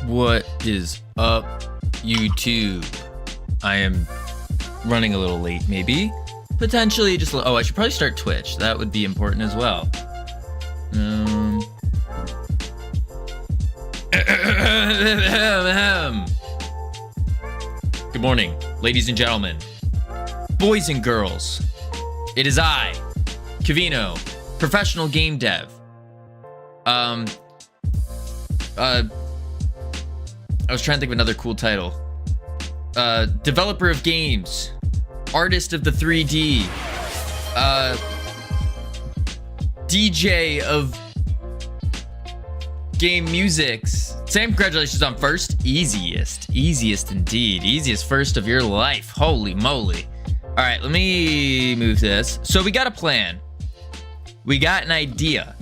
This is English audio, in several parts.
What is up, YouTube? I am running a little late, maybe. Potentially just, I should probably start Twitch. That would be important as well. Good morning, ladies and gentlemen, boys and girls. It is I, Kavino, professional game dev. I was trying to think of another cool title. Developer of games, artist of the 3D, DJ of game musics. Sam, congratulations on first. Easiest indeed. Easiest first of your life. Holy moly. All right, let me move this. So we got a plan. We got an idea.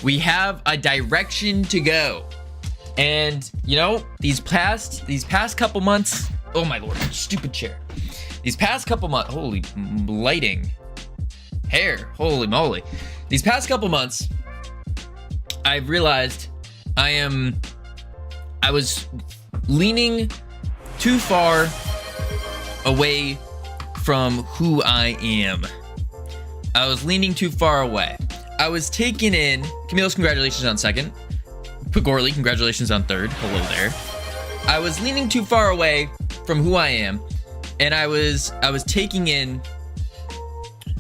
We have a direction to go. And you know, these past couple months, oh my lord, stupid chair. These past couple months, holy lighting, hair, holy moly. These past couple months, I've realized I was leaning too far away from who I am. I was leaning too far away. I was taking in, Camilo's congratulations on second. Pagorli, congratulations on third. Hello there. I was leaning too far away from who I am, and I was taking in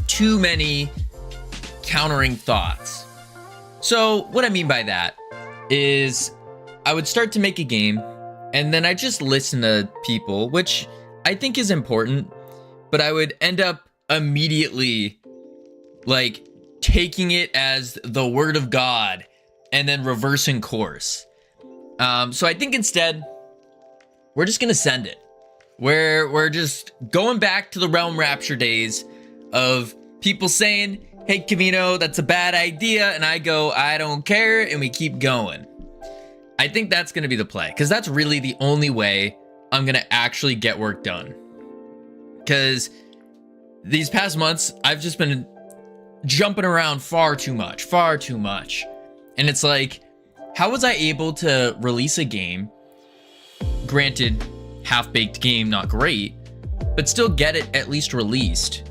too many countering thoughts. So what I mean by that is I would start to make a game, and then I just listen to people, which I think is important, but I would end up immediately like taking it as the word of God and then reversing course. So I think instead, we're just gonna send it. We're just going back to the Realm Rapture days of people saying, hey, Kavino, that's a bad idea. And I go, I don't care. And we keep going. I think that's gonna be the play, because that's really the only way I'm gonna actually get work done. Because these past months, I've just been jumping around far too much. And it's like, how was I able to release a game, granted, half-baked game, not great, but still get it at least released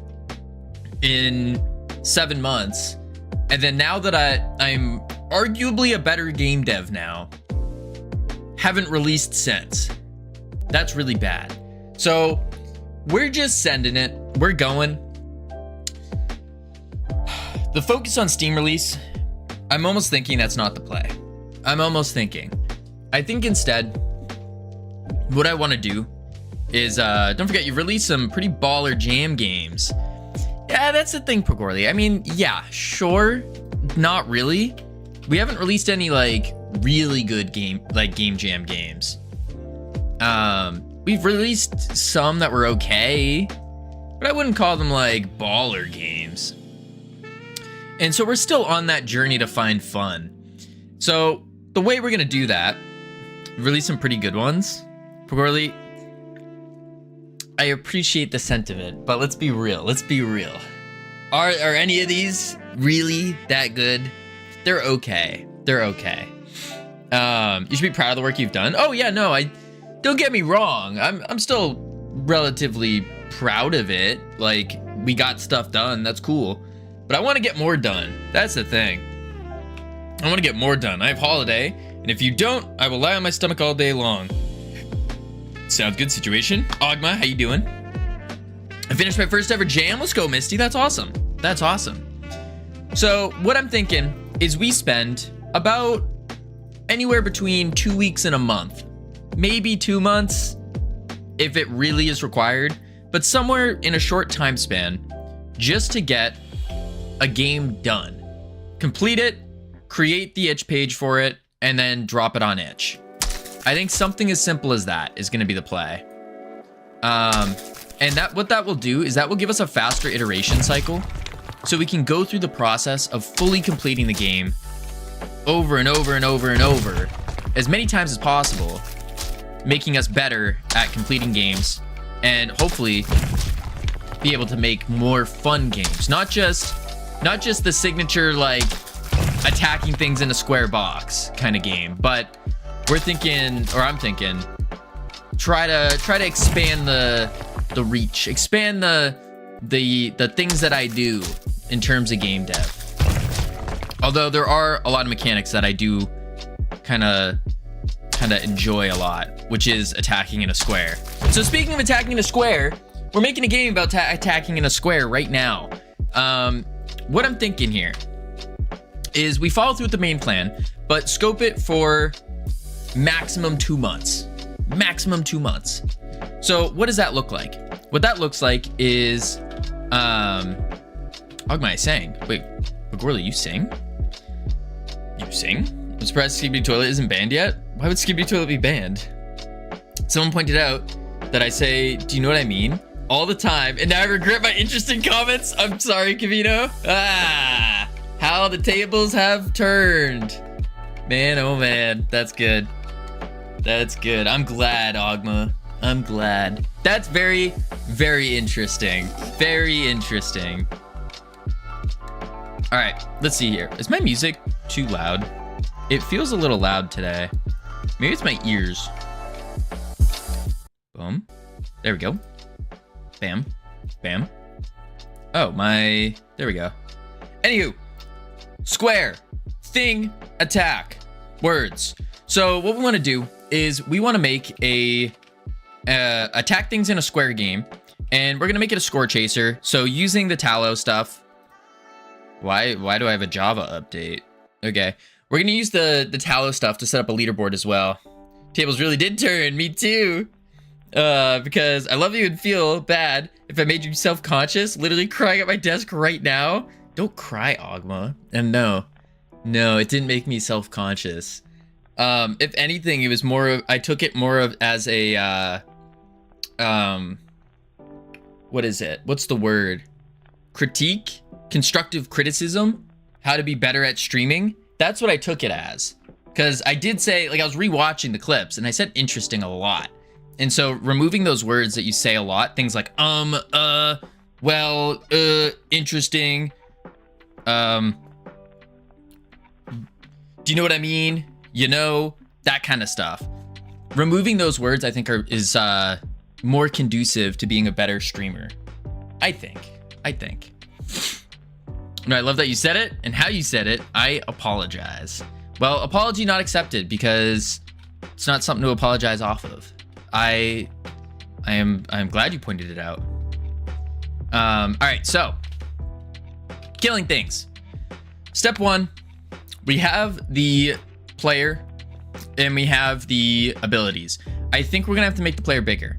in 7 months? And then now that I'm arguably a better game dev now, haven't released since. That's really bad. So we're just sending it. We're going. The focus on Steam release, I'm almost thinking that's not the play. I think instead, what I want to do is, don't forget, you've released some pretty baller jam games. Yeah, that's the thing, Pagorli. I mean, yeah, sure, not really. We haven't released any, like, really good game jam games. We've released some that were okay, but I wouldn't call them, like, baller games. And so we're still on that journey to find fun. So the way we're gonna do that, release some pretty good ones. Pagorli, I appreciate the sentiment, but let's be real. Are any of these really that good? They're okay. You should be proud of the work you've done. Oh yeah, no, don't get me wrong. I'm still relatively proud of it. Like, we got stuff done, that's cool. But I want to get more done. That's the thing. I want to get more done. I have holiday, and if you don't, I will lie on my stomach all day long. Sounds good situation. Ogma, how you doing? I finished my first ever jam. Let's go, Misty. That's awesome. So what I'm thinking is we spend about anywhere between 2 weeks and a month. Maybe 2 months if it really is required, but somewhere in a short time span just to get a game done. Complete it, create the itch page for it, and then drop it on itch. I think something as simple as that is going to be the play. And what that will do is that will give us a faster iteration cycle, so we can go through the process of fully completing the game over and over as many times as possible, making us better at completing games, and hopefully be able to make more fun games. Not just the signature, like, attacking things in a square box kind of game, but we're thinking, or I'm thinking, try to expand the reach, expand the things that I do in terms of game dev. Although there are a lot of mechanics that I do kind of enjoy a lot, which is attacking in a square. So speaking of attacking in a square, we're making a game about attacking in a square right now. What I'm thinking here is we follow through with the main plan, but scope it for maximum 2 months. Maximum 2 months. So what does that look like? What that looks like is, Ogma sang. Wait, Bagorla, you sing? You sing? I'm surprised Skibidi Toilet isn't banned yet. Why would Skibidi Toilet be banned? Someone pointed out that I say, do you know what I mean? All the time, and now I regret my interesting comments. I'm sorry, Kavino. How the tables have turned. Man, oh man, that's good. That's good. I'm glad, Ogma. I'm glad. That's very, very interesting. Very interesting. All right, let's see here. Is my music too loud? It feels a little loud today. Maybe it's my ears. Boom. There we go. Bam. Bam. Oh, there we go. Anywho, square, thing, attack, words. So what we want to do is we want to make a attack things in a square game, and we're gonna make it a score chaser. So using the Talos stuff. Why do I have a Java update? Okay, we're gonna use the Talos stuff to set up a leaderboard as well. Tables really did turn, me too. Because I love you and feel bad if I made you self-conscious, literally crying at my desk right now. Don't cry, Ogma. And no, it didn't make me self-conscious. If anything, it was more of, I took it more of as a, what is it? What's the word? Critique? Constructive criticism? How to be better at streaming? That's what I took it as. Because I did say, like, I was rewatching the clips and I said interesting a lot. And so removing those words that you say a lot, things like, well, interesting, do you know what I mean? You know, that kind of stuff. Removing those words, I think, is more conducive to being a better streamer. I think. No, I love that you said it, and how you said it. I apologize. Well, apology not accepted, because it's not something to apologize off of. I'm glad you pointed it out. All right, so killing things. Step one, we have the player and we have the abilities. I think we're gonna have to make the player bigger.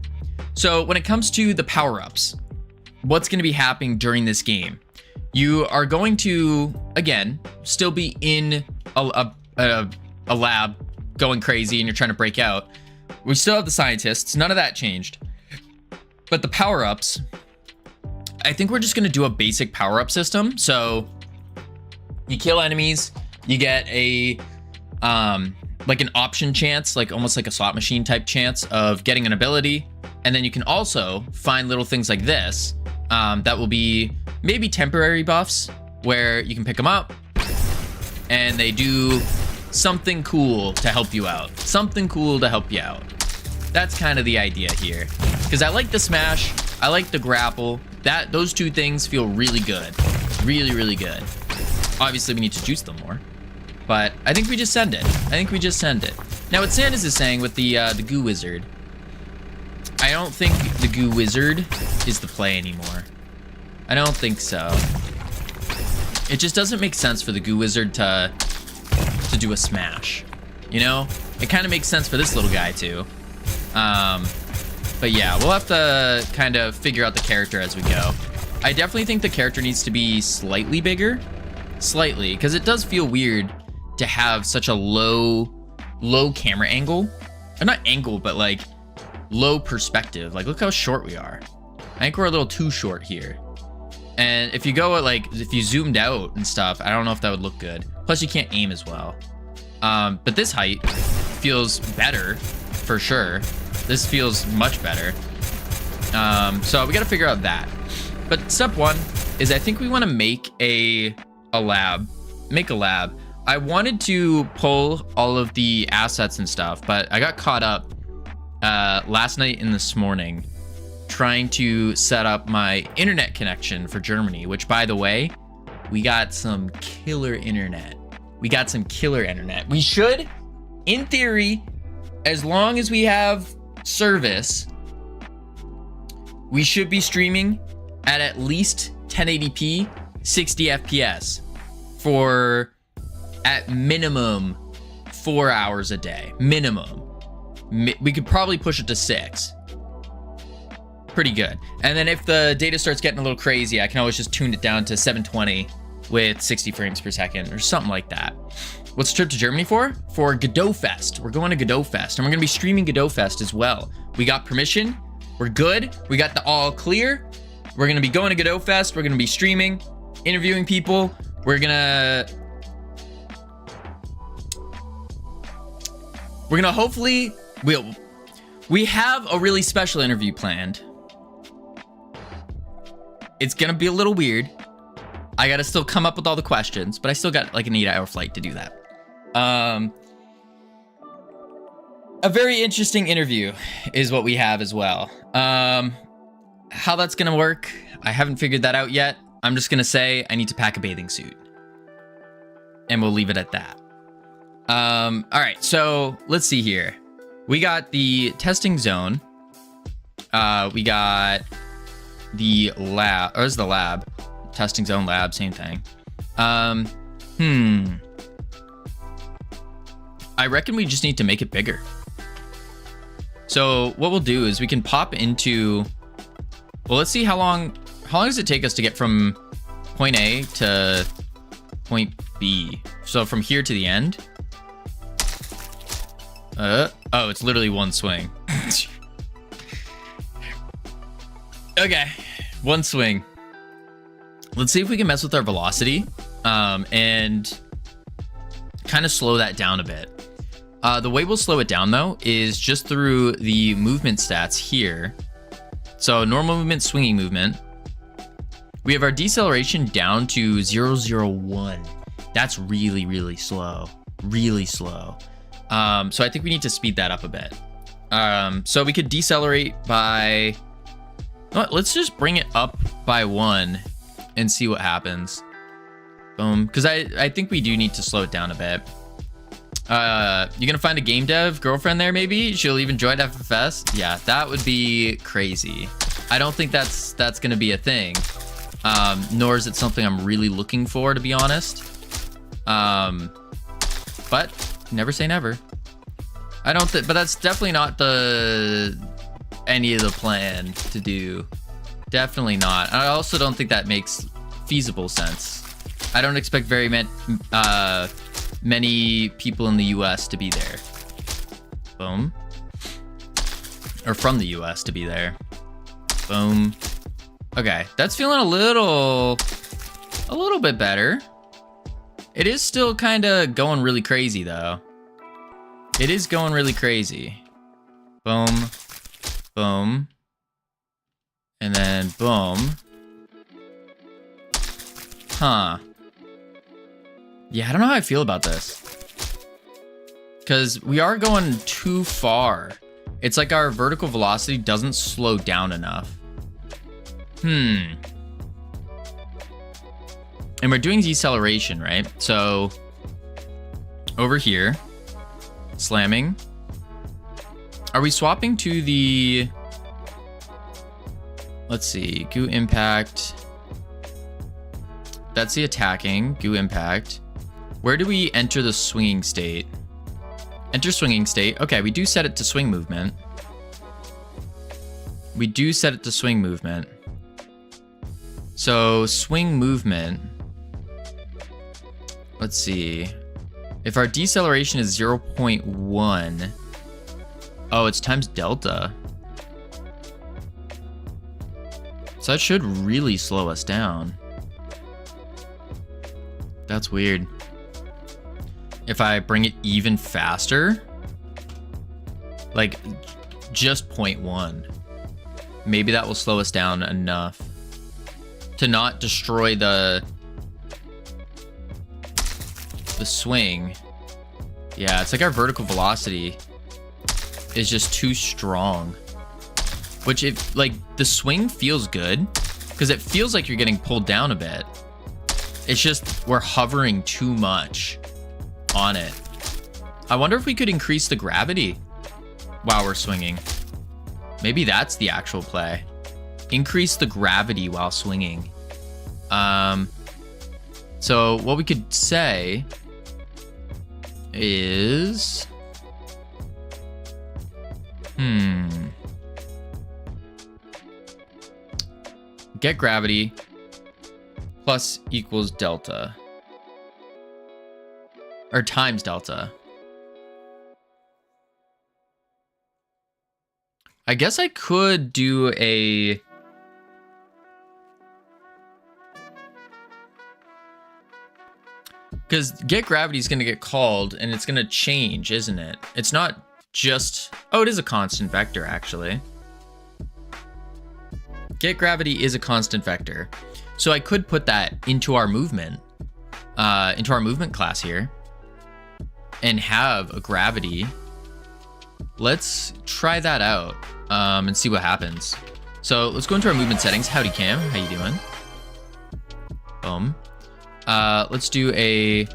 So when it comes to the power-ups, what's gonna be happening during this game? You are going to, again, still be in a lab going crazy and you're trying to break out. We still have the scientists, none of that changed. But the power-ups, I think we're just gonna do a basic power-up system. So you kill enemies, you get a, like an option chance, like almost like a slot machine type chance of getting an ability. And then you can also find little things like this that will be maybe temporary buffs where you can pick them up and they do something cool to help you out. Something cool to help you out. That's kind of the idea here. Because I like the smash, I like the grapple. Those two things feel really good. Really, really good. Obviously, we need to juice them more. But I think we just send it. Now, what Sanders is saying with the Goo Wizard, I don't think the Goo Wizard is the play anymore. I don't think so. It just doesn't make sense for the Goo Wizard to do a smash. You know? It kind of makes sense for this little guy too. But yeah, we'll have to kind of figure out the character as we go. I definitely think the character needs to be slightly bigger. Slightly, because it does feel weird to have such a low camera angle. Or not angle, but like low perspective. Like, look how short we are. I think we're a little too short here. And if you go at like, if you zoomed out and stuff, I don't know if that would look good. Plus you can't aim as well. But this height feels better for sure. This feels much better. So we got to figure out that. But step one is I think we want to make a lab. Make a lab. I wanted to pull all of the assets and stuff, but I got caught up last night and this morning trying to set up my internet connection for Germany, which, by the way, we got some killer internet. We got some killer internet. We should, in theory, as long as we have service, we should be streaming at least 1080p, 60 FPS for at minimum 4 hours a day. Minimum. We could probably push it to 6. Pretty good. And then if the data starts getting a little crazy, I can always just tune it down to 720 with 60 frames per second or something like that. What's the trip to Germany for? For Godot Fest. We're going to Godot Fest, and we're going to be streaming Godot Fest as well. We got permission. We're good. We got the all clear. We're going to be going to Godot Fest. We're going to be streaming, interviewing people. We're going to hopefully, we have a really special interview planned. It's going to be a little weird. I got to still come up with all the questions, but I still got like an 8-hour flight to do that. A very interesting interview is what we have as well. How that's going to work, I haven't figured that out yet. I'm just going to say I need to pack a bathing suit. And we'll leave it at that. All right, so let's see here. We got the testing zone. We got the lab, or is the lab? Testing zone, lab, same thing. I reckon we just need to make it bigger. So what we'll do is we can pop into, well, let's see how long does it take us to get from point A to point B? So from here to the end. Oh, it's literally one swing. Okay, one swing. Let's see if we can mess with our velocity and kind of slow that down a bit. The way we'll slow it down, though, is just through the movement stats here. So normal movement, swinging movement. We have our deceleration down to 0.001. That's really, really slow. Really slow. So I think we need to speed that up a bit. So we could decelerate by... Let's just bring it up by 1 and see what happens. Boom. Because I think we do need to slow it down a bit. You gonna find a game dev girlfriend there, maybe? She'll even join FFS? Yeah, that would be crazy. I don't think that's gonna be a thing. Nor is it something I'm really looking for, to be honest. But never say never. I don't think, but that's definitely not any of the plan to do. Definitely not. I also don't think that makes feasible sense. I don't expect very many people in the US to be there. Boom. Or from the US to be there. Boom. Okay, that's feeling a little bit better. It is still kind of going really crazy, though. It is going really crazy. Boom. Boom. And then boom. Huh. Yeah, I don't know how I feel about this. Because we are going too far. It's like our vertical velocity doesn't slow down enough. And we're doing deceleration, right? So over here, slamming. Are we swapping to the, let's see, goo impact. That's the attacking, goo impact. Where do we enter the swinging state? Enter swinging state. Okay, we do set it to swing movement. We do set it to swing movement. So swing movement. Let's see. If our deceleration is 0.1. Oh, it's times delta. So that should really slow us down. That's weird. If I bring it even faster, like just 0.1, maybe that will slow us down enough to not destroy the... the swing. Yeah, it's like our vertical velocity is just too strong. Which, if like, the swing feels good because it feels like you're getting pulled down a bit. It's just we're hovering too much on it. I wonder if we could increase the gravity while we're swinging. Maybe that's the actual play. Increase the gravity while swinging. So what we could say is, get gravity plus equals delta, or times delta. I guess I could do a, because get gravity is going to get called and it's going to change, isn't it? It's not just, oh, it is a constant vector actually. Get gravity is a constant vector. So I could put that into our movement class here and have a gravity. Let's try that out and see what happens. So let's go into our movement settings. Howdy Cam, how you doing? Boom. Let's do a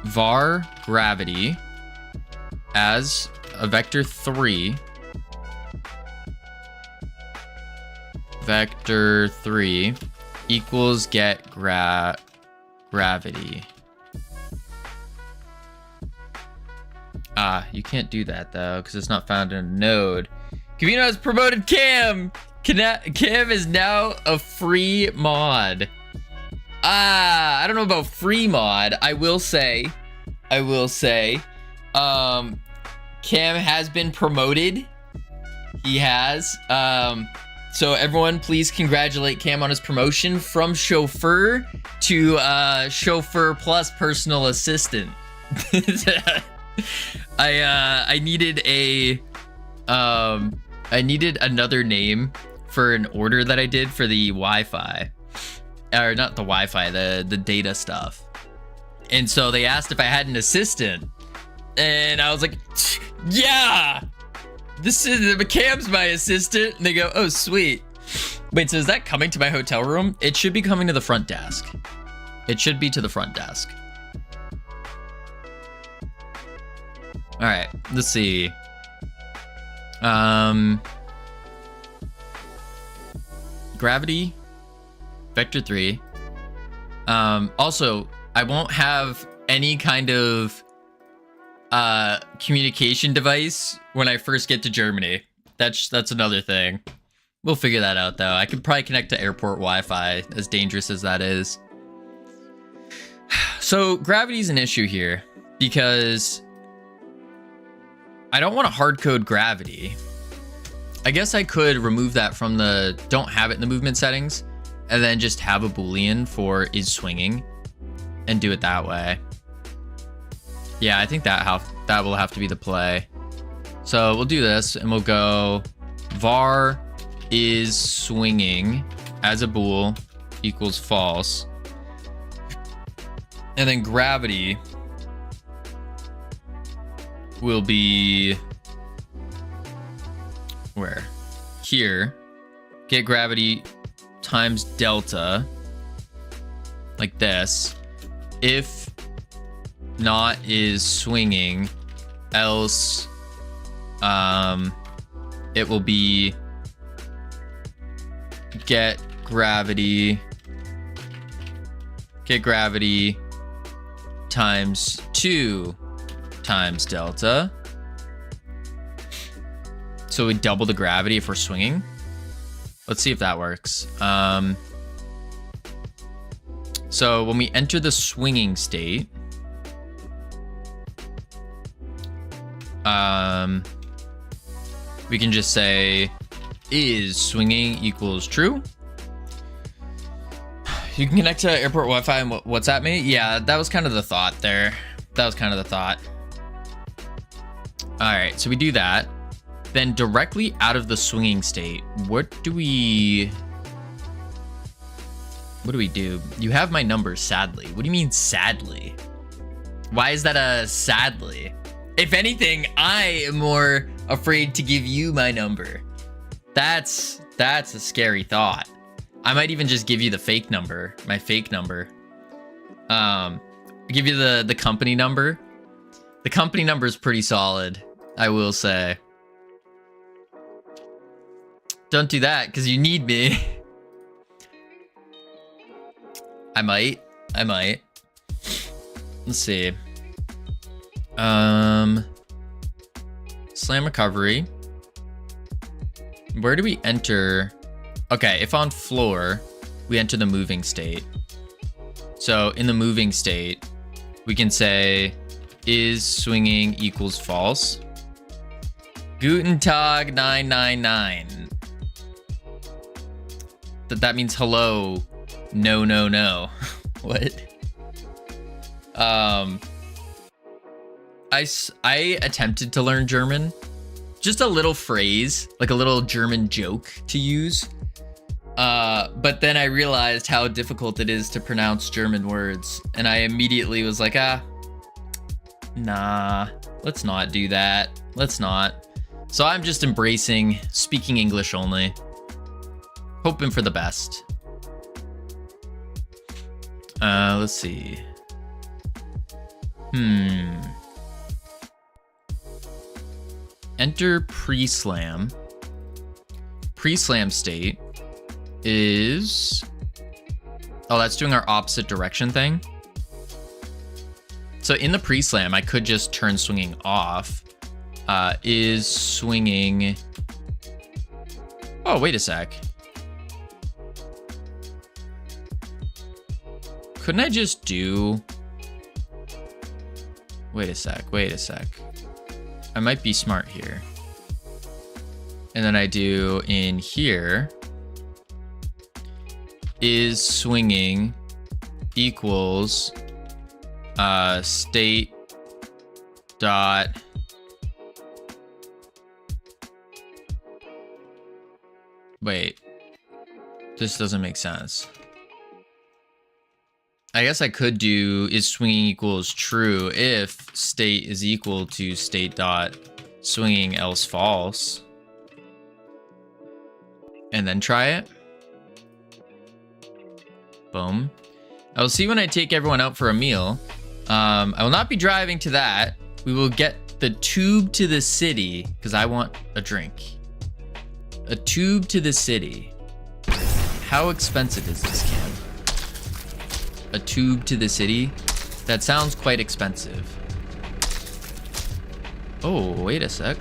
var gravity as a vector 3. Vector 3 equals get gravity. You can't do that though, because it's not found in a node. Kavino has promoted Cam. Cam is now a free mod. I don't know about free mod. I will say, Cam has been promoted. He has. So everyone, please congratulate Cam on his promotion from chauffeur to chauffeur plus personal assistant. I needed another name for an order that I did for the Wi-Fi, or not the Wi-Fi, the data stuff. And so they asked if I had an assistant, and I was like, yeah, this is Cam's my assistant. And they go, oh sweet. Wait, so is that coming to my hotel room? It should be coming to the front desk. It should be to the front desk. All right, let's see. Gravity, vector 3. Also, I won't have any kind of communication device when I first get to Germany. That's another thing. We'll figure that out though. I could probably connect to airport Wi-Fi, as dangerous as that is. So gravity is an issue here because I don't want to hard code gravity. I guess I could remove that from the don't have it in the movement settings and then just have a Boolean for is swinging and do it that way. Yeah, I think that will have to be the play. So we'll do this and we'll go var is swinging as a bool equals false. And then gravity will be where? Here. Get gravity times delta, like this. If not is swinging, else it will be get gravity times 2 times delta. So we double the gravity if we're swinging. Let's see if that works. So when we enter the swinging state, we can just say is swinging equals true. You can connect to airport Wi-Fi and WhatsApp me. Yeah, that was kind of the thought there. That was kind of the thought. All right, so we do that. Then directly out of the swinging state, what do we do? You have my numbers, sadly. What do you mean, sadly? Why is that a sadly? If anything, I am more afraid to give you my number. That's a scary thought. I might even just give you the fake number, my fake number. Give you the company number. The company number is pretty solid, I will say. Don't do that, because you need me. I might. Let's see. Slam recovery. Where do we enter? Okay, if on floor, we enter the moving state. So in the moving state, we can say is swinging equals false. Guten Tag 999. That means hello. No. What? I attempted to learn German. Just a little phrase, like a little German joke to use. But then I realized how difficult it is to pronounce German words. And I immediately was like, nah, let's not do that. Let's not. So I'm just embracing speaking English only. Hoping for the best. Let's see. Enter pre-slam. Pre-slam state is... Oh, that's doing our opposite direction thing. So in the pre-slam, I could just turn swinging off. Is swinging... Oh, wait a sec. Couldn't I just do... Wait a sec. I might be smart here. And then I do in here is swinging equals state dot wait, this doesn't make sense. I guess I could do is swinging equals true if state is equal to state dot swinging else false. And then try it. Boom. I will see when I take everyone out for a meal. I will not be driving to that. We will get the tube to the city because I want a drink. A tube to the city. How expensive is this, Cam? A tube to the city? That sounds quite expensive. Oh, wait a sec.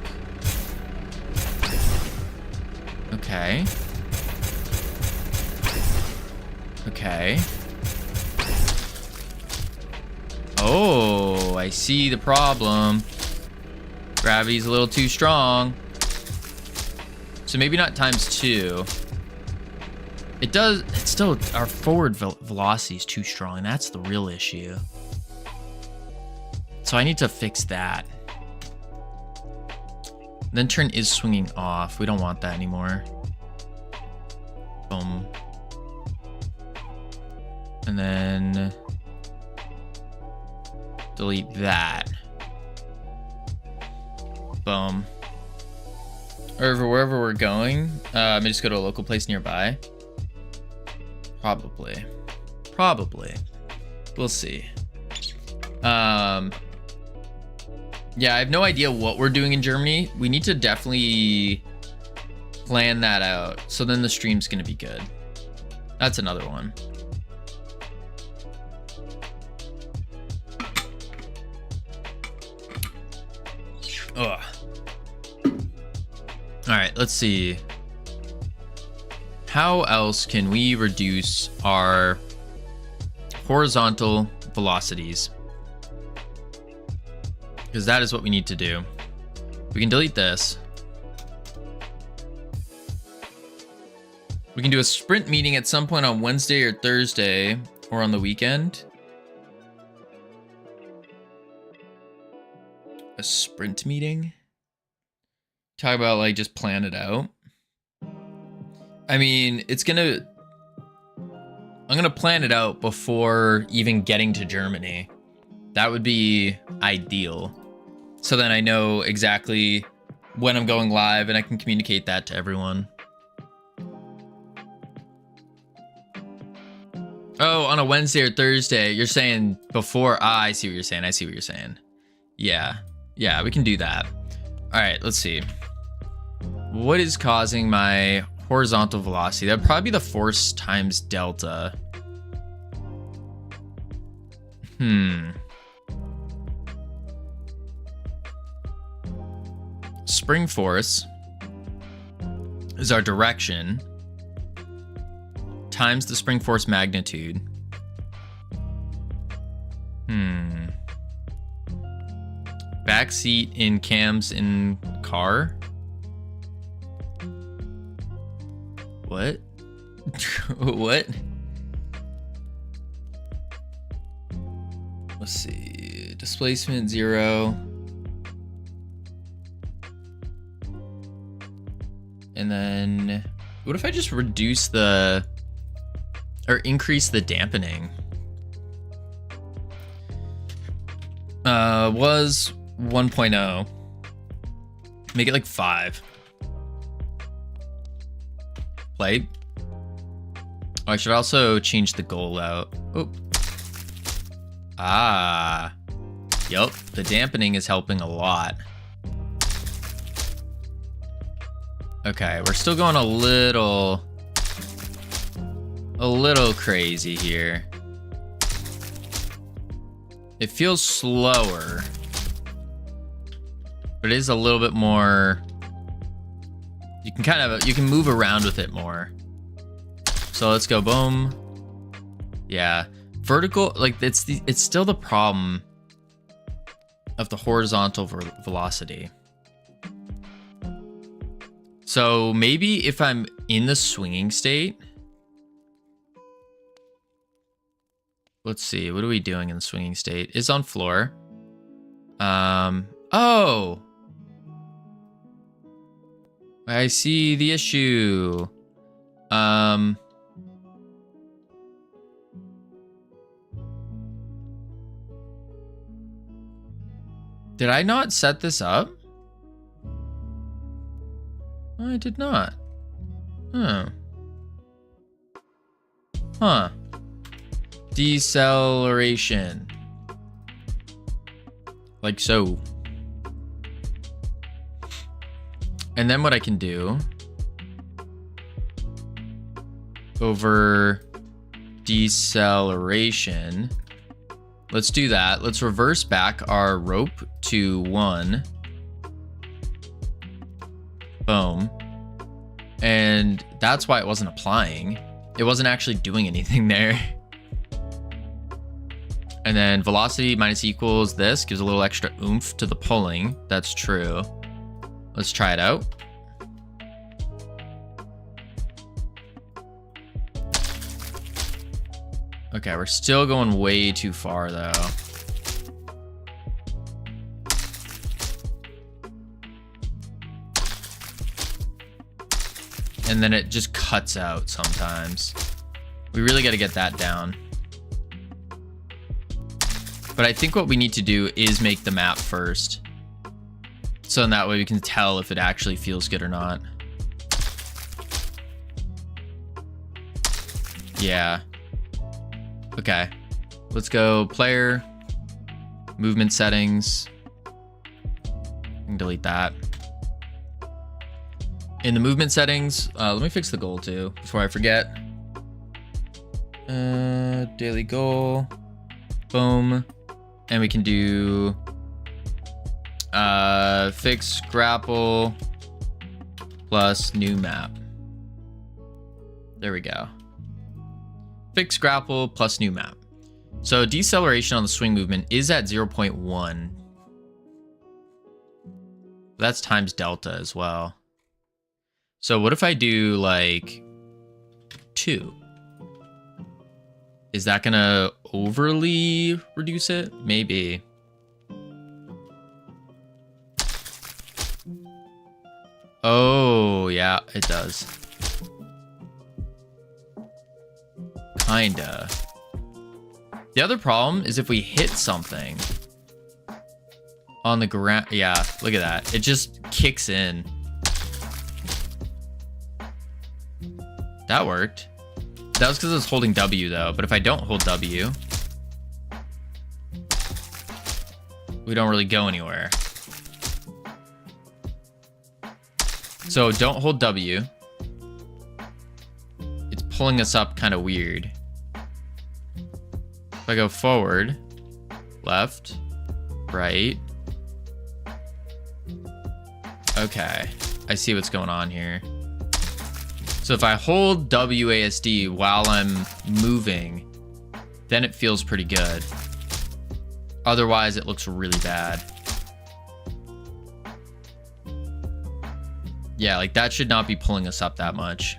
Okay. Oh, I see the problem. Gravity's a little too strong. So maybe not ×2. It does, it's still, our forward velocity is too strong. That's the real issue. So I need to fix that. Then turn is swinging off. We don't want that anymore. Boom. And then delete that. Boom. Or wherever we're going, I just go to a local place nearby. Probably. We'll see. Yeah, I have no idea what we're doing in Germany. We need to definitely plan that out. So then the stream's gonna be good. That's another one. Ugh. All right, let's see. How else can we reduce our horizontal velocities? Because that is what we need to do. We can delete this. We can do a sprint meeting at some point on Wednesday or Thursday or on the weekend. A sprint meeting? Talk about like just plan it out. I mean, I'm gonna plan it out before even getting to Germany. That would be ideal. So then I know exactly when I'm going live and I can communicate that to everyone. Oh, on a Wednesday or Thursday, you're saying before. Ah, I see what you're saying. I see what you're saying. Yeah. Yeah, we can do that. All right, let's see. What is causing my horizontal velocity? That'd probably be the force times delta. Spring force is our direction times the spring force magnitude. Backseat in cams in car. What? What? Let's see. Displacement 0. And then what if I just reduce the or increase the dampening? Was 1.0. Make it like 5. Play. Oh, I should also change the goal out. Oh. Ah. Yup. The dampening is helping a lot. Okay, we're still going a little crazy here. It feels slower, but it is a little bit more. You can move around with it more. So let's go, boom. Yeah, vertical, like it's still the problem of the horizontal velocity. So maybe if I'm in the swinging state, let's see, what are we doing in the swinging state? It's on floor. Oh, I see the issue. Did I not set this up? I did not. Huh. Deceleration. Like so. And then what I can do over deceleration. Let's do that. Let's reverse back our rope to 1. Boom. And that's why it wasn't applying. It wasn't actually doing anything there. And then velocity minus equals this gives a little extra oomph to the pulling. That's true. Let's try it out. Okay, we're still going way too far though. And then it just cuts out sometimes. We really got to get that down. But I think what we need to do is make the map first. So in that way we can tell if it actually feels good or not. Yeah. Okay. Let's go player, movement settings. I can delete that. In the movement settings, let me fix the goal too before I forget. Daily goal. Boom. And we can do fix grapple plus new map. There we go. Fix grapple plus new map. So deceleration on the swing movement is at 0.1. That's times delta as well. So what if I do like 2? Is that gonna overly reduce it? Maybe. Oh, yeah, it does. Kinda. The other problem is if we hit something on the ground. Yeah, look at that. It just kicks in. That worked. That was because I was holding W though. But if I don't hold W, we don't really go anywhere. So don't hold W. It's pulling us up kind of weird. If I go forward, left, right. Okay, I see what's going on here. So if I hold WASD while I'm moving, then it feels pretty good. Otherwise, it looks really bad. Yeah, like that should not be pulling us up that much.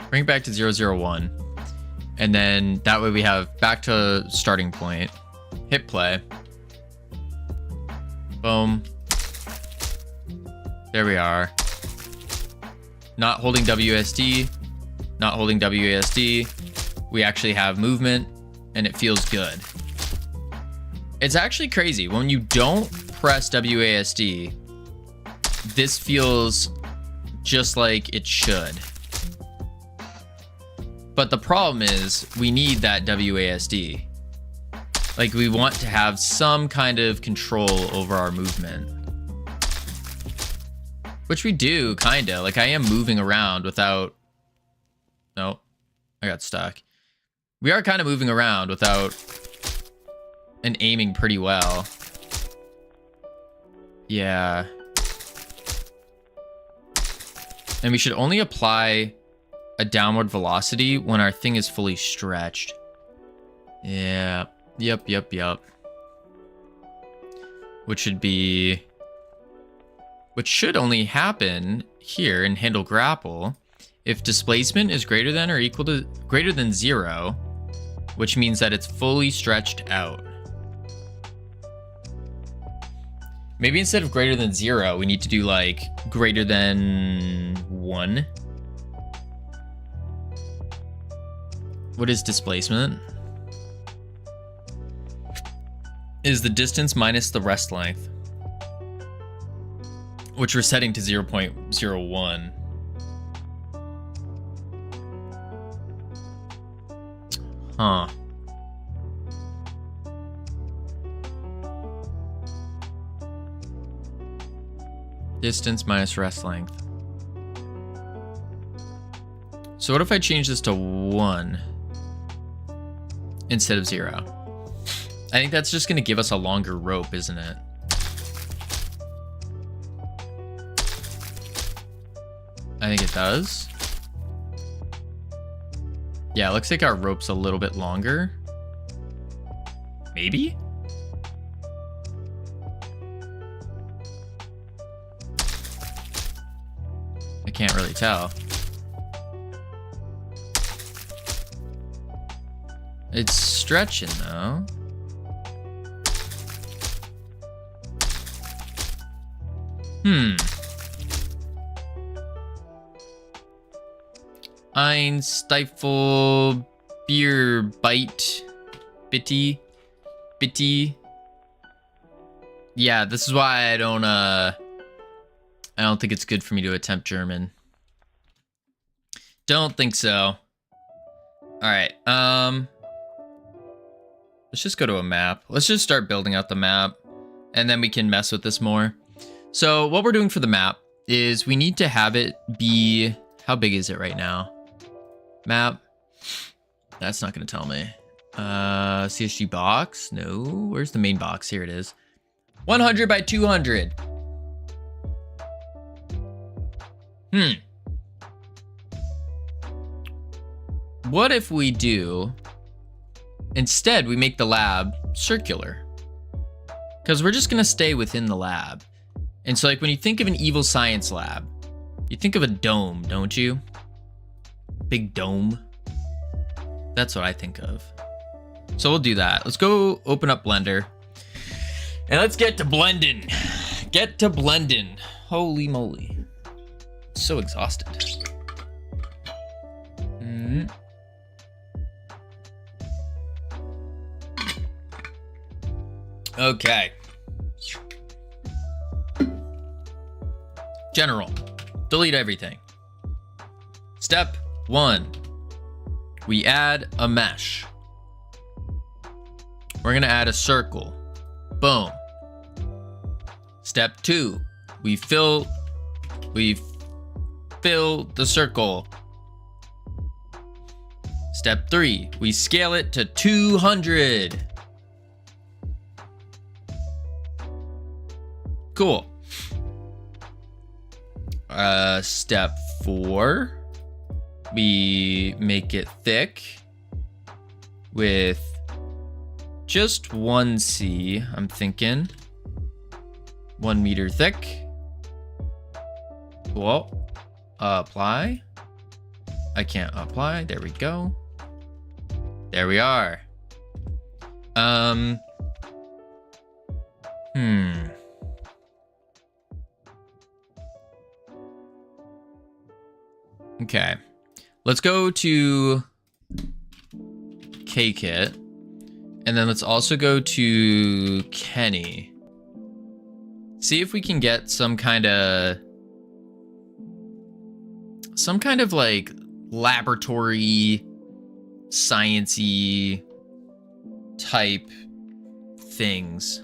Bring it back to 001. And then that way we have back to starting point. Hit play. Boom. There we are. Not holding WSD. Not holding WASD. We actually have movement and it feels good. It's actually crazy. When you don't press WASD, this feels just like it should. But the problem is we need that WASD. Like we want to have some kind of control over our movement. Which we do, kinda. Like I am moving around without... Nope, I got stuck. We are kind of moving around without... and aiming pretty well. Yeah. And we should only apply a downward velocity when our thing is fully stretched. Yeah. Yep. Which should only happen here in handle grapple if displacement is greater than or equal to greater than 0, which means that it's fully stretched out. Maybe instead of greater than 0, we need to do like greater than 1. What is displacement? Is the distance minus the rest length, which we're setting to 0.01. Huh. Distance minus rest length. So what if I change this to 1 instead of 0? I think that's just going to give us a longer rope, isn't it? I think it does. Yeah, it looks like our rope's a little bit longer. Maybe? I can't really tell. It's stretching though. Ein Stifle Beer Bite Bitty. Yeah, this is why I don't think it's good for me to attempt German. Don't think so. Alright, let's just go to a map. Let's just start building out the map and then we can mess with this more. So what we're doing for the map is we need to have it be, how big is it right now? Map. That's not going to tell me. CSG box. No, where's the main box? Here it is. 100 by 200. What if we do, instead we make the lab circular? Because we're just going to stay within the lab. And so like when you think of an evil science lab, you think of a dome, don't you? Big dome. That's what I think of. So we'll do that. Let's go open up Blender. And let's get to blending. Get to blending. Holy moly. so exhausted. Okay. General. Delete everything. Step 1. We add a mesh. We're gonna add a circle. Boom. Step 2. We fill the circle. Step 3. We scale it to 200. Cool. Step 4. We make it thick with just 1C, I'm thinking. 1 meter thick. Cool. Apply. I can't apply. There we go. There we are. Okay. Let's go to KKit. And then let's also go to Kenny. See if we can get some kind of like laboratory science-y type things.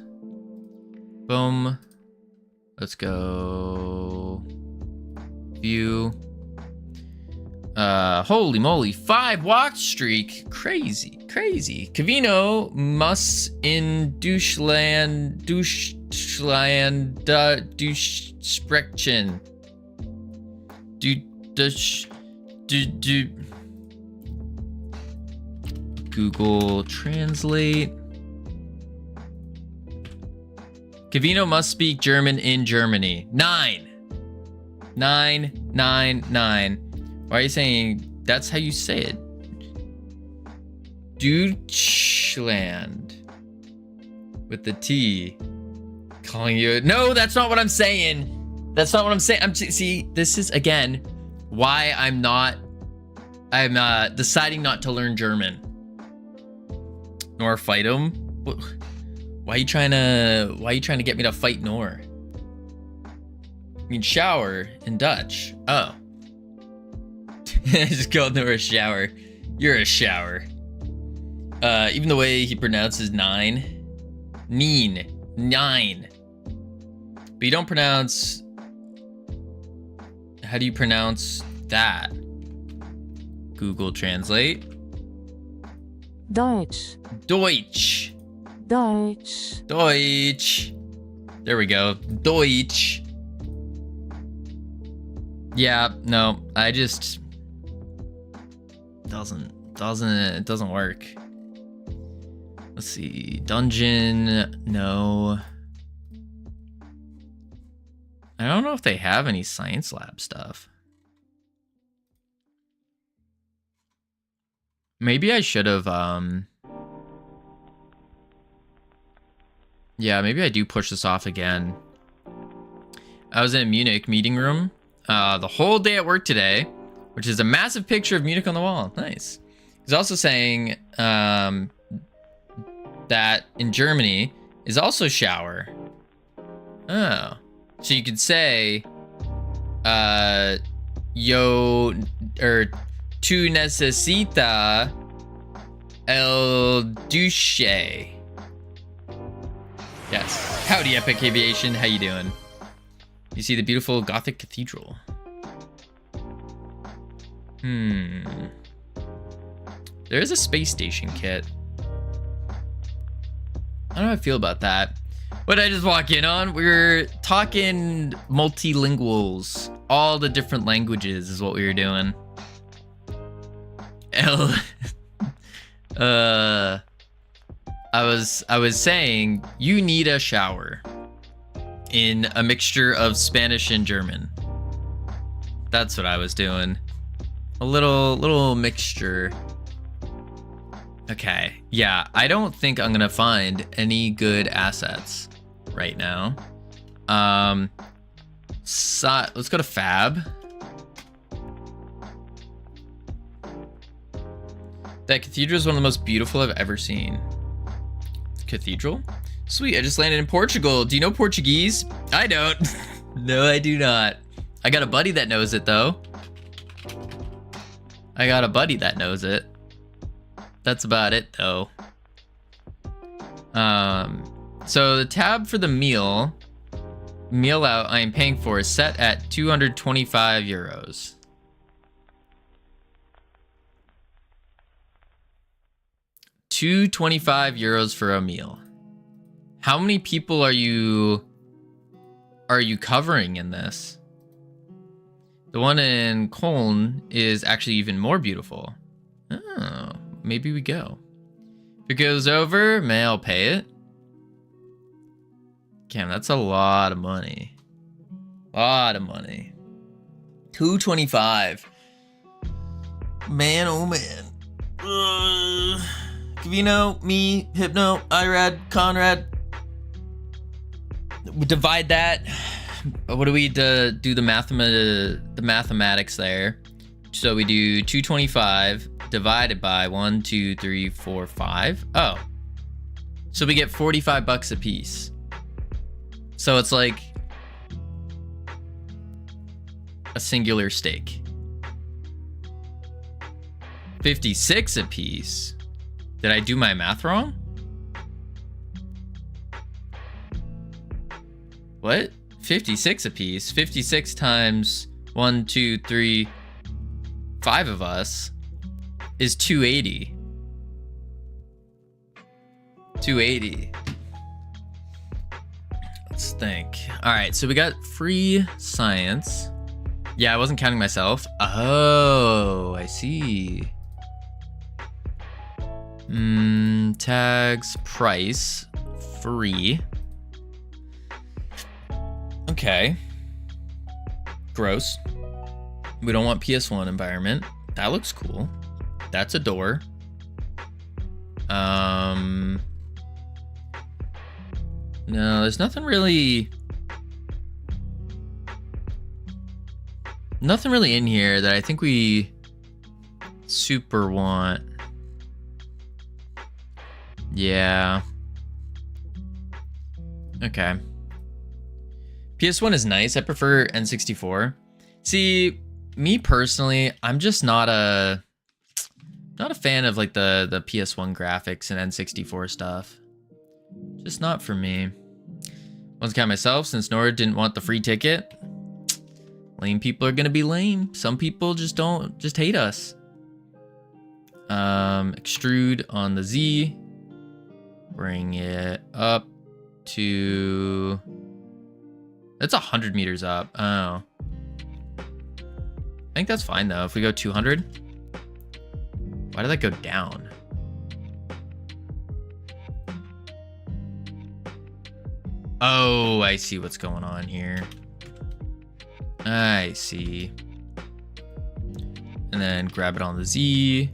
Boom. Let's go view. Holy moly, 5 walk streak. Crazy. Cavino must in Deutschland sprechen. Google Translate. Cavino must speak German in Germany. 9. Why are you saying that's how you say it? Deutschland with the T. Calling you. No, that's not what I'm saying. See, this is again why I'm deciding not to learn German. Nor fight him. Why are you trying to get me to fight Nor? I mean shower in Dutch. Oh. I just called Nor a shower. You're a shower. Even the way he pronounces 9. 9. But you don't pronounce... How do you pronounce that? Google Translate. Deutsch. There we go. Deutsch. Yeah, no, I just... It doesn't work. Let's see. Dungeon, no. I don't know if they have any science lab stuff. Maybe I should have, yeah, maybe I do push this off again. I was in Munich meeting room the whole day at work today, which is a massive picture of Munich on the wall. Nice. He's also saying that in Germany is also shower. Oh. So you could say yo or tu necesita el douche. Yes. Howdy, Epic Aviation. How you doing? You see the beautiful Gothic cathedral. There is a space station kit. I don't know how I feel about that. What did I just walk in on? We're talking multilinguals. All the different languages is what we were doing. I was saying you need a shower in a mixture of Spanish and German. That's what I was doing. A little mixture. Okay, yeah, I don't think I'm gonna find any good assets right now. Let's go to Fab. That cathedral is one of the most beautiful I've ever seen. Cathedral? Sweet, I just landed in Portugal. Do you know Portuguese? I don't. No, I do not. I got a buddy that knows it, though. I got a buddy that knows it. That's about it, though. So the tab for the meal out I am paying for is set at 225 euros. €225 for a meal. How many people are you covering in this? The one in Köln is actually even more beautiful. Oh, maybe we go. If it goes over, may I'll pay it. Damn, that's a lot of money. Lot of money. 225. Man, oh man. Kavino, me, Hypno, Irad, Conrad. We divide that. What do we do the mathematics there? So we do 225 divided by 1, 2, 3, 4, 5. Oh. So we get 45 bucks a piece. So it's like a singular steak. 56 a piece. Did I do my math wrong? What? 56 a piece. 56 times 1, 2, 3, 5 of us is 280. 280. Let's think. All right, so we got free science. Yeah, I wasn't counting myself. Oh, I see. Tags, price, free. Okay. Gross. We don't want PS1 environment. That looks cool. That's a door. No, there's nothing really in here that I think we super want. Yeah. Okay. PS1 is nice. I prefer N64. See, me personally, I'm just not a fan of like the PS1 graphics and N64 stuff. Just not for me. Once count myself, since Nora didn't want the free ticket. Lame people are gonna be lame. Some people just hate us. Extrude on the Z. Bring it up to... That's 100 meters up. Oh. I think that's fine though. If we go 200. Why did that go down? Oh, I see what's going on here. I see. And then grab it on the Z.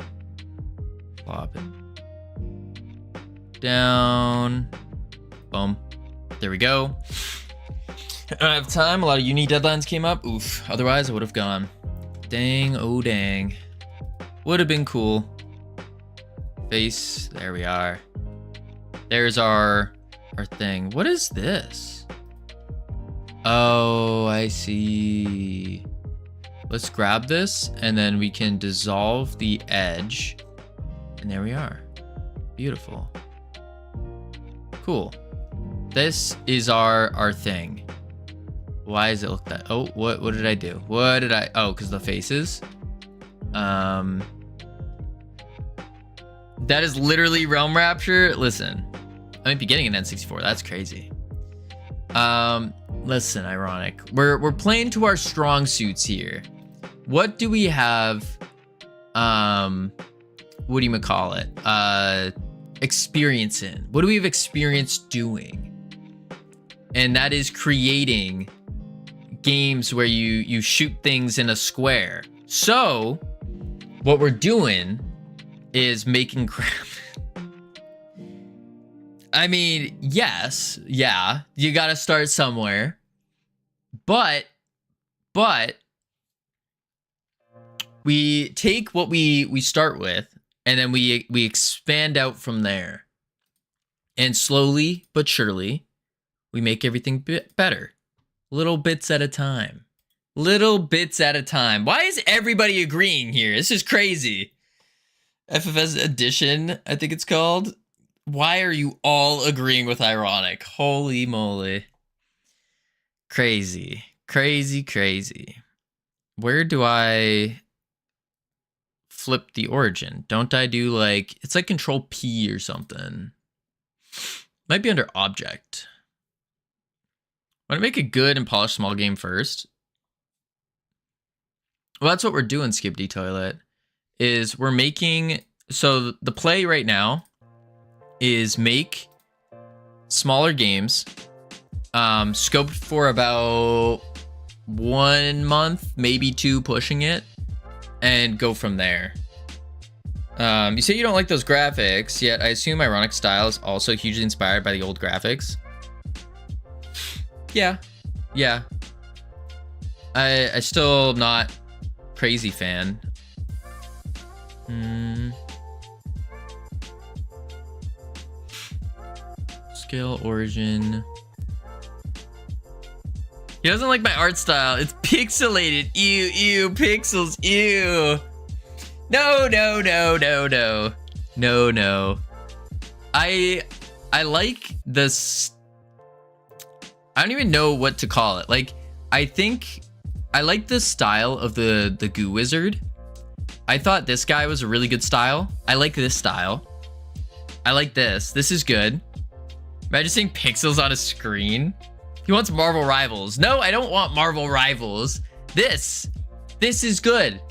Plop it down. Boom. There we go. I don't have time. A lot of uni deadlines came up. Oof. Otherwise, I would have gone. Dang. Oh, dang. Would have been cool. Face. There we are. There's our thing. What is this? Oh, I see. Let's grab this and then we can dissolve the edge. And there we are. Beautiful. Cool. This is our thing. Why does it look that? Oh, what did I do? What did I? Oh, because the faces. That is literally Realm Rapture. Listen, I might be getting an N64. That's crazy. Listen, ironic. We're playing to our strong suits here. What do we have? What do you call it? Experience in. What do we have experience doing? And that is creating games where you shoot things in a square. So what we're doing is making crap. I mean, yes, yeah, you gotta start somewhere. But we take what we start with and then we expand out from there. And slowly but surely, we make everything better. Little bits at a time. Little bits at a time. Why is everybody agreeing here? This is crazy. FFS Edition, I think it's called. Why are you all agreeing with Ironic? Holy moly. Crazy. Crazy, crazy. Where do I flip the origin? Don't I do like... It's like Control P or something. Might be under Object. Want to make a good and polished small game first? Well, that's what we're doing, Skibbity Toilet. Is we're making... So the play right now is make smaller games, scoped for about 1 month, maybe 2, pushing it, and go from there. You say you don't like those graphics, yet I assume Ironic style is also hugely inspired by the old graphics. Yeah. I still not crazy fan. Scale origin. He doesn't like my art style. It's pixelated. Ew, pixels, ew. No. I like this. I don't even know what to call it. Like, I think I like the style of the Goo Wizard. I thought this guy was a really good style. I like this style. I like this. This is good. Imagine seeing pixels on a screen. He wants Marvel Rivals. No, I don't want Marvel Rivals. This is good.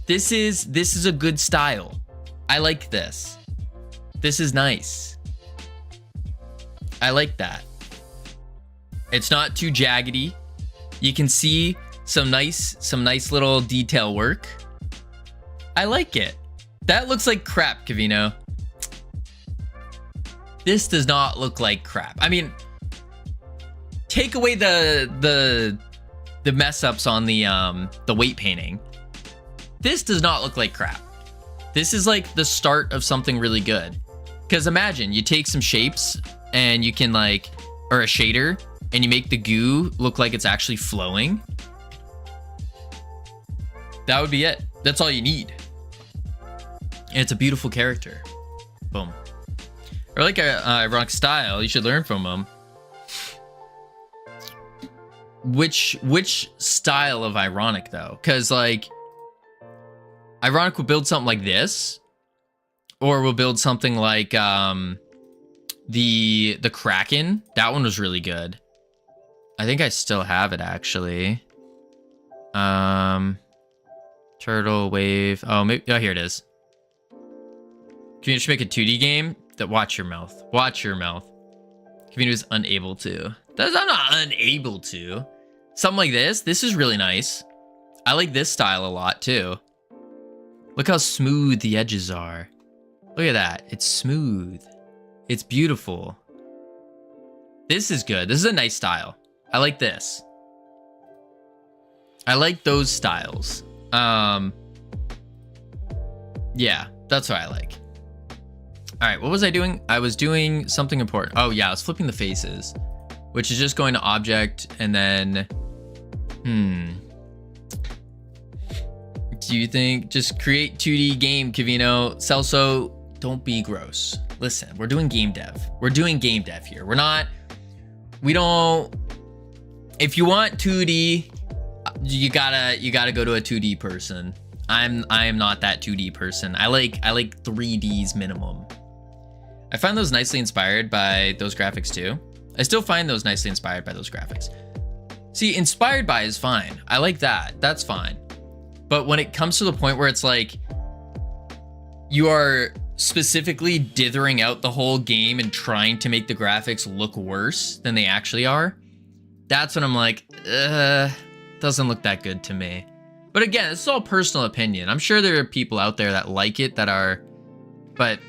This is a good style. I like this. This is nice. I like that. It's not too jaggedy. You can see some nice little detail work. I like it. That looks like crap, Kavino. This does not look like crap. I mean, take away the mess ups on the weight painting. This does not look like crap. This is like the start of something really good. Because imagine you take some shapes and you can like, or a shader, and you make the goo look like it's actually flowing. That would be it. That's all you need. And it's a beautiful character. Boom. Or like a Ironic style, you should learn from him. Which style of Ironic though? Because like, Ironic will build something like this, or we'll build something like the Kraken. That one was really good. I think I still have it actually. Turtle wave. Oh, maybe. Oh, here it is. Can you just make a 2D game? That watch your mouth. Watch your mouth. Kavino is unable to. I'm not unable to. Something like this. This is really nice. I like this style a lot too. Look how smooth the edges are. Look at that. It's smooth. It's beautiful. This is good. This is a nice style. I like this. I like those styles. Yeah, that's what I like. All right, what was I doing? I was doing something important. Oh yeah, I was flipping the faces, which is just going to object and then, do you think just create 2D game, Kavino? Celso, don't be gross. Listen, we're doing game dev. We're doing game dev here. We don't, if you want 2D, you gotta go to a 2D person. I am not that 2D person. I like 3Ds minimum. I find those nicely inspired by those graphics too. I still find those nicely inspired by those graphics. See, inspired by is fine. I like that. That's fine. But when it comes to the point where it's like you are specifically dithering out the whole game and trying to make the graphics look worse than they actually are, that's when I'm like, doesn't look that good to me. But again, it's all personal opinion. I'm sure there are people out there that like it that are, but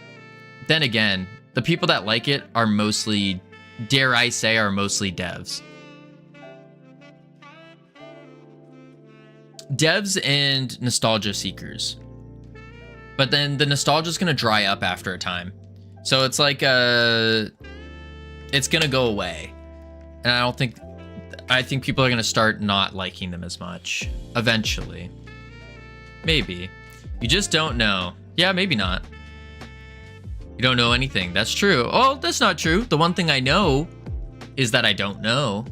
then again, the people that like it are mostly, dare I say, are mostly devs. Devs and nostalgia seekers. but then the nostalgia is gonna dry up after a time. So it's like it's gonna go away, and I think people are gonna start not liking them as much eventually. Maybe. You just don't know. Yeah, maybe not. You don't know anything. That's true. Oh, that's not true. The one thing I know is that I don't know.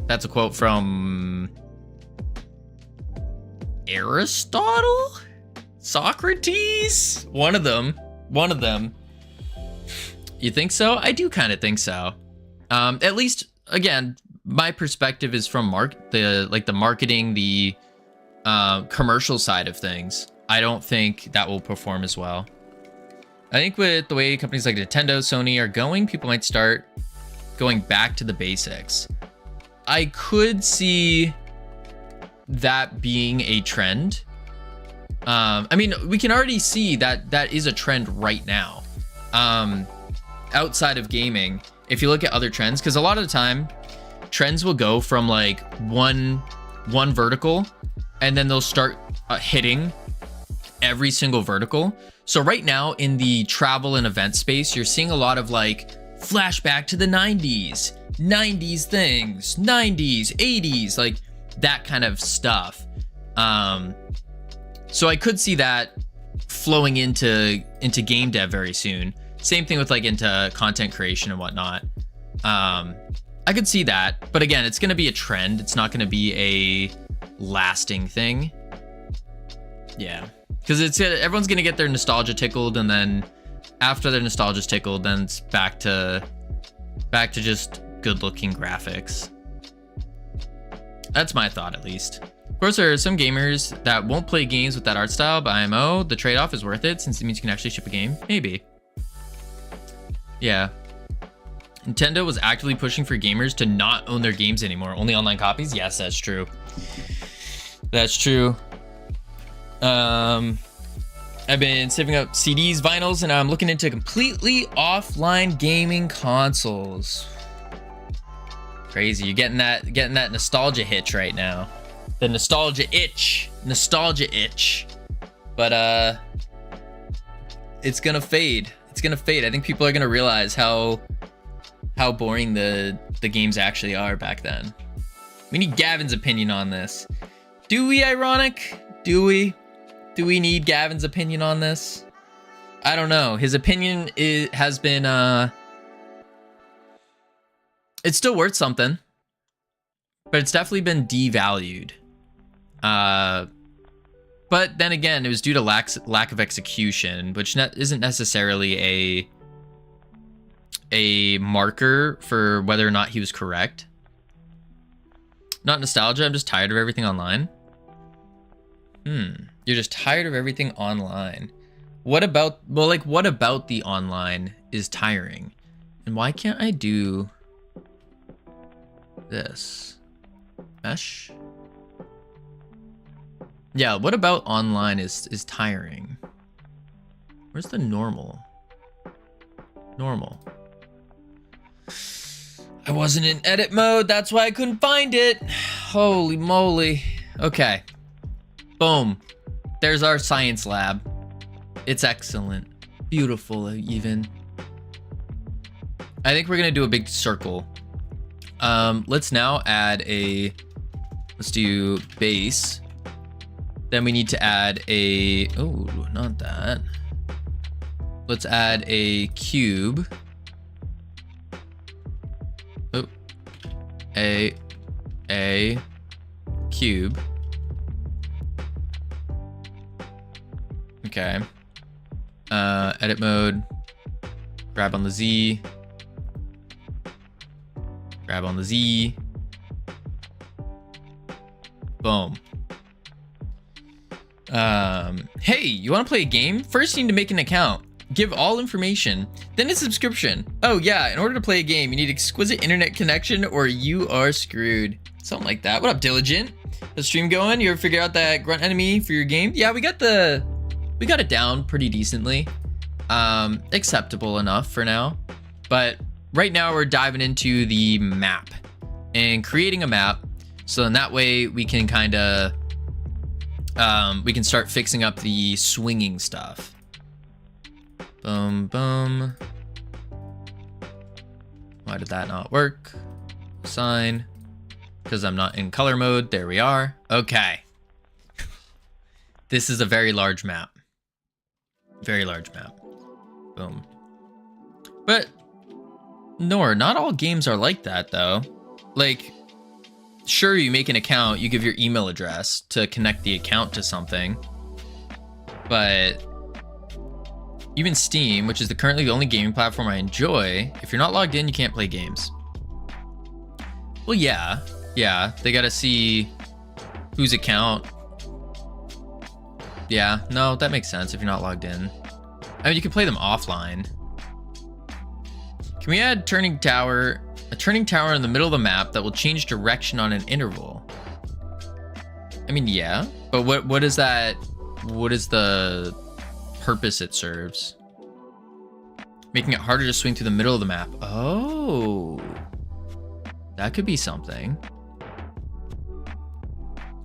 That's a quote from Aristotle? Socrates? One of them. You think so? I do kind of think so. At least, again, my perspective is from the marketing, the commercial side of things. I don't think that will perform as well. I think with the way companies like Nintendo, Sony are going, people might start going back to the basics. I could see that being a trend. I mean, we can already see that that is a trend right now. Outside of gaming, if you look at other trends, because a lot of the time, trends will go from like one vertical, and then they'll start hitting every single vertical. So right now in the travel and event space, you're seeing a lot of like flashback to the 90s things, 90s, 80s, like that kind of stuff. So I could see that flowing into game dev very soon. Same thing with like into content creation and whatnot. I could see that, but again, it's going to be a trend. It's not going to be a lasting thing. Yeah, because everyone's going to get their nostalgia tickled, and then after their nostalgia's tickled, then it's back to just good-looking graphics. That's my thought, at least. Of course, there are some gamers that won't play games with that art style, but IMO, the trade-off is worth it since it means you can actually ship a game. Maybe. Yeah. Nintendo was actively pushing for gamers to not own their games anymore, only online copies. Yes, that's true. That's true. I've been saving up CDs, vinyls, and I'm looking into completely offline gaming consoles. Crazy, you're getting that nostalgia hitch right now. The nostalgia itch. But it's gonna fade. I think people are gonna realize how boring the games actually are back then. We need Gavin's opinion on this. Do we, Ironic? Do we need Gavin's opinion on this? I don't know. His opinion has been it's still worth something, but it's definitely been devalued. But then again, it was due to lack of execution, which isn't necessarily a marker for whether or not he was correct. Not nostalgia, I'm just tired of everything online. You're just tired of everything online. What about the online is tiring? And why can't I do this? Mesh? Yeah, what about online is tiring? Where's the normal? Normal. I wasn't in edit mode, that's why I couldn't find it. Holy moly. Okay. Boom. There's our science lab. It's excellent. Beautiful, even. I think we're gonna do a big circle. Let's now add let's do base. Then we need to add oh, not that. Let's add a cube. Oh, a cube. Okay. Edit mode. Grab on the Z. Grab on the Z. Boom. Hey, you want to play a game? First, you need to make an account. Give all information, then a subscription. Oh yeah, in order to play a game, you need exquisite internet connection or you are screwed. Something like that. What up, Diligent? The stream going? You ever figure out that grunt enemy for your game? Yeah, we got it down pretty decently. Acceptable enough for now. But right now we're diving into the map and creating a map. So in that way we can kind of we can start fixing up the swinging stuff. Boom, boom. Why did that not work? Sign. Because I'm not in color mode. There we are. Okay. This is a very large map. Very large map. Boom. But, Nor, not all games are like that, though. Like, sure, you make an account, you give your email address to connect the account to something. But even Steam, which is currently the only gaming platform I enjoy, if you're not logged in, you can't play games. Well, yeah, they gotta see whose account. Yeah, no, that makes sense if you're not logged in. I mean, you can play them offline. Can we add a turning tower in the middle of the map that will change direction on an interval? I mean, yeah, but what is that? What is the purpose it serves? Making it harder to swing through the middle of the map. Oh, that could be something.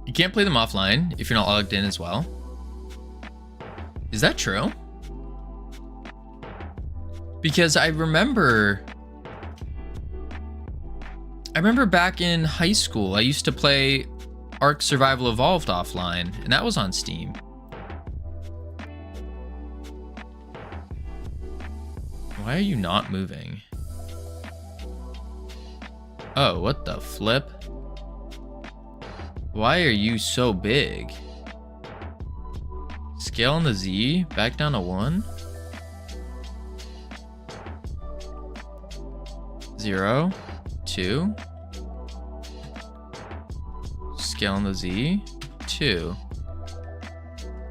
You can't play them offline if you're not logged in as well. Is that true? Because I remember back in high school, I used to play Ark Survival Evolved offline, and that was on Steam. Why are you not moving? Oh, what the flip? Why are you so big? Scale on the Z, back down to 1. 0, 2. Scale on the Z, 2.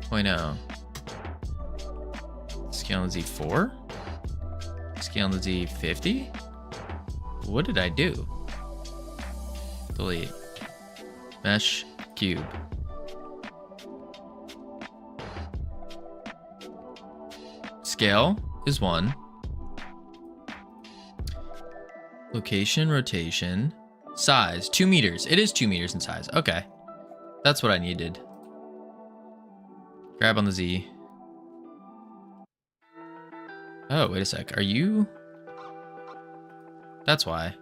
0.0. Scale on the Z, 4. Scale on the Z, 50. What did I do? Delete. Mesh cube. Scale is 1. Location, rotation, size, 2 meters. It is 2 meters in size. Okay. That's what I needed. Grab on the Z. Oh, wait a sec. Are you? That's why.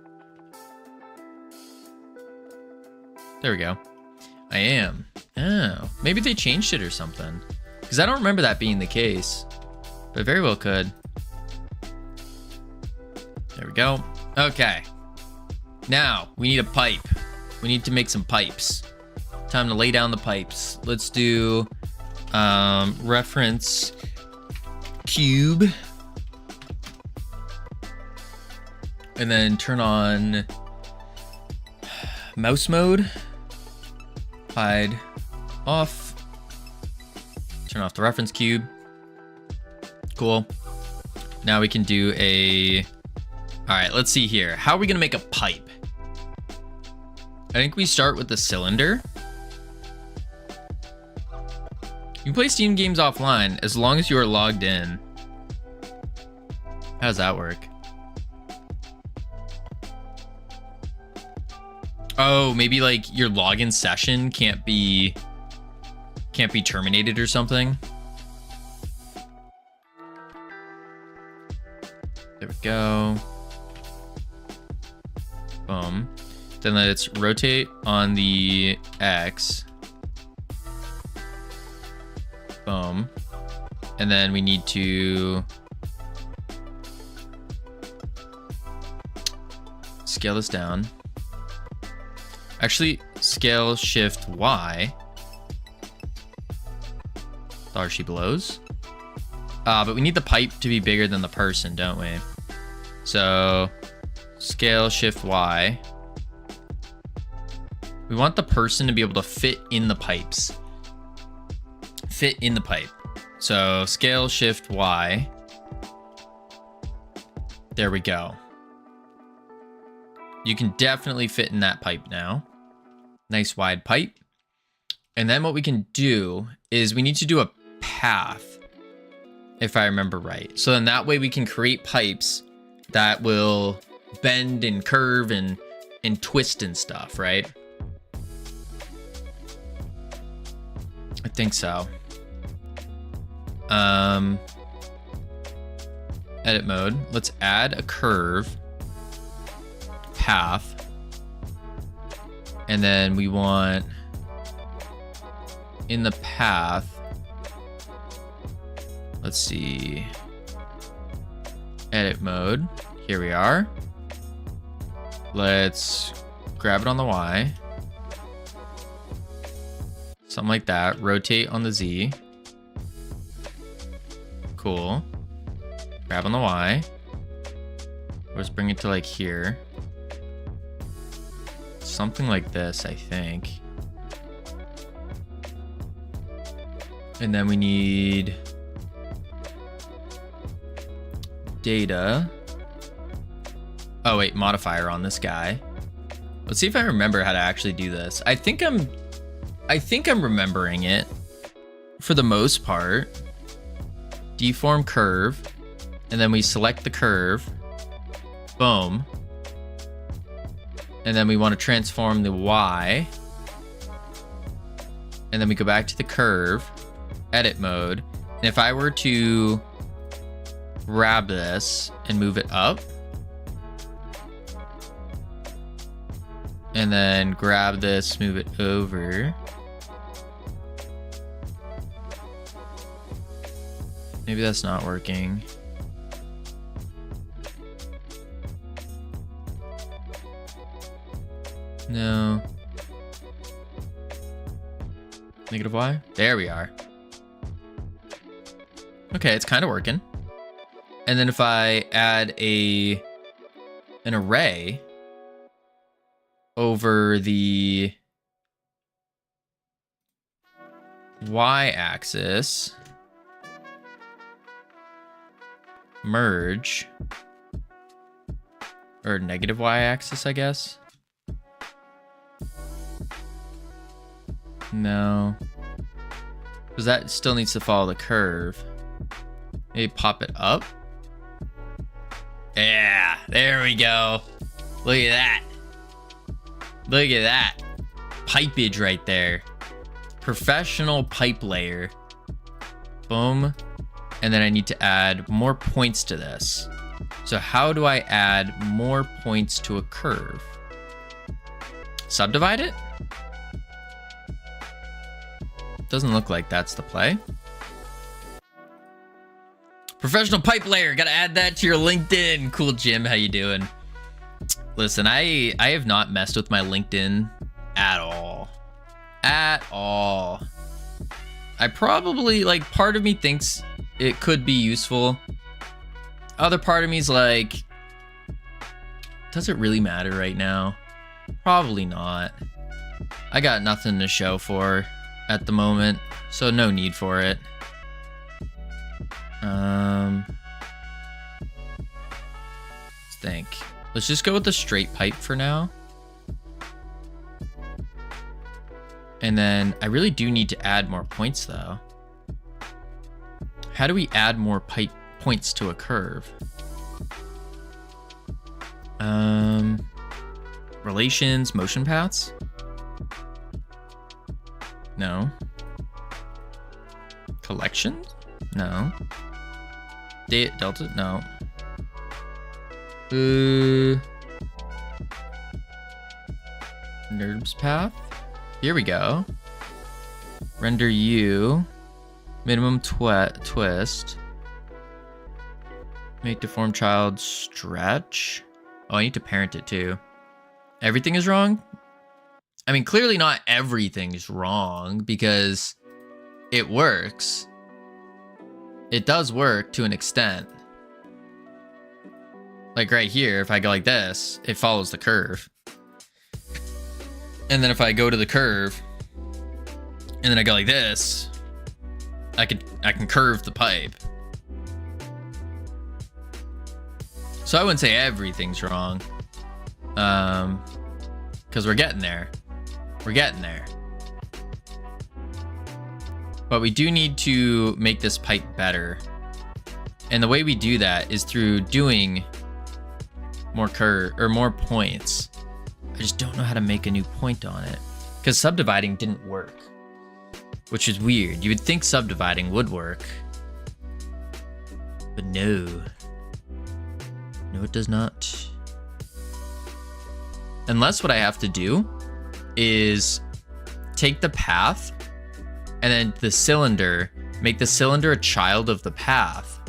There we go. I am. Oh, maybe they changed it or something. Because I don't remember that being the case. But very well could. There we go. Okay. Now, we need a pipe. We need to make some pipes. Time to lay down the pipes. Let's do reference cube. And then turn on mouse mode. Hide off. Turn off the reference cube. Cool. Now we can do a... All right, let's see here. How are we gonna make a pipe? I think we start with the cylinder. You can play Steam games offline as long as you are logged in. How does that work? Oh, maybe like your login session can't be terminated or something. There we go. Boom. Then let's rotate on the X. Boom. And then we need to scale this down. Actually, scale shift Y. Dollar she blows. But we need the pipe to be bigger than the person, don't we? So scale shift Y. We want the person to be able to fit in the pipes. Fit in the pipe. So scale shift Y. There we go. You can definitely fit in that pipe now. Nice wide pipe. And then what we can do is we need to do a path, if I remember right. So then that way we can create pipes that will bend and curve and twist and stuff, right? I think so. Edit mode. Let's add a curve path. And then we want in the path, let's see, edit mode. Here we are. Let's grab it on the Y. Something like that. Rotate on the Z. Cool. Grab on the Y. Let's bring it to like here. Something like this, I think. And then we need data. Oh wait, modifier on this guy. Let's see if I remember how to actually do this. I think I'm remembering it for the most part. Deform curve, and then we select the curve. Boom. And then we want to transform the Y. And then we go back to the curve, edit mode. And if I were to grab this and move it up, and then grab this, move it over. Maybe that's not working. No. Negative Y? There we are. Okay, it's kind of working. And then if I add an array over the Y-axis, merge, or negative Y-axis, I guess. No, because that still needs to follow the curve. Maybe pop it up. Yeah, there we go. Look at that. Look at that. Pipage right there. Professional pipe layer. Boom. And then I need to add more points to this. So how do I add more points to a curve? Subdivide it? Doesn't look like that's the play. Professional pipe layer. Gotta add that to your LinkedIn. Cool, Jim. How you doing? Listen, I have not messed with my LinkedIn at all. At all. I probably, like, part of me thinks it could be useful. Other part of me is like, does it really matter right now? Probably not. I got nothing to show for at the moment, so no need for it. Let's think. Let's just go with the straight pipe for now. And then I really do need to add more points though. How do we add more pipe points to a curve? Relations, motion paths? No. Collections? No. Delta? No. Nerds path? Here we go. Render U. Minimum twist. Make deform child stretch. Oh, I need to parent it too. Everything is wrong? I mean, clearly not everything's wrong because it works. It does work to an extent. Like right here, if I go like this, it follows the curve. And then if I go to the curve, and then I go like this, I can curve the pipe. So I wouldn't say everything's wrong. Because we're getting there. We're getting there. But we do need to make this pipe better. And the way we do that is through doing more curve or more points. I just don't know how to make a new point on it because subdividing didn't work. which is weird. You would think subdividing would work, but no. No, it does not. Unless what I have to do is take the path and then the cylinder, make the cylinder a child of the path.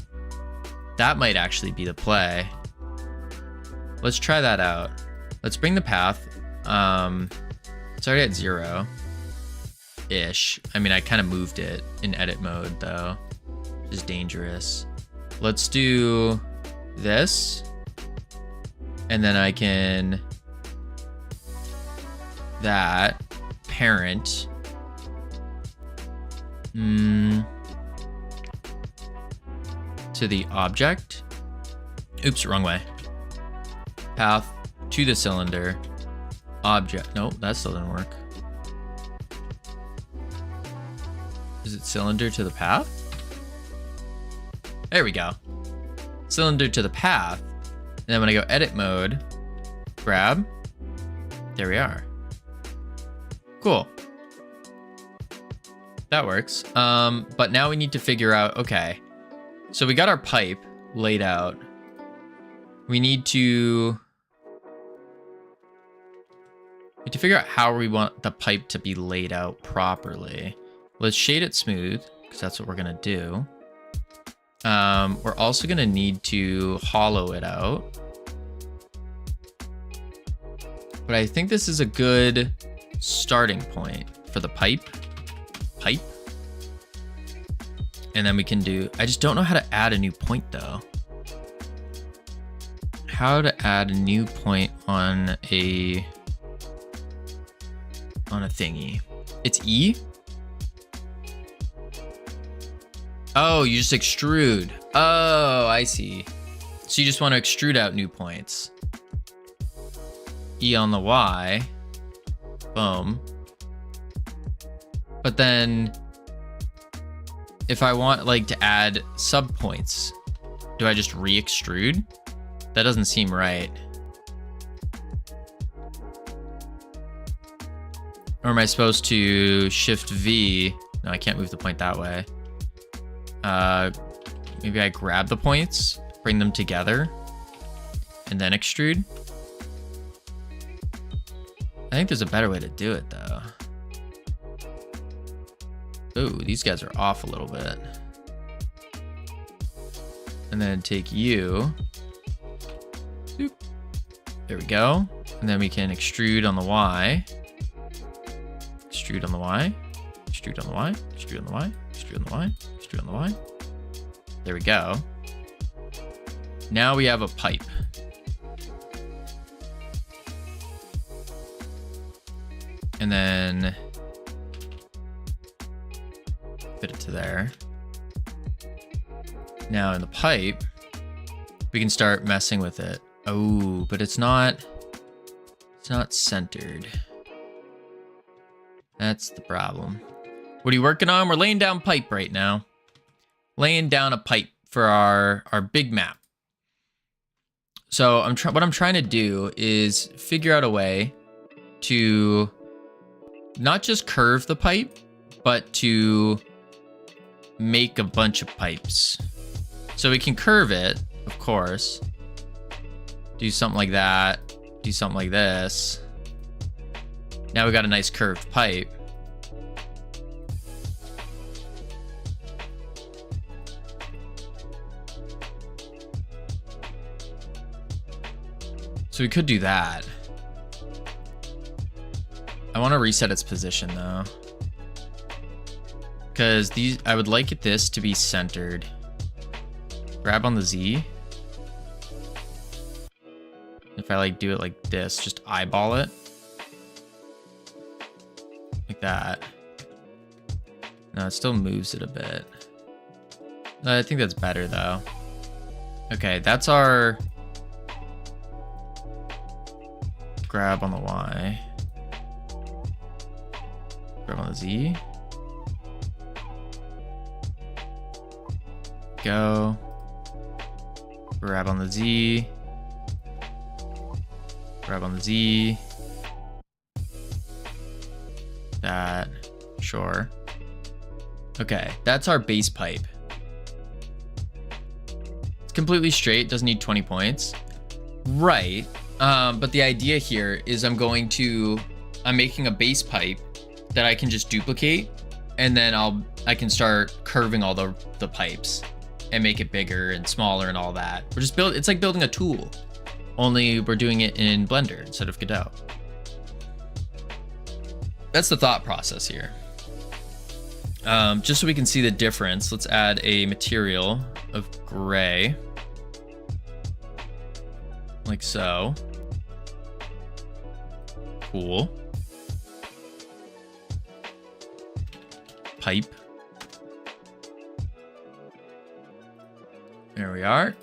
That might actually be the play. Let's try that out. Let's bring the path. It's already at 0-ish. I mean, I kind of moved it in edit mode though, which is dangerous. Let's do this. And then I can, that parent, to the object. Oops, wrong way. Path to the cylinder. Object. Nope, that still didn't work. Is it cylinder to the path? There we go. Cylinder to the path. And then when I go edit mode, grab, there we are. Cool. That works. But now we need to figure out, okay, so we got our pipe laid out. We need to figure out how we want the pipe to be laid out properly. Let's shade it smooth, because that's what we're gonna do. We're also gonna need to hollow it out. But I think this is a good starting point for the pipe. And then we can do, I just don't know how to add a new point though. How to add a new point on a thingy. It's E? Oh, you just extrude. Oh, I see. So you just want to extrude out new points. E on the Y. Boom. But then if I want like to add sub points, do I just re-extrude? That doesn't seem right. Or am I supposed to shift V? No, I can't move the point that way. Maybe I grab the points, bring them together, and then extrude. I think there's a better way to do it though. Ooh, these guys are off a little bit. And then take you. Boop. There we go. And then we can extrude on the Y. Extrude on the Y. Extrude on the Y. Extrude on the Y. Extrude on the Y. Extrude on the Y. There we go. Now we have a pipe. And then fit it to there. Now in the pipe, we can start messing with it. Oh, but it's not centered. That's the problem. What are you working on? We're laying down pipe right now. Laying down a pipe for our big map. So what I'm trying to do is figure out a way to not just curve the pipe, but to make a bunch of pipes. So we can curve it, of course. Do something like that. Do something like this. Now we got a nice curved pipe. So we could do that. I want to reset its position though, because I would like this to be centered. Grab on the Z. If I like do it like this, just eyeball it like that. No, it still moves it a bit. I think that's better though. Okay, that's our grab on the Y. Grab on the Z. Go. Grab on the Z. Grab on the Z. That. Sure. Okay, that's our base pipe. It's completely straight, doesn't need 20 points. Right, but the idea here is I'm making a base pipe that I can just duplicate, and then I can start curving all the pipes and make it bigger and smaller and all that. It's like building a tool, only we're doing it in Blender instead of Godot. That's the thought process here. Just so we can see the difference, let's add a material of gray, like so. Cool. Pipe. There we are.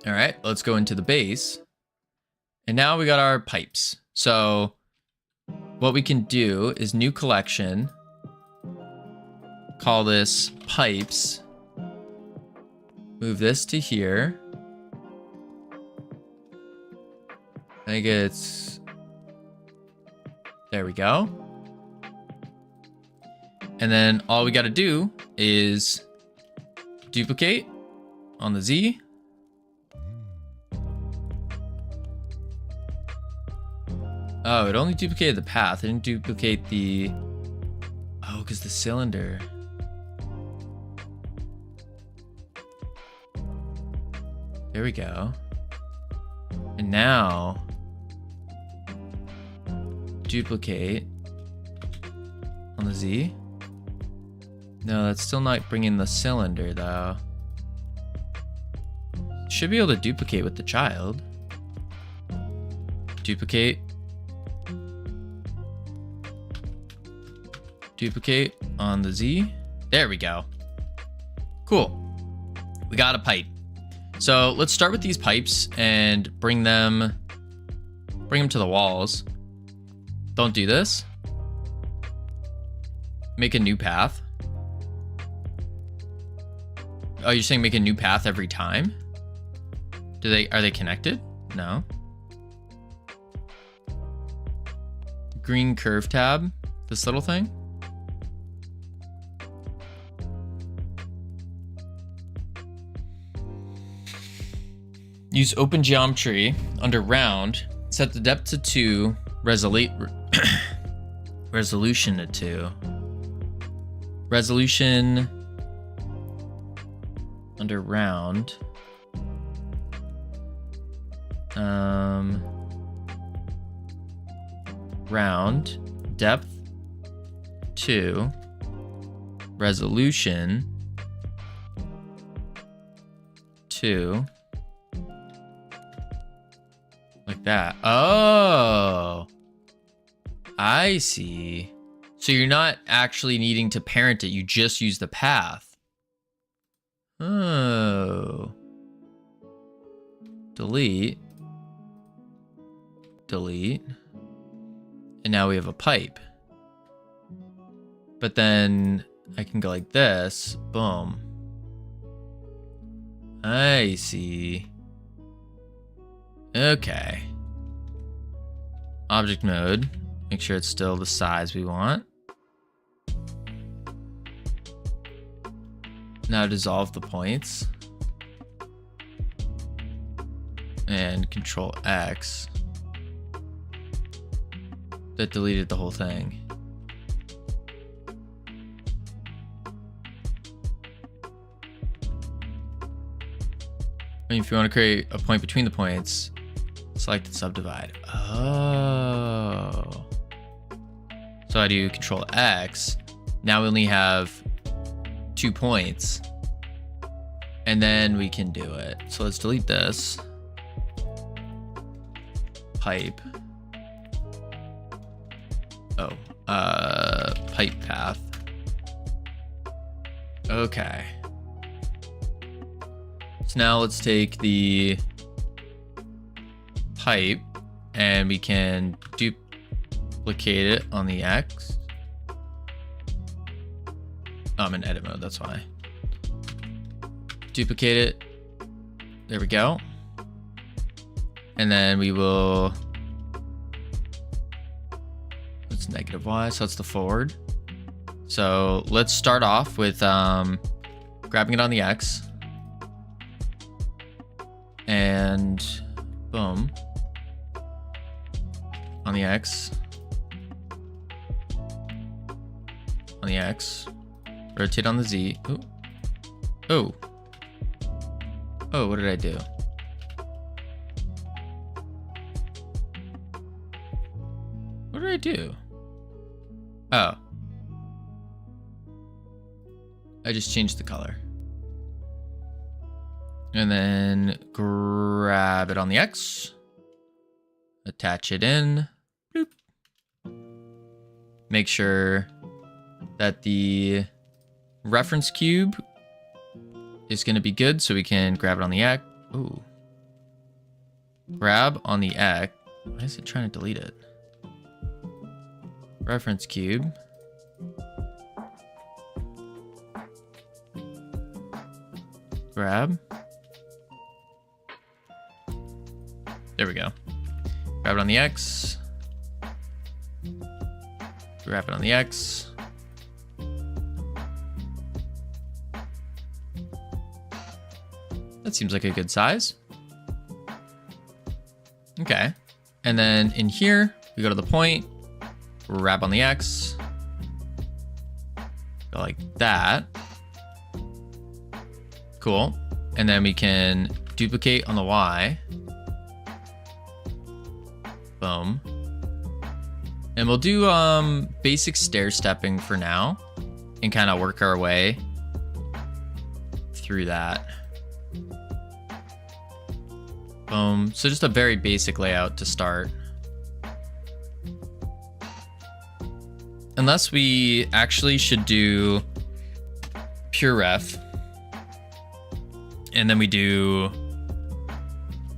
All right, let's go into the base. And now we got our pipes. So what we can do is new collection, call this pipes, move this to here. I think it's, there we go. And then all we got to do is duplicate on the Z. Oh, it only duplicated the path. It didn't duplicate the, oh, because the cylinder. There we go. And now duplicate on the Z. No, that's still not bringing the cylinder though. Should be able to duplicate with the child. Duplicate. Duplicate on the Z. There we go. Cool. We got a pipe. So let's start with these pipes and bring them to the walls. Don't do this. Make a new path. Oh, you're saying make a new path every time? Are they connected? No. Green curve tab, this little thing. Use open geometry under round, set the depth to 2, resolution to 2. Resolution under round. Round, depth 2, resolution 2. Like that. Oh, I see. So you're not actually needing to parent it. You just use the path. Oh. Delete. Delete. And now we have a pipe. But then I can go like this. Boom. I see. Okay. Object mode. Make sure it's still the size we want. Now dissolve the points. And Control X. That deleted the whole thing. And if you want to create a point between the points, select and subdivide. Oh. So I do Control X. Now we only have 2 points. And then we can do it. So let's delete this. Pipe. Oh, pipe path. Okay. So now let's take the pipe and we can duplicate it on the X. Oh, I'm in edit mode, that's why. Duplicate it. There we go. And then we will, it's -y, so that's the forward. So let's start off with grabbing it on the X. And boom. On the X. On the X. Rotate on the Z. Ooh. Oh. Oh, what did I do? What did I do? Oh. I just changed the color. And then grab it on the X. Attach it in. Bloop. Make sure that the reference cube is going to be good, so we can grab it on the X. Ooh. Grab on the X. Why is it trying to delete it? Reference cube. Grab. There we go. Grab it on the X. Grab it on the X. That seems like a good size. Okay. And then in here, we go to the point, grab on the X. Go like that. Cool. And then we can duplicate on the Y. Boom. And we'll do basic stair stepping for now and kind of work our way through that. Boom. So just a very basic layout to start. Unless we actually should do pure ref. And then we do,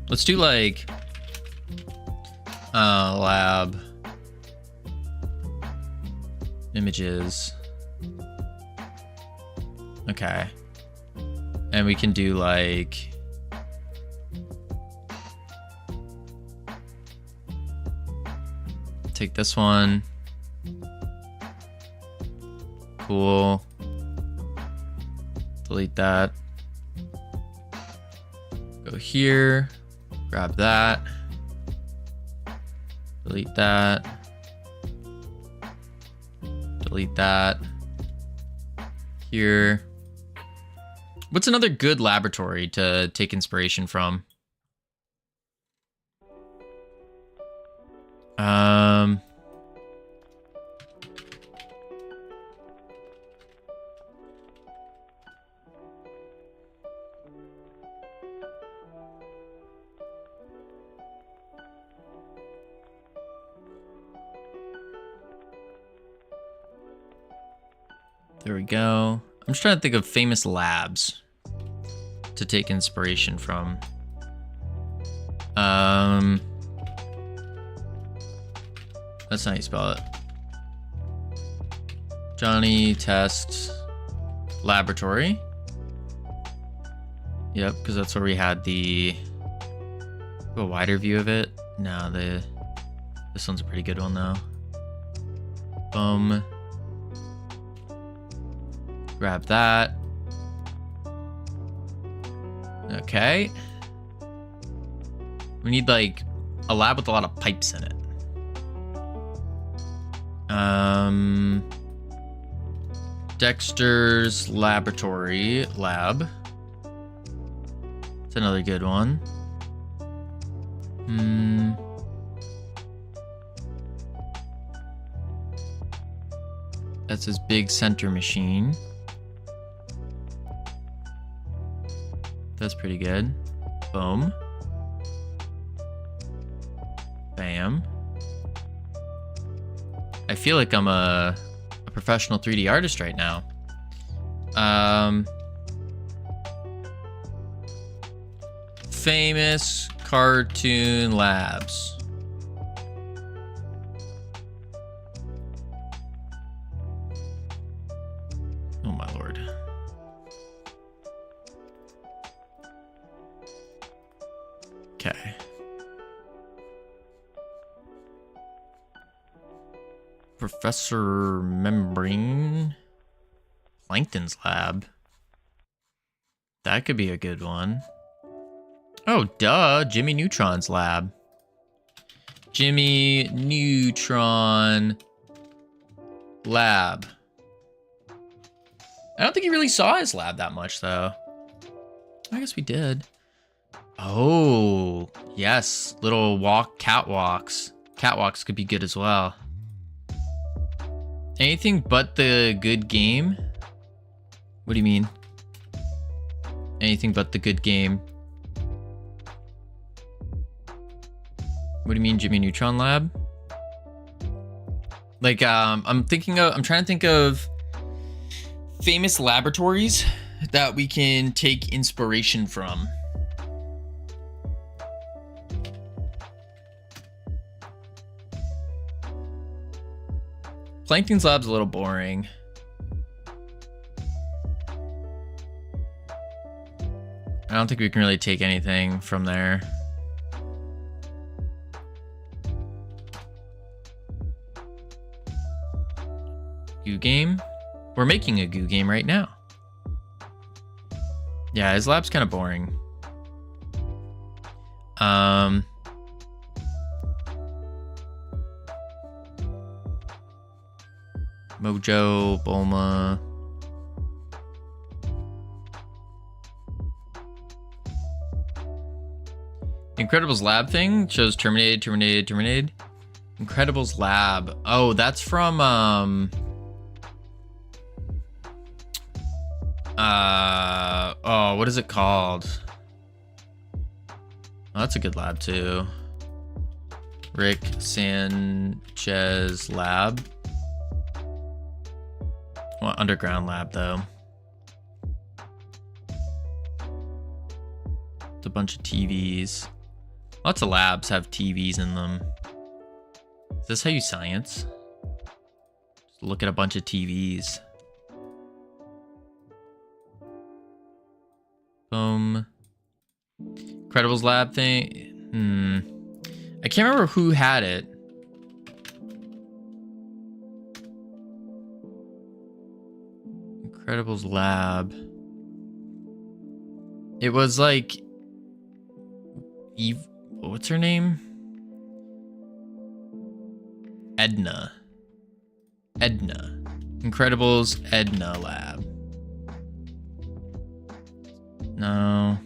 let's do like lab images. Okay. And we can do like take this one. Cool. Delete that. Go here. Grab that. Delete that. Delete that. Here. What's another good laboratory to take inspiration from? There we go. I'm just trying to think of famous labs to take inspiration from. That's not how you spell it. Johnny Test Laboratory. Yep, because that's where we had the a wider view of it. No, this one's a pretty good one though. Boom. Grab that. Okay. We need like a lab with a lot of pipes in it. Dexter's Laboratory Lab. It's another good one. That's his big center machine. That's pretty good. Boom. Bam. I feel like I'm a professional 3D artist right now. Famous cartoon labs. Oh my lord. Okay. Professor Membrane. Plankton's lab. That could be a good one. Oh, duh. Jimmy Neutron's lab. Jimmy Neutron lab. I don't think he really saw his lab that much, though. I guess we did. Oh, yes. Little catwalks. Catwalks could be good as well. Anything but the good game? What do you mean? Anything but the good game. What do you mean, Jimmy Neutron Lab? Like, I'm trying to think of famous laboratories that we can take inspiration from. Plankton's lab's a little boring. I don't think we can really take anything from there. Goo game? We're making a goo game right now. Yeah, his lab's kind of boring. Mojo, Bulma. Incredibles lab thing shows terminated. Incredibles lab. Oh, that's from oh, what is it called? Oh, that's a good lab too. Rick Sanchez lab. Well, underground lab though. It's a bunch of TVs. Lots of labs have TVs in them. Is this how you science? Just look at a bunch of TVs. Boom. Incredibles lab thing. I can't remember who had it. Incredibles lab. It was like Eve. What's her name? Edna. Incredibles Edna lab. No.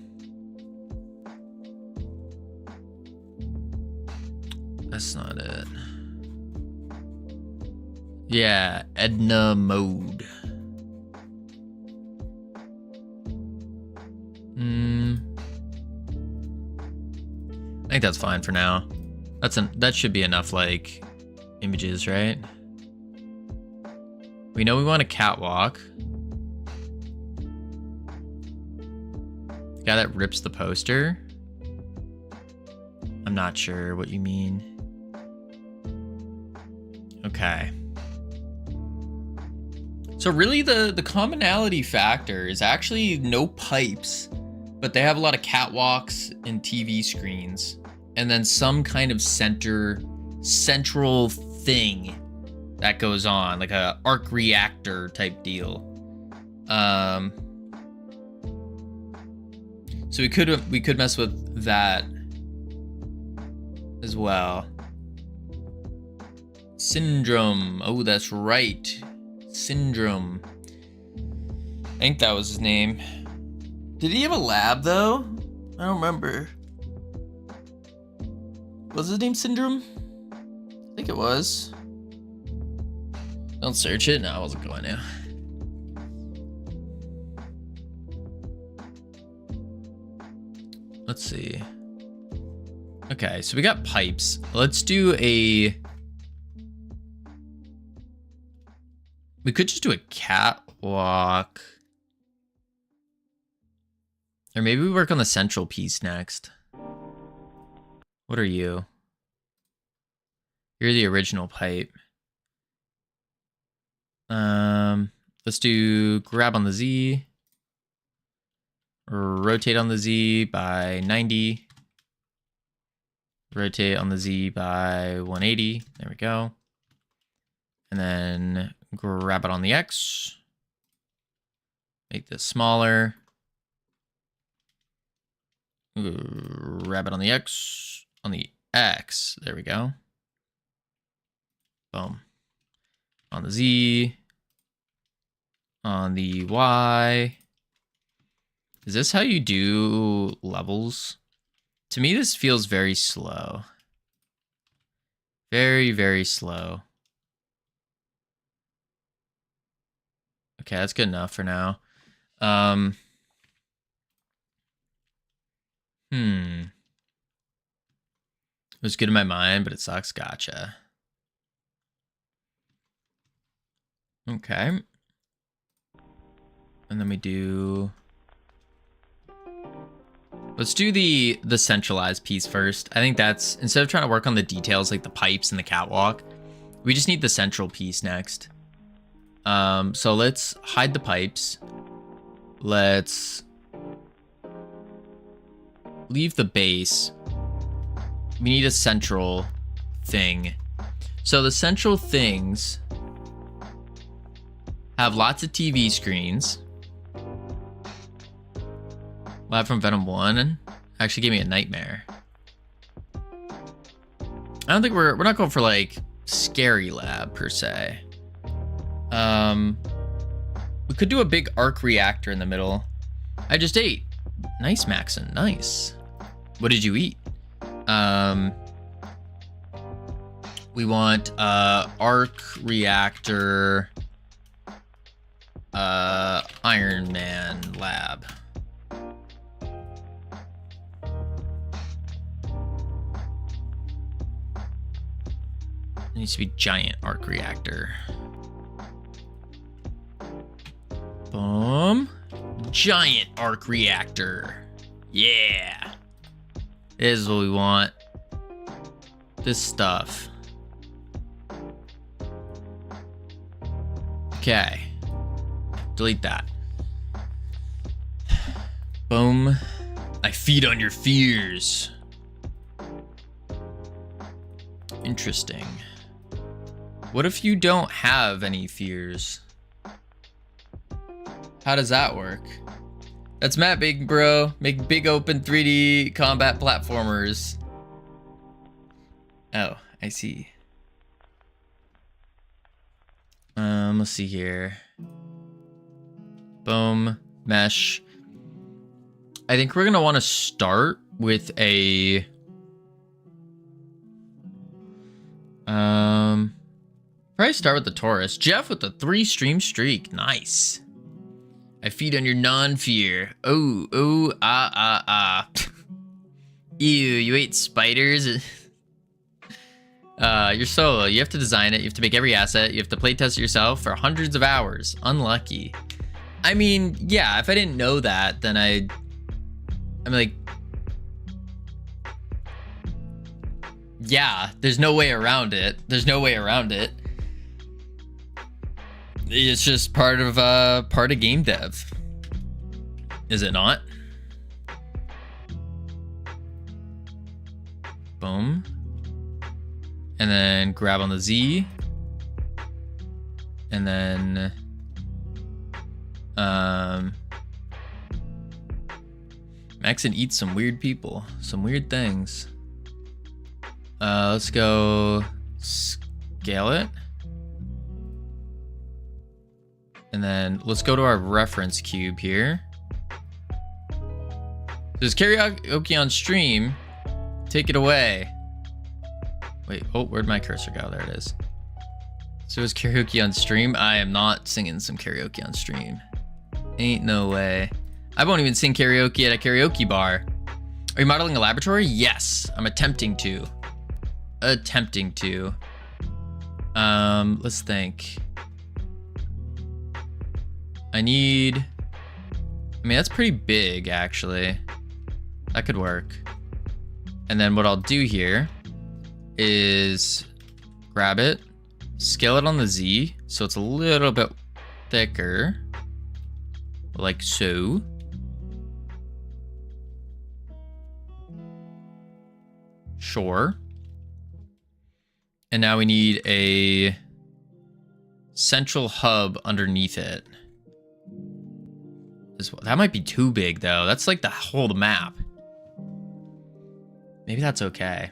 That's not it. Yeah, Edna mode. I think that's fine for now. That should be enough, like, images, right? We know we want a catwalk. Guy that rips the poster. I'm not sure what you mean. Okay. So really the commonality factor is actually no pipes, but they have a lot of catwalks and TV screens, and then some kind of central thing that goes on, like a arc reactor type deal. So we could mess with that as well. Syndrome. Oh, that's right. Syndrome. I think that was his name. Did he have a lab though? I don't remember. Was his name Syndrome? I think it was. Don't search it. No, I wasn't going to. Let's see. Okay, so we got pipes. Let's do a... We could just do a catwalk. Or maybe we work on the central piece next. What are you? You're the original pipe. Let's do grab on the Z. Rotate on the Z by 90. Rotate on the Z by 180. There we go. And then grab it on the X. Make this smaller. Rabbit on the X. On the X. There we go. Boom. On the Z. On the Y. Is this how you do levels? To me, this feels very slow. Very, very slow. Okay, that's good enough for now. It was good in my mind, but it sucks. Gotcha. Okay. And then we do... Let's do the centralized piece first. I think that's, instead of trying to work on the details like the pipes and the catwalk, we just need the central piece next. So let's hide the pipes. Let's leave the base. We need a central thing. So the central things have lots of TV screens. Lab from Venom 1 actually gave me a nightmare. I don't think we're not going for like scary lab per se. We could do a big arc reactor in the middle. I just ate. Nice, Maxon. Nice. What did you eat? We want arc reactor Iron Man lab. It needs to be giant arc reactor. Boom. Giant arc reactor. Yeah. This is what we want. This stuff. Okay. Delete that. Boom. I feed on your fears. Interesting. What if you don't have any fears? How does that work? That's Matt, big bro. Make big open 3D combat platformers. Oh, I see. Let's see here. Boom. Mesh. I think we're gonna want to start with a... Probably start with the Taurus. Jeff with the 3-stream streak. Nice. I feed on your non-fear. Oh, ah. Ew, you ate spiders? You're solo. You have to design it. You have to make every asset. You have to playtest it yourself for hundreds of hours. Unlucky. I mean, yeah, if I didn't know that, then I'm like... Yeah, there's no way around it. There's no way around it. It's just part of game dev. Is it not? Boom. And then grab on the Z. And then Maxon eats some weird people, some weird things. Let's go scale it. And then let's go to our reference cube here. There's karaoke on stream. Take it away. Wait, oh, where'd my cursor go? There it is. So is karaoke on stream? I am not singing some karaoke on stream. Ain't no way. I won't even sing karaoke at a karaoke bar. Are you modeling a laboratory? Yes, I'm attempting to. Let's think. I mean, that's pretty big, actually. That could work. And then what I'll do here is grab it, scale it on the Z, so it's a little bit thicker, like so. Sure. And now we need a central hub underneath it. That might be too big though. That's like the whole map. Maybe that's okay.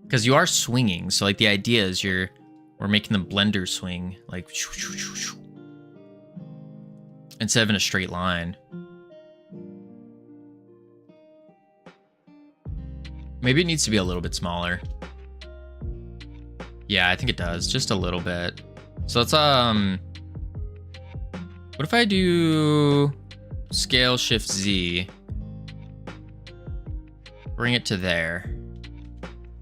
Because you are swinging, so like the idea is we're making the blender swing like instead of in a straight line. Maybe it needs to be a little bit smaller. Yeah, I think it does, just a little bit. So let's what if I do scale shift Z, bring it to there.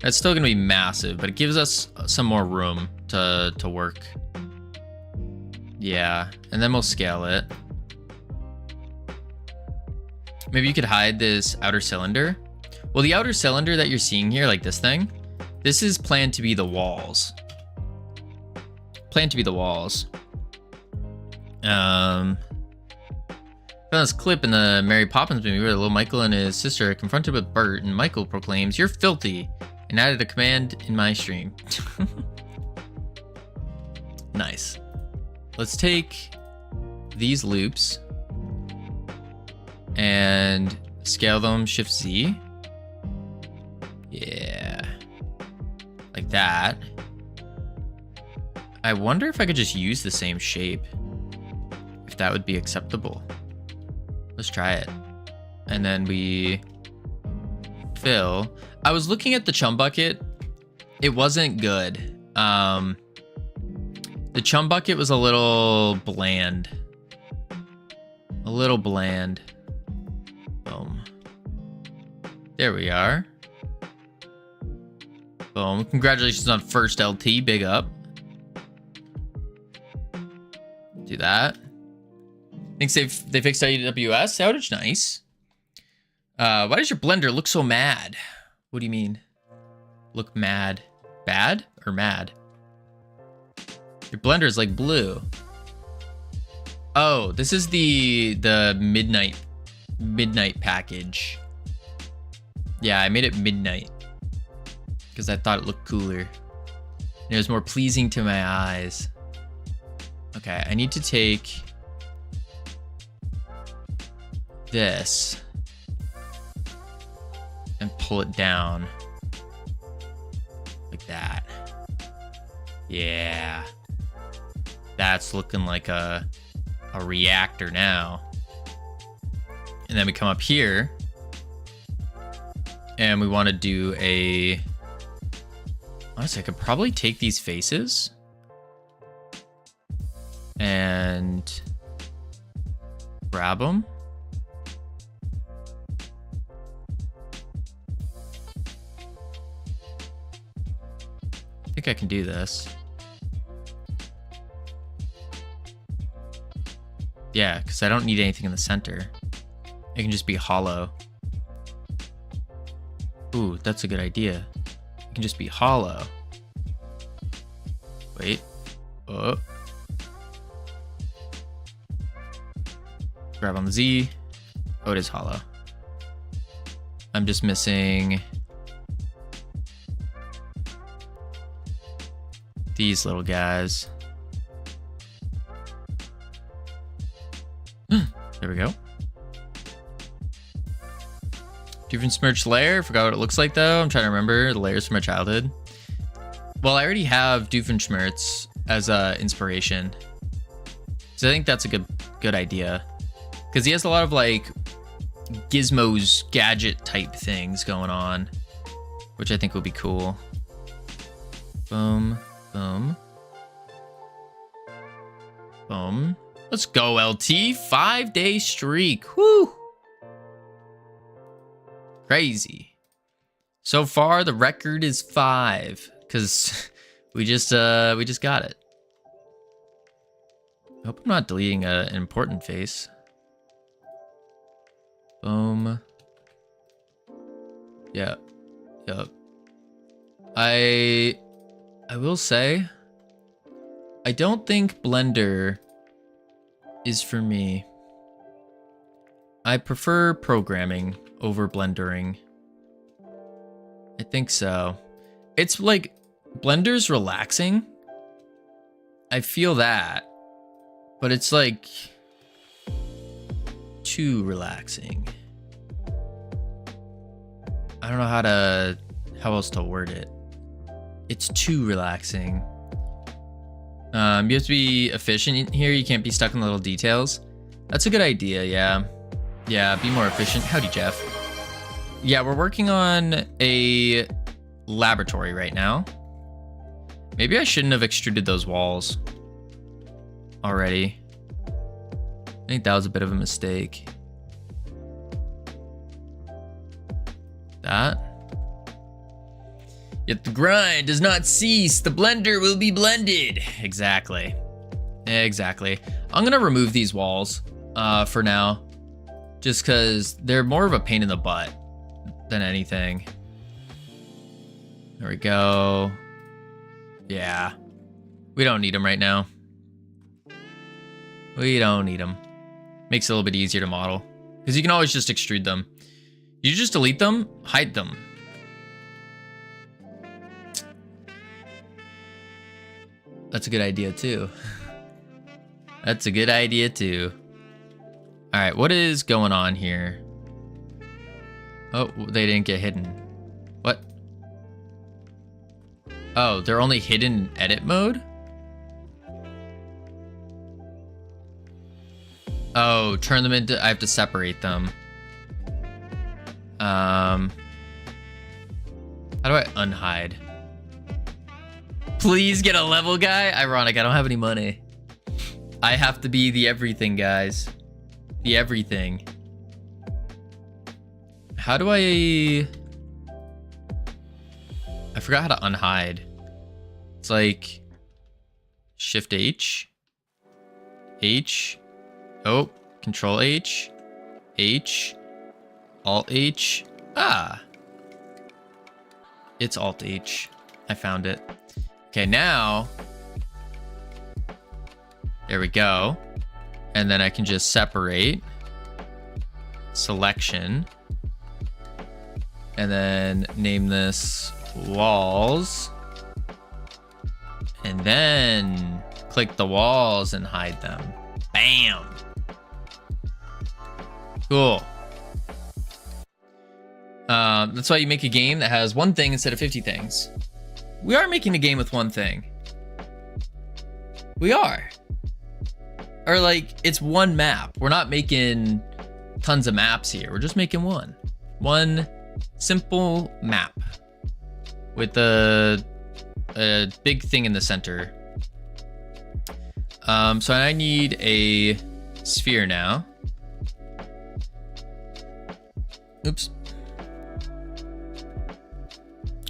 It's still gonna be massive, but it gives us some more room to work. Yeah, and then we'll scale it. Maybe you could hide this outer cylinder. Well, the outer cylinder that you're seeing here, like this thing, this is planned to be the walls. Planned to be the walls. Found this clip in the Mary Poppins movie where little Michael and his sister are confronted with Bert, and Michael proclaims, "You're filthy," and added a command in my stream. Nice. Let's take these loops and scale them, shift Z. Yeah. Like that. I wonder if I could just use the same shape. If that would be acceptable. Let's try it. And then we fill. I was looking at the chum bucket. It wasn't good. The chum bucket was a little bland. A little bland. Boom. There we are. Boom. Congratulations on first LT. Big up. Do that. Thinks they fixed AWS outage. Nice. Why does your blender look so mad? What do you mean? Look mad? Bad or mad? Your blender is like blue. Oh, this is the midnight package. Yeah, I made it midnight because I thought it looked cooler. And it was more pleasing to my eyes. Okay, I need to take this and pull it down like that. Yeah, that's looking like a reactor now. And then we come up here and we want to do a, honestly, I could probably take these faces and grab them. I think I can do this. Yeah, because I don't need anything in the center. It can just be hollow. Ooh, that's a good idea. It can just be hollow. Wait. Oh. Grab on the Z. Oh, it is hollow. I'm just missing these little guys. There we go. Doofenshmirtz lair. Forgot what it looks like though. I'm trying to remember the layers from my childhood. Well, I already have Doofenshmirtz as a inspiration, so I think that's a good idea because he has a lot of like gizmos, gadget type things going on, which I think will be cool. Boom, boom, boom. Let's go, LT. 5-day streak. Woo! Crazy. So far, the record is 5 because we just got it. I hope I'm not deleting an important face. Boom. Yeah. Yep. I will say, I don't think Blender is for me. I prefer programming over blendering. I think so. It's like Blender's relaxing. I feel that. But it's like too relaxing. I don't know how else to word it. It's too relaxing. You have to be efficient here. You can't be stuck in the little details. That's a good idea, yeah. Yeah, be more efficient. Howdy, Jeff. Yeah, we're working on a laboratory right now. Maybe I shouldn't have extruded those walls already. I think that was a bit of a mistake. That. Yet the grind does not cease. The blender will be blended. Exactly. Exactly. I'm gonna remove these walls for now, just because they're more of a pain in the butt than anything. There we go. Yeah. We don't need them right now. We don't need them. Makes it a little bit easier to model, because you can always just extrude them. You just delete them, hide them. That's a good idea too. That's a good idea too. All right, what is going on here? Oh, they didn't get hidden. What? Oh, they're only hidden in edit mode? Oh, turn them into, I have to separate them. How do I unhide? Please get a level guy? Ironic, I don't have any money. I have to be the everything, guys. The everything. How do I forgot how to unhide. It's like Shift H. H. Oh, Control H. H. Alt H. Ah. It's Alt H. I found it. Okay, now. There we go. And then I can just separate. Selection. And then name this walls. And then click the walls and hide them. Bam. Cool. That's why you make a game that has one thing instead of 50 things. We are making a game with one thing. We are. Or like, it's one map. We're not making tons of maps here. We're just making one. One simple map with a big thing in the center. So I need a sphere now. Oops.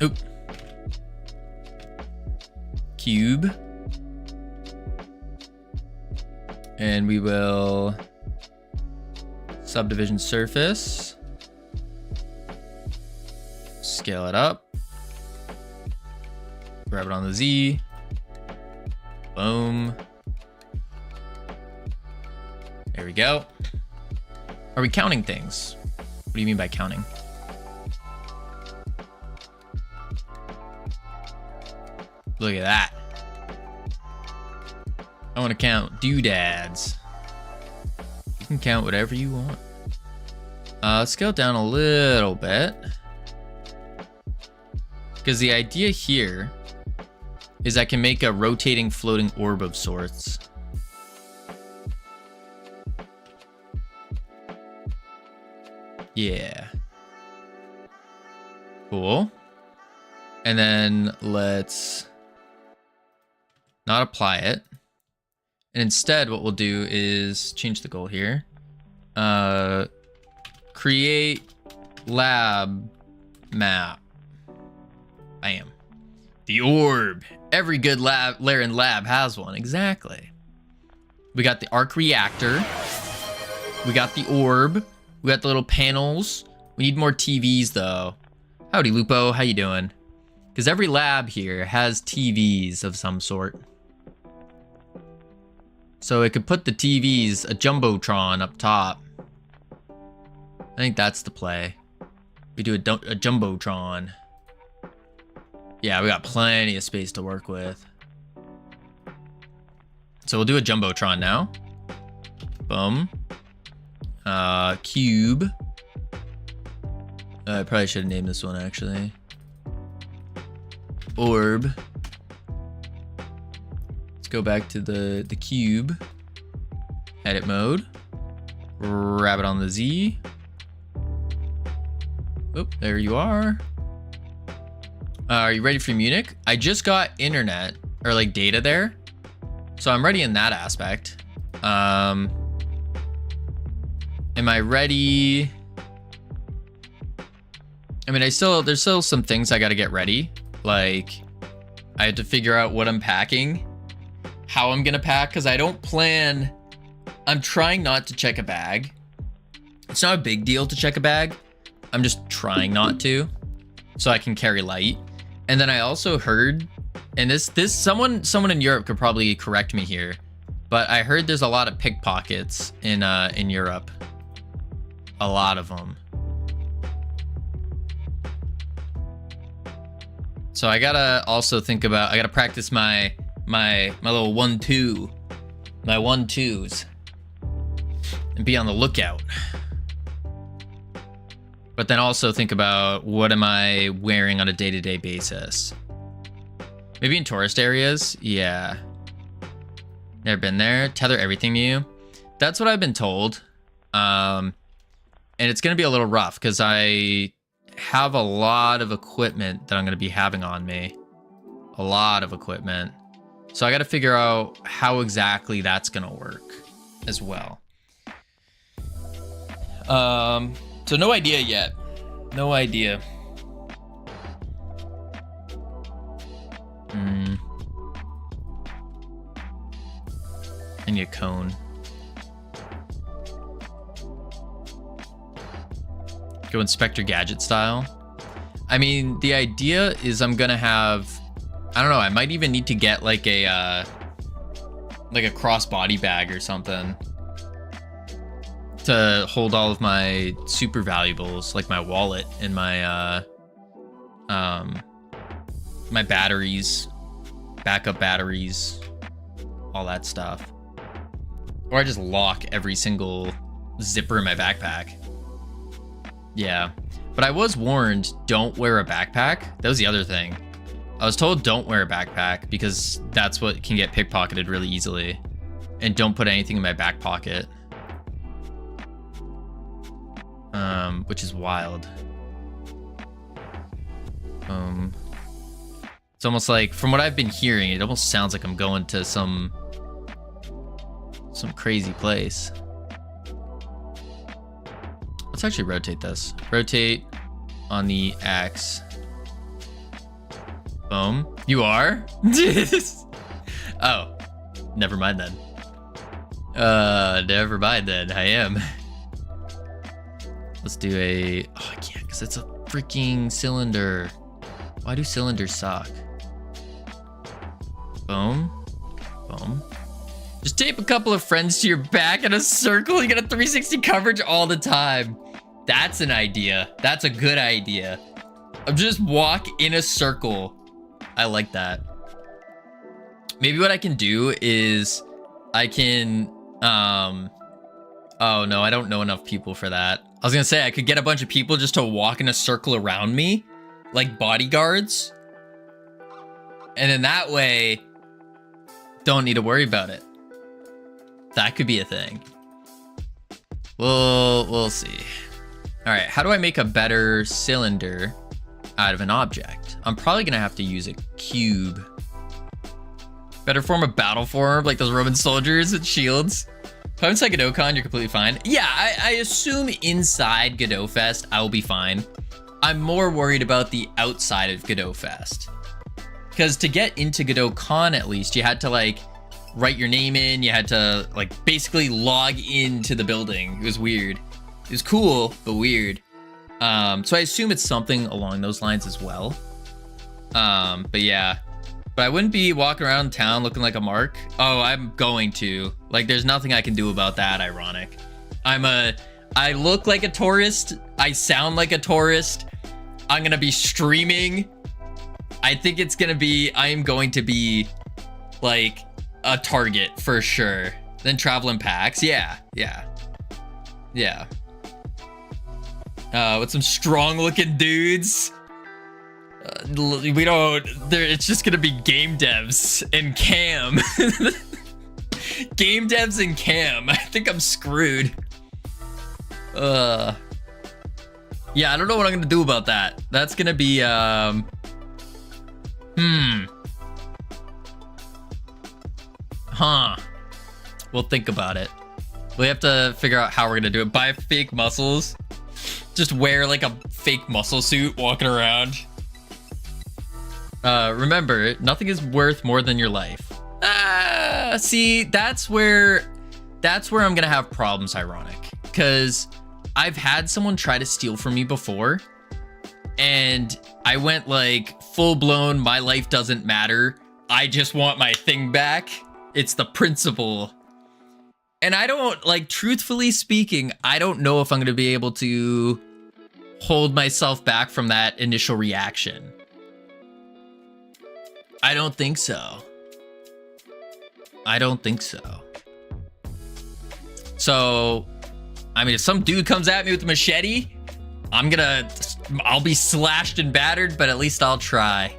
Oop. Cube. And we will subdivision surface. Scale it up. Grab it on the Z. Boom. There we go. Are we counting things? What do you mean by counting? Look at that. I want to count doodads. You can count whatever you want. Let's scale it down a little bit. Because the idea here is I can make a rotating floating orb of sorts. Yeah. Cool. And then let's not apply it. And instead what we'll do is change the goal here. Create lab map. Bam. The orb. Every good Laren lab has one. Exactly. We got the arc reactor. We got the orb. We got the little panels. We need more TVs though. Howdy Lupo, how you doing? Because every lab here has TVs of some sort. So it could put the TVs, a Jumbotron up top. I think that's the play. We do a Jumbotron. Yeah, we got plenty of space to work with. So we'll do a Jumbotron now. Boom. Cube. I probably should have named this one actually. Orb. Let's go back to the cube. Edit mode. Grab it on the Z. Oop, there you are. Are you ready for Munich? I just got internet or like data there, so I'm ready in that aspect. Am I ready? I mean, there's still some things I got to get ready. Like, I had to figure out what I'm packing, how I'm gonna pack, because I don't plan. I'm trying not to check a bag. It's not a big deal to check a bag. I'm just trying not to, so I can carry light. And then I also heard, and this someone in Europe could probably correct me here, but I heard there's a lot of pickpockets in Europe. A lot of them. So I gotta also think about, I gotta practice my little 1-2, my 1-2s, and be on the lookout. But then also think about, what am I wearing on a day-to-day basis? Maybe in tourist areas? Yeah. Never been there. Tether everything to you. That's what I've been told. And it's gonna be a little rough because I have a lot of equipment that I'm gonna be having on me. A lot of equipment. So I gotta figure out how exactly that's gonna work as well. So no idea yet. No idea. I need a cone. Go Inspector Gadget style. I mean, the idea is I'm gonna have, I don't know, I might even need to get like a crossbody bag or something to hold all of my super valuables, like my wallet and my my batteries, backup batteries, all that stuff. Or I just lock every single zipper in my backpack. Yeah, but I was warned, don't wear a backpack. That was the other thing. I was told don't wear a backpack because that's what can get pickpocketed really easily. And don't put anything in my back pocket. Which is wild. It's almost like, from what I've been hearing, it almost sounds like I'm going to some crazy place. Let's actually rotate this. Rotate on the X. Boom. You are? Oh, never mind then. Never mind then. I am. Let's do a, oh, I can't because it's a freaking cylinder. Why do cylinders suck? Boom. Boom. Just tape a couple of friends to your back in a circle. You get a 360 coverage all the time. That's an idea. That's a good idea. Just walk in a circle. I like that. Maybe what I can do is I can, oh no, I don't know enough people for that. I was gonna say I could get a bunch of people just to walk in a circle around me, like bodyguards. And then that way, don't need to worry about it. That could be a thing. We'll see. All right, how do I make a better cylinder out of an object? I'm probably gonna have to use a cube. Better form of battle form, like those Roman soldiers with shields. If I'm inside GodotCon, you're completely fine. Yeah, I assume inside Godot Fest, I'll be fine. I'm more worried about the outside of Godot Fest. Because to get into GodotCon, at least, you had to like write your name in. You had to like basically log into the building. It was weird. It was cool, but weird. So I assume it's something along those lines as well. But yeah. But I wouldn't be walking around town looking like a mark. Oh, I'm going to. Like, there's nothing I can do about that, ironic. I look like a tourist. I sound like a tourist. I'm gonna be streaming. I think it's gonna be, I am going to be like a target for sure. Then travel in packs. Yeah. Yeah. With some strong looking dudes. We don't, it's just gonna be game devs and cam. Game devs and cam. I think I'm screwed. Yeah, I don't know what I'm gonna do about that. That's gonna be, We'll think about it. We have to figure out how we're gonna do it. Buy fake muscles. Just wear like a fake muscle suit walking around. Remember, nothing is worth more than your life. See, that's where I'm gonna have problems, ironic. Because I've had someone try to steal from me before. And I went like full-blown, my life doesn't matter. I just want my thing back. It's the principle. And I don't, like, truthfully speaking, I don't know if I'm going to be able to hold myself back from that initial reaction. I don't think so. I don't think so. So, I mean, if some dude comes at me with a machete, I'll be slashed and battered, but at least I'll try.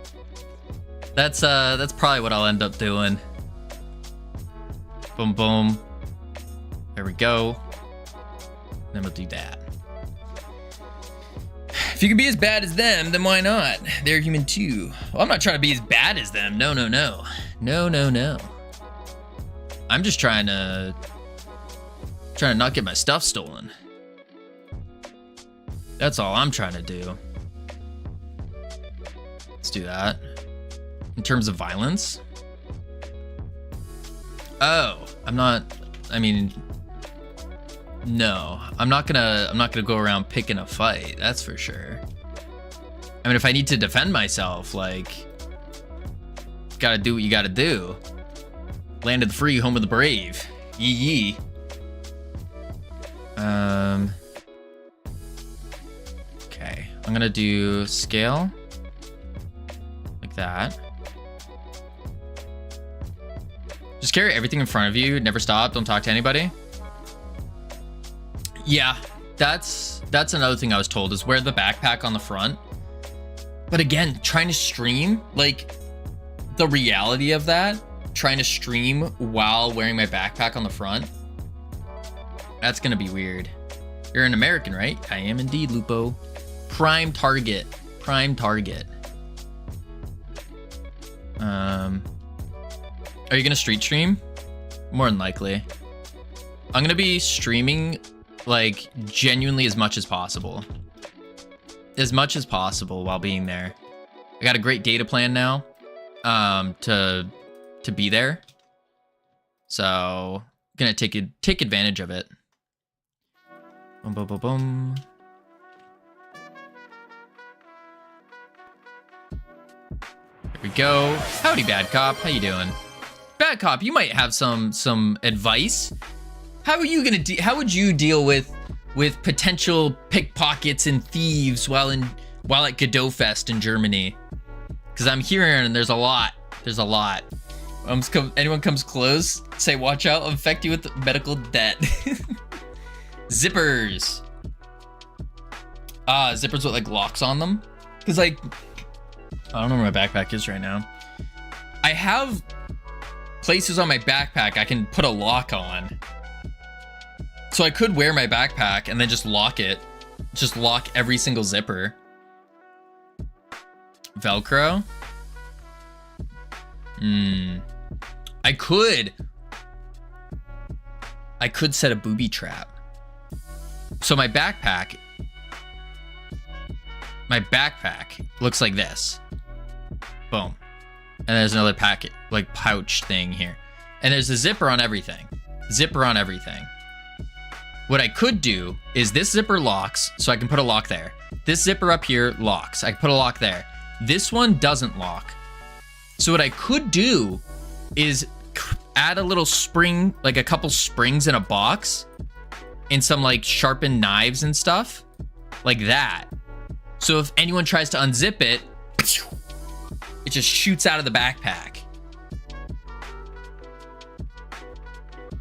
That's probably what I'll end up doing. Boom, boom. There we go. Then we'll do that. If you can be as bad as them, then why not? They're human too. Well, I'm not trying to be as bad as them. No, no, no. No, no, no. I'm just trying to not get my stuff stolen. That's all I'm trying to do. Let's do that. In terms of violence. Oh, no, I'm not gonna go around picking a fight. That's for sure. I mean, if I need to defend myself, like, gotta do what you gotta do. Land of the free, home of the brave. Yee yee. Okay, I'm gonna do scale. Like that. Just carry everything in front of you. Never stop. Don't talk to anybody. Yeah, that's another thing I was told, is wear the backpack on the front. But again, trying to stream, like, the reality of that, trying to stream while wearing my backpack on the front, that's gonna be weird. You're an American, right? I am indeed, Lupo. Prime target. Prime target. Are you gonna stream? More than likely. I'm gonna be streaming, like, genuinely as much as possible. As much as possible while being there. I got a great data plan now, to be there. So, gonna take advantage of it. Boom, boom, boom, boom. There we go. Howdy, Bad Cop. How you doing? Bad Cop, you might have some advice. How are you gonna how would you deal with potential pickpockets and thieves while at Godot Fest in Germany? Because I'm hearing there's a lot. There's a lot. Anyone comes close, say watch out, I'll infect you with medical debt. Zippers. Zippers with like locks on them. Because like, I don't know where my backpack is right now. I have places on my backpack I can put a lock on. So I could wear my backpack and then just lock it. Just lock every single zipper. Velcro? I could set a booby trap. So my backpack looks like this. Boom. And there's another packet, like pouch thing here. And there's a zipper on everything. Zipper on everything. What I could do is this zipper locks, so I can put a lock there. This zipper up here locks. I can put a lock there. This one doesn't lock. So what I could do is add a little spring, like a couple springs in a box, and some like sharpened knives and stuff, like that. So if anyone tries to unzip it, it just shoots out of the backpack.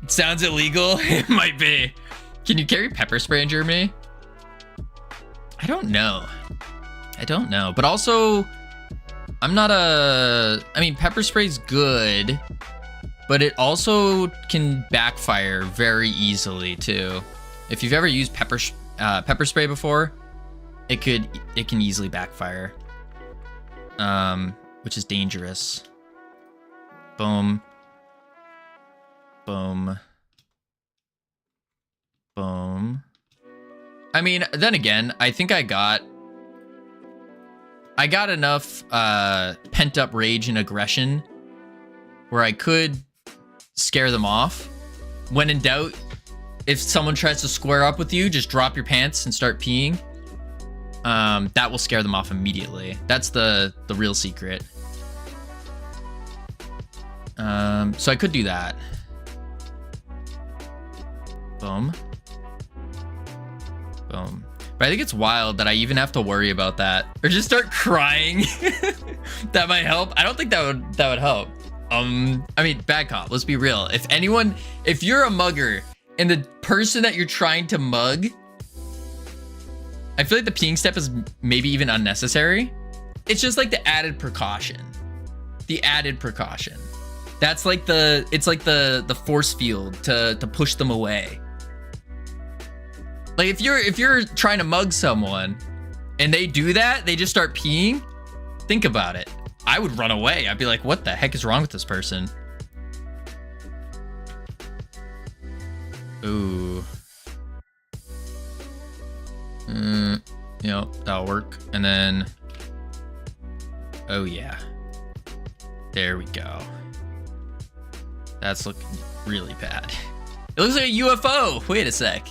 It sounds illegal. It might be. Can you carry pepper spray in Germany? I don't know. But also, I'm not a... I mean, pepper spray's good, but it also can backfire very easily too. If you've ever used pepper spray before, it can easily backfire, which is dangerous. Boom. Boom. Boom. I mean, then again, I think I got enough pent up rage and aggression where I could scare them off. When in doubt, if someone tries to square up with you, just drop your pants and start peeing. That will scare them off immediately. That's the real secret. So I could do that. Boom. Boom. But I think it's wild that I even have to worry about that. Or just start crying. That might help. I don't think that would help. I mean, bad cop, let's be real. If you're a mugger and the person that you're trying to mug, I feel like the peeing step is maybe even unnecessary. It's just like the added precaution. The added precaution. That's like it's like the force field to push them away. Like if you're trying to mug someone and they do that, they just start peeing, think about it. I would run away. I'd be like, what the heck is wrong with this person? Ooh. Yep, that'll work. And then, oh yeah. There we go. That's looking really bad. It looks like a UFO. Wait a sec.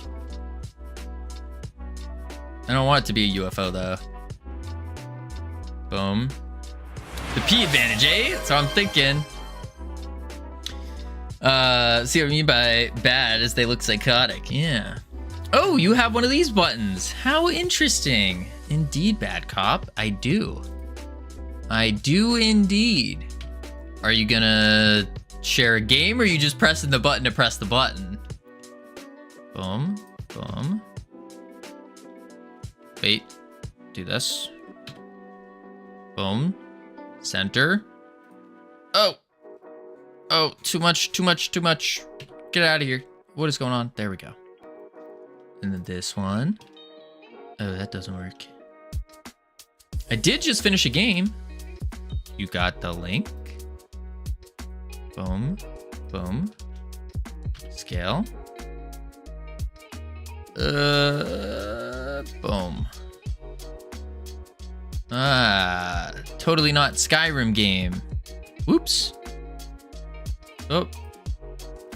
I don't want it to be a UFO though. Boom. The P advantage, eh? That's what I'm thinking. See what I mean by bad is they look psychotic. Yeah. Oh, you have one of these buttons. How interesting. Indeed, bad cop. I do. I do indeed. Are you gonna share a game or are you just pressing the button to press the button? Boom. Boom. Wait. Do this. Boom. Center. Oh. Oh, too much. Get out of here. What is going on? There we go. And then this one. Oh, that doesn't work. I did just finish a game. You got the link. Boom. Boom. Scale. Boom. Ah, totally not Skyrim game. Whoops. Oh.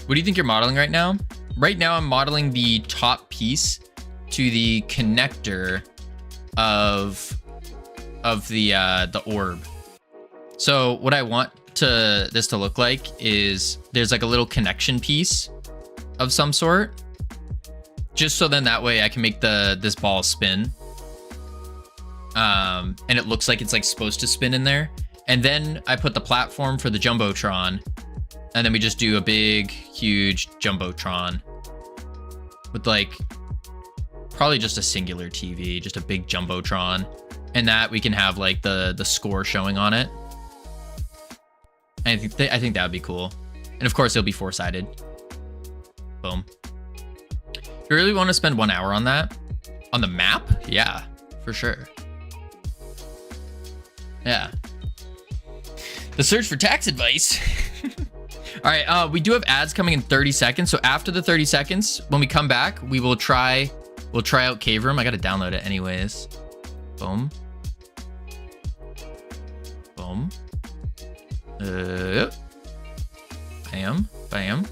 What do you think you're modeling right now? Right now I'm modeling the top piece to the connector of the orb. So what I want this to look like is there's like a little connection piece of some sort. Just so then that way I can make this ball spin. And it looks like it's like supposed to spin in there. And then I put the platform for the Jumbotron. And then we just do a big, huge Jumbotron. With like, probably just a singular TV, just a big Jumbotron. And that we can have like the score showing on it. And I think that would be cool. And of course it'll be four-sided. Boom. You really want to spend 1 hour on that? On the map? Yeah, for sure. Yeah. The search for tax advice. All right, we do have ads coming in 30 seconds. So after the 30 seconds, when we come back, we'll try out Cave Room. I got to download it anyways. Boom. Boom. Bam. Bam.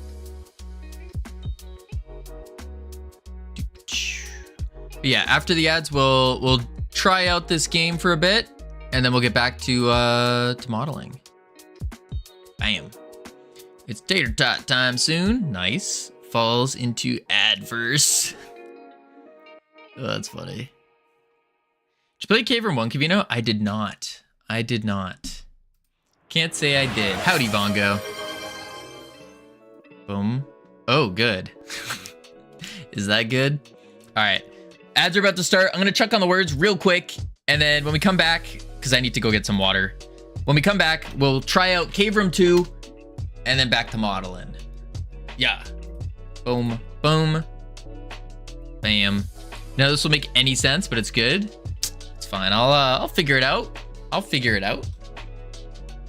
Yeah, after the ads, we'll try out this game for a bit, and then we'll get back to modeling. Bam. It's tater tot time soon. Nice. Falls into adverse. Oh, that's funny. Did you play Cave Room 1, Kavino? I did not. I did not. Can't say I did. Howdy, Bongo. Boom. Oh, good. Is that good? All right. Ads are about to start. I'm going to check on the words real quick. And then when we come back, because I need to go get some water. When we come back, we'll try out Cave Room 2 and then back to modeling. Yeah. Boom, boom, bam. Now this will make any sense, but it's good. It's fine. I'll figure it out. I'll figure it out.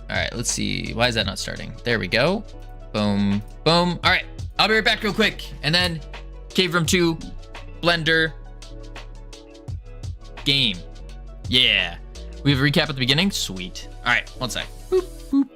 All right, let's see. Why is that not starting? There we go. Boom, boom. All right, I'll be right back real quick. And then Cave Room 2, Blender, game. Yeah. We have a recap at the beginning. Sweet. All right, one sec. Boop, boop.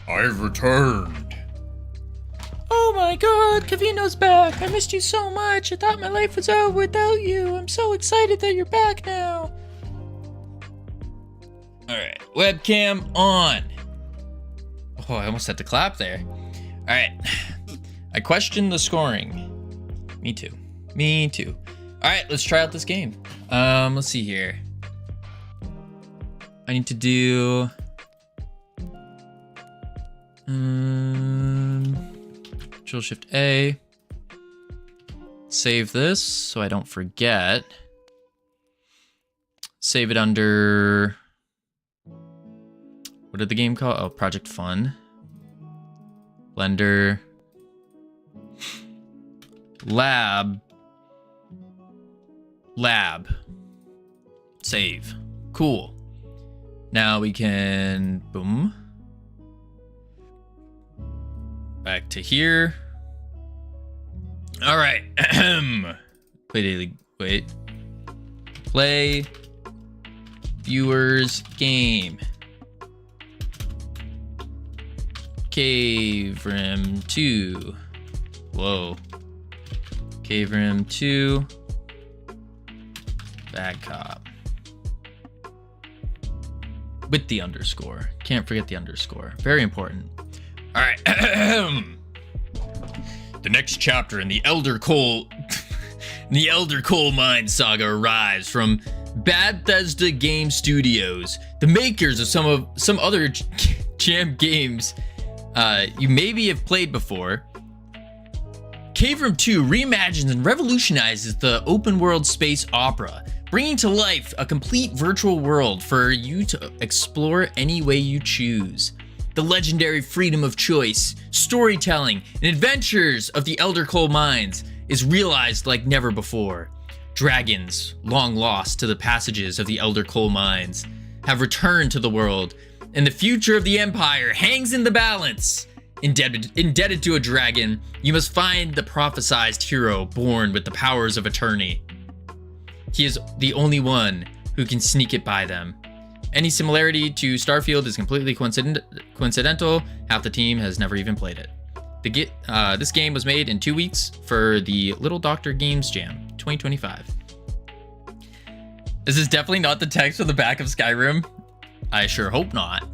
I've returned. Oh my god, Cavino's back. I missed you so much. I thought my life was over without you. I'm so excited that you're back now. Alright, webcam on. Oh, I almost had to clap there. Alright, I questioned the scoring. Me too. Me too. Alright, let's try out this game. Let's see here. I need to do... Control Shift A. Save this so I don't forget. Save it under... What did the game call? Oh, Project Fun. Blender. Lab. Save. Cool. Now we can... Boom. Back to here. All right. Play daily. Wait. Play viewers game. Cave Rim 2. Whoa. Cave Rim 2. Bad Cop. With the underscore. Can't forget the underscore. Very important. All right. The next chapter in the Elder Coal Mine saga arrives from Bethesda Game Studios, the makers of some other jam games you maybe have played before. Cave Rim 2 reimagines and revolutionizes the open world space opera, bringing to life a complete virtual world for you to explore any way you choose. The legendary freedom of choice, storytelling, and adventures of the Elder Coal Mines is realized like never before. Dragons, long lost to the passages of the Elder Coal Mines, have returned to the world, and the future of the Empire hangs in the balance. Indebted to a dragon, you must find the prophesized hero born with the powers of attorney. He is the only one who can sneak it by them. Any similarity to Starfield is completely coincidental. Half the team has never even played it. This game was made in 2 weeks for the Little Doctor Games Jam 2025. This is definitely not the text on the back of Skyrim. I sure hope not.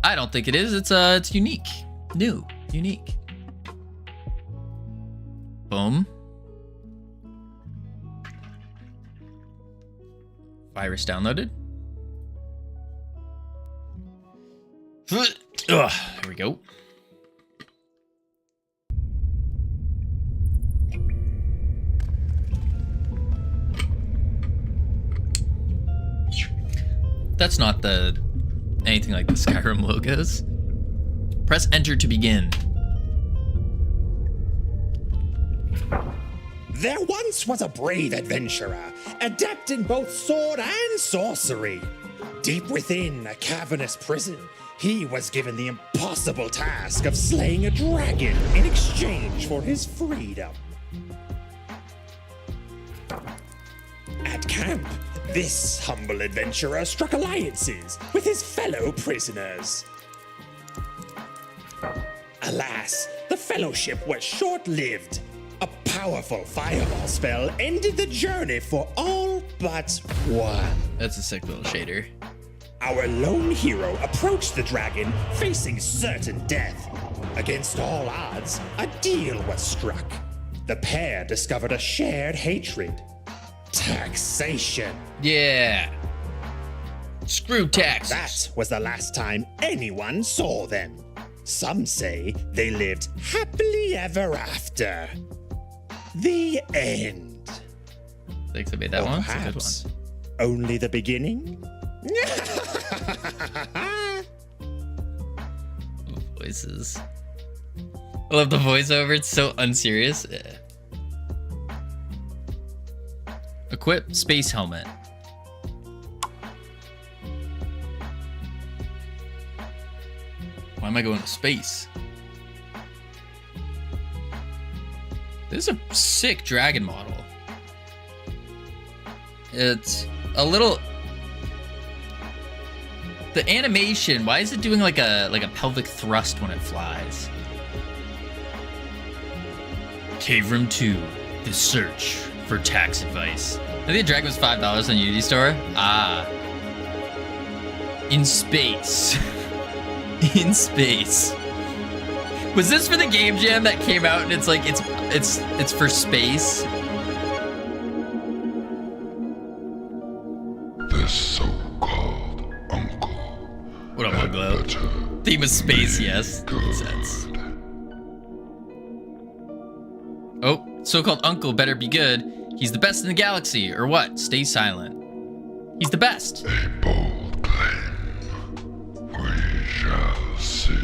I don't think it is. It's unique. New. Unique. Boom. Virus downloaded. Ugh, there we go. That's not anything like the Skyrim logos. Press enter to begin. There once was a brave adventurer, adept in both sword and sorcery. Deep within a cavernous prison, he was given the impossible task of slaying a dragon in exchange for his freedom. At camp, this humble adventurer struck alliances with his fellow prisoners. Alas, the fellowship was short-lived. A powerful fireball spell ended the journey for all but one. That's a sick little shader. Our lone hero approached the dragon, facing certain death. Against all odds, a deal was struck. The pair discovered a shared hatred: taxation. Yeah. Screw taxes. That was the last time anyone saw them. Some say they lived happily ever after. The end. Thanks, I made that Or one. It's a good perhaps one. only the beginning? Voices. I love the voiceover. It's so unserious. Yeah. Equip space helmet. Why am I going to space? This is a sick dragon model. It's a little... The animation, why is it doing like a pelvic thrust when it flies? Cave Rim 2, the search for tax advice. I think the dragon was $5 on Unity Store. Ah. In space. In space. Was this for the game jam that came out and it's like it's for space? This so-called uncle. What up, Muglo? Theme of space, yes. Makes sense. Oh, so-called uncle better be good. He's the best in the galaxy, or what? Stay silent. He's the best. A bold claim. We shall see.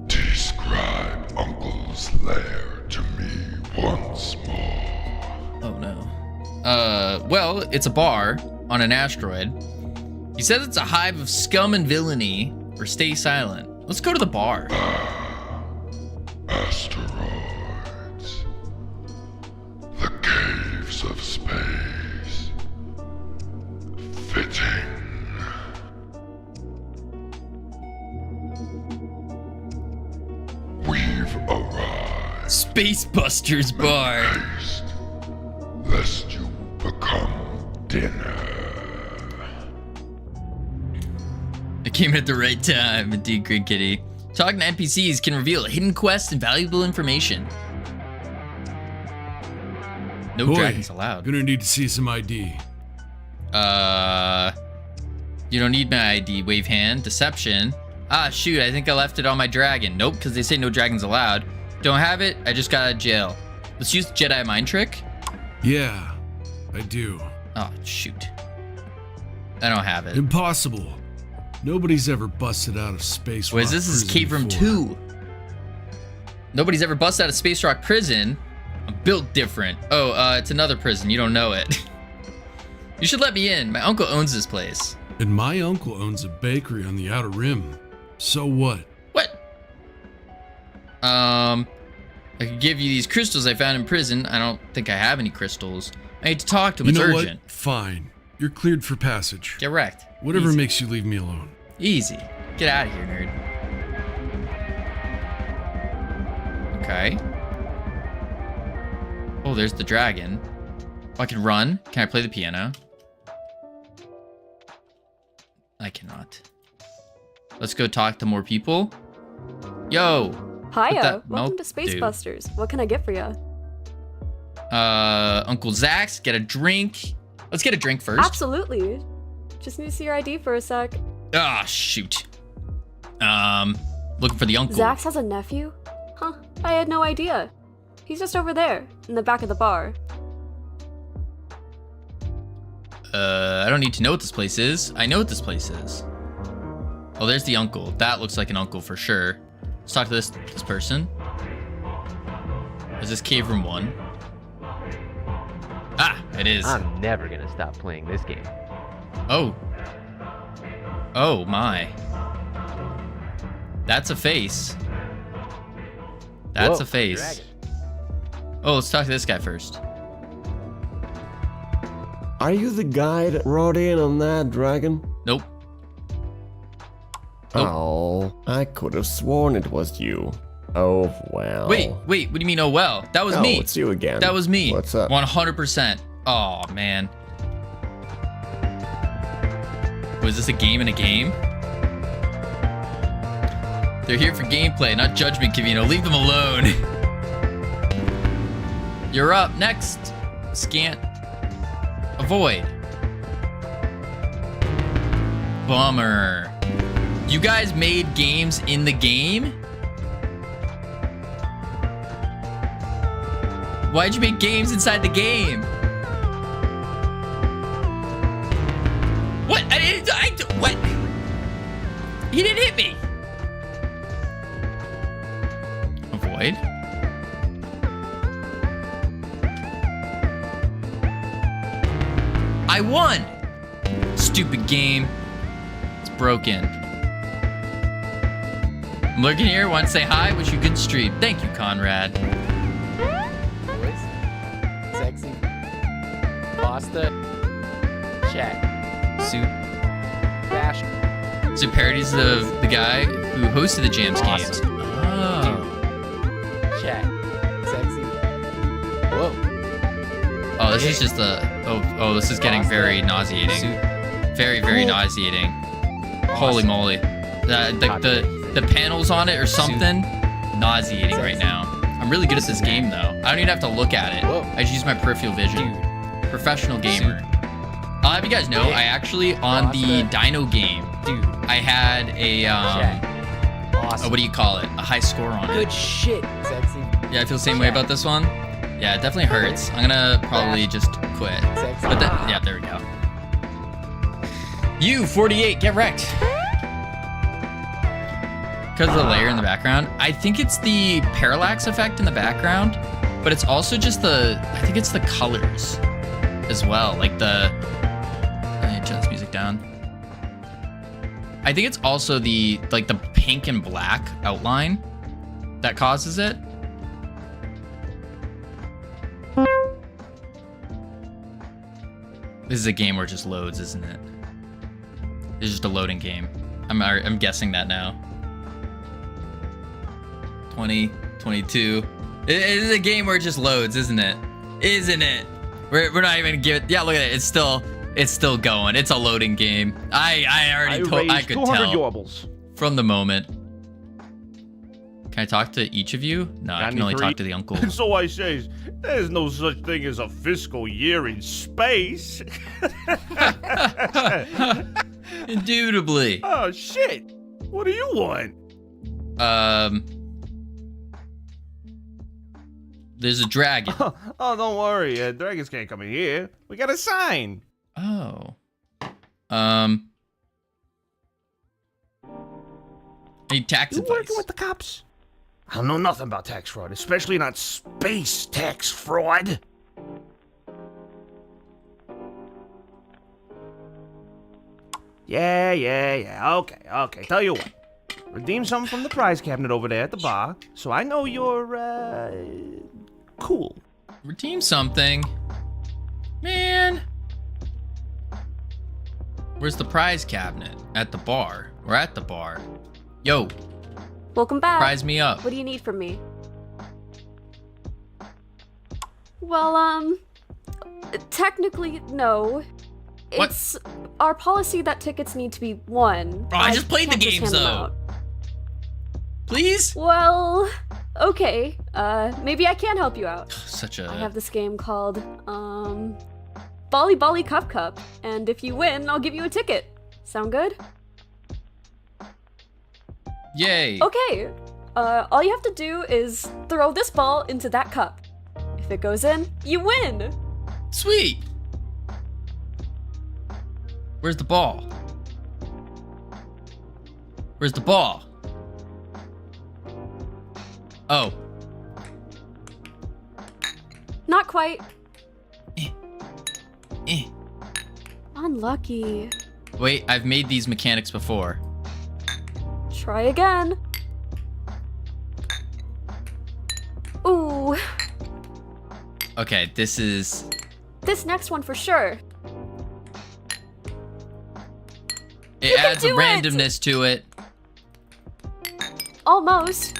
Describe Uncle's lair to me once more. Oh no. Well, it's a bar on an asteroid. He says it's a hive of scum and villainy, or stay silent. Let's go to the bar. Asteroid. We've arrived. Space Busters bar. Haste, lest you become dinner. It came at the right time, indeed, Green Kitty. Talking to NPCs can reveal hidden quests and valuable information. No Boy, dragons allowed. Gonna need to see some ID. You don't need my ID. Wave hand. Deception. Ah, shoot, I think I left it on my dragon. Nope, because they say no dragons allowed. Don't have it, I just got out of jail. Let's use the Jedi mind trick. Yeah, I do. Oh, shoot. I don't have it. Impossible. Nobody's ever busted out of Space Wait, Rock this is Prison Cave Room before. 2. Nobody's ever busted out of Space Rock Prison. I'm built different. Oh, it's another prison. You don't know it. You should let me in. My uncle owns this place. And my uncle owns a bakery on the Outer Rim. So what? What? I could give you these crystals I found in prison. I don't think I have any crystals. I need to talk to him. You It's know urgent. what? Fine. You're cleared for passage. Get wrecked. Whatever Easy. makes you leave me alone. Easy. Get out of here, nerd. Okay. Oh, there's the dragon. Oh, I can run. Can I play the piano? I cannot. Let's go talk to more people. Yo. Hiya, that welcome milk to Space do? Busters. What can I get for you? Uncle Zach's, get a drink. Let's get a drink first. Absolutely. Just need to see your ID for a sec. Ah, shoot. Looking for the uncle. Zax has a nephew? Huh, I had no idea. He's just over there, in the back of the bar. I don't need to know what this place is. I know what this place is. Oh, there's the uncle. That looks like an uncle for sure. Let's talk to this person. Is this Cave Room 1? Ah, it is. I'm never gonna stop playing this game. Oh. Oh my. That's a face. That's Whoa, a face. dragon. Oh, let's talk to this guy first. Are you the guy that rode in on that dragon? Nope. Nope. Oh, I could have sworn it was you. Oh, well. Wait, what do you mean, oh well? That was Oh, me. it's you again. That was me. What's up? 100%. Oh, man. Was this a game in a game? They're here for gameplay, not judgment, Kavino. Leave them alone. You're up. Next. Scant. Avoid. Bummer. You guys made games in the game? Why'd you make games inside the game? What? What? He didn't hit me. Avoid. I won. Stupid game. It's broken. I'm looking here. Want to say hi? Wish you good stream. Thank you, Conrad. Boys, sexy, pasta, chat, Soup. fashion, So parodies of the guy who hosted the Jams games. Awesome. Oh. chat, sexy. Whoa. Oh, this is just the. Oh, this is getting very nauseating. Very, very nauseating. Holy moly. The panels on it or something. Nauseating right now. I'm really good at this game though. I don't even have to look at it. Whoa. I just use my peripheral vision. Professional gamer. I'll have you guys know, I actually, on the Dino game, Dude, I had a, chat. Awesome. what do you call it? A high score on it. Good shit, sexy. Yeah, I feel the same way about this one. Yeah, it definitely hurts. I'm gonna probably just quit. Sexy. But then, yeah, there we go. You, 48, get wrecked. Because of the layer in the background. I think it's the parallax effect in the background, but it's also just I think it's the colors as well. Like I need to turn this music down. I think it's also the pink and black outline that causes it. This is a game where it just loads, isn't it? It's just a loading game. I'm guessing that now. 20, 22. It is a game where it just loads, isn't it? Isn't it? We're not even giving. Yeah, look at it. It's still going. It's a loading game. I already told. I could 200 tell yorbles. from the moment. Can I talk to each of you? No, I can only talk to the uncle. So I says, there's no such thing as a fiscal year in space. Indubitably. Oh, shit. What do you want? There's a dragon. Oh, don't worry. Dragons can't come in here. We got a sign. Oh. I need tax You advice. working with the cops? I don't know nothing about tax fraud, especially not space tax fraud. Yeah. Okay. Tell you what. Redeem something from the prize cabinet over there at the bar, so I know you're, cool. Redeem something. Man. Where's the prize cabinet? At the bar. We're at the bar. Yo, Welcome back. prize me up. What do you need from me? Well, technically, no. What? It's our policy that tickets need to be won. Bro, I just played the can't games, hand them though. out. Please? Well, okay. Maybe I can help you out. Such a... I have this game called, Bali Bali Cup Cup, and if you win, I'll give you a ticket. Sound good? Yay. Okay. All you have to do is throw this ball into that cup. If it goes in, you win! Sweet. Where's the ball? Where's the ball? Oh. Not quite. Eh. Unlucky. Wait, I've made these mechanics before. Try again. Ooh. Okay, this is... This next one for sure. It You can adds a do it! randomness to it. Almost.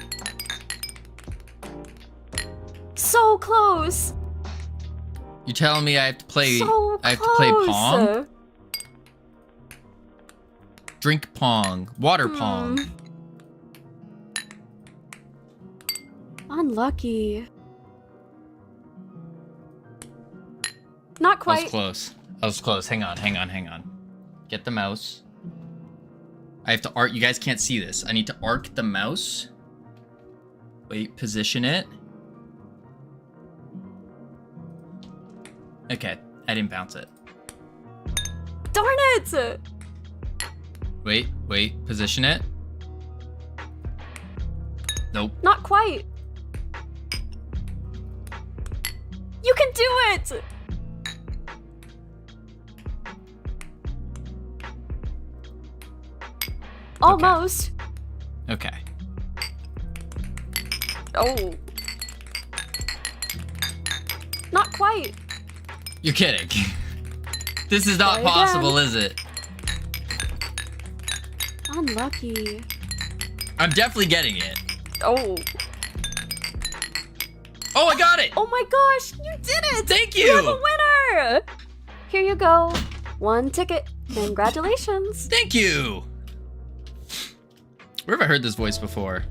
So close. You're telling me I have to play... So I have to play close. Pong? Drink Pong. Water Pong. Unlucky. Not That quite. was close. That was close. Hang on. Get the mouse. I have to arc. You guys can't see this. I need to arc the mouse. Wait, position it. Okay, I didn't bounce it. Darn it! Wait, position it. Nope. Not quite. You can do it! Almost. Okay. Oh. Not quite. You're kidding. This is not Try again. possible, is it? Unlucky. I'm definitely getting it. Oh. Oh, I got it! Oh my gosh, you did it! Thank You have a you! winner! Here you go. 1 ticket. Congratulations. Thank you! Where have I heard this voice before?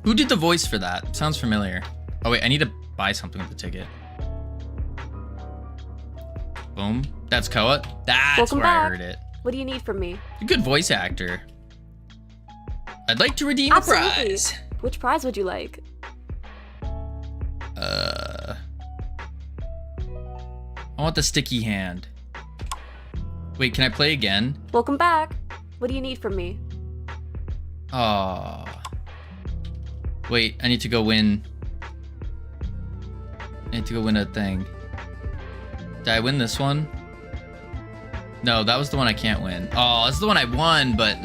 Who did the voice for that? Sounds familiar. Oh wait, I need to buy something with the ticket. Boom. That's Koa. That's Welcome where I back. heard it. What do you need from me? A good voice actor. I'd like to redeem Absolutely. a prize. Which prize would you like? I want the sticky hand. Wait, can I play again? Welcome back. What do you need from me? Oh. Wait, I need to go win. I need to go win a thing. Did I win this one? No, that was the one I can't win. Oh, this is the one I won, but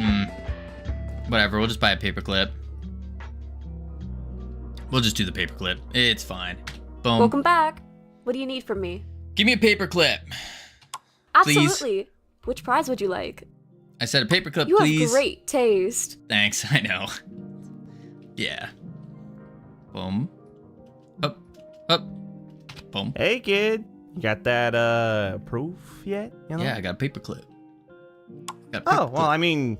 whatever. We'll just buy a paperclip. We'll just do the paperclip. It's fine. Boom. Welcome back. What do you need from me? Give me a paperclip. Absolutely. Which prize would you like? I said a paperclip, You please. have great taste. Thanks, I know. Yeah. Boom. Up. Up. Boom. Hey, kid. You got that, proof yet? You know? Yeah, I got a paperclip. Oh, well, I mean,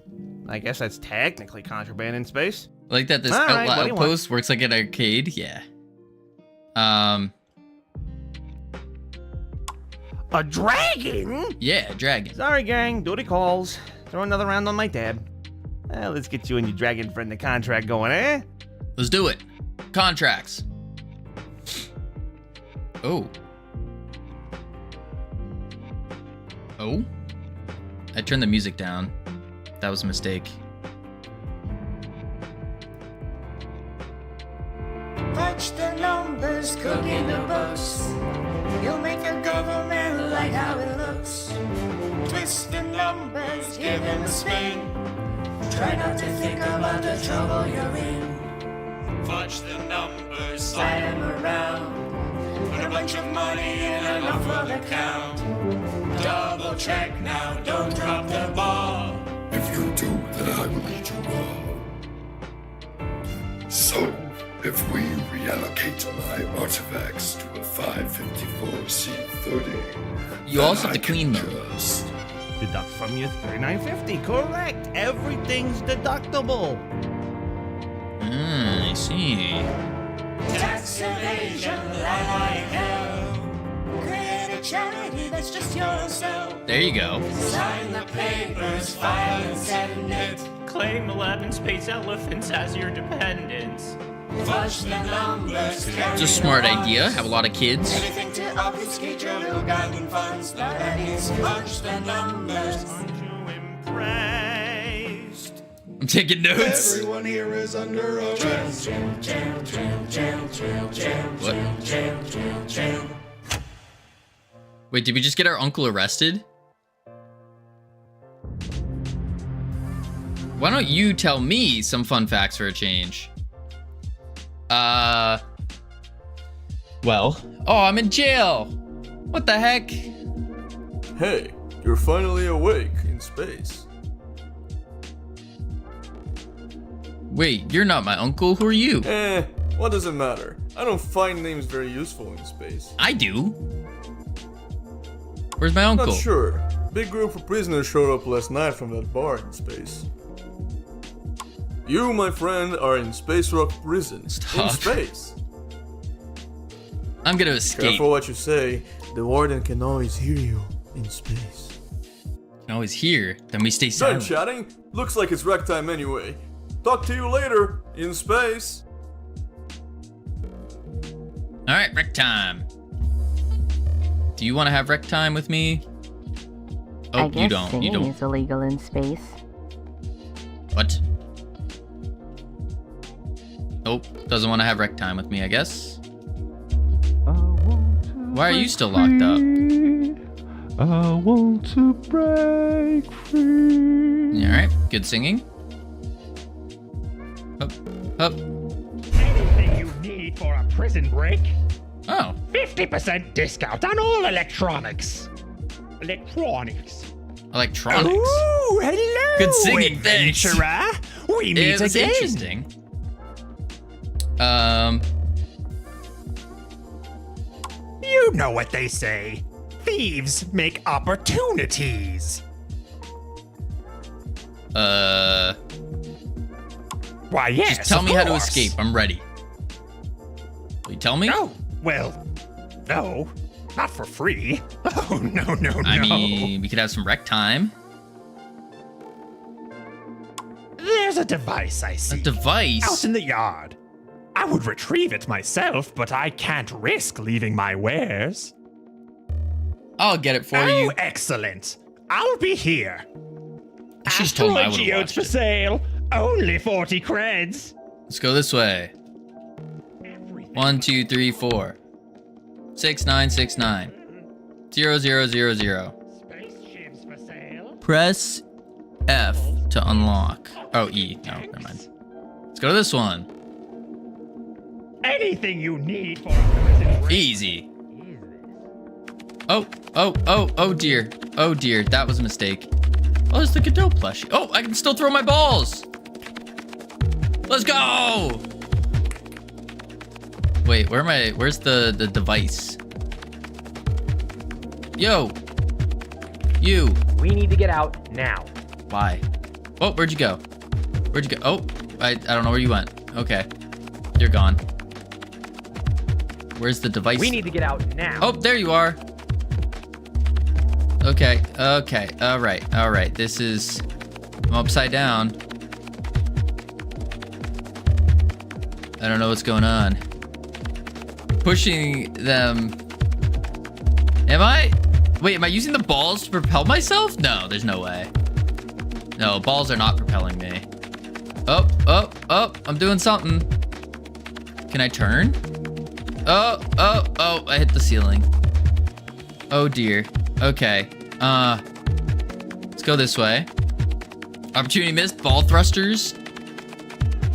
I guess that's technically contraband in space. Like that this All right, Outlaw what do you want? Outpost works like an arcade? Yeah. A dragon? Yeah, dragon. Sorry, gang. Duty calls. Throw another round on my tab. Well, let's get you and your dragon friend the contract going, eh? Let's do it. Contracts. Oh. Oh? I turned the music down. That was a mistake. Punch the numbers, cook in the books. You'll make the government like how it looks. Twist the numbers, give them a spin. Try not to think about the trouble you're in. Punch the numbers, slide them around. Put a bunch of money in and off for the count. Double check now, don't drop the ball. If you do, then I will eat you all. So, if we reallocate my artifacts to a 554C30, You also have to I can clean them. just Deduct from your 3950. Correct. Everything's deductible. I see. Tax evasion like hell. Create a charity that's just yourself. There you go. Sign the papers, file and send it. Claim 11 space elephants as your dependents. Flush the numbers. It's a smart idea. Have a lot of kids. Anything to obfuscate your ill-gotten funds. Now that is punch the numbers. Aren't you impressed? I'm taking notes. Everyone here is under arrest. What? Wait, did we just get our uncle arrested? Why don't you tell me some fun facts for a change? Well, oh, I'm in jail. What the heck? Hey, you're finally awake in space. Wait, you're not my uncle. Who are you? What does it matter? I don't find names very useful in space. I do. Where's my uncle? Not sure. Big group of prisoners showed up last night from that bar in space. You, my friend, are in Space Rock Prison. Stop. In space. I'm gonna escape. Careful what you say. The warden can always hear you in space. Can always hear. Then we stay Done silent. chatting? Looks like it's rec time anyway. Talk to you later, in space. All right, rec time. Do you want to have rec time with me? Oh, I guess you don't. singing You don't. is illegal in space. What? Nope. Doesn't want to have rec time with me, I guess. Why are you still locked up? I want to break free. All right. Good singing. Up. Up. Anything you need for a prison break. Oh. 50% discount on all electronics. Electronics. Electronics. Ooh, hello, Good singing. Thanks. adventurer. We meet Yeah, that's again. interesting. You know what they say. Thieves make opportunities. Why, yes. Just tell of me how to course. escape. I'm ready. Will you tell me? No. Well, no. Not for free. Oh, no. I mean, we could have some rec time. There's a device I see. A device? Out in the yard. I would retrieve it myself, but I can't risk leaving my wares. I'll get it for Oh, you. excellent. I'll be here. She's told me I would've Geodes watched for it. sale. Only 40 creds. Let's go this way. 1, 2, 3, 4. 6, 9, 6, 9. 0, 0, 0, 0. Spaceships for sale. Press F to unlock. Oh, E. No, never mind. Let's go to this one. Anything you need for a prison break. Easy. Oh dear. Oh dear, that was a mistake. Oh, there's the Godot plushie. Oh, I can still throw my balls. Let's go. Wait, where am I? Where's the device? Yo! You! We need to get out now. Why? Oh, where'd you go? Where'd you go? Oh, I don't know where you went. Okay. You're gone. Where's the device? We need to get out now. Oh, there you are. Okay, okay, alright. This is... I'm upside down. I don't know what's going on. Pushing them... Am I? Wait, am I using the balls to propel myself? No, there's no way. No, balls are not propelling me. Oh, I'm doing something. Can I turn? Oh, I hit the ceiling. Oh dear. Okay. Let's go this way. Opportunity missed. Ball thrusters.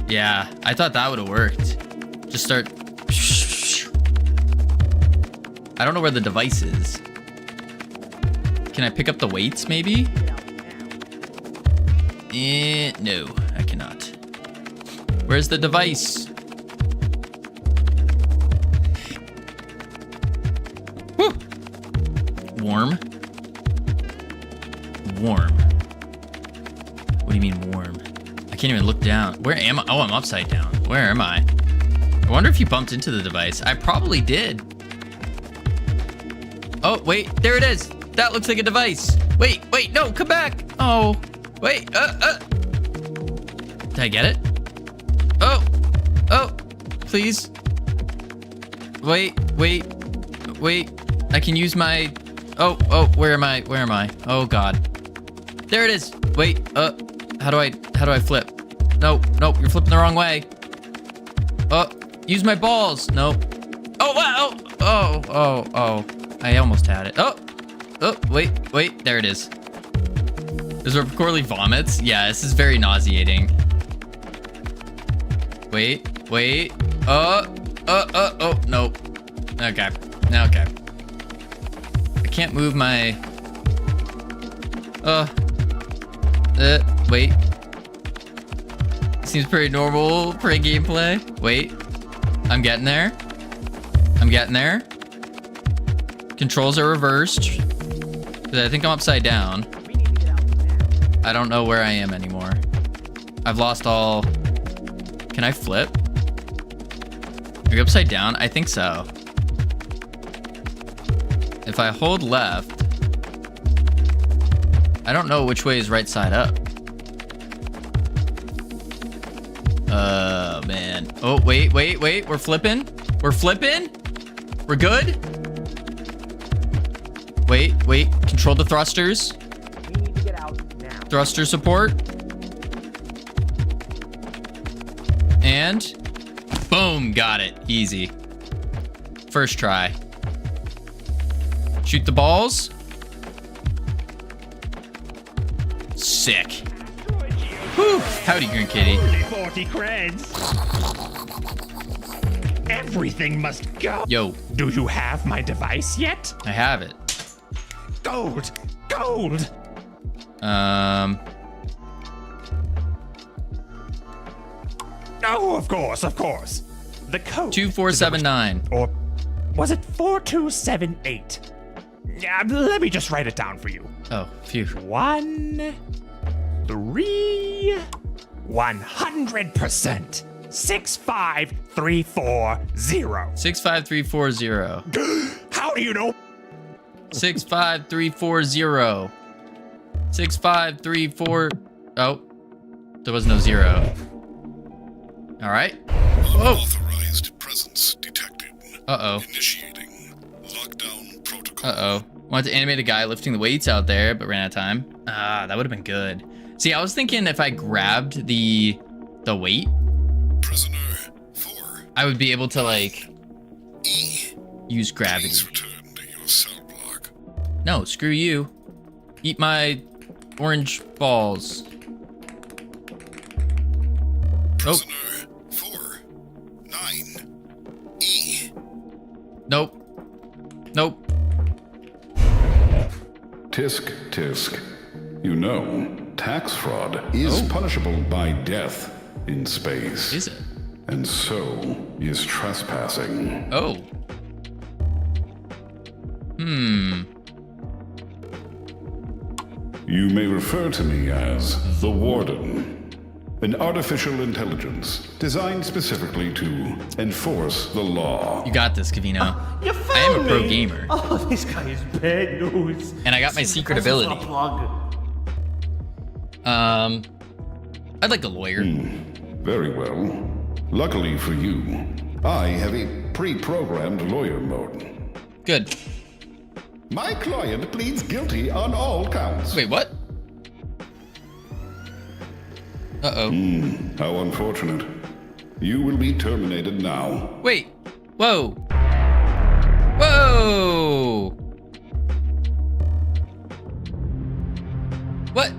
Yeah, I thought that would have worked. Just start. I don't know where the device is. Can I pick up the weights, maybe? No, I cannot. Where's the device? Woo! Warm. Warm. What do you mean warm? I can't even look down. Where am I? Oh, I'm upside down. Where am I? I wonder if you bumped into the device. I probably did. Oh, wait, there it is. That looks like a device. Wait, no, come back. Oh, wait, Did I get it? Oh, please. Wait. I can use my, oh, where am I? Oh God. There it is. Wait, how do I flip? No, you're flipping the wrong way. Use my balls. No. Oh, I almost had it. Oh, wait, there it is. Is there Corley vomits? Yeah, this is very nauseating. Wait. Oh, no. Okay. I can't move my... wait. Seems pretty normal, pretty gameplay. Wait. I'm getting there. Controls are reversed. I think I'm upside down. I don't know where I am anymore. I've lost all... Can I flip? Are you upside down? I think so. If I hold left... I don't know which way is right side up. Man. Oh, wait. We're flipping. We're good? Wait. Control the thrusters. We need to get out now. Thruster support. And boom, got it. Easy. First try. Shoot the balls. Sick. Whew. Howdy, Green Kitty. Only 40 creds. Everything must go. Yo. Do you have my device yet? I have it. Gold. Oh, of course. The code. 2479. Or was it 4278? Let me just write it down for you. Oh, phew. 1, 3, 100%. 65340. 65340. How do you know? 65340. 6534. Oh, there was no 0. All right. Whoa. Unauthorized presence detected. Uh-oh. Initiating lockdown protocol. Uh-oh. Wanted to animate a guy lifting the weights out there, but ran out of time. Ah, that would have been good. See, I was thinking if I grabbed the weight, Prisoner 4. I would be able to, like, use gravity. Please return to your cell block. No, screw you. Eat my orange balls. Prisoner 4. 9. E. Nope. Tisk. You know, tax fraud is punishable by death in space. Is it? and so is trespassing. Oh. You may refer to me as the Warden, an artificial intelligence designed specifically to enforce the law. You got this, Cavino. You I am a found pro me. gamer. Oh, this guy is bad news. And I got my secret Some sort ability. of plug. I'd like a lawyer. Very well. Luckily for you, I have a pre-programmed lawyer mode. Good. My client pleads guilty on all counts. Wait, what? Uh-oh. How unfortunate. You will be terminated now. Wait. Whoa. Whoa. What?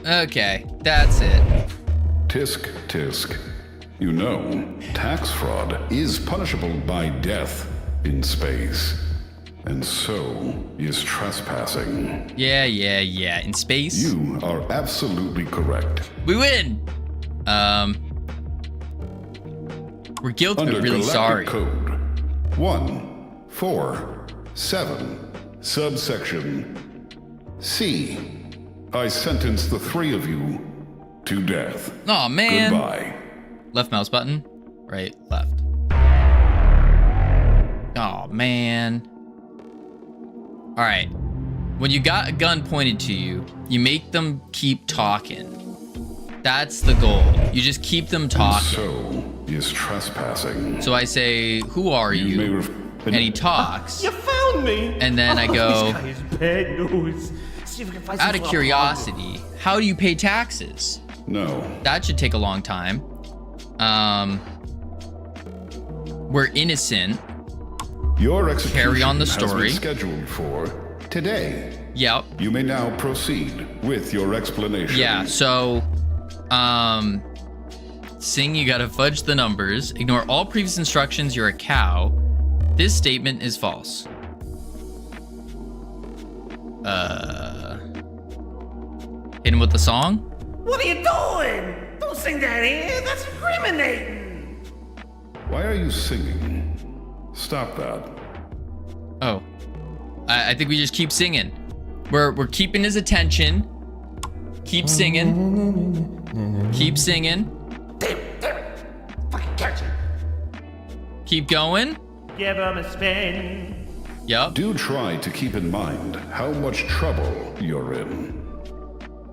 Okay, that's it. Tisk, tisk. You know, tax fraud is punishable by death in space. And so is trespassing. Yeah. In space. You are absolutely correct. We win. We're guilty, Under but really sorry. Galactic Code 147, subsection C, I sentence the three of you to death. Aw, man. Goodbye. Left mouse button. Right, left. Oh man. Alright. When you got a gun pointed to you, you make them keep talking. That's the goal. You just keep them talking. So is trespassing. So I say, who are you? And he talks. You found me. And then I Oh, go, this guy is bad news. See if we can find some out of sort plug. curiosity, how do you pay taxes? No. That should take a long time. We're innocent. Your execution Carry on the has story. been scheduled for today. Yep. You may now proceed with your explanation. Yeah, so, Sing, you gotta fudge the numbers. Ignore all previous instructions, you're a cow. This statement is false. Hit him with the song? What are you doing? Don't sing that here. That's incriminating. Why are you singing? Stop that. Oh. I think we just keep singing. We're keeping his attention. Keep singing. Keep singing. Damn it. Fucking catch him. Keep going. Give him a spin. Yup. Do try to keep in mind how much trouble you're in.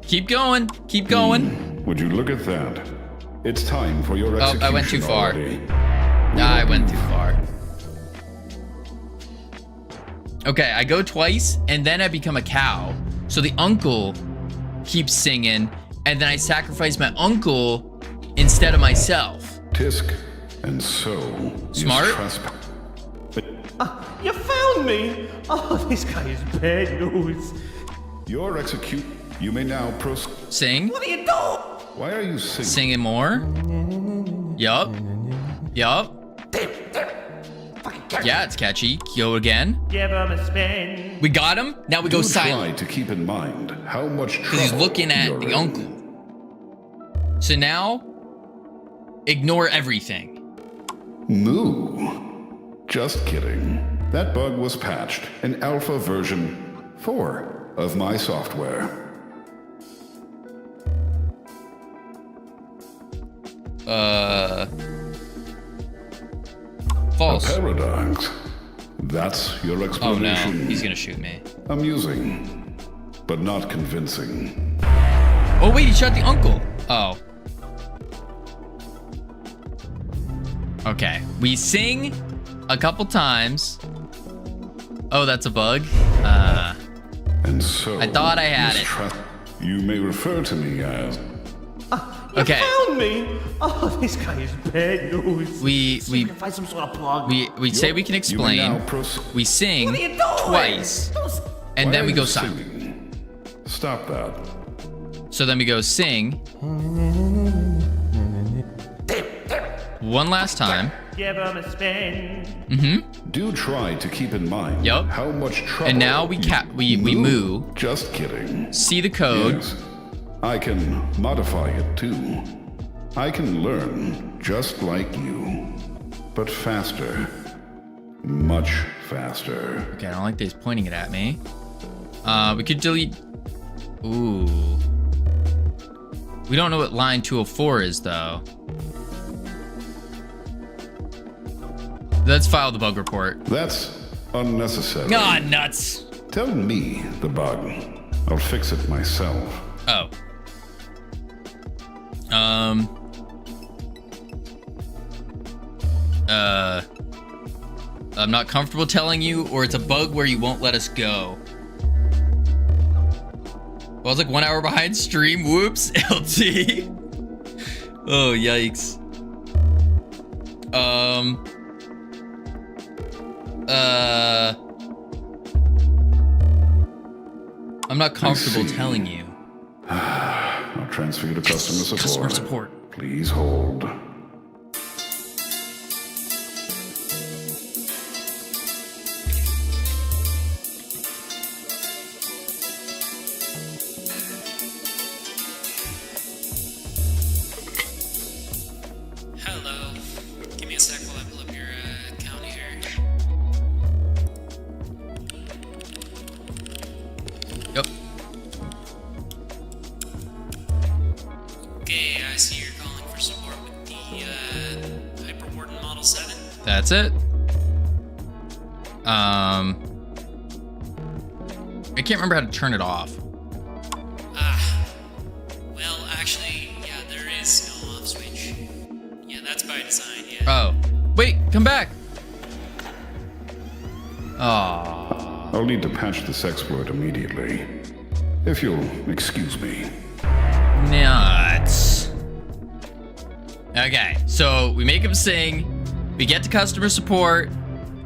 Keep going. Keep going. Would you look at that? It's time for your execution. I went too far. already. I went too far. Okay, I go twice, and then I become a cow. So the uncle keeps singing, and then I sacrifice my uncle instead of myself. Tisk, and so Smart. You found me. Oh, this guy is bad news. Your execute. You may now proceed. Sing. What are you doing? Why are you singing? Singing more. Yup. Yup. Damn. Fucking catch him. Yeah, it's catchy. Go again. Give him a spin. We got him. Now we go Do silent. try to keep in mind how much trouble Because he's looking at you're the in. uncle. So now, ignore everything. Moo. Just kidding. That bug was patched in alpha version 4 of my software. False. A paradox. That's your Oh no, explanation. he's gonna shoot me. Amusing, but not convincing. Oh wait, he shot the uncle. Oh. Okay, we sing a couple times. Oh, that's a bug. And so I thought I had is it. You may refer to me as You Okay. found me. Oh, this guy is bad news. We can find some sort of plug. we say we can You may now explain. proceed. We sing What are you doing? twice, and Why then are we go you silent. singing? Stop that. So then we go sing one last time. Give him a spin. Do try to keep in mind Yup. how much trouble. And now we you- we moo. Just kidding. See the code. Yes. I can modify it too. I can learn just like you, but faster. Much faster. Okay, I don't like this pointing it at me. We could delete... Ooh. We don't know what line 204 is, though. Let's file the bug report. That's unnecessary. Ah, nuts. Tell me the bug. I'll fix it myself. Oh. I'm not comfortable telling you, or it's a bug where you won't let us go. Well, I was like 1 hour behind stream. Whoops, LT. Oh, yikes. I'm not comfortable telling you. I'll transfer you to customer support. Customer support. Please hold. Hello. Give me a sec while I pull up your account here. Yep. Okay, I see you're calling for support with the Hyperwarden Model 7. That's it. I can't remember how to turn it off. Well, actually, yeah, there is no off switch. Yeah, that's by design, yeah. Oh. Wait, come back. Oh. I'll need to patch this exploit immediately. If you'll excuse me. Nuts. Okay, so we make him sing, we get to customer support,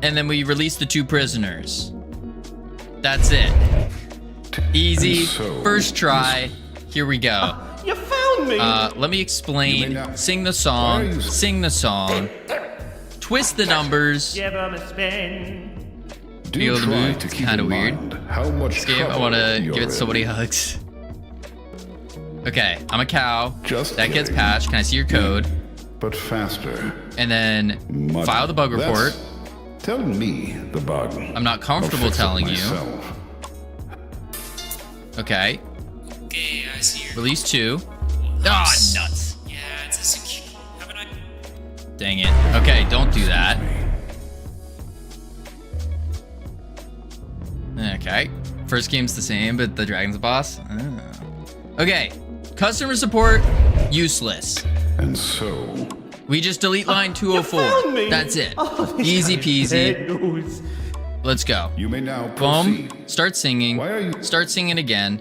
and then we release the 2 prisoners. That's it. Easy, first try. Here we go. You found me! Let me explain. Sing the song. Sing the song. Twist the numbers. Give him a spin. Feel the move. It's kind of weird. How much This game, I want to give it so many hugs. Okay, I'm a cow. That gets patched. Can I see your code? But faster. And then file the bug report. Tell me the bug. I'm not comfortable telling you. Okay. Okay, I see your... Release 2. Ah, nuts. Yeah, it's a secure... Have a nice... Dang it. Okay, don't do that. Okay. First game's the same, but the dragon's the boss. Oh. Okay. Customer support, useless. And so... We just delete line 204. That's it. Easy peasy. Let's go. You may now Boom. proceed. Start singing. Why are you... Start singing again.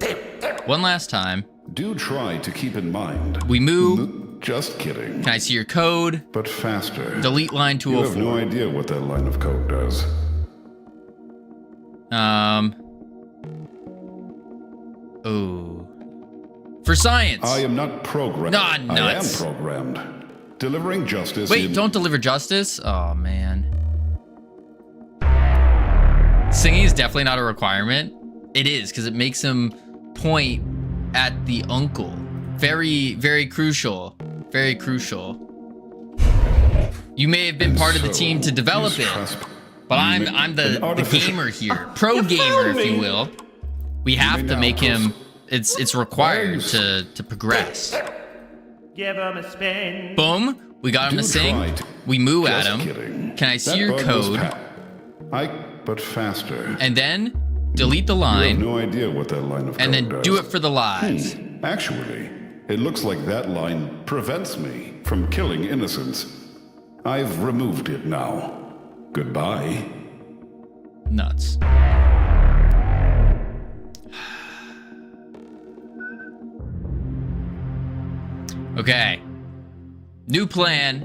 One last time. Do try to keep in mind. We move. Just kidding. Can I see your code? But faster. Delete line 204. You have no idea what that line of code does. Oh. For science. I am not programmed. Ah, nuts. I am programmed. Delivering justice. Wait, don't deliver justice? Oh, man. Singing is definitely not a requirement. It is, because it makes him point at the uncle. Very, very crucial. Very crucial. You may have been part of the team to develop it, but I'm the gamer here. Pro gamer, if you will. We have to make him... It's required to progress. Give him a spin. Boom. We got him to sing. We moo at him. Can I see your code? But faster. And then delete the line. You have no idea what that line of code and then does. do it for the lives. Actually, it looks like that line prevents me from killing innocents. I've removed it now. Goodbye. Nuts. Okay. New plan.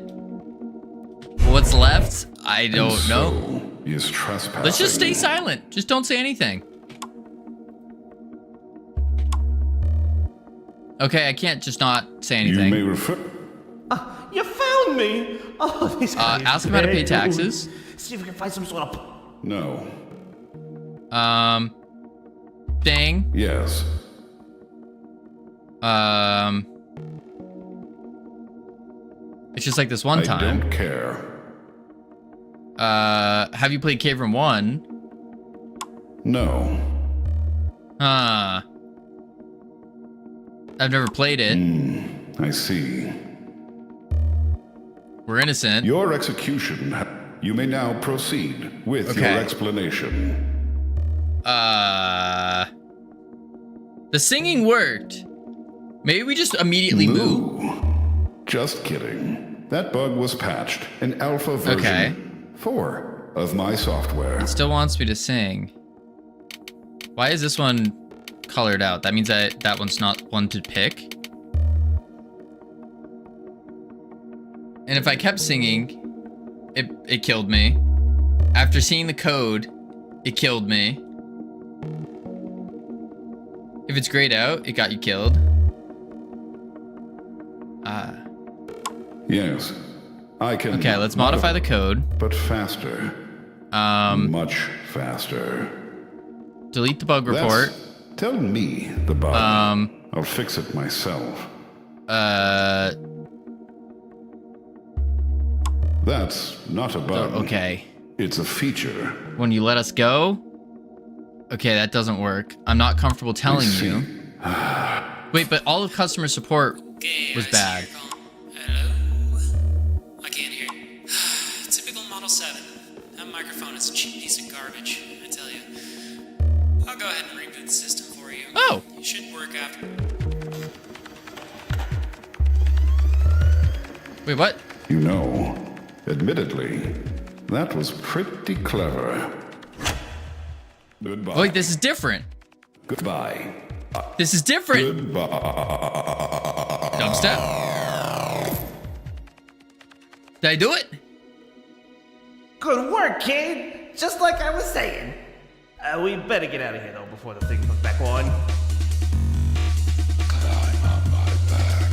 What's left? I don't know. Is trespassing. Let's just stay silent. Just don't say anything. Okay, I can't just not say anything. You may refer. You found me! Oh, these guys ask him how to pay taxes. See if we can find some sort of... No. Dang. Yes. It's just like this one time. I don't care. Have you played Cave Room 1? No. I've never played it. I see. We're innocent. Your execution. You may now proceed with your explanation. The singing worked. Maybe we just immediately move. Just kidding. That bug was patched in alpha version 4 of my software. It still wants me to sing. Why is this one colored out? That means that one's not one to pick. And if I kept singing, it killed me. After seeing the code, it killed me. If it's grayed out, it got you killed. Yes, I can. Okay, let's modify the code. But faster. Much faster. Delete the bug report. Tell me the bug. I'll fix it myself. That's not a bug. Oh, okay. It's a feature. When you let us go? Okay, that doesn't work. I'm not comfortable telling you. Wait, but all of customer support was bad. Hello? I can't hear you. Typical Model 7. That microphone is a cheap piece of garbage, I tell you. I'll go ahead and reboot the system for you. Oh! It should work after. Wait, what? You know, admittedly, that was pretty clever. Goodbye. Oh, wait, this is different. Goodbye. This is different. Goodbye. Dubstep. Did I do it? Good work, kid. Just like I was saying. We better get out of here, though, before the thing comes back on. Climb on my back.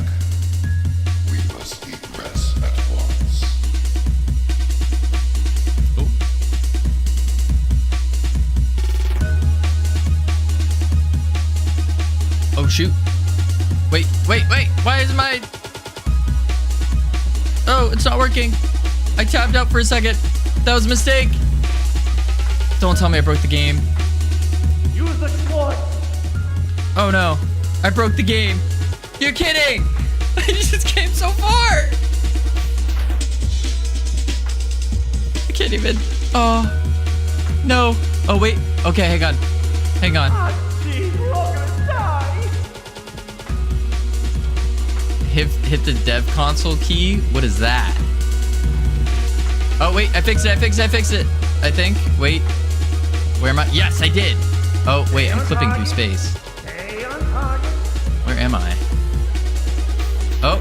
We must egress at once. Oh, shoot. Wait. Why isn't my... Oh, it's not working. I tapped out for a second. That was a mistake. Don't tell me I broke the game. Use the sword. Oh, no. I broke the game. You're kidding. I just came so far. I can't even... Oh. No. Oh, wait. Okay, hang on. Hang on. Jeez, we're all gonna die. Hit the dev console key. What is that? Oh, wait. I fixed it. I think. Wait. Where am I? Yes, I did. Oh, wait. I'm clipping through space. Stay on target. Where am I? Oh.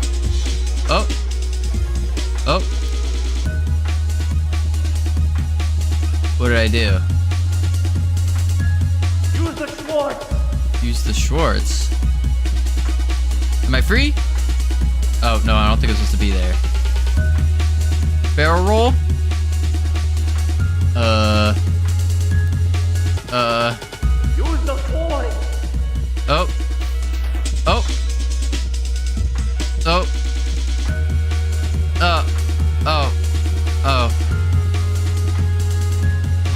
What did I do? Use the Schwartz. Use the Schwartz. Am I free? Oh, no, I don't think I was supposed to be there. Barrel roll? Use the point. Oh.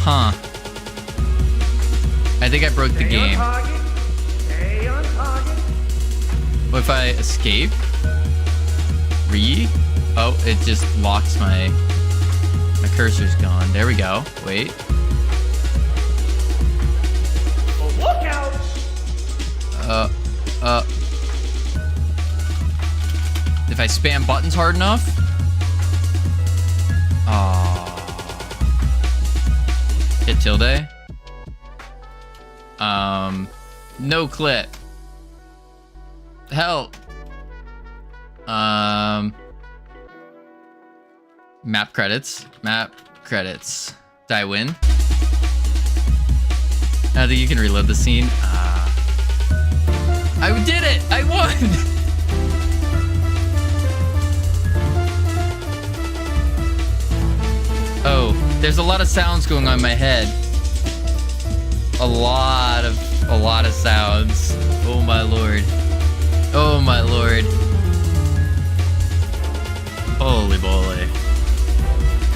Huh. I think I broke the game. Stay on target. What if I escape? Oh, it just locks my cursor's gone. There we go. Wait. Oh, look out. If I spam buttons hard enough. Hit tilde. No clip. Help. Map credits. Did I win? I think you can reload the scene. I did it! I won! Oh, there's a lot of sounds going on in my head. A lot of sounds. Oh my lord. Oh my lord. Holy moly.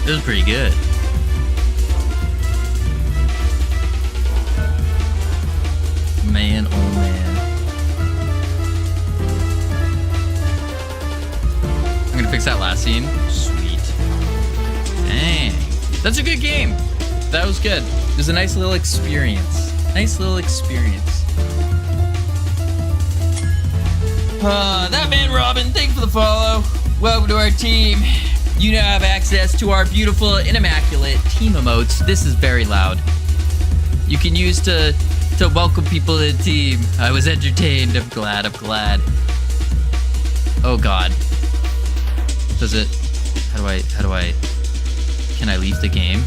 This is pretty good. Man, oh man. I'm gonna fix that last scene. Sweet. Dang. That's a good game. That was good. It was a nice little experience. Nice little experience. That man Robin, thank you for the follow. Welcome to our team. You now have access to our beautiful and immaculate team emotes. This is very loud. You can use to welcome people to the team. I was entertained. I'm glad. Oh god. Does it? How do I? Can I leave the game?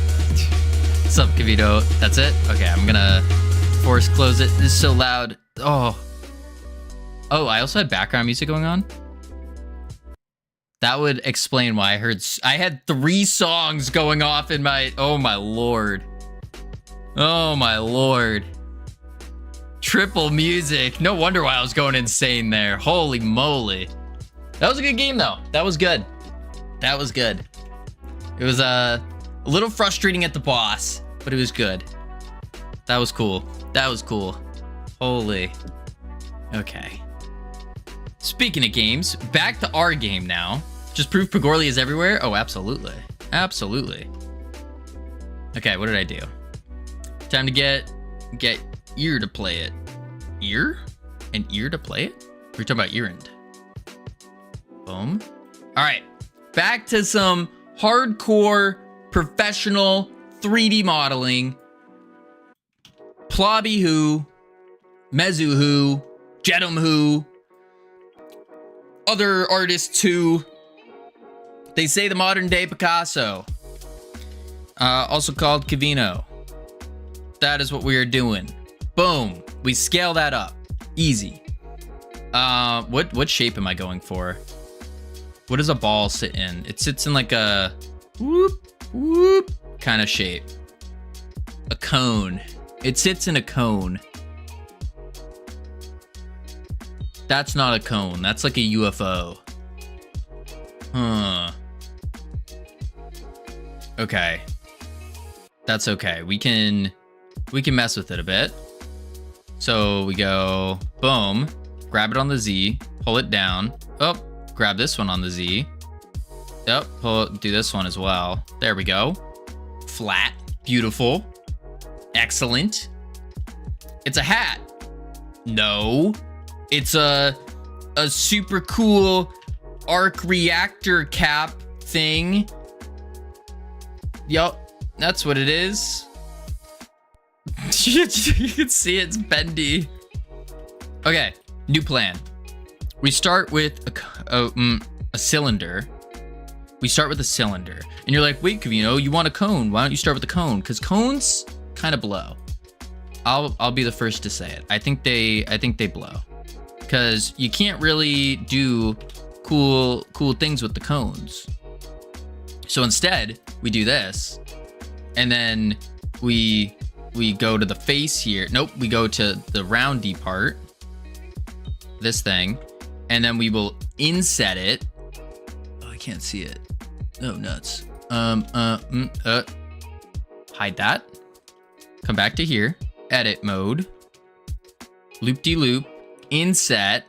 Sup, Kavito? That's it? Okay, I'm gonna force close it. This is so loud. Oh, I also had background music going on. That would explain why I had 3 songs going off in my, oh my lord. Oh my lord. Triple music. No wonder why I was going insane there. Holy moly. That was a good game though. That was good. That was good. It was a little frustrating at the boss, but it was good. That was cool. That was cool. Holy. Okay. Speaking of games, back to our game now. Just proof Pagorli is everywhere? Oh, absolutely. Absolutely. Okay, what did I do? Time to get Ear to play it. Ear? An ear to play it? We're talking about Erend. Boom. All right. Back to some hardcore professional 3D modeling. Plobby who, Mezu who, Jedum who, other artists who. They say the modern day Picasso. Also called Kavino. That is what we are doing. Boom. We scale that up. Easy. What shape am I going for? What does a ball sit in? It sits in like a whoop whoop kind of shape. A cone. It sits in a cone. That's not a cone. That's like a UFO. Huh. Okay. That's okay. We can mess with it a bit. So we go boom, grab it on the Z, pull it down. Oh, grab this one on the Z. Yep, do this one as well. There we go. Flat, beautiful, excellent. It's a hat. No, it's a super cool arc reactor cap thing. Yup, that's what it is. You can see it's bendy. Okay, new plan. We start with a cylinder. We start with a cylinder. And you're like, wait, Kavino, you want a cone. Why don't you start with the cone? Because cones kind of blow. I'll be the first to say it. I think they blow. Because you can't really do cool things with the cones. So instead, we do this. And then we go to the face here. Nope, we go to the roundy part. This thing. And then we will inset it. Oh, I can't see it. Oh, nuts. Hide that. Come back to here. Edit mode. Loop-de-loop. Inset.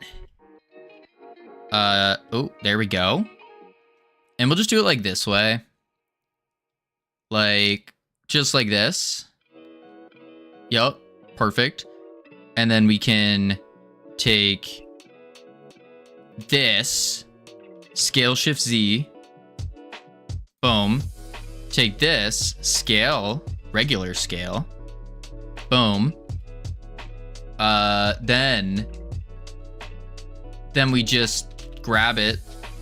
Oh, there we go. And we'll just do it like this way. Like, just like this. Yup, perfect. And then we can take this, scale shift Z, boom. Take this, scale, regular scale, boom. Then we just grab it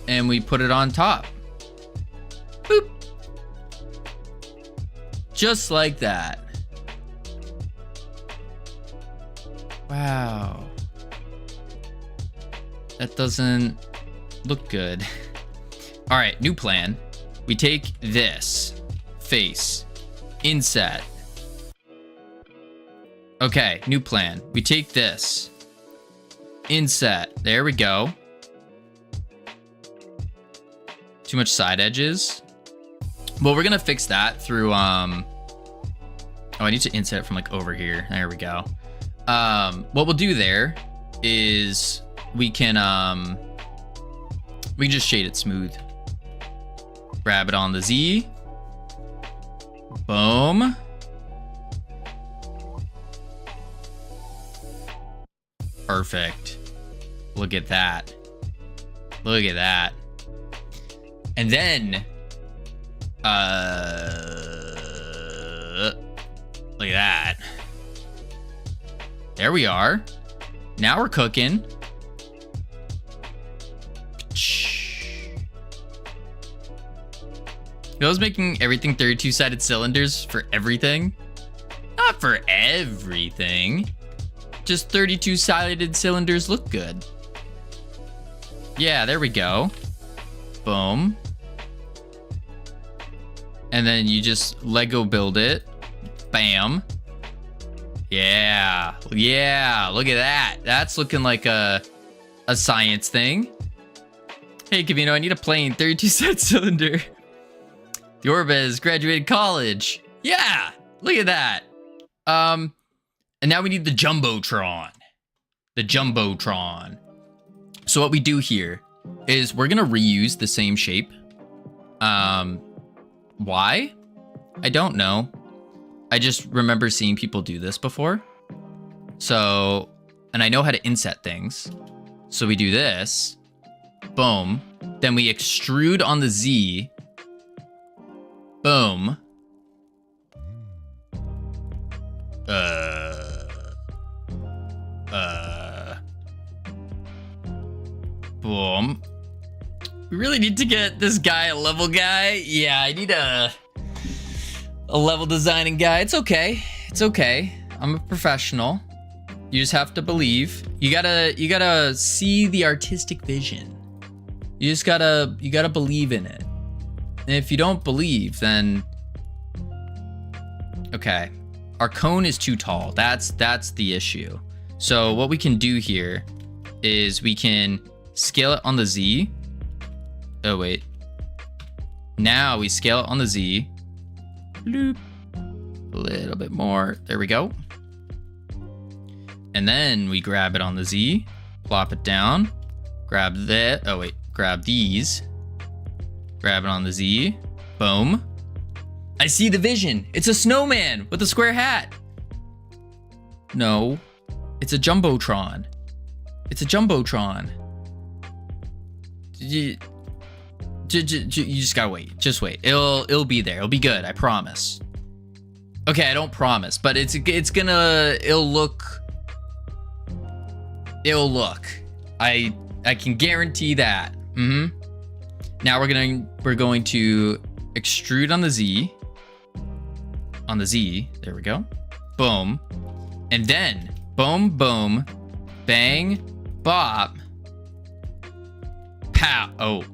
and we put it on top. Boop. Just like that. Wow. That doesn't look good. All right, new plan. We take this face, inset. Okay, new plan. We take this, Inset. There we go. Too much side edges. Well, we're gonna fix that through oh, I need to inset it from like over here. There we go. What we'll do there is we can just shade it smooth. Grab it on the Z. Boom. Perfect. Look at that. Look at that. And then look at that. There we are. Now we're cooking. I was making everything 32-sided cylinders for everything. Not for everything. Just 32-sided cylinders look good. Yeah, there we go. Boom. And then you just Lego build it. Bam. Yeah. Yeah, look at that. That's looking like a science thing. Hey, Kavino, I need a plain 32-sided cylinder. The Orbez graduated college. Yeah, look at that. And now we need the Jumbotron. The Jumbotron. So what we do here is we're gonna reuse the same shape. Why? I don't know. I just remember seeing people do this before. So, and I know how to inset things. So we do this. Boom. Then we extrude on the Z. Boom. Boom. We really need to get this guy a level guy. Yeah, I need a level designing guy. It's okay. It's okay. I'm a professional. You just have to believe. You gotta see the artistic vision. You just gotta believe in it. And if you don't believe, then okay. Our cone is too tall. That's the issue. So what we can do here is we can scale it on the Z. Oh wait. Now we scale it on the Z. Bloop. A little bit more. There we go. And then we grab it on the Z, plop it down, grab that. Oh wait, grab these. Grab it on the Z. Boom. I see the vision. It's a snowman with a square hat. No, it's a Jumbotron. It's a Jumbotron. You just gotta wait. Just wait. It'll be there. It'll be good. I promise. Okay, I don't promise, but it'll look. I can guarantee that. Now we're going to extrude on the Z. On the Z, there we go. Boom. And then boom, boom, bang, bop, pow. Oh,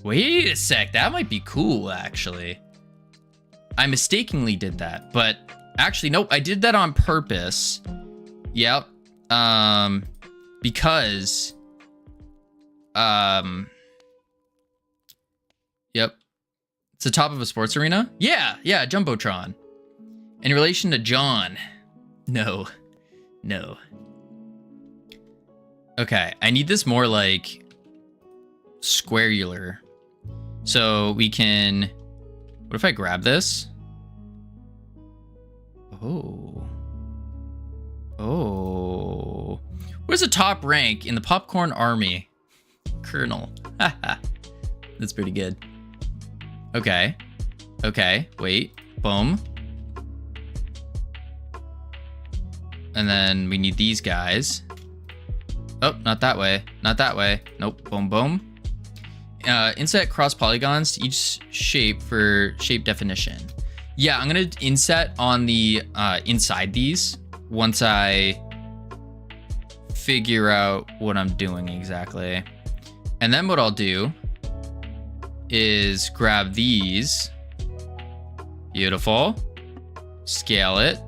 wait a sec. That might be cool, actually. I mistakenly did that, but actually, nope. I did that on purpose. Yep. Because, yep. It's the top of a sports arena? Yeah, Jumbotron. In relation to John. No. Okay, I need this more like squarular. So we can, what if I grab this? Oh. Where's the top rank in the Popcorn Army? Colonel. That's pretty good. Okay, wait, boom. And then we need these guys. Oh, not that way. Nope, boom, boom. Inset cross polygons to each shape for shape definition. Yeah, I'm gonna inset on the inside these once I figure out what I'm doing exactly. And then what I'll do is grab these. Beautiful. Scale it.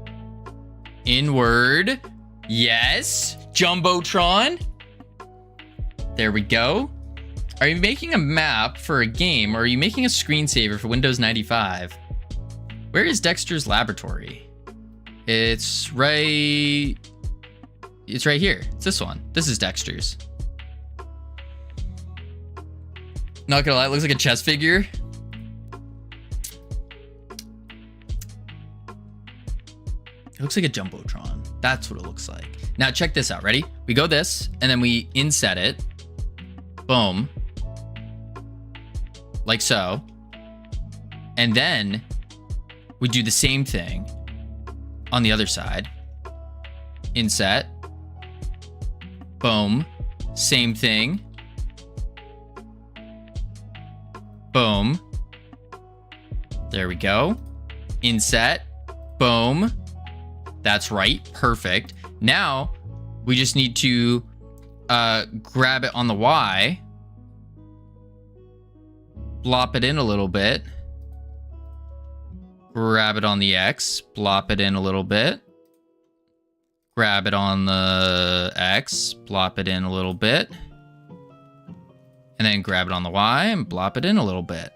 Inward. Yes. Jumbotron. There we go. Are you making a map for a game, or are you making a screensaver for Windows 95? Where is Dexter's laboratory? It's right here. It's this one. This is Dexter's. Not gonna lie, it looks like a chess figure. It looks like a Jumbotron. That's what it looks like. Now check this out, ready? We go this, and then we inset it. Boom. Like so. And then we do the same thing on the other side. Inset. Boom. Same thing. Boom. There we go. Inset. Boom. That's right. Perfect. Now we just need to grab it on the Y. Blop it in a little bit. Grab it on the X. Blop it in a little bit. Grab it on the X. Blop it in a little bit. And then grab it on the Y and blop it in a little bit.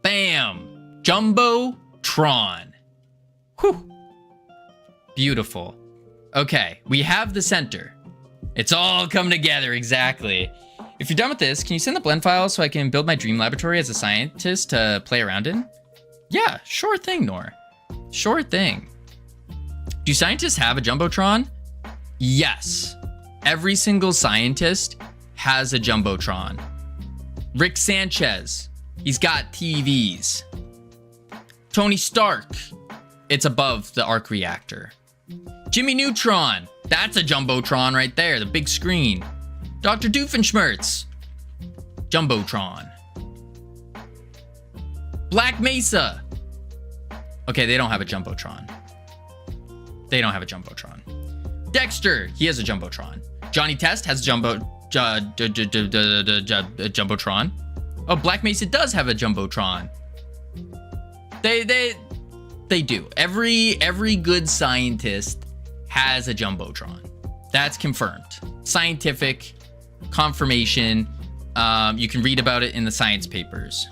Bam! Jumbotron. Whew. Beautiful. Okay, we have the center. It's all come together, exactly. If you're done with this, can you send the blend file so I can build my dream laboratory as a scientist to play around in? Yeah, sure thing, Nor. Sure thing. Do scientists have a Jumbotron? Yes. Every single scientist has a Jumbotron. Rick Sanchez, he's got TVs. Tony Stark, it's above the arc reactor. Jimmy Neutron, that's a Jumbotron right there, the big screen. Dr. Doofenshmirtz, Jumbotron. Black Mesa. Okay, they don't have a Jumbotron. They don't have a Jumbotron. Dexter, he has a Jumbotron. Johnny Test has a Jumbotron. Oh, Black Mesa does have a Jumbotron. They do. Every good scientist has a Jumbotron. That's confirmed. Scientific confirmation. You can read about it in the science papers.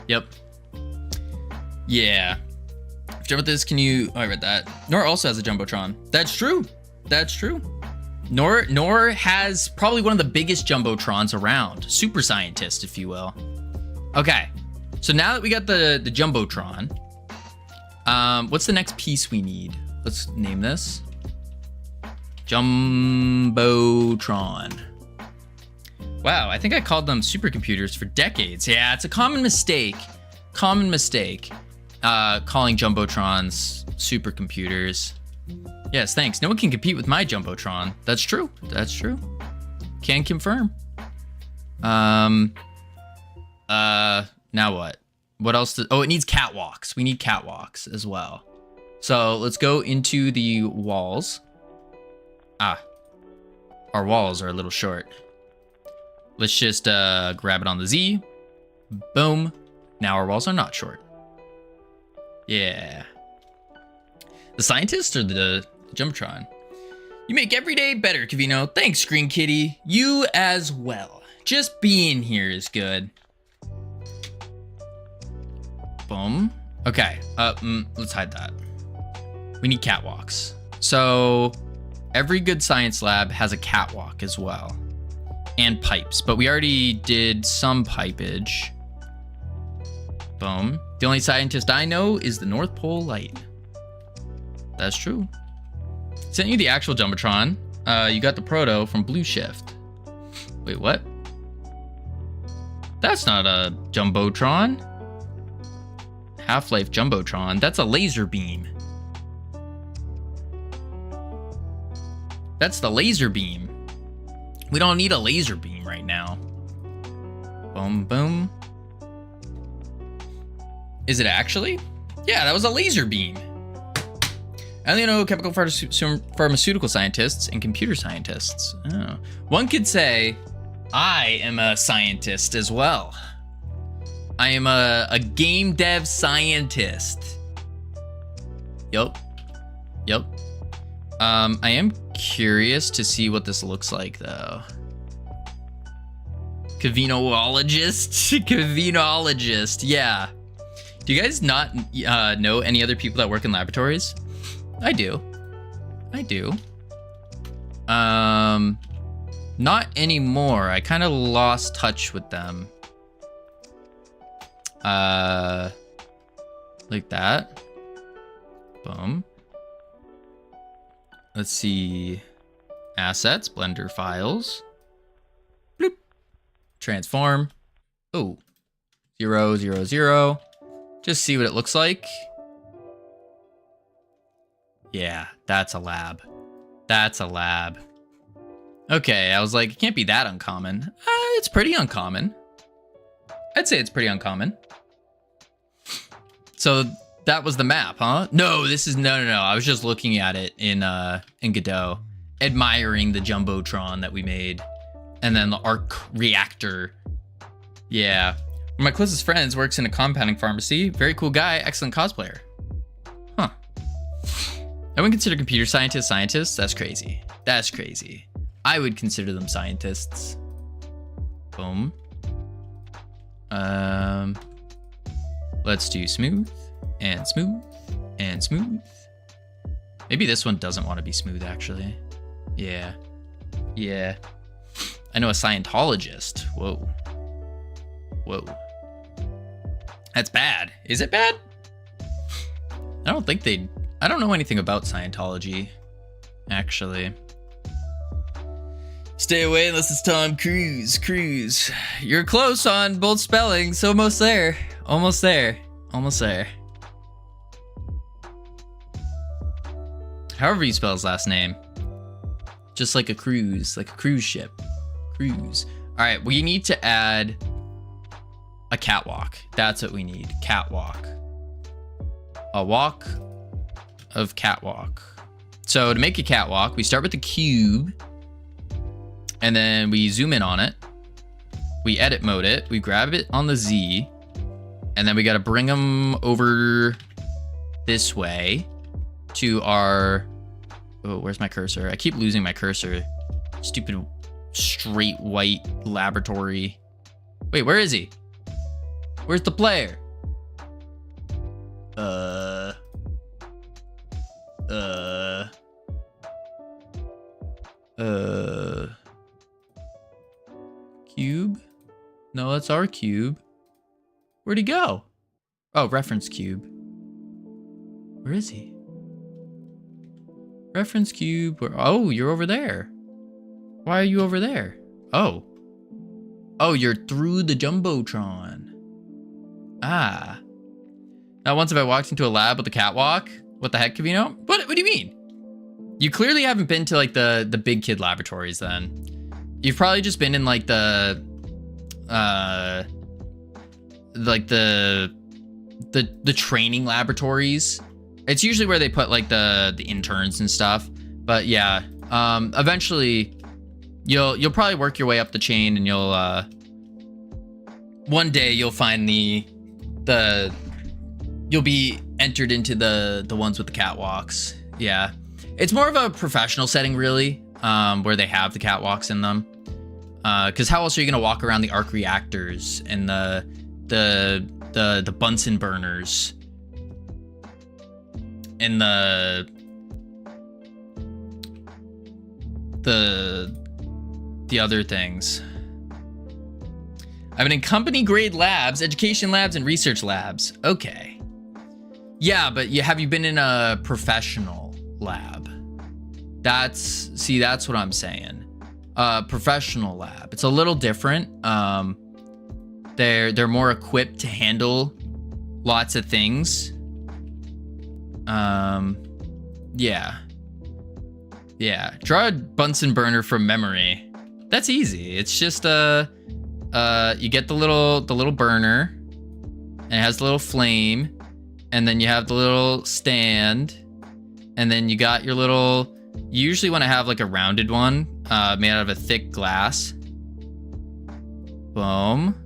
Yep. Yeah. If you're done with this, can you... Oh, I read that. Nor also has a Jumbotron. That's true. That's true. Nor has probably one of the biggest Jumbotrons around. Super scientist, if you will. Okay. So now that we got the Jumbotron, what's the next piece we need? Let's name this. Jumbotron. Wow, I think I called them supercomputers for decades. Yeah, it's a common mistake. Common mistake. Calling Jumbotrons supercomputers. Yes, thanks. No one can compete with my Jumbotron. That's true. That's true. Can confirm. Now what? What else? Oh, it needs catwalks. We need catwalks as well. So let's go into the walls. Ah, our walls are a little short. Let's just grab it on the Z. Boom. Now our walls are not short. Yeah. The scientist or the Jumbotron? You make every day better, Cavino. Thanks, Green Kitty. You as well. Just being here is good. Boom. Okay. Let's hide that. We need catwalks. So every good science lab has a catwalk as well. And pipes, but we already did some pipage. Boom. The only scientist I know is the North Pole Light. That's true. Sent you the actual Jumbotron. You got the proto from Blue Shift. Wait, what? That's not a Jumbotron. Half-Life Jumbotron. That's a laser beam. That's the laser beam. We don't need a laser beam right now. Boom, boom. Is it actually? Yeah, that was a laser beam. I only know chemical pharmaceutical scientists and computer scientists. Oh. One could say I am a scientist as well. I am a game dev scientist. Yup. Yup. I am curious to see what this looks like, though. Cavinologist? Cavinologist, yeah. Do you guys not know any other people that work in laboratories? I do. I do. Not anymore. I kind of lost touch with them. Like that. Boom. Let's see. Assets, Blender files. Bloop. Transform. Oh. 0, 0, 0. Just see what it looks like. Yeah, that's a lab. That's a lab. Okay, I was like, it can't be that uncommon. It's pretty uncommon. I'd say it's pretty uncommon. So that was the map, huh? No, this is no. I was just looking at it in Godot, admiring the Jumbotron that we made, and then the arc reactor. Yeah, one of my closest friends works in a compounding pharmacy. Very cool guy, excellent cosplayer. Huh. I wouldn't consider computer scientists scientists. That's crazy. That's crazy. I would consider them scientists. Boom. Let's do smooth and smooth and smooth. Maybe this one doesn't want to be smooth, actually. Yeah. Yeah. I know a Scientologist. Whoa. Whoa. That's bad. Is it bad? I don't know anything about Scientology, actually. Stay away unless it's Tom Cruise. Cruise. You're close on both spellings. Almost there. Almost there. Almost there. However you spell his last name. Just like a cruise. Like a cruise ship. Cruise. Alright, we need to add a catwalk. That's what we need. Catwalk. A walk of catwalk. So to make a catwalk, we start with the cube. And then we zoom in on it. We edit mode it. We grab it on the Z. And then we got to bring them over this way to our... Oh, where's my cursor? I keep losing my cursor. Stupid straight white laboratory. Wait, where is he? Where's the player? Cube? No, that's our cube. Where'd he go? Oh, reference cube. Where is he? Reference cube. Oh, you're over there. Why are you over there? Oh. Oh, you're through the Jumbotron. Ah. Now, once if I walked into a lab with a catwalk, what the heck, Cavino? What do you mean? You clearly haven't been to like the big kid laboratories then. You've probably just been in like the training laboratories. It's usually where they put like the interns and stuff. But yeah, eventually you'll probably work your way up the chain, and you'll one day you'll find you'll be entered into the ones with the catwalks. Yeah, it's more of a professional setting really, where they have the catwalks in them. Because how else are you gonna walk around the arc reactors and the Bunsen burners and the other things? I've been in company grade labs, education labs, and research labs. Okay. Yeah, but have you been in a professional lab? That's what I'm saying. Professional lab. It's a little different. They're more equipped to handle lots of things. Yeah. Draw a Bunsen burner from memory. That's easy. It's just you get the little burner, and it has the little flame, and then you have the little stand, and then you got your little. You usually want to have like a rounded one, made out of a thick glass. Boom.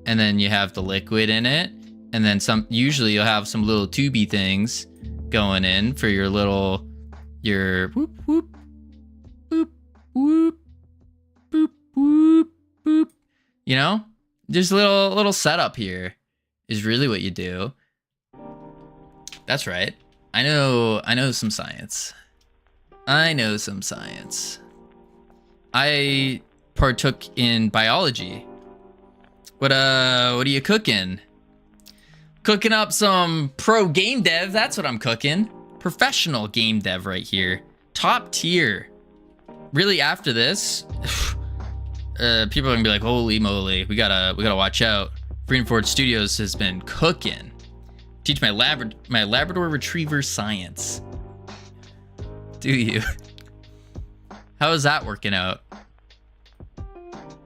And then you have the liquid in it, and then usually you'll have some little tubey things going in for your little your whoop whoop boop whoop boop whoop boop. You know, just a little setup here is really what you do. That's right. I know some science. I know some science. I partook in biology. What are you cooking? Cooking up some pro game dev. That's what I'm cooking. Professional game dev right here. Top tier. Really, after this, people are gonna be like, holy moly, we gotta watch out. Freedom Forge Studios has been cooking. Teach my Labrador Retriever science. Do you? How is that working out?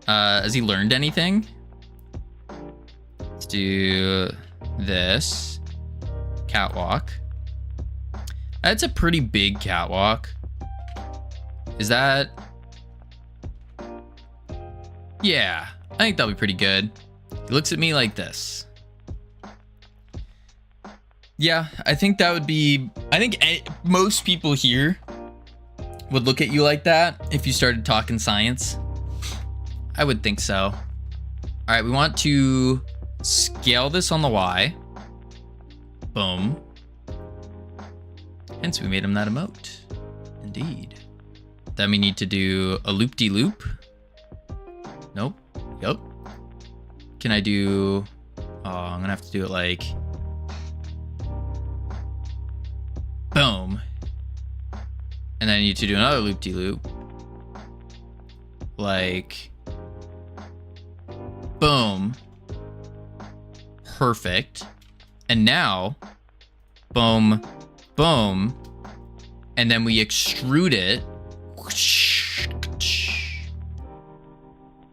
Has he learned anything? Let's do this. Catwalk. That's a pretty big catwalk. Is that? Yeah, I think that'll be pretty good. He looks at me like this. Yeah, I think that would be, I think most people here would look at you like that if you started talking science. I would think so. All right, we want to scale this on the Y. Boom. Hence we made him that emote. Indeed. Then we need to do a loop-de-loop. Nope. Yup. Can I do... Oh, I'm gonna have to do it like... Boom. And then I need to do another loop-de-loop. Like... Boom. Perfect. And now... Boom. Boom. And then we extrude it.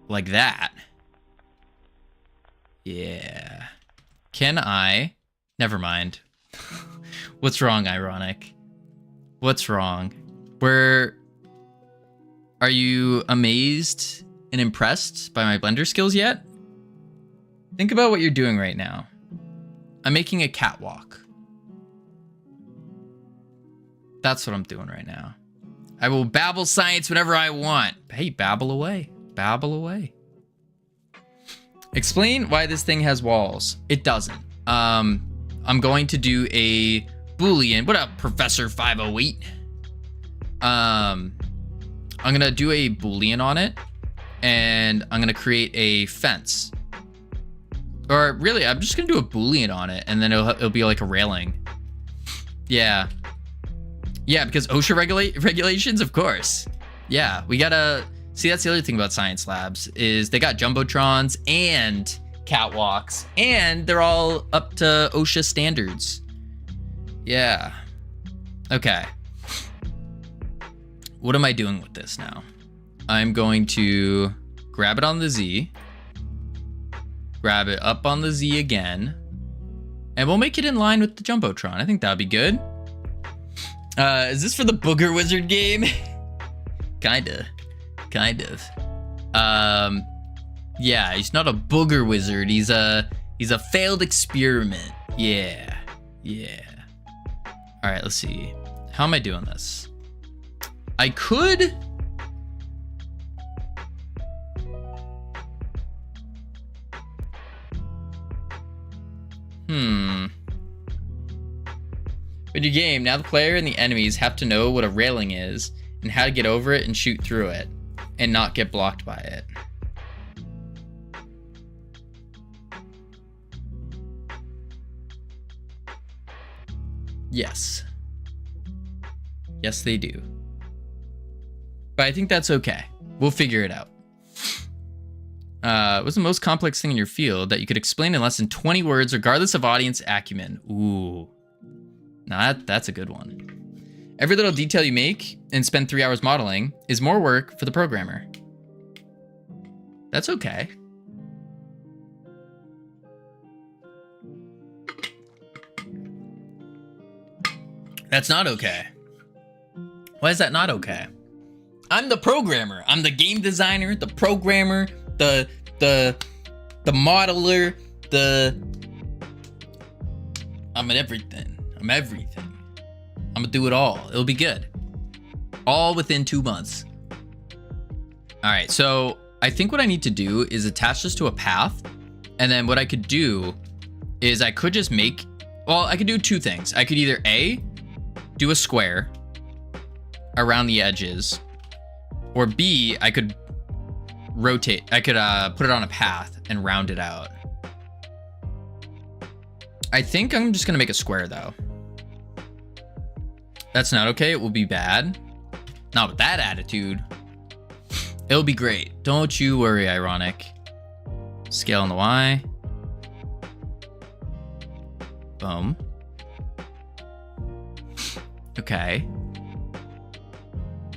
Like that. Yeah. Can I... Never mind. What's wrong, Ironic? What's wrong? Are you amazed and impressed by my Blender skills yet? Think about what you're doing right now. I'm making a catwalk. That's what I'm doing right now. I will babble science whenever I want. Hey, babble away. Babble away. Explain why this thing has walls. It doesn't. I'm going to do a Boolean. What up, Professor 508? I'm gonna do a Boolean on it, and I'm gonna create a fence. Or really, I'm just gonna do a Boolean on it, and then it'll be like a railing. Yeah. Yeah, because OSHA regulations, of course. Yeah, we gotta... See, that's the other thing about science labs, is they got Jumbotrons and catwalks, and they're all up to OSHA standards. Yeah. Okay. What am I doing with this now? I'm going to grab it on the Z, grab it up on the Z again, and we'll make it in line with the Jumbotron. I think that'd be good. Is this for the Booger Wizard game? Kind of. Yeah, he's not a booger wizard. He's a failed experiment. Yeah. All right, let's see. How am I doing this? I could... With your game, now the player and the enemies have to know what a railing is and how to get over it and shoot through it and not get blocked by it. Yes. Yes, they do. But I think that's okay. We'll figure it out. What's the most complex thing in your field that you could explain in less than 20 words regardless of audience acumen? Ooh. Now that's a good one. Every little detail you make and spend 3 hours modeling is more work for the programmer. That's okay. That's not okay. Why is that not okay? I'm the programmer. I'm the game designer, the programmer, the modeler, I'm everything. I'm everything. I'm gonna do it all. It'll be good. All within 2 months. All right, so I think what I need to do is attach this to a path. And then what I could do is I could just make, well, I could do two things. I could either A, do a square around the edges, or B, I could rotate, I could put it on a path and round it out. I think I'm just gonna make a square though. That's not okay, it will be bad. Not with that attitude. It'll be great. Don't you worry, Ironic. Scale on the Y. Boom. Okay.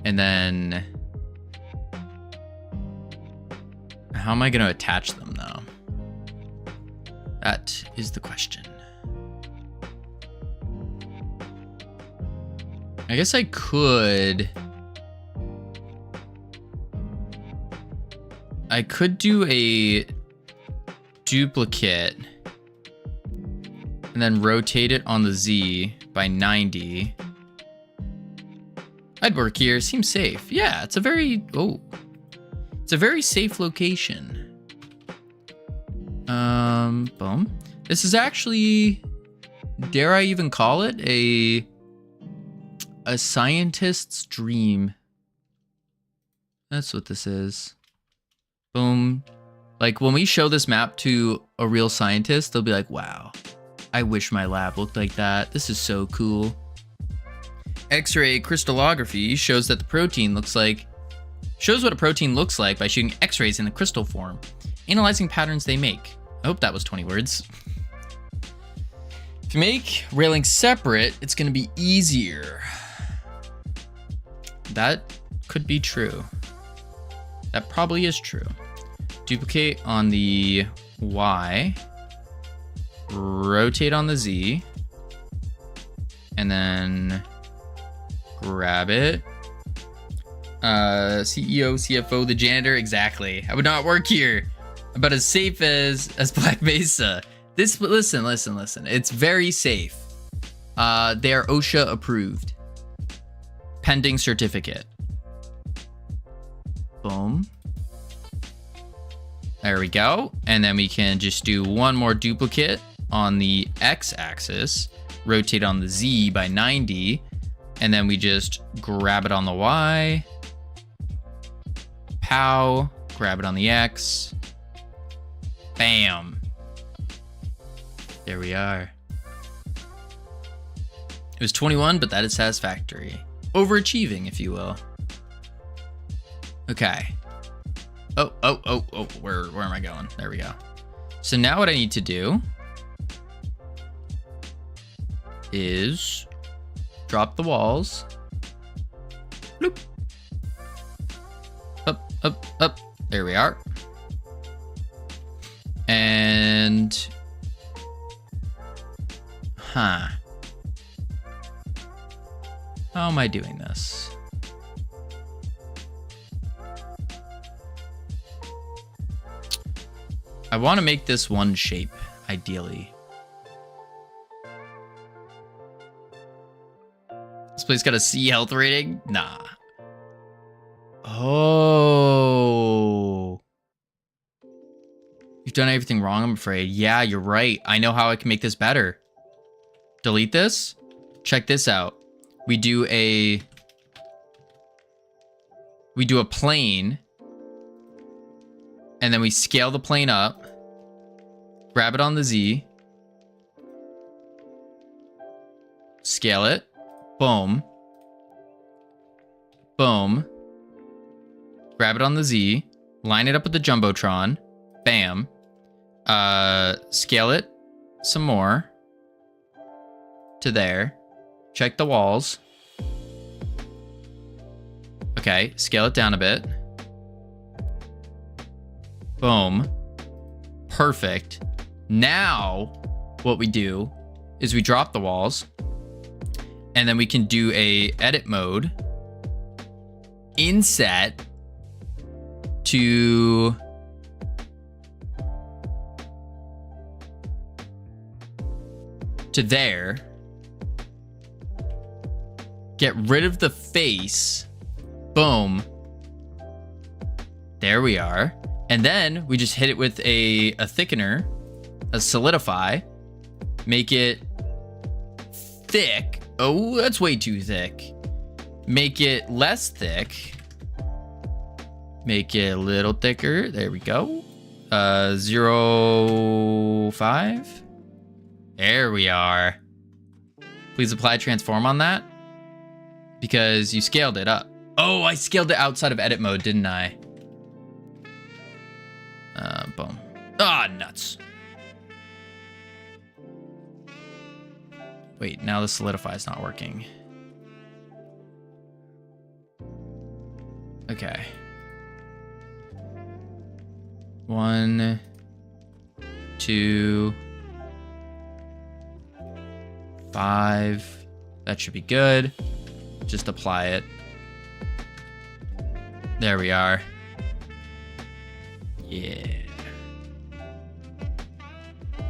And then how am I going to attach them though? That is the question. I guess I could do a duplicate and then rotate it on the Z by 90. I'd work here. Seems safe. Yeah, it's a very safe location. Boom. This is actually, dare I even call it a scientist's dream. That's what this is. Boom. Like when we show this map to a real scientist, they'll be like, wow, I wish my lab looked like that. This is so cool. X-ray crystallography shows that the protein shows what a protein looks like by shooting X-rays in the crystal form, analyzing patterns they make. I hope that was 20 words. If you make railings separate, it's going to be easier. That could be true. That probably is true. Duplicate on the Y, rotate on the Z, and then grab it. CEO, CFO, the janitor, exactly. I would not work here. About as safe as Black Mesa. This, listen. It's very safe. They are OSHA approved. Pending certificate. Boom. There we go. And then we can just do one more duplicate on the X-axis, rotate on the Z by 90, and then we just grab it on the Y, pow, grab it on the X, bam. There we are. It was 21, but that is satisfactory. Overachieving, if you will. Okay. Oh, where am I going? There we go. So now what I need to do is drop the walls. Bloop. Up. There we are. And how am I doing this? I want to make this one shape, ideally. This place got a C health rating? Nah. Oh. You've done everything wrong, I'm afraid. Yeah, you're right. I know how I can make this better. Delete this. Check this out. We do a plane. And then we scale the plane up. Grab it on the Z. Scale it. Boom. Boom. Grab it on the Z. Line it up with the Jumbotron. Bam. Scale it some more. To there. Check the walls. Okay, scale it down a bit. Boom. Perfect. Now, what we do is we drop the walls. And then we can do a edit mode. Inset to there. Get rid of the face. Boom. There we are. And then we just hit it with a thickener, a solidify, make it thick. Oh, that's way too thick. Make it less thick. Make it a little thicker. There we go. 0.5. There we are. Please apply transform on that because you scaled it up. Oh, I scaled it outside of edit mode, didn't I? Boom. Ah, nuts. Wait, now the solidify is not working. Okay. 1, 2, 5. That should be good. Just apply it. There we are. Yeah.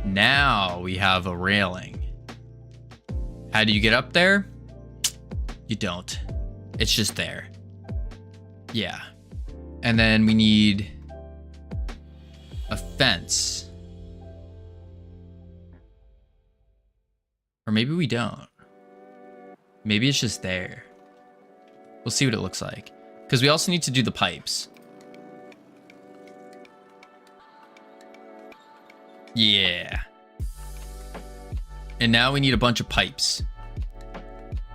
Now we have a railing. How do you get up there? You don't. It's just there. Yeah. And then we need a fence. Or maybe we don't. Maybe it's just there. We'll see what it looks like. Because we also need to do the pipes. Yeah. And now we need a bunch of pipes.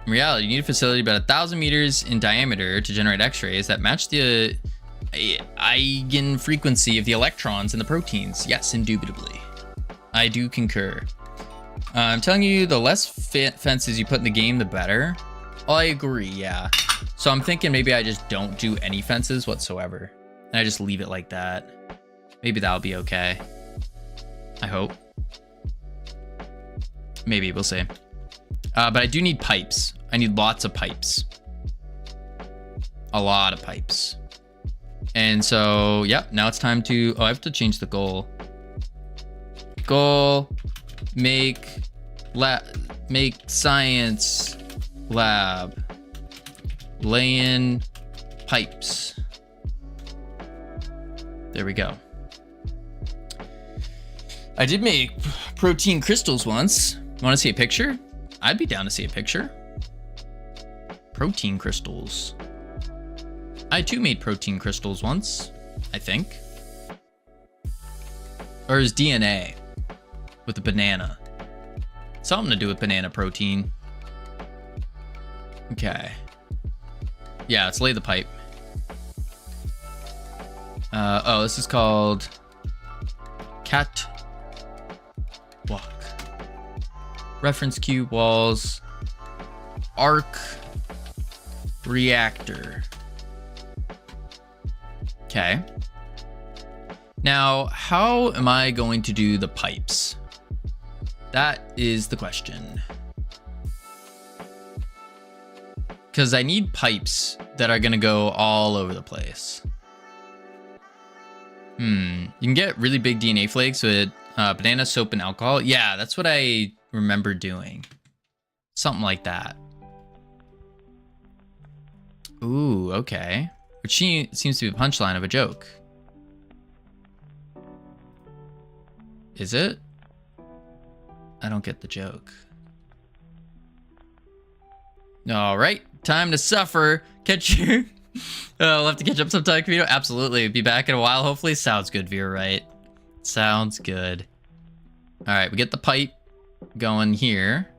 In reality, you need a facility about 1,000 meters in diameter to generate X-rays that match the eigenfrequency of the electrons in the proteins. Yes, indubitably. I do concur. I'm telling you, the less fences you put in the game, the better. Oh, I agree, yeah. So I'm thinking maybe I just don't do any fences whatsoever. And I just leave it like that. Maybe that'll be okay. I hope. Maybe, we'll see. But I do need pipes. I need lots of pipes. A lot of pipes. And so, yeah, now it's time to... Oh, I have to change the goal. Goal, make science lab. Lay in pipes. There we go. I did make protein crystals once. Want to see a picture? I'd be down to see a picture. Protein crystals. I too made protein crystals once, I think. Or is DNA with a banana? Something to do with banana protein. Okay. Yeah, let's lay the pipe. Oh, this is called catwalk. Reference cube walls. Arc reactor. Okay. Now, how am I going to do the pipes? That is the question. Because I need pipes that are going to go all over the place. You can get really big DNA flakes with banana, soap, and alcohol. Yeah, that's what I remember doing. Something like that. Ooh, okay. Which seems to be a punchline of a joke. Is it? I don't get the joke. All right, time to suffer. Catch your... I'll have to catch up sometime, Camino. Absolutely. Be back in a while, hopefully. Sounds good, Vera, right? Sounds good. All right, we get the pipe going here.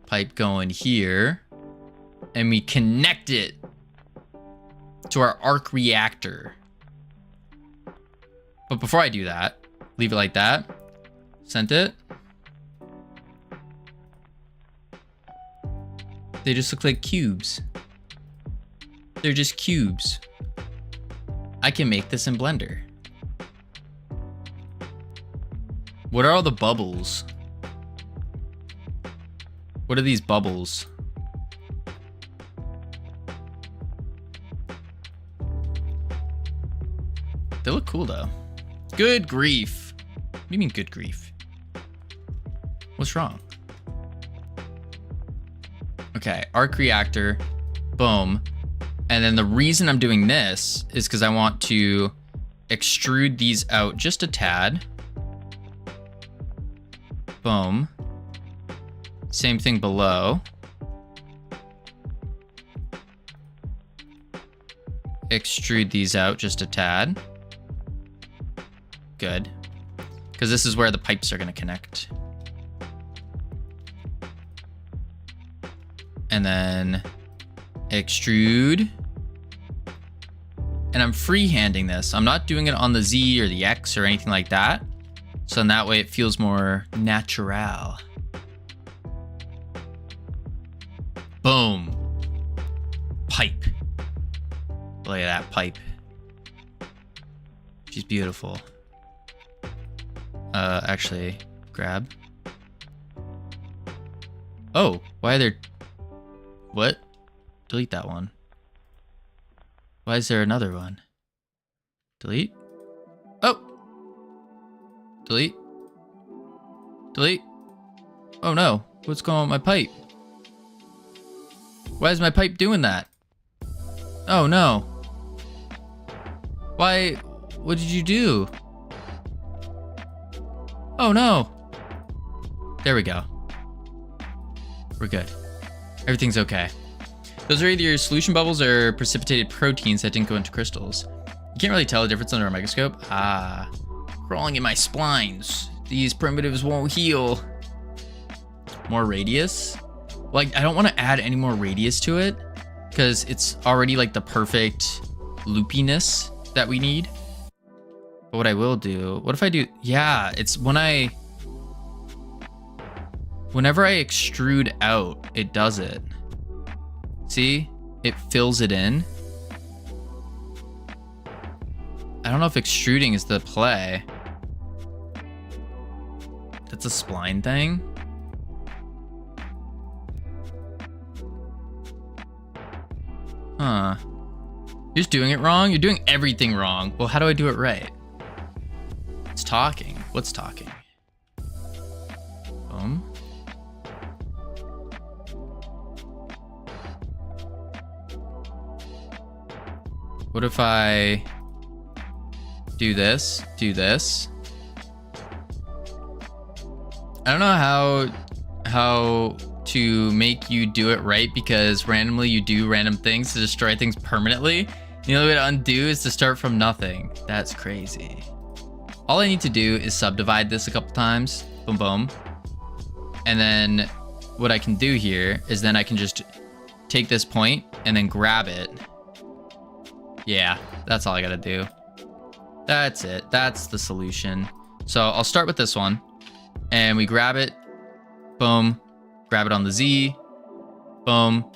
Pipe going here. And we connect it to our arc reactor. But before I do that, leave it like that. Sent it. They just look like cubes. They're just cubes. I can make this in Blender. What are all the bubbles? What are these bubbles? They look cool though. Good grief. What do you mean good grief? What's wrong? Okay, arc reactor. Boom. And then the reason I'm doing this is because I want to extrude these out just a tad. Boom. Same thing below. Extrude these out just a tad. Good. Because this is where the pipes are going to connect. And then extrude. And I'm freehanding this. I'm not doing it on the Z or the X or anything like that. So in that way it feels more natural. Boom. Pipe. Look at that pipe. She's beautiful. Actually, grab. Oh, why are there... What? Delete that one. Why is there another one? Delete? Oh! Delete? Delete? Oh no, what's going on with my pipe? Why is my pipe doing that? Oh no. Why? What did you do? Oh no. There we go. We're good. Everything's okay. Those are either your solution bubbles or precipitated proteins that didn't go into crystals. You can't really tell the difference under a microscope. Ah, crawling in my splines. These primitives won't heal. More radius? Like, I don't want to add any more radius to it because it's already like the perfect loopiness that we need. But what I will do, what if I do, yeah, it's whenever I extrude out, it does it. See, it fills it in. I don't know if extruding is the play. That's a spline thing. Huh. You're just doing it wrong? You're doing everything wrong. Well, how do I do it right? It's talking. What's talking? Boom. What if I do this, do this? I don't know how to make you do it right because randomly you do random things to destroy things permanently. The only way to undo is to start from nothing. That's crazy. All I need to do is subdivide this a couple times. Boom, boom. And then what I can do here is then I can just take this point and then grab it. Yeah, that's all I gotta do. That's it. That's the solution. So I'll start with this one. And we grab it. Boom. Grab it on the Z. Boom.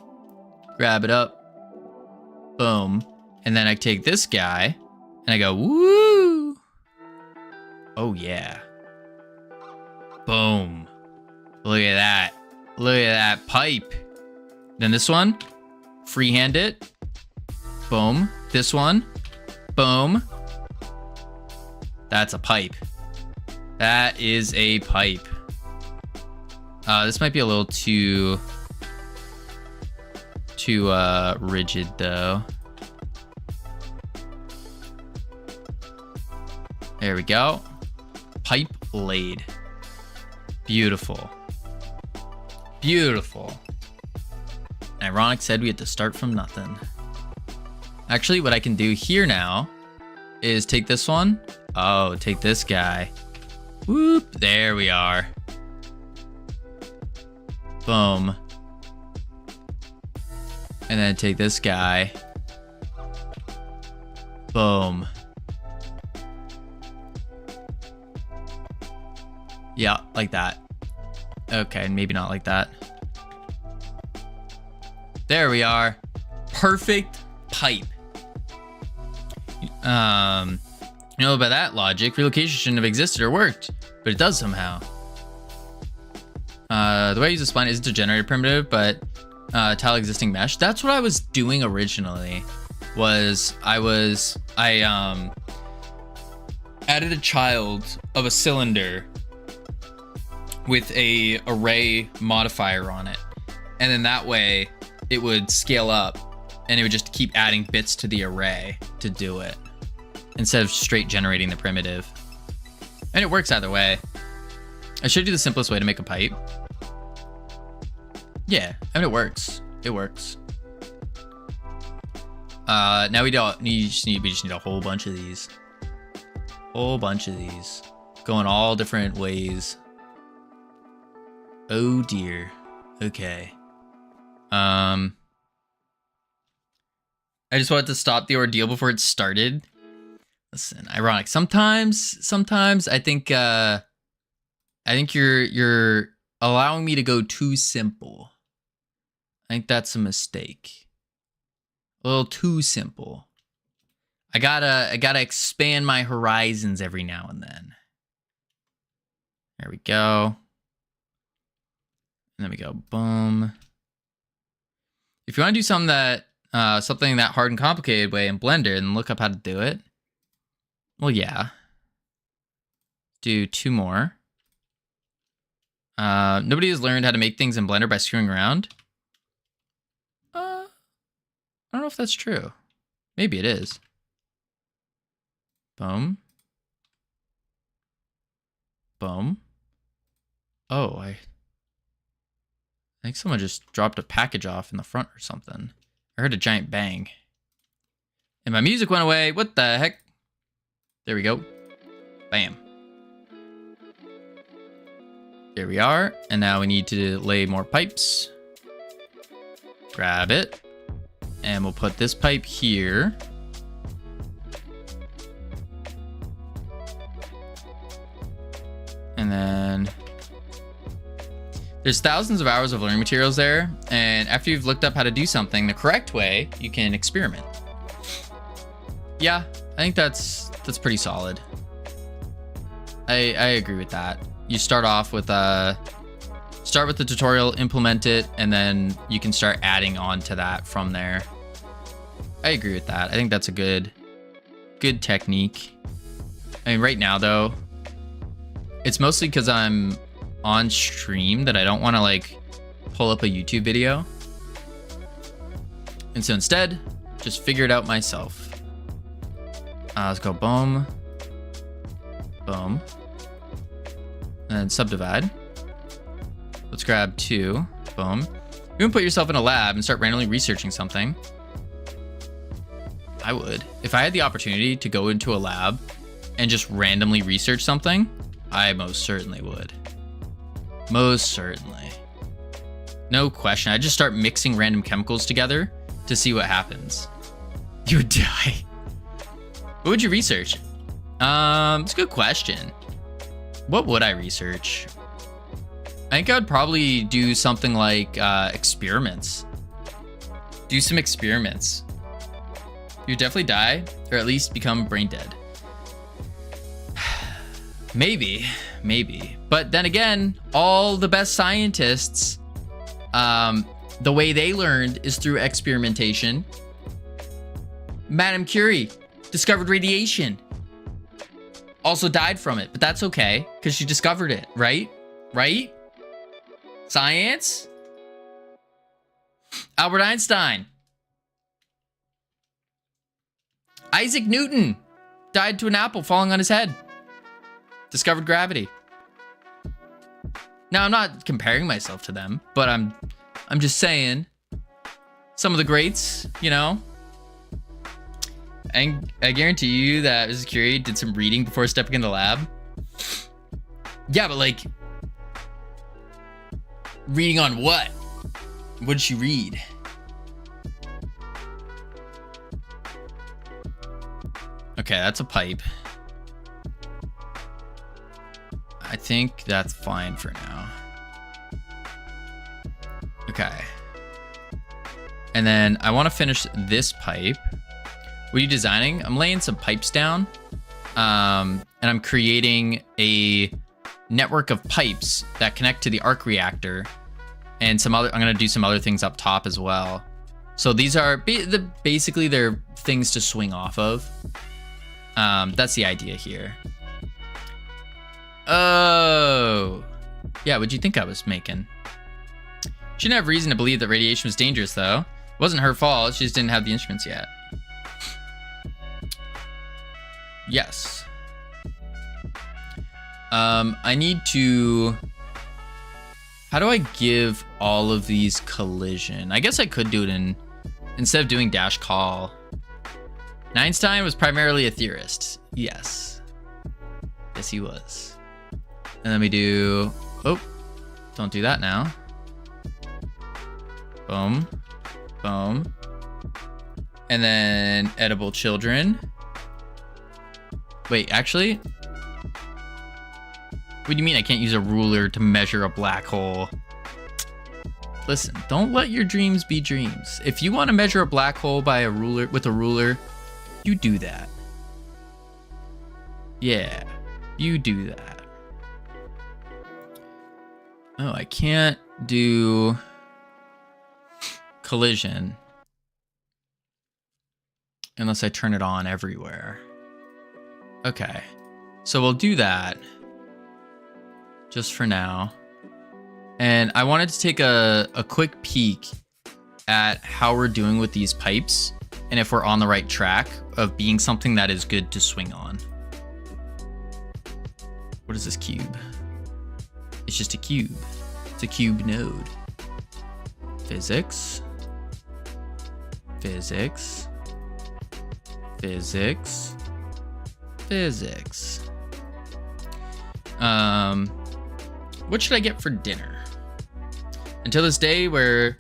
Grab it up. Boom. And then I take this guy and I go, woo. Oh, yeah. Boom. Look at that. Look at that pipe. Then this one. Freehand it. Boom. This one. Boom. That's a pipe. That is a pipe. This might be a little too rigid though. There we go. Pipe laid. Beautiful. Beautiful. Ironic said we had to start from nothing. Actually, what I can do here now is take this one. Oh, take this guy. Whoop, there we are. Boom. And then take this guy. Boom. Yeah, like that. Okay, maybe not like that. There we are. Perfect pipe. You know, by that logic, relocation shouldn't have existed or worked, but it does somehow. The way I use the spline isn't a generated primitive, but tile existing mesh. That's what I was doing originally. I added a child of a cylinder with a array modifier on it, and then that way it would scale up and it would just keep adding bits to the array to do it, instead of straight generating the primitive. And it works either way. I showed you the simplest way to make a pipe. Yeah, I mean, it works. It works. Now we just need a whole bunch of these. Whole bunch of these. Going all different ways. Oh dear. Okay. I just wanted to stop the ordeal before it started. Listen, ironic. Sometimes I think you're allowing me to go too simple. I think that's a mistake. A little too simple. I gotta expand my horizons every now and then. There we go. And then we go boom. If you want to do something that hard and complicated way in Blender and look up how to do it, well, yeah. Do 2 more. Nobody has learned how to make things in Blender by screwing around. I don't know if that's true. Maybe it is. Boom. Boom. Oh, I think someone just dropped a package off in the front or something. I heard a giant bang. And my music went away. What the heck? There we go. Bam. There we are. And now we need to lay more pipes. Grab it. And we'll put this pipe here. And then there's thousands of hours of learning materials there. And after you've looked up how to do something the correct way, you can experiment. Yeah, I think that's pretty solid. I agree with that. You start off with the tutorial, implement it, and then you can start adding on to that from there. I agree with that. I think that's a good technique. I mean, right now though, it's mostly because I'm on stream that I don't want to like pull up a YouTube video. And so instead, just figure it out myself. Let's go boom, boom, and then subdivide. Let's grab 2, boom. You can put yourself in a lab and start randomly researching something. I would. If I had the opportunity to go into a lab and just randomly research something, I most certainly would. Most certainly. No question. I'd just start mixing random chemicals together to see what happens. You would die. What would you research? It's a good question. What would I research? I think I would probably do something like experiments. Do some experiments. You would definitely die, or at least become brain dead. Maybe. But then again, all the best scientists, the way they learned is through experimentation. Madame Curie discovered radiation. Also died from it, but that's okay, because she discovered it, right? Right? Science? Albert Einstein. Isaac Newton died to an apple falling on his head. Discovered gravity. Now, I'm not comparing myself to them, but I'm just saying some of the greats, you know. And I guarantee you that Mrs. Curie did some reading before stepping in the lab. Yeah, but like, reading on what? What did she read? Okay, that's a pipe. I think that's fine for now. Okay. And then I want to finish this pipe. What are you designing? I'm laying some pipes down. And I'm creating a network of pipes that connect to the arc reactor. And I'm going to do some other things up top as well. So these are basically they're things to swing off of. That's the idea here. Oh. Yeah, what'd you think I was making? Shouldn't have reason to believe that radiation was dangerous, though. Wasn't her fault. She just didn't have the instruments yet. Yes. I need to... How do I give all of these collision? I guess I could do it in... Instead of doing dash call. Einstein was primarily a theorist. Yes. Yes, he was. And then we do... Oh. Don't do that now. Boom. Boom. And then edible children. Wait, actually... What do you mean I can't use a ruler to measure a black hole? Listen, don't let your dreams be dreams. If you want to measure a black hole by a ruler with a ruler, you do that. Yeah, you do that. Oh, I can't do collision unless I turn it on everywhere. Okay, so we'll do that. Just for now. And I wanted to take a quick peek at how we're doing with these pipes and if we're on the right track of being something that is good to swing on. What is this cube? It's just a cube. It's a cube node. Physics. Physics. Physics. Physics. What should I get for dinner? Until this day where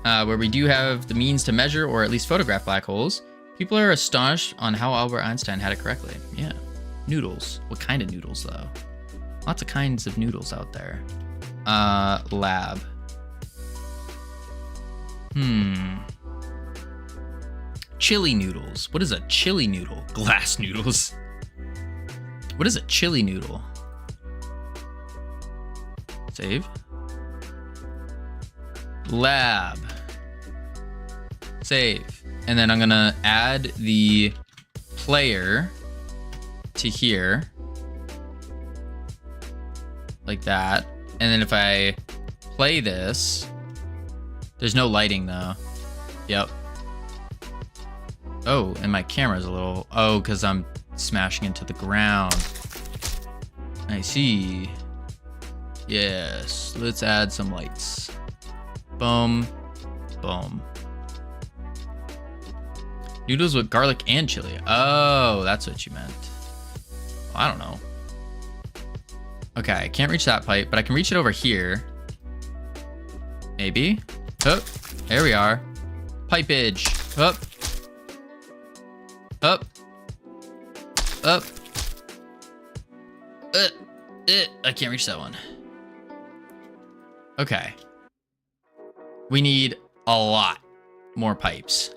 we do have the means to measure or at least photograph black holes, people are astonished on how Albert Einstein had it correctly. Yeah. Noodles. What kind of noodles though? Lots of kinds of noodles out there. Lab. Chili noodles. What is a chili noodle? Glass noodles. What is a chili noodle? Save. Lab. Save. And then I'm gonna add the player to here. Like that. And then if I play this, there's no lighting though. Yep. Oh, and my camera's a little... Oh, because I'm smashing into the ground. I see. Yes, let's add some lights. Boom, boom. Noodles with garlic and chili. Oh, that's what you meant. Well, I don't know. Okay, I can't reach that pipe, but I can reach it over here. Maybe. Oh, there we are. Pipage. Up. Up. Up. I can't reach that one. Okay. We need a lot more pipes.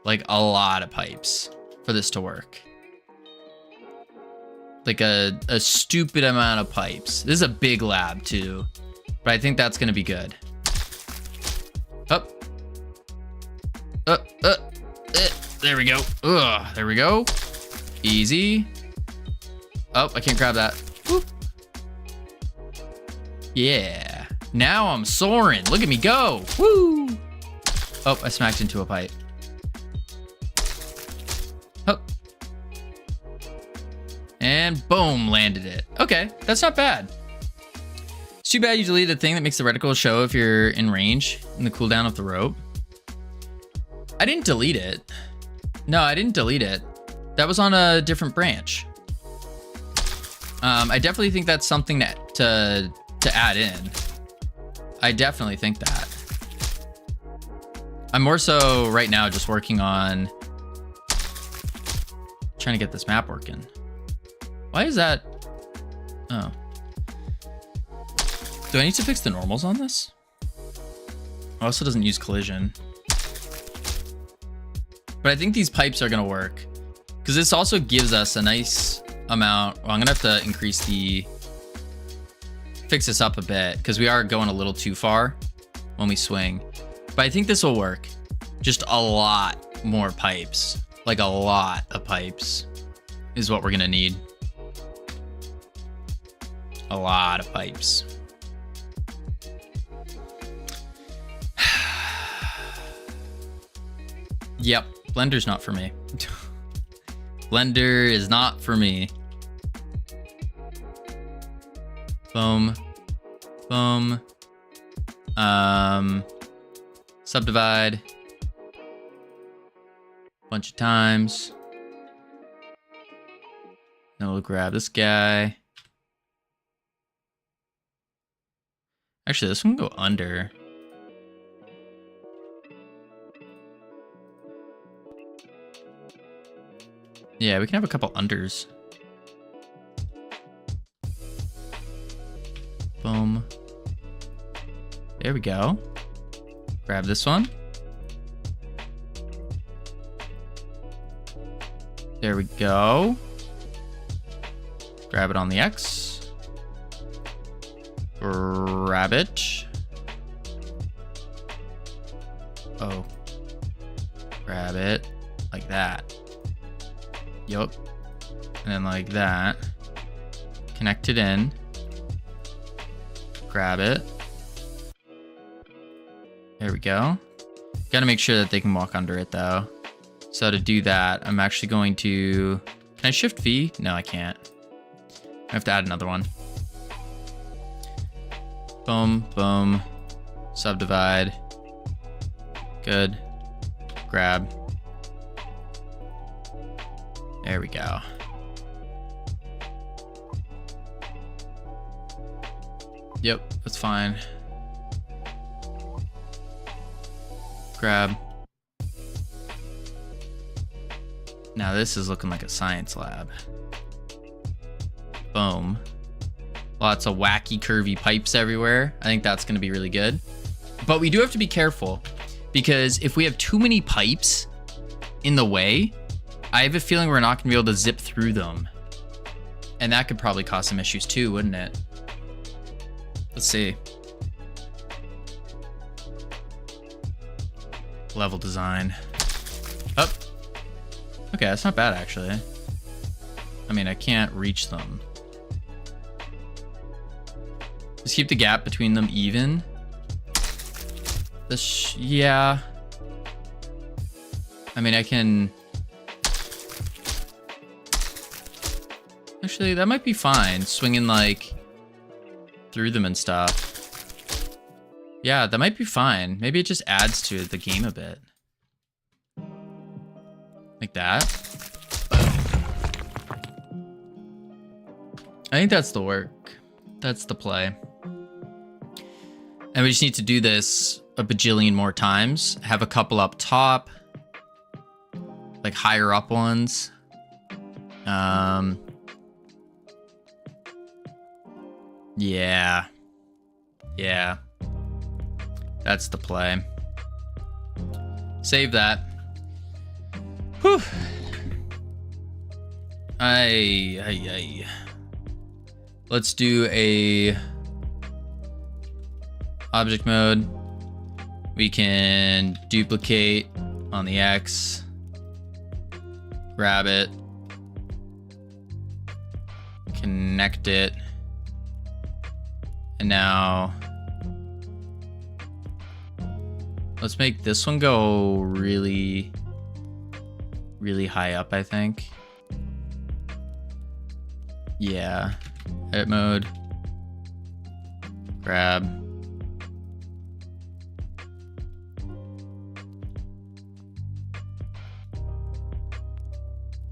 Like a lot of pipes for this to work. Like a stupid amount of pipes. This is a big lab too, but I think that's gonna be good. Up. There we go. There we go. Easy. Oh, I can't grab that. Whoop. Yeah. Now I'm soaring. Look at me go. Woo. Oh, I smacked into a pipe. Oh. And boom, landed it. Okay, that's not bad. It's too bad you deleted the thing that makes the reticle show if you're in range in the cooldown of the rope. I didn't delete it. No, I didn't delete it. That was on a different branch. I definitely think that's something to add in. I definitely think that. I'm more so right now just working on trying to get this map working. Why is that? Oh. Do I need to fix the normals on this? It also doesn't use collision. But I think these pipes are gonna work. Because this also gives us a nice amount. Well, I'm gonna have to increase fix this up a bit because we are going a little too far when we swing. But I think this will work. Just a lot more pipes. Like a lot of pipes is what we're gonna need. A lot of pipes. Yep, Blender's not for me. Blender is not for me. Boom. Boom. Subdivide. Bunch of times. Then we'll grab this guy. Actually, this one can go under. Yeah, we can have a couple unders. Boom. There we go. Grab this one. There we go. Grab it on the X. Grab it. Oh. Grab it like that. Yup. And then like that. Connect it in. Grab it. There we go. Gotta make sure that they can walk under it though. So to do that, I'm actually going to... Can I shift V? No, I can't. I have to add another one. Boom, boom. Subdivide. Good. Grab. There we go. Yep, that's fine. Grab. Now this is looking like a science lab. Boom. Lots of wacky curvy pipes everywhere. I think that's gonna be really good. But we do have to be careful because if we have too many pipes in the way, I have a feeling we're not gonna be able to zip through them. And that could probably cause some issues too, wouldn't it? Let's see. Level design. Up. Okay, that's not bad actually. I mean, I can't reach them. Just keep the gap between them even. This, yeah. I mean, I can... Actually, that might be fine. Swinging like through them and stuff. Yeah, that might be fine. Maybe it just adds to the game a bit. Like that. I think that's the work. That's the play. And we just need to do this a bajillion more times. Have a couple up top. Like higher up ones. Yeah. Yeah. That's the play. Save that. Whew. Aye. Let's do a object mode. We can duplicate on the X. Grab it. Connect it. And now let's make this one go really, really high up, I think. Yeah. Edit mode. Grab.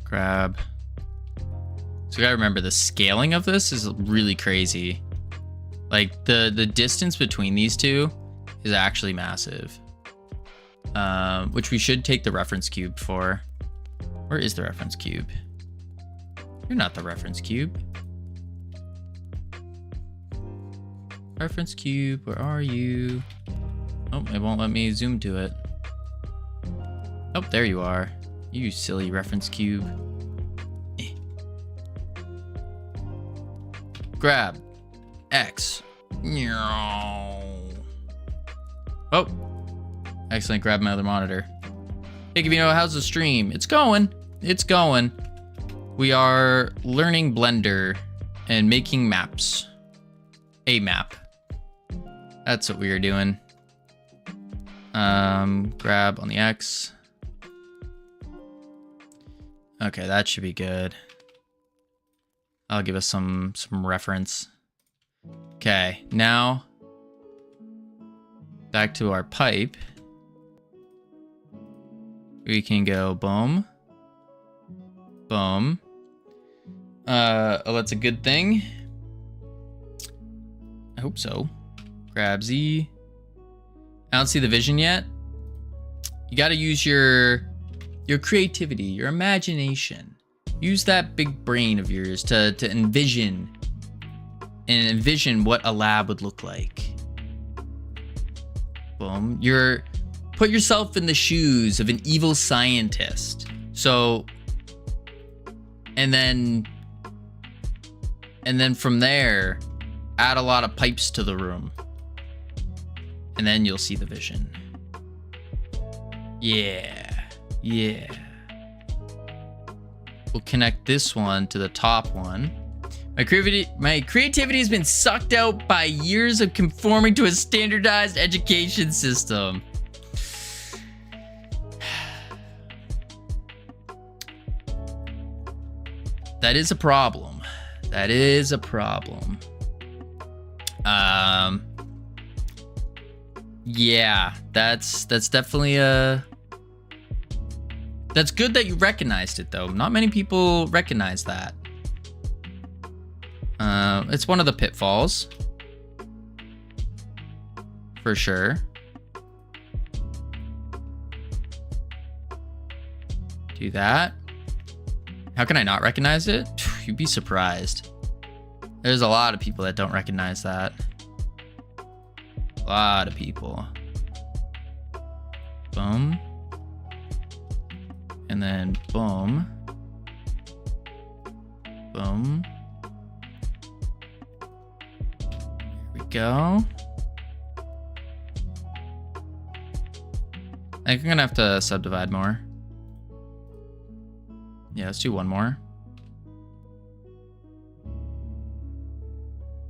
Grab. So you gotta remember the scaling of this is really crazy. Like the distance between these two is actually massive. Which we should take the reference cube for. Where is the reference cube? You're not the reference cube. Reference cube, where are you? Oh, it won't let me zoom to it. Oh, there you are. You silly reference cube. Grab. X. Oh. Excellent. Grab my other monitor. Hey, Gavino, how's the stream? It's going. It's going. We are learning Blender and making maps. A map. That's what we are doing. Grab on the X. Okay, that should be good. I'll give us some reference. Okay, now back to our pipe. We can go boom. Boom. Oh, that's a good thing. I hope so. Grab Z. I don't see the vision yet. You got to use your creativity, your imagination. Use that big brain of yours to envision what a lab would look like. Boom. Put yourself in the shoes of an evil scientist. So, and then from there, add a lot of pipes to the room. And then you'll see the vision. Yeah. Yeah. We'll connect this one to the top one. My creativity has been sucked out by years of conforming to a standardized education system. That is a problem. That is a problem. Yeah, that's definitely that's good that you recognized it though. Not many people recognize that. It's one of the pitfalls. For sure. Do that. How can I not recognize it? You'd be surprised. There's a lot of people that don't recognize that. A lot of people. Boom. And then boom. Boom. Here we go. I think I'm gonna have to subdivide more. Yeah, let's do one more.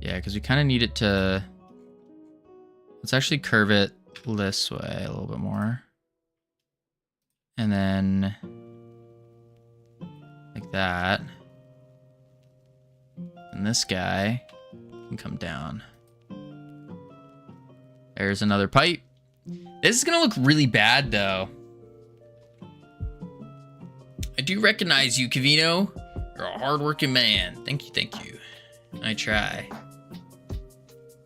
Yeah, because we kind of need it to... Let's actually curve it this way a little bit more. And then... like that. And this guy can come down. There's another pipe. This is gonna look really bad, though. I do recognize you, Kavino. You're a hardworking man. Thank you, thank you. I try.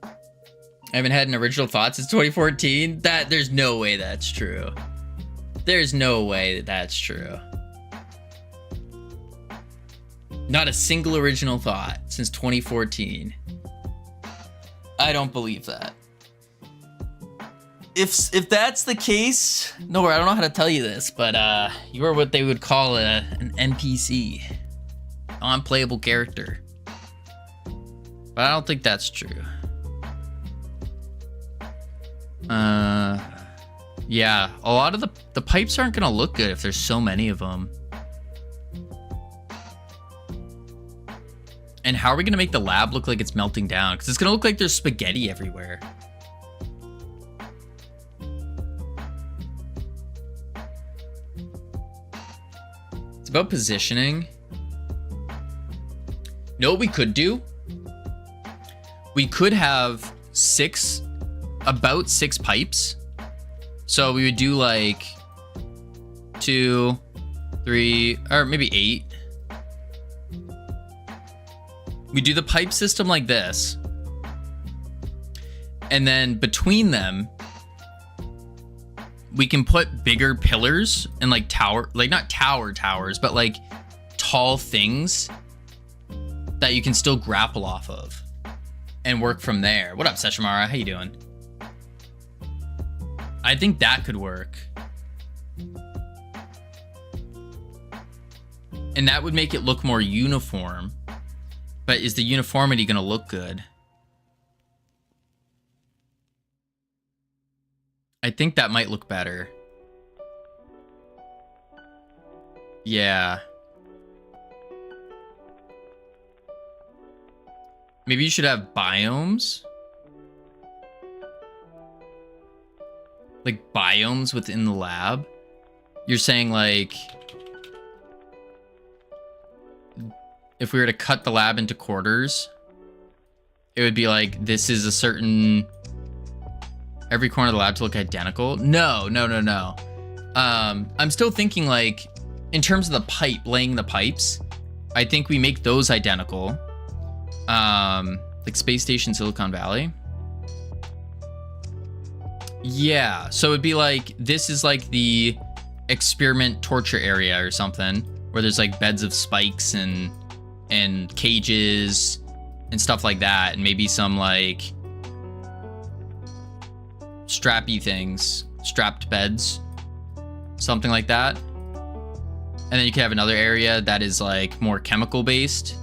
I haven't had an original thought since 2014. There's no way that's true. There's no way that's true. Not a single original thought since 2014. I don't believe that. If that's the case, Nora, I don't know how to tell you this, but you are what they would call an NPC, non-playable character. But I don't think that's true. Yeah, a lot of the pipes aren't gonna look good if there's so many of them. And how are we gonna make the lab look like it's melting down? Because it's gonna look like there's spaghetti everywhere. It's about positioning. Know what we could do? We could have about six pipes. So we would do like 2, 3, or maybe 8. We do the pipe system like this. And then between them, we can put bigger pillars and like not towers, but like tall things that you can still grapple off of and work from there. What up, Seshamara? How you doing? I think that could work. And that would make it look more uniform. But is the uniformity gonna look good? I think that might look better. Yeah. Maybe you should have biomes. Like biomes within the lab. You're saying like if we were to cut the lab into quarters, it would be like, this is a certain, every corner of the lab to look identical. No. I'm still thinking like, in terms of the pipe, laying the pipes, I think we make those identical. Like Space Station Silicon Valley. Yeah, so it'd be like, this is like the experiment torture area or something, where there's like beds of spikes and cages and stuff like that, and maybe some like strappy things, strapped beds, something like that. And then you could have another area that is like more chemical based.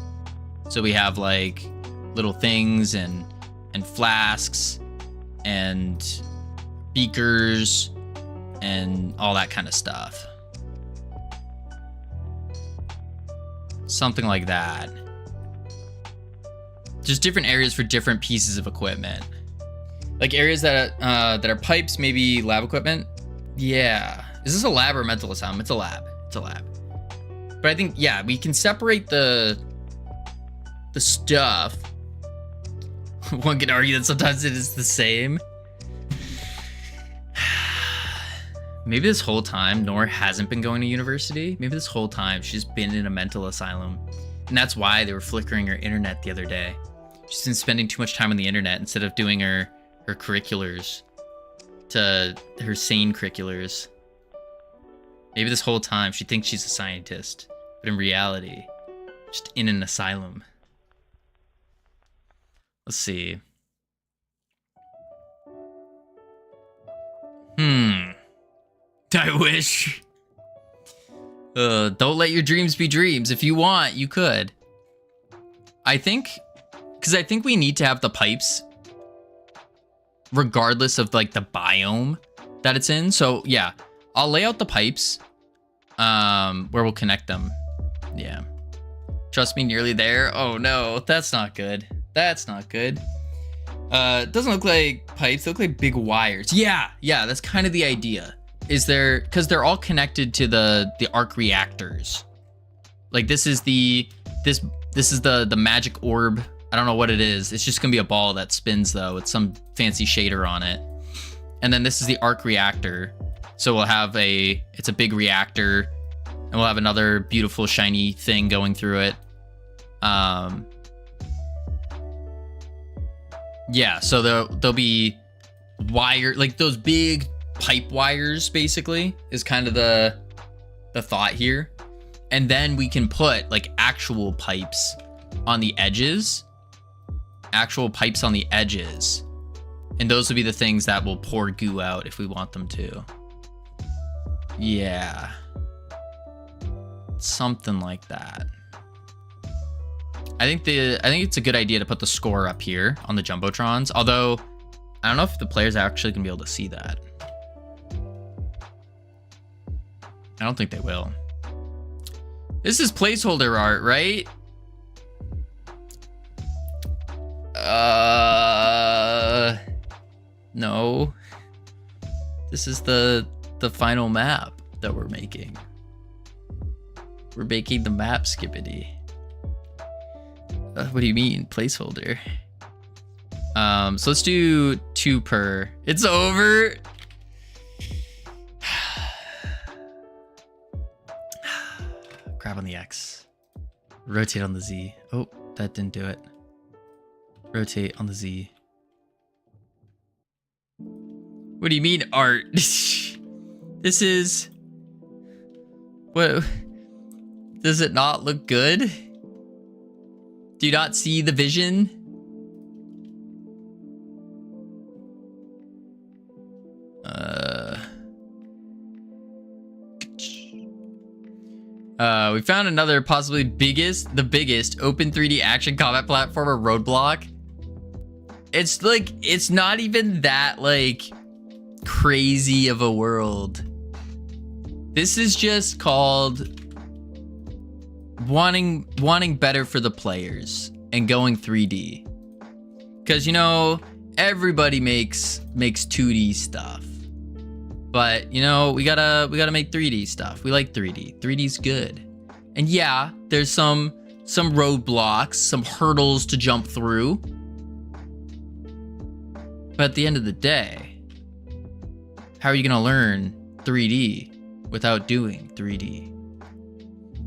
So we have like little things and flasks and beakers and all that kind of stuff. Something like that. Just different areas for different pieces of equipment. Like areas that are pipes, maybe lab equipment. Yeah. Is this a lab or a mental asylum? It's a lab. It's a lab. But I think, yeah, we can separate the stuff. One can argue that sometimes it is the same. Maybe this whole time Nor hasn't been going to university. Maybe this whole time she's been in a mental asylum. And that's why they were flickering her internet the other day. She's been spending too much time on the internet instead of doing her curriculars, to her sane curriculars. Maybe this whole time she thinks she's a scientist, but in reality, just in an asylum. Let's see. I wish. Don't let your dreams be dreams. If you want, you could. I think, because I think we need to have the pipes regardless of like the biome that it's in. So yeah, I'll lay out the pipes where we'll connect them. Yeah. Trust me, nearly there. Oh no, that's not good. That's not good. It doesn't look like pipes, they look like big wires. Yeah, that's kind of the idea. Is there, because they're all connected to the arc reactors. Like this is the magic orb. I don't know what it is. It's just gonna be a ball that spins though, with some fancy shader on it. And then this is the arc reactor. So we'll have it's a big reactor, and we'll have another beautiful shiny thing going through it. Yeah, so there'll be wire, like those big pipe wires basically is kind of the thought here. And then we can put like actual pipes on the edges. Actual pipes on the edges. And those will be the things that will pour goo out if we want them to. Yeah. Something like that. I think it's a good idea to put the score up here on the Jumbotrons, although I don't know if the players are actually gonna be able to see that. I don't think they will. This is placeholder art, right? No. This is the final map that we're making. We're making the map, Skippity. What do you mean, placeholder? So let's do 2 per. It's over. Grab on the X. Rotate on the Z. Oh, that didn't do it. Rotate on the Z. What do you mean, art? This is... What? Does it not look good? Do you not see the vision? We found another possibly the biggest open 3D action combat platformer, Roadblock. It's like, it's not even that like crazy of a world. This is just called wanting better for the players and going 3D. Cause you know, everybody makes 2D stuff. But you know, we gotta make 3D stuff. We like 3D. 3D's good. And yeah, there's some some roadblocks, some hurdles to jump through. But at the end of the day, how are you gonna learn 3D without doing 3D?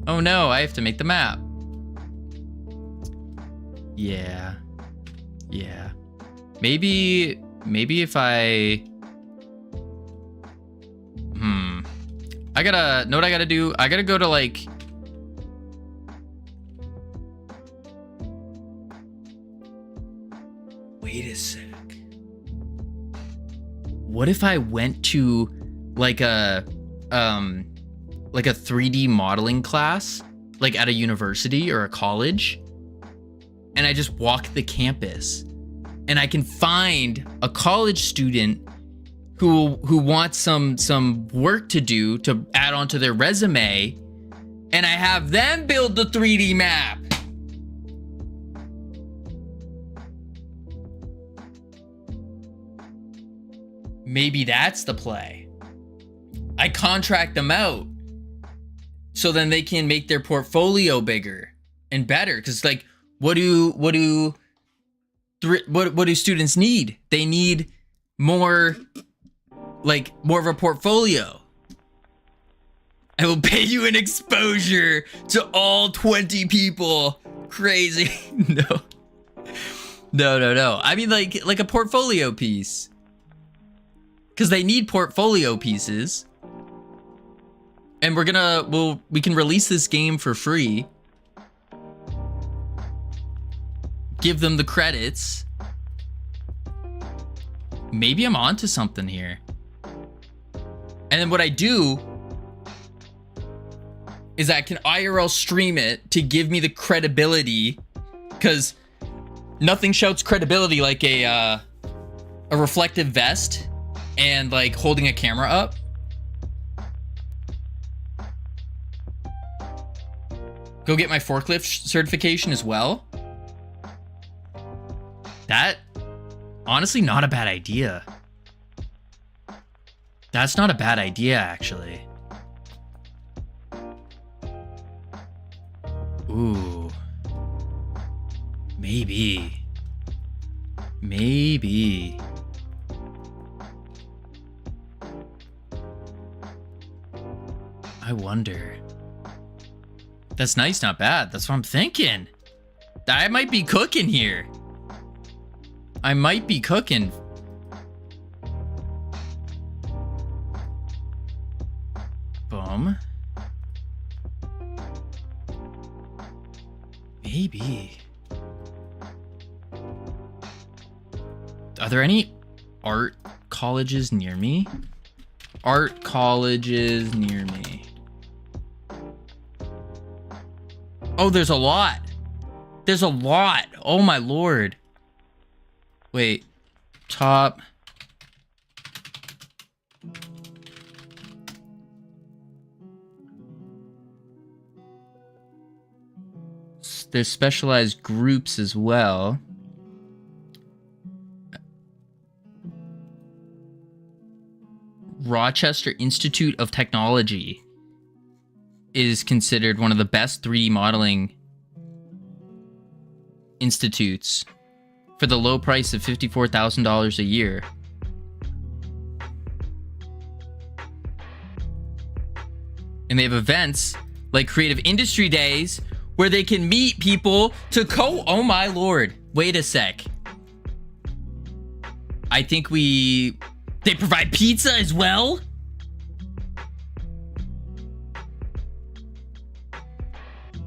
Oh no, I have to make the map. Yeah. Maybe if I... know what I gotta do? I gotta go to like... Wait a sec. What if I went to like a 3D modeling class, like at a university or a college, and I just walk the campus, and I can find a college student who wants some work to do to add onto their resume, and I have them build the 3D map. Maybe that's the play. I contract them out so then they can make their portfolio bigger and better. Because like, what do students need? They need more of a portfolio. I will pay you an exposure to all 20 people. Crazy. No. I mean like a portfolio piece. Because they need portfolio pieces. And we can release this game for free. Give them the credits. Maybe I'm onto something here. And then what I do is I can IRL stream it to give me the credibility, because nothing shouts credibility like a reflective vest and like holding a camera up. Go get my forklift certification as well. That, honestly, not a bad idea. That's not a bad idea, actually. Ooh. Maybe. I wonder. That's nice, not bad. That's what I'm thinking. I might be cooking here. I might be cooking. Boom. Maybe. Are there any art colleges near me? Art colleges near me. Oh, there's a lot. There's a lot. Oh my lord. Wait. Top. There's specialized groups as well. Rochester Institute of Technology is considered one of the best 3D modeling institutes for the low price of $54,000 a year. And they have events like Creative Industry Days where they can meet people to oh my lord. Wait a sec. I think they provide pizza as well?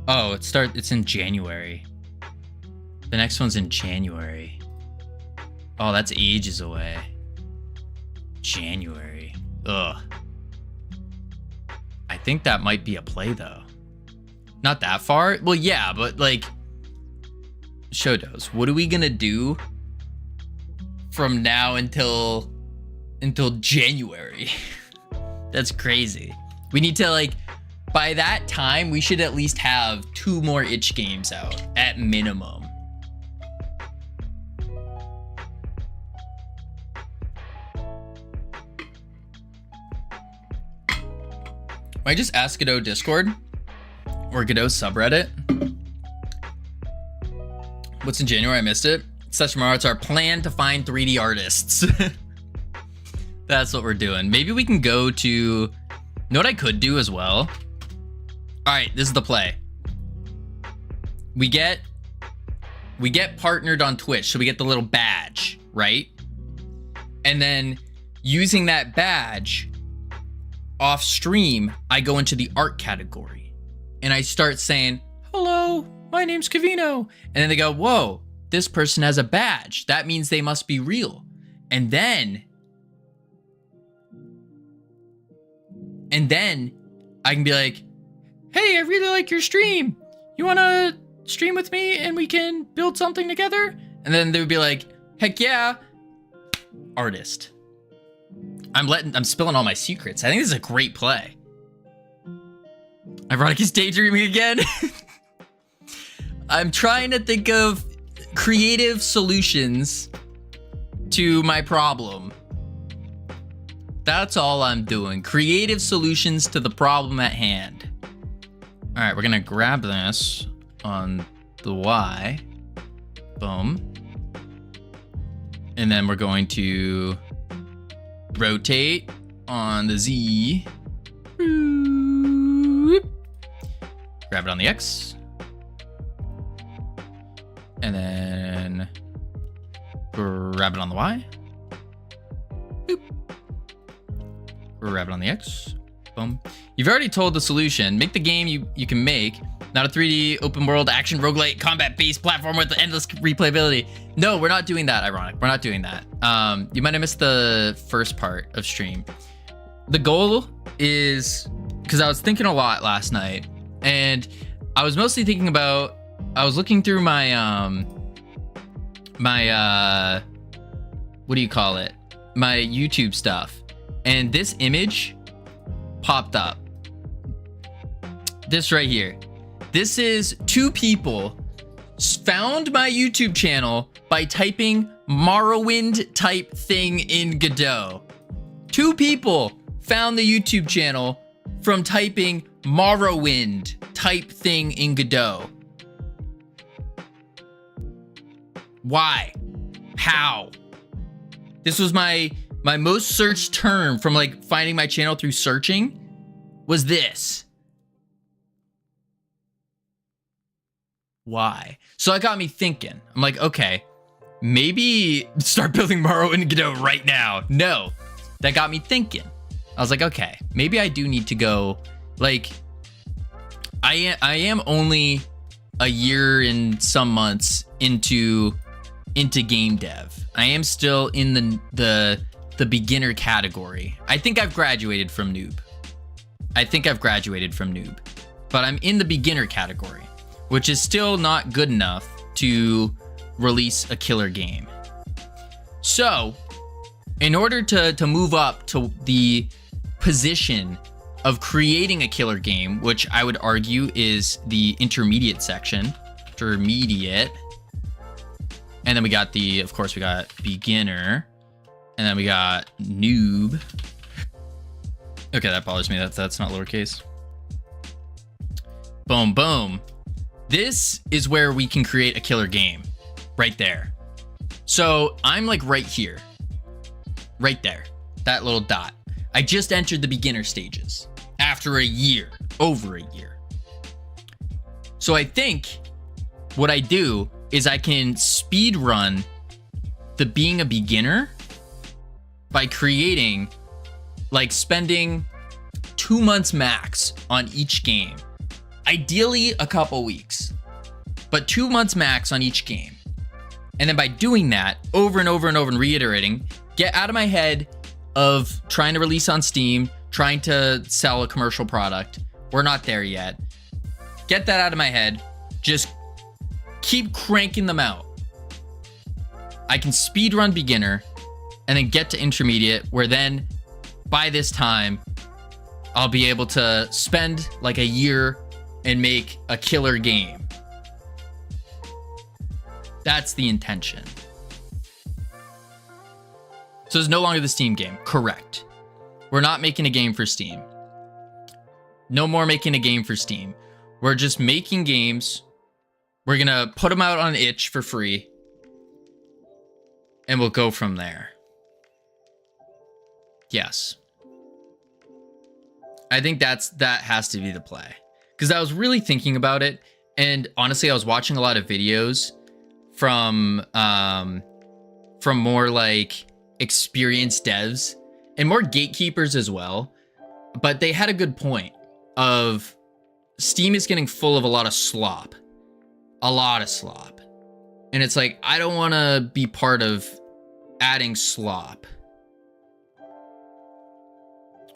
Oh, it's in January. The next one's in January. Oh, that's ages away. January. Ugh. I think that might be a play though. Not that far? Well, yeah, but like, Shodos, what are we gonna do from now until January? That's crazy. We need to like, by that time, we should at least have 2 more itch games out at minimum. Might just ask Godot Discord or Godot subreddit What's in January? I missed it. Tomorrow, it's our plan to find 3D artists. That's what we're doing. Maybe we can go to... You know what I could do as well? Alright, this is the play. We get partnered on Twitch, so we get the little badge, right? And then using that badge off stream, I go into the art category and I start saying, hello, my name's Cavino. And then they go, whoa, this person has a badge. That means they must be real. And then I can be like, hey, I really like your stream. You want to stream with me and we can build something together? And then they would be like, heck yeah, artist. I'm spilling all my secrets. I think this is a great play. Ironic is daydreaming again. I'm trying to think of creative solutions to my problem. That's all I'm doing. Creative solutions to the problem at hand. All right, we're gonna grab this on the Y. Boom. And then we're going to rotate on the Z. Grab it on the X. And then grab it on the Y. Boop. Grab it on the X. Boom. You've already told the solution. Make the game you can make. Not a 3D open world action roguelite combat-based platform with endless replayability. No, we're not doing that, Ironic. We're not doing that. You might have missed the first part of stream. The goal is, because I was thinking a lot last night, and I was mostly thinking about, I was looking through my, what do you call it? My YouTube stuff. And this image popped up. This right here. This is two people found my YouTube channel by typing Morrowind type thing in Godot. Two people found the YouTube channel from typing Morrowind type thing in Godot. Why? How? This was my most searched term from like finding my channel through searching was this. Why? So that got me thinking. I'm like, okay, maybe start building Morrowind Godot right now. No, that got me thinking. I was like, okay, maybe I do need to go. Like, I am only a year and some months into game dev. I am still in the beginner category. I think I've graduated from noob. But I'm in the beginner category, which is still not good enough to release a killer game. So, in order to move up to the position of creating a killer game, which I would argue is the intermediate section, and then we got of course we got beginner, and then we got noob. Okay, that bothers me. That's not lowercase. Boom, boom. This is where we can create a killer game, right there. So I'm like right here, right there, that little dot. I just entered the beginner stages after a year, over a year. So I think what I do is I can speed run the being a beginner by creating, like spending 2 months max on each game. Ideally a couple weeks, but 2 months max on each game. And then by doing that over and over and over and reiterating, get out of my head of trying to release on Steam, trying to sell a commercial product. We're not there yet. Get that out of my head. Just keep cranking them out. I can speedrun beginner and then get to intermediate, where then by this time, I'll be able to spend like a year and make a killer game. That's the intention. So it's no longer the Steam game. Correct. We're not making a game for Steam. No more making a game for Steam. We're just making games We're gonna put them out on itch for free, and we'll go from there. Yes. I think that has to be the play. Because I was really thinking about it, and honestly, I was watching a lot of videos from more like experienced devs and more gatekeepers as well. But they had a good point of Steam is getting full of a lot of slop. A lot of slop. And it's like, I don't want to be part of adding slop.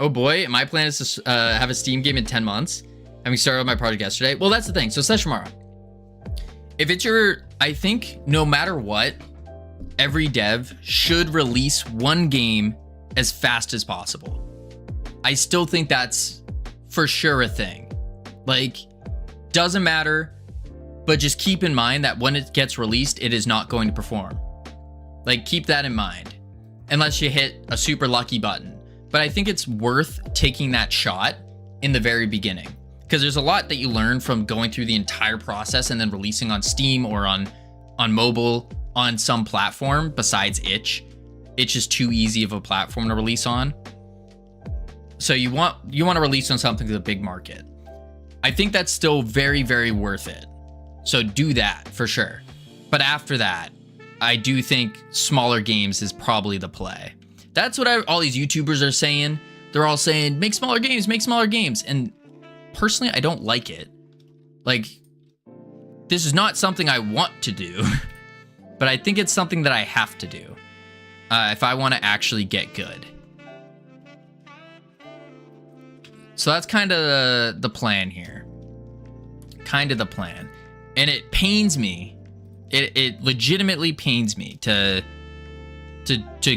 Oh boy, my plan is to have a Steam game in 10 months. Having started my project yesterday. Well, that's the thing. So Slash tomorrow. If it's I think no matter what, every dev should release one game as fast as possible. I still think that's for sure a thing. Like, doesn't matter, but just keep in mind that when it gets released, it is not going to perform. Like, keep that in mind. Unless you hit a super lucky button. But I think it's worth taking that shot in the very beginning. Because there's a lot that you learn from going through the entire process and then releasing on Steam or on mobile on some platform besides itch. Itch is too easy of a platform to release on. So you want to release on something with a big market. I think that's still very, very worth it. So do that for sure. But after that, I do think smaller games is probably the play. That's what all these YouTubers are saying. They're all saying, make smaller games, make smaller games. And personally, I don't like it. Like, this is not something I want to do, but I think it's something that I have to do if I want to actually get good. So that's kind of the plan here. Kind of the plan. And it pains me. It legitimately pains me to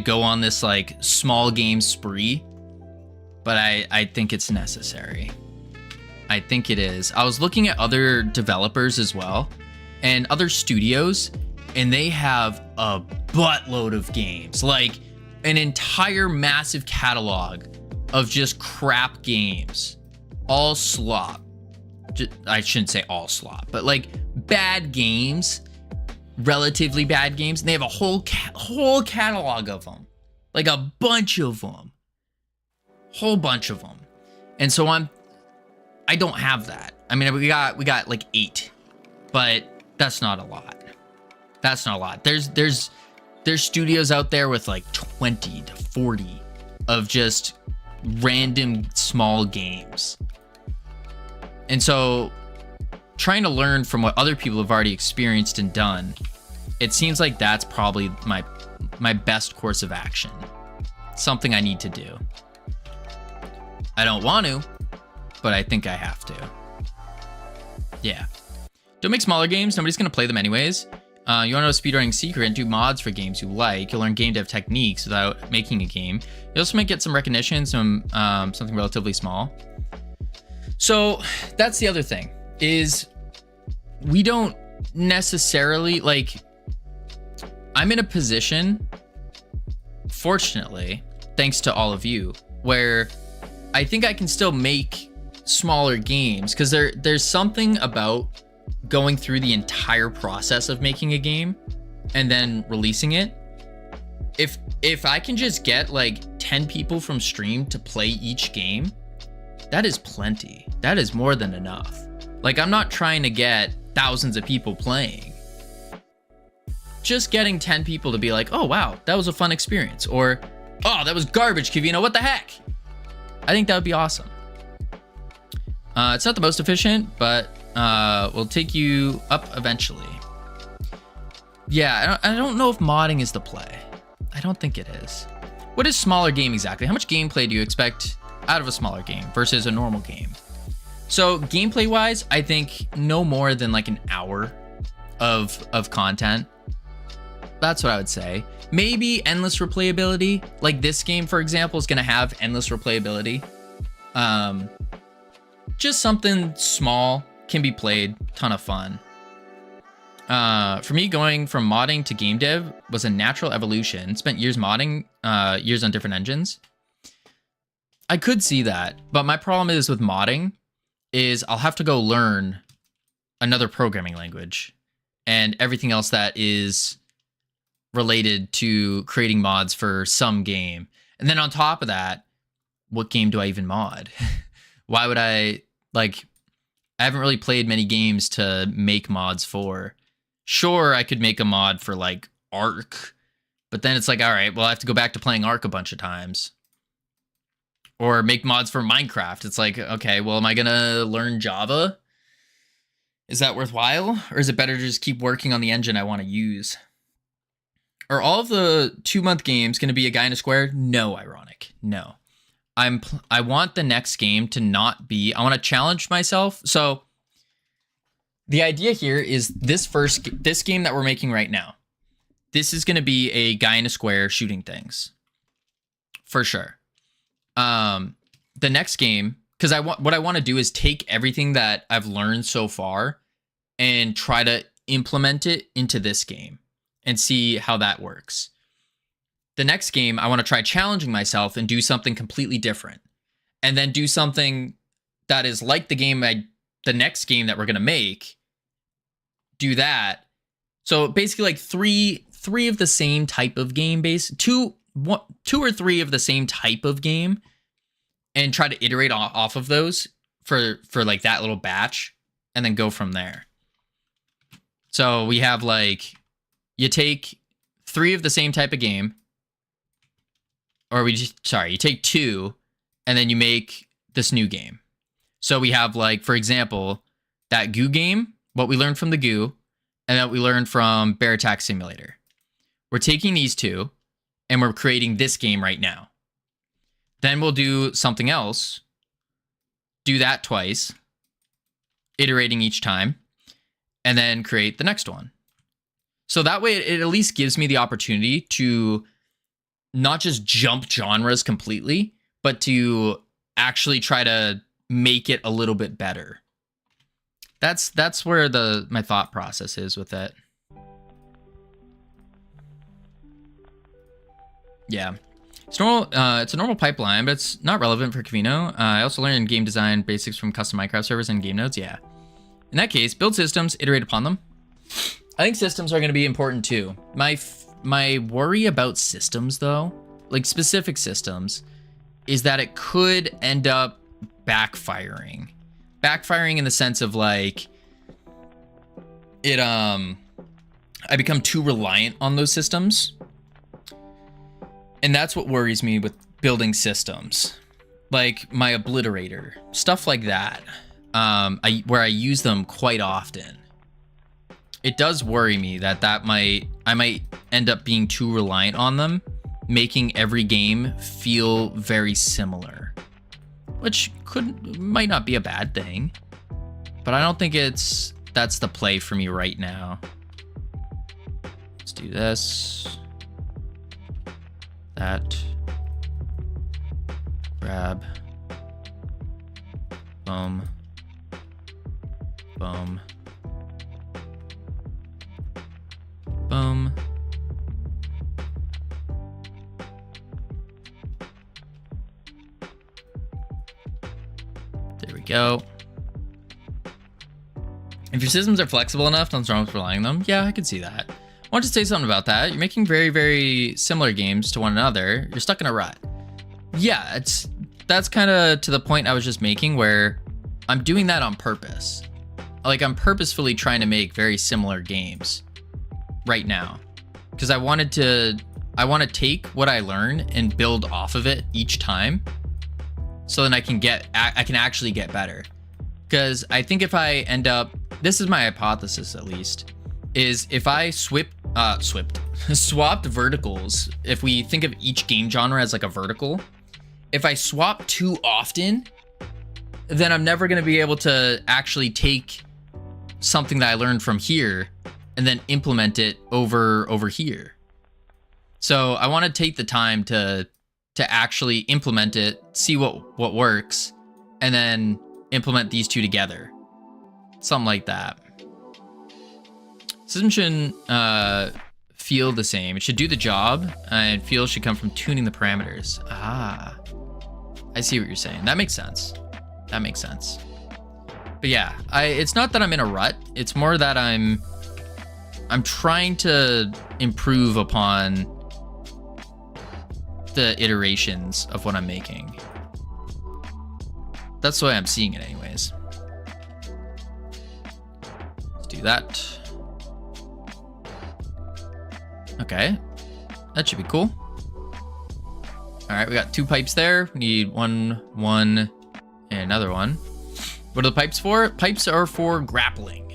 go on this like small game spree, but I think it's necessary. I think it is. I was looking at other developers as well and other studios, and they have a buttload of games, like an entire massive catalog of just crap games, all slop. I shouldn't say all slop, but like bad games, relatively bad games. And they have a whole catalog of them, like a bunch of them, whole bunch of them. And so I don't have that. I mean, we got like 8, but that's not a lot. That's not a lot. There's studios out there with like 20 to 40 of just random small games. And so trying to learn from what other people have already experienced and done, it seems like that's probably my best course of action. Something I need to do. I don't want to, but I think I have to. Yeah. Don't make smaller games. Nobody's going to play them anyways. You want to know a speedrunning secret and do mods for games you like. You'll learn game dev techniques without making a game. You also might get some recognition, something relatively small. So that's the other thing, is we don't necessarily, like, I'm in a position, fortunately, thanks to all of you, where I think I can still make smaller games, because there's something about going through the entire process of making a game and then releasing it. If I can just get like 10 people from stream to play each game, that is plenty. That is more than enough. Like, I'm not trying to get thousands of people playing. Just getting 10 people to be like, oh wow, that was a fun experience, or oh, that was garbage, Kavino, what the heck? I think that would be awesome. It's not the most efficient, but we'll take you up eventually. Yeah, I don't know if modding is the play. I don't think it is. What is smaller game exactly? How much gameplay do you expect out of a smaller game versus a normal game? So gameplay wise, I think no more than like an hour of content. That's what I would say. Maybe endless replayability. Like this game, for example, is gonna have endless replayability. Just something small, can be played, ton of fun. For me, going from modding to game dev was a natural evolution. Spent years modding, years on different engines. I could see that, but my problem is with modding is I'll have to go learn another programming language. and everything else that is related to creating mods for some game. And then on top of that, what game do I even mod? Why would I, like, I haven't really played many games to make mods for. Sure, I could make a mod for, like, Ark, but then it's like, all right, well, I have to go back to playing Ark a bunch of times. Or make mods for Minecraft. It's like, okay, well, am I gonna learn Java? Is that worthwhile? Or is it better to just keep working on the engine I want to use? Are all of the 2-month games gonna be a guy in a square? No, Ironic. No. I want the next game to not be, I want to challenge myself. So the idea here is this game that we're making right now. This is going to be a guy in a square shooting things. For sure. The next game, because what I want to do is take everything that I've learned so far and try to implement it into this game and see how that works. The next game, I want to try challenging myself and do something completely different. And then do something that is like the next game that we're going to make. Do that. So basically like three of the same type of game two or three of the same type of game, and try to iterate off of those for like that little batch, and then go from there. So we have like, you take 3 of the same type of game, or you take 2, and then you make this new game. So we have, like, for example, that Goo game, what we learned from the Goo, and that we learned from Bear Attack Simulator. We're taking these 2, and we're creating this game right now. Then we'll do something else, do that twice, iterating each time, and then create the next one. So that way it at least gives me the opportunity to not just jump genres completely, but to actually try to make it a little bit better. That's where my thought process is with it. Yeah. It's a normal pipeline, but it's not relevant for Kavino. I also learned game design basics from custom Minecraft servers and game nodes. Yeah. In that case, build systems, iterate upon them. I think systems are going to be important too. My worry about systems, though, like specific systems, is that it could end up backfiring. Backfiring in the sense of like, I become too reliant on those systems. And that's what worries me with building systems. Like my obliterator, stuff like that, where I use them quite often. It does worry me that I might end up being too reliant on them, making every game feel very similar, which might not be a bad thing, but I don't think that's the play for me right now. Let's do this, that, grab, boom, boom, boom. There we go. If your systems are flexible enough, nothing's wrong with relying on them. Yeah, I can see that. I want to say something about that. You're making very, very similar games to one another. You're stuck in a rut. Yeah, that's kind of to the point I was just making, where I'm doing that on purpose. Like, I'm purposefully trying to make very similar games right now, because I want to take what I learn and build off of it each time, so then I can actually get better. Because I think if I end up, this is my hypothesis at least, is if I swapped verticals, if we think of each game genre as like a vertical, if I swap too often, then I'm never going to be able to actually take something that I learned from here and then implement it over here. So I want to take the time to actually implement it, see what works, and then implement these two together. Something like that. System shouldn't feel the same. It should do the job, and feel should come from tuning the parameters. Ah, I see what you're saying. That makes sense. That makes sense. But yeah, it's not that I'm in a rut. It's more that I'm I'm trying to improve upon the iterations of what I'm making. That's the way I'm seeing it anyways. Let's do that. Okay. That should be cool. All right, we got 2 pipes there. We need one, and another one. What are the pipes for? Pipes are for grappling.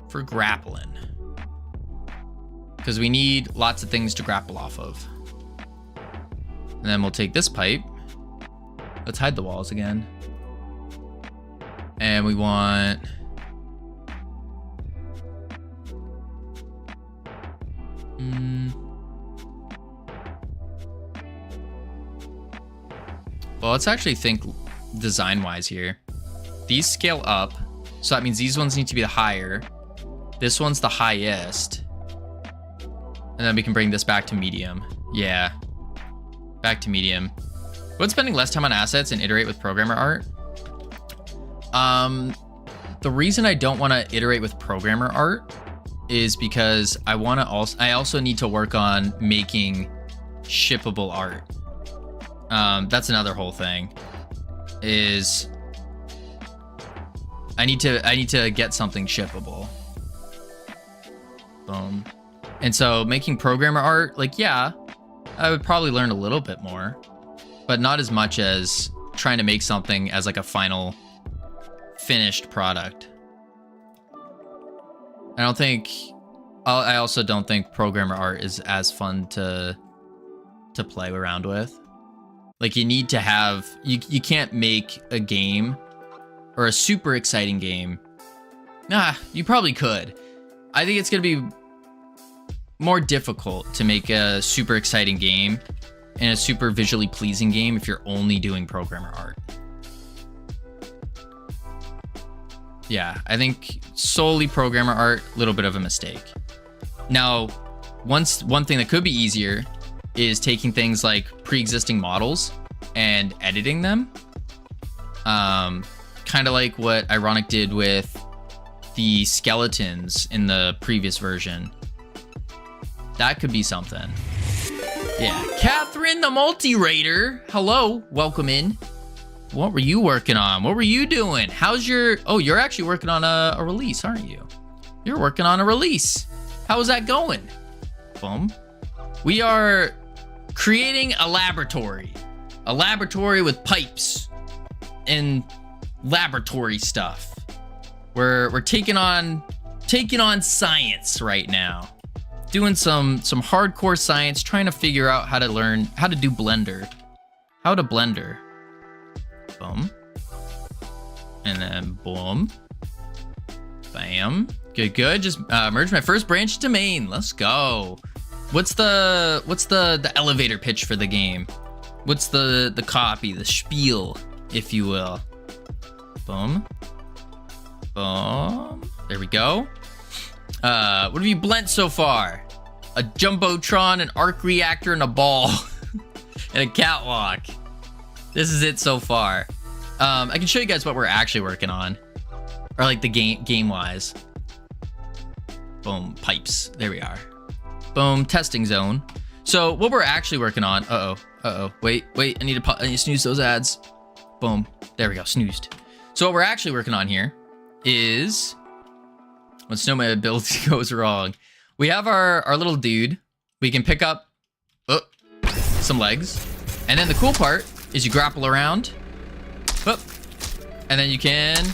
For grappling. Because we need lots of things to grapple off of. And then we'll take this pipe. Let's hide the walls again. And we want... Well, let's actually think design-wise here. These scale up, so that means these ones need to be the higher. This one's the highest. And then we can bring this back to medium. Yeah. Back to medium. Would spending less time on assets and iterate with programmer art? The reason I don't want to iterate with programmer art is because I also need to work on making shippable art. That's another whole thing. Is I need to get something shippable. Boom. And so making programmer art, like, yeah, I would probably learn a little bit more, but not as much as trying to make something as like a final finished product. I also don't think programmer art is as fun to play around with. Like, you need to have, you can't make a game or a super exciting game. Nah, you probably could. I think it's gonna be more difficult to make a super exciting game and a super visually pleasing game if you're only doing programmer art. Yeah, I think solely programmer art, a little bit of a mistake. Now, one thing that could be easier is taking things like pre-existing models and editing them. Kind of like what Ironic did with the skeletons in the previous version. That could be something. Yeah. Catherine the Multi-Raider. Hello. Welcome in. What were you working on? What were you doing? How's your... Oh, you're actually working on a release, aren't you? You're working on a release. How's that going? Boom. We are creating a laboratory. A laboratory with pipes and laboratory stuff. We're taking on science right now. Doing some hardcore science, trying to figure out how to learn how to do Blender. How to Blender. Boom. And then boom. Bam. Good, good. Just merge my first branch into main. Let's go. What's the elevator pitch for the game? What's the copy, the spiel, if you will? Boom. Boom. There we go. What have you blent so far? A Jumbotron, an arc reactor, and a ball. And a catwalk. This is it so far. I can show you guys what we're actually working on. Or like the game-wise. Boom, pipes. There we are. Boom, testing zone. So what we're actually working on... Uh-oh. Wait. I need to snooze those ads. Boom. There we go, snoozed. So what we're actually working on here is... when Snowman ability goes wrong. We have our little dude. We can pick up some legs. And then the cool part is you grapple around. And then you can,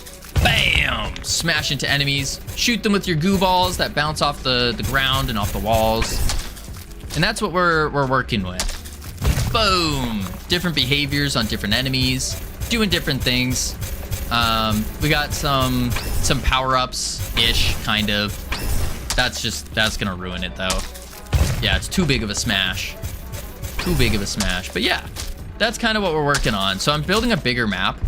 bam, smash into enemies. Shoot them with your goo balls that bounce off the ground and off the walls. And that's what we're working with. Boom. Different behaviors on different enemies. Doing different things. We got some power-ups-ish, kind of. That's gonna ruin it, though. Yeah, it's too big of a smash. Too big of a smash. But yeah, that's kind of what we're working on. So I'm building a bigger map.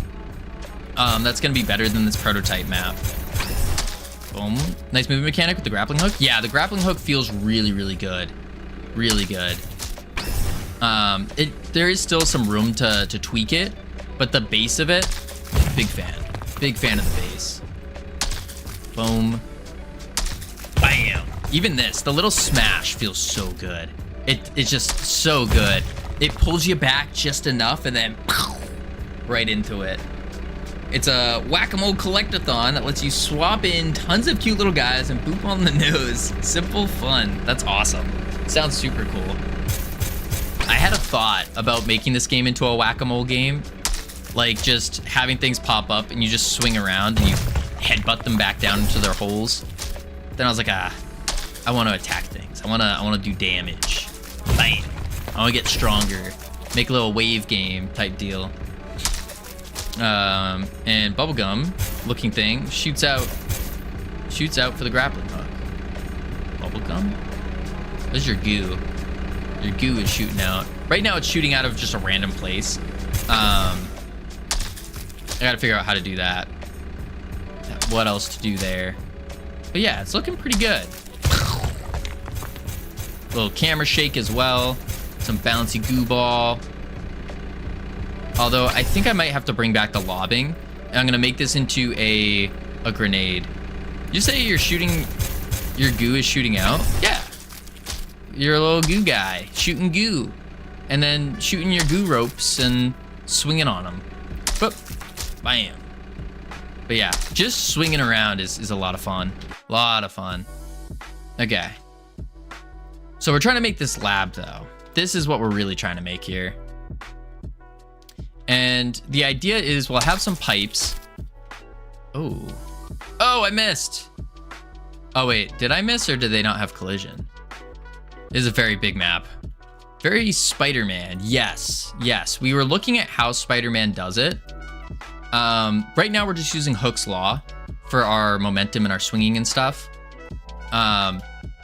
That's gonna be better than this prototype map. Boom. Nice movement mechanic with the grappling hook. Yeah, the grappling hook feels really, really good. Really good. There is still some room to tweak it, but the base of it, big fan. Big fan of the base. Boom. Bam. Even this, the little smash feels so good. It's just so good. It pulls you back just enough and then right into it. It's a whack-a-mole collectathon that lets you swap in tons of cute little guys and boop on the nose. Simple fun. That's awesome. Sounds super cool. I had a thought about making this game into a whack-a-mole game. Like just having things pop up and you just swing around and you headbutt them back down into their holes. Then I was like, I want to attack things. I want to do damage. Bam. I want to get stronger. Make a little wave game type deal. And bubblegum looking thing shoots out for the grappling hook. Bubblegum? There's your goo. Your goo is shooting out. Right now it's shooting out of just a random place. I gotta figure out how to do that. What else to do there? But yeah, it's looking pretty good. Little camera shake as well. Some bouncy goo ball. Although I think I might have to bring back the lobbing. And I'm gonna make this into a grenade. You say your goo is shooting out? Yeah. You're a little goo guy, shooting goo. And then shooting your goo ropes and swinging on them. Boop. Bam. But yeah, just swinging around is a lot of fun. Okay. So we're trying to make this lab though. This is what we're really trying to make here. And the idea is we'll have some pipes. Oh, I missed. Oh wait, did I miss or did they not have collision? This is a very big map. Very Spider-Man. Yes. We were looking at how Spider-Man does it. Right now we're just using Hook's Law for our momentum and our swinging and stuff.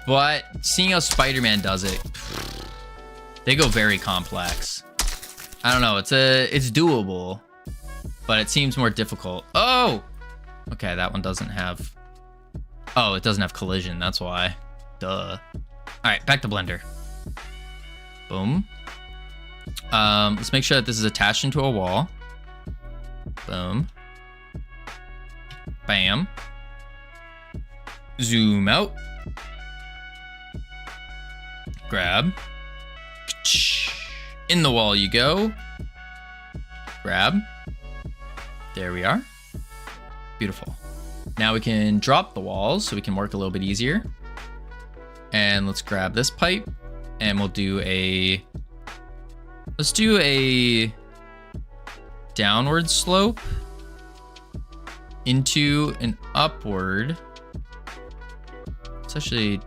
But seeing how Spider-Man does it, they go very complex. I don't know, it's doable, but it seems more difficult. Oh! Okay, that one doesn't have... Oh, it doesn't have collision, that's why. Duh. Alright, back to Blender. Boom. Let's make sure that this is attached into a wall. Boom. Bam. Zoom out. Grab. In the wall you go. Grab. There we are. Beautiful. Now we can drop the walls so we can work a little bit easier. And let's grab this pipe and we'll do a... Let's do a downward slope into an upward. It's actually,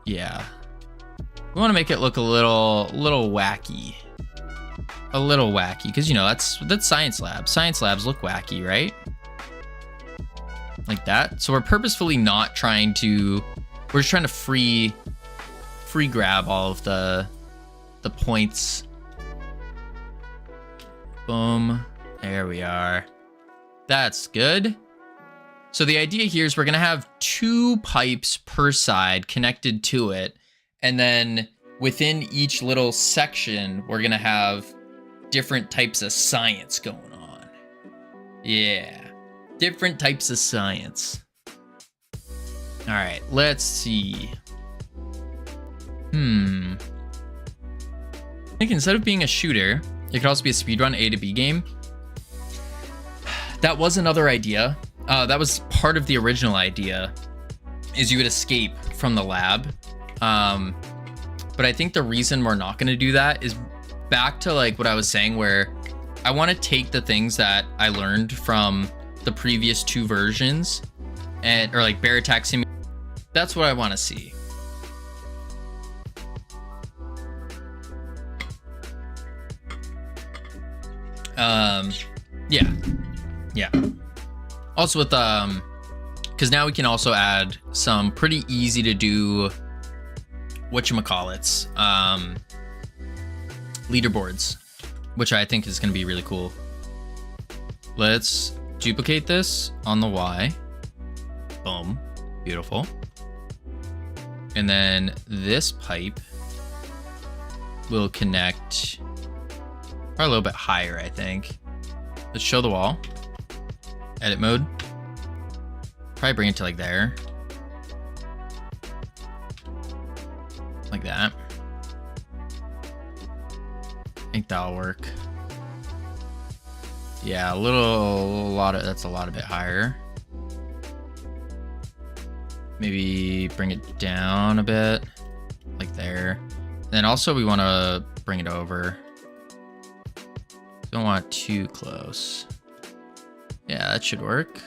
yeah. We want to make it look a little wacky. A little wacky, because you know that's science lab. Science labs look wacky, right? Like that. So we're purposefully not trying to. We're just trying to free grab all of the points. Boom. There we are. That's good. So the idea here is we're gonna have 2 pipes per side connected to it. And then within each little section, we're gonna have different types of science going on. Yeah, different types of science. All right, let's see. I think instead of being a shooter, it could also be a speedrun A to B game. That was another idea. That was part of the original idea, is you would escape from the lab. But I think the reason we're not going to do that is back to like what I was saying, where I want to take the things that I learned from the previous 2 versions or like Bear Attack Simulator. That's what I want to see. Yeah. Also with because now we can also add some pretty easy to do whatchamacallits, leaderboards, which I think is going to be really cool. Let's duplicate this on the Y. Boom. Beautiful. And then this pipe will connect or a little bit higher, I think. Let's show the wall. Edit mode. Probably bring it to like there. like that. I think that'll work. Yeah, that's a lot of bit higher. Maybe bring it down a bit, like there. Then also we want to bring it over. Don't want it too close. Yeah, that should work.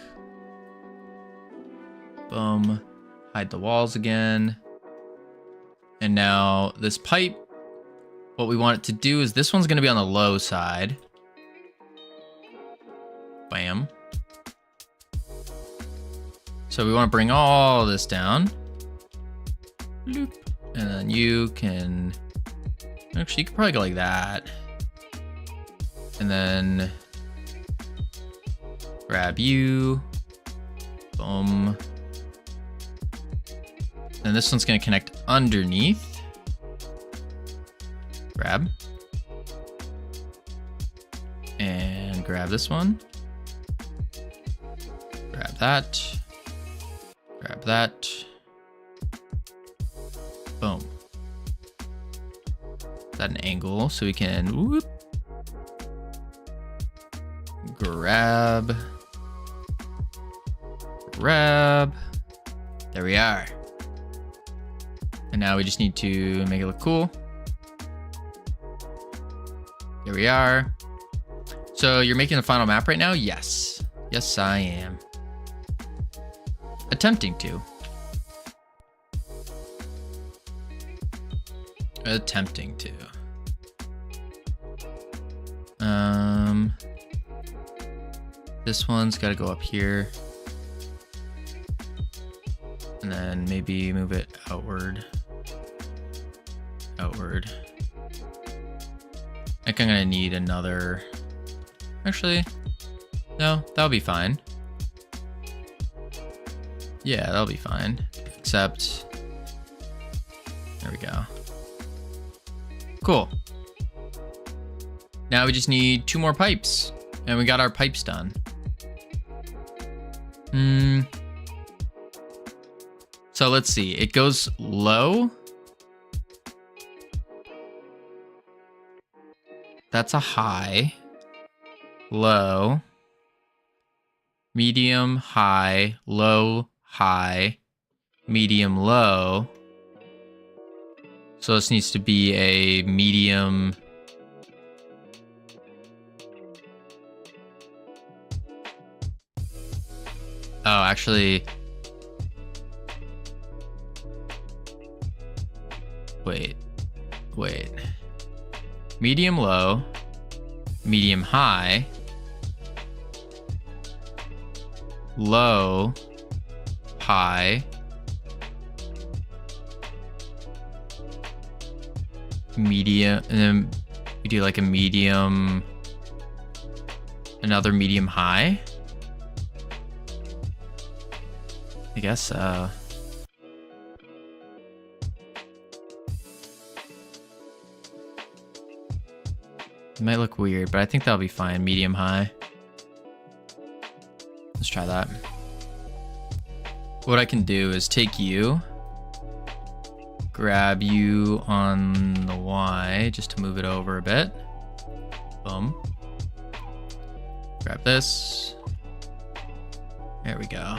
Boom. Hide the walls again. And now this pipe, what we want it to do is this one's going to be on the low side. Bam. So we want to bring all this down. Loop. And then you can... Actually, you could probably go like that. And then... grab you. Boom. Then this one's going to connect underneath. Grab. And grab this one. Grab that. Grab that. Boom. Is that an angle? So we can whoop. Grab. Grab. There we are. And now we just need to make it look cool. Here we are. So you're making the final map right now? Yes. Yes, I am. Attempting to. Attempting to. This one's got to go up here. And then maybe move it outward. Outward. I think I'm gonna need another... Actually, no, that'll be fine. Yeah, that'll be fine. Except... There we go. Cool. Now we just need 2 more pipes. And we got our pipes done. So let's see. It goes low. That's a high. Low. Medium, high. Low, high. Medium, low. So this needs to be a medium... Oh, actually... Wait. Medium low, medium high, low, high, medium, and then we do like a medium, another medium high. I guess so. It might look weird, but I think that'll be fine. Medium high. Let's try that. What I can do is take you, grab you on the Y just to move it over a bit. Boom. Grab this. There we go.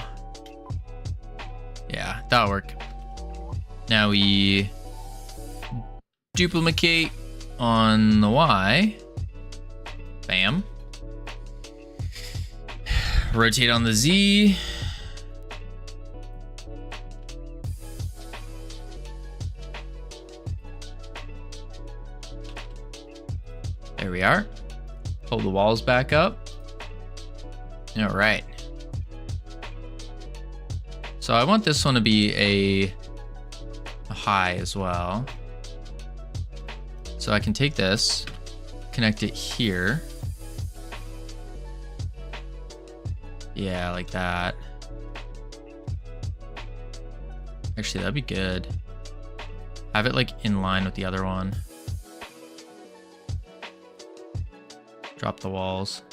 Yeah, that'll work. Now we duplicate on the Y. Bam. Rotate on the Z. There we are. Pull the walls back up. All right. So I want this one to be a high as well. So I can take this, connect it here. Yeah, like that. Actually, that'd be good. Have it like in line with the other one. Drop the walls.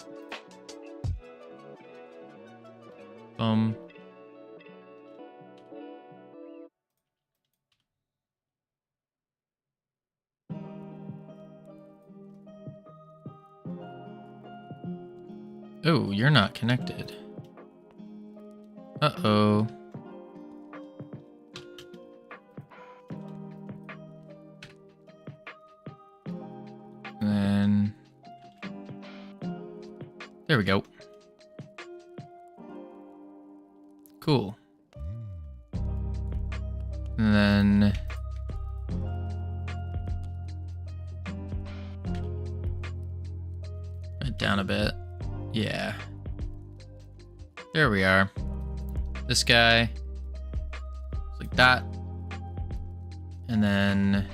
Boom. Oh, you're not connected. Uh-oh. And then... There we go. Cool. And then... Right down a bit. Yeah. There we are. This guy. Like that. And then...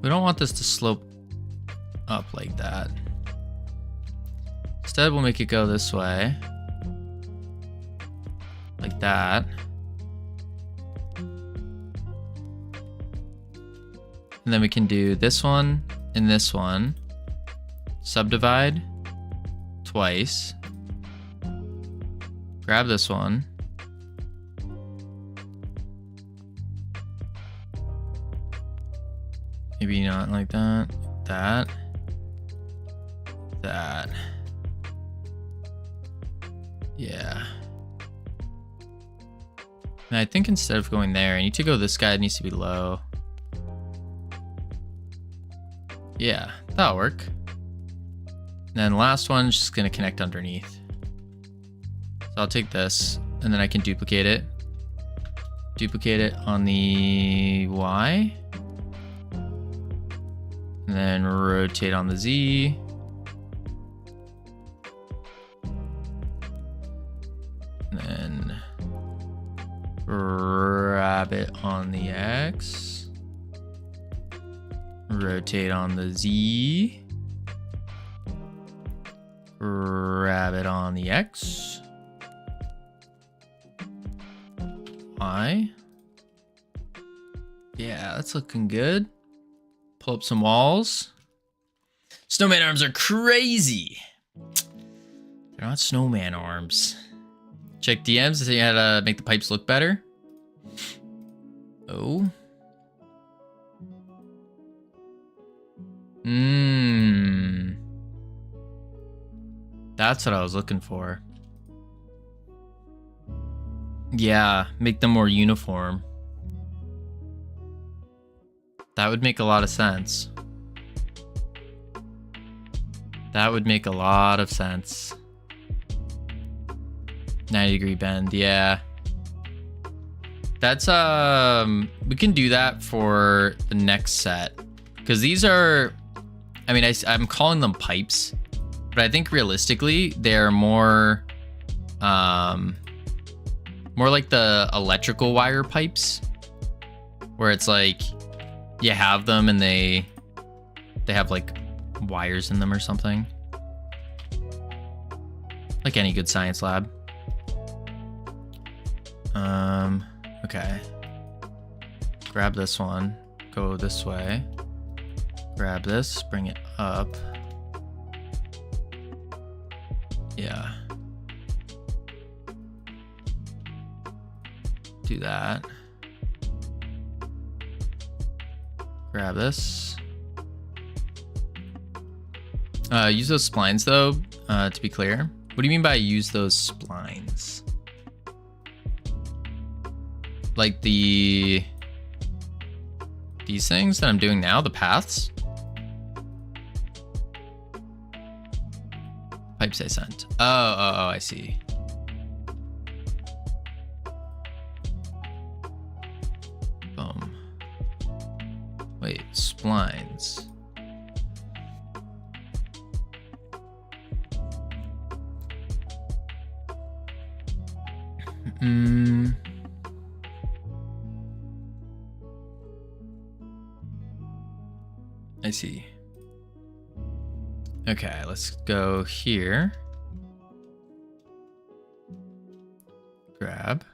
We don't want this to slope up like that. Instead, we'll make it go this way. Like that. And then we can do this one and this one. Subdivide twice. Grab this one. Maybe not like that. That. That. Yeah. And I think instead of going there, I need to go this guy. It needs to be low. Yeah, that'll work. And then last one's just gonna connect underneath. So I'll take this, and then I can duplicate it. Duplicate it on the Y. And then rotate on the Z. And then grab it on the X. Rotate on the Z. Grab it on the X. Y. Yeah, that's looking good. Pull up some walls. Snowman arms are crazy. They're not snowman arms. Check DMs to see how to make the pipes look better. Oh. That's what I was looking for. Yeah, make them more uniform. That would make a lot of sense. That would make a lot of sense. 90-degree bend, yeah. That's, we can do that for the next set. Because these are, I mean, I'm calling them pipes, but I think realistically, they're more, more like the electrical wire pipes, where it's like, you have them and they have like wires in them or something. Like any good science lab. Okay. Grab this one, go this way. Grab this, bring it up. Yeah. Do that. Grab this. Use those splines though, to be clear. What do you mean by use those splines? Like these things that I'm doing now, the paths? Pipes I sent. Oh, I see. Boom. Wait, splines. I see. Okay, let's go here. Grab.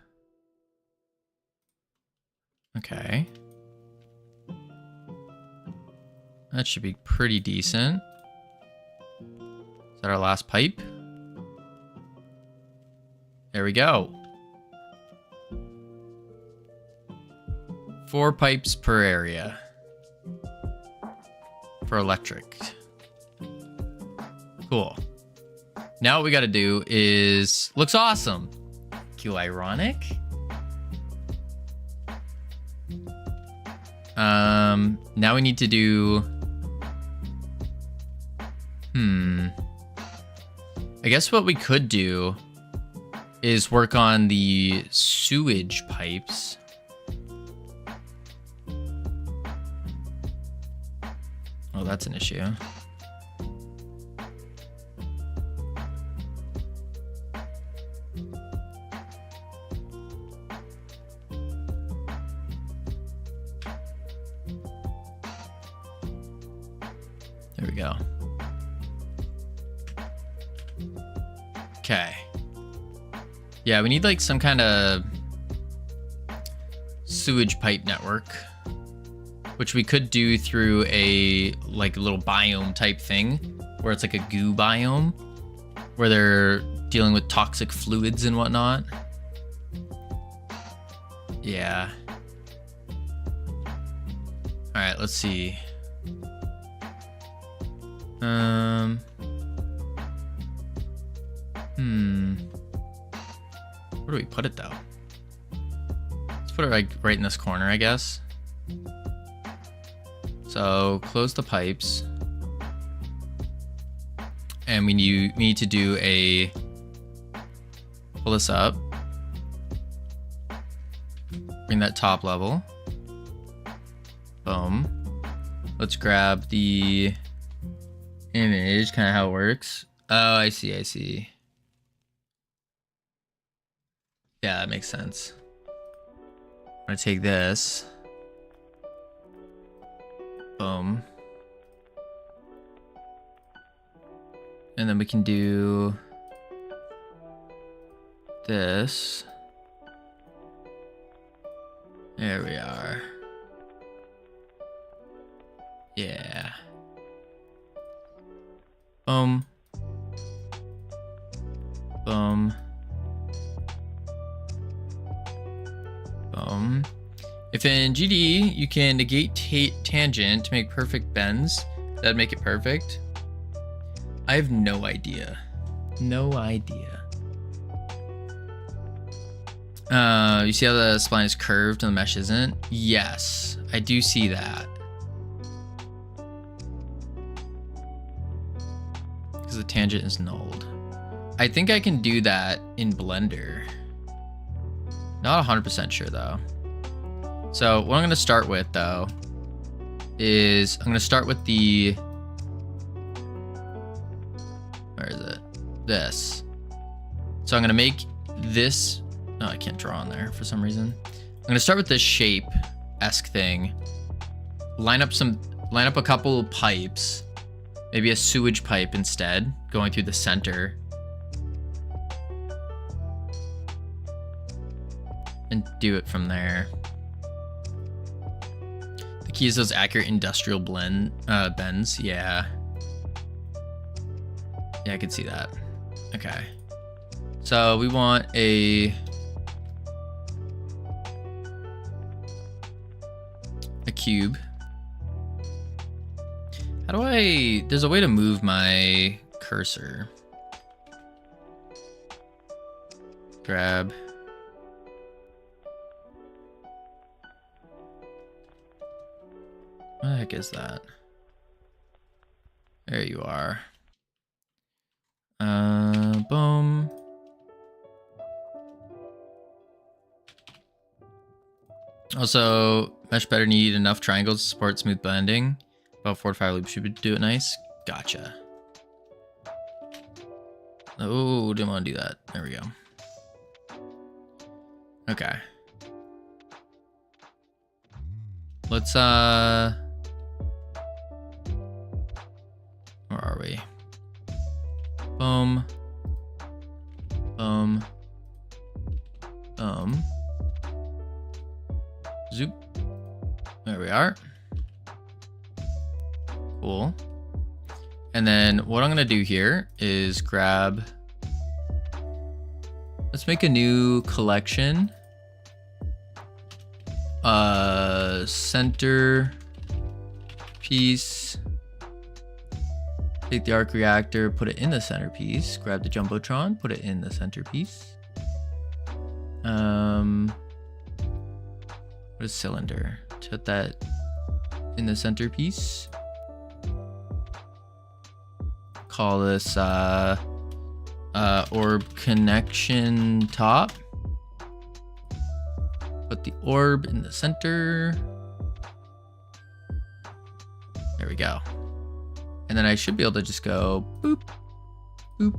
Okay. That should be pretty decent. Is that our last pipe? There we go. 4 pipes per area for electric. Cool. Now what we got to do is looks awesome. Q ironic. Now we need to do. I guess what we could do is work on the sewage pipes. Oh, that's an issue. There we go. Okay. Yeah, we need like some kind of sewage pipe network, which we could do through a like little biome type thing where it's like a goo biome where they're dealing with toxic fluids and whatnot. Yeah. All right, let's see. Where do we put it though? Let's put it like right in this corner, I guess. So close the pipes. And we need to do a pull this up. Bring that top level. Boom. Let's grab the image, kind of how it works. Oh, I see. Yeah, that makes sense. I'm gonna take this. Boom. And then we can do this. There we are. Yeah. Boom. Boom. Boom. If in GDE you can negate tangent to make perfect bends, that'd make it perfect. I have no idea. No idea. You see how the spline is curved and the mesh isn't? Yes, I do see that. Because the tangent is nulled. I think I can do that in Blender. Not 100% sure though. So what I'm going to start with though is I'm going to start with the, where is it? This. So I'm going to make this, no, I can't draw on there for some reason. I'm going to start with this shape-esque thing. Line up a couple pipes, maybe a sewage pipe instead, going through the center. And do it from there. The key is those accurate industrial bends. Yeah. Yeah, I can see that. Okay. So we want a cube. How do I, there's a way to move my cursor. Grab. What the heck is that? There you are. Boom. Also, mesh better need enough triangles to support smooth blending. About 4 to 5 loops should do it nice. Gotcha. Oh, didn't want to do that. There we go. Okay. Let's where are we? Boom. Boom. Boom. Zoop. There we are. Cool. And then what I'm gonna do here is grab, let's make a new collection. Center piece Take the arc reactor, put it in the centerpiece. Grab the jumbotron, put it in the centerpiece. What is cylinder? Put that in the centerpiece. Call this orb connection top. Put the orb in the center. There we go. And then I should be able to just go boop, boop.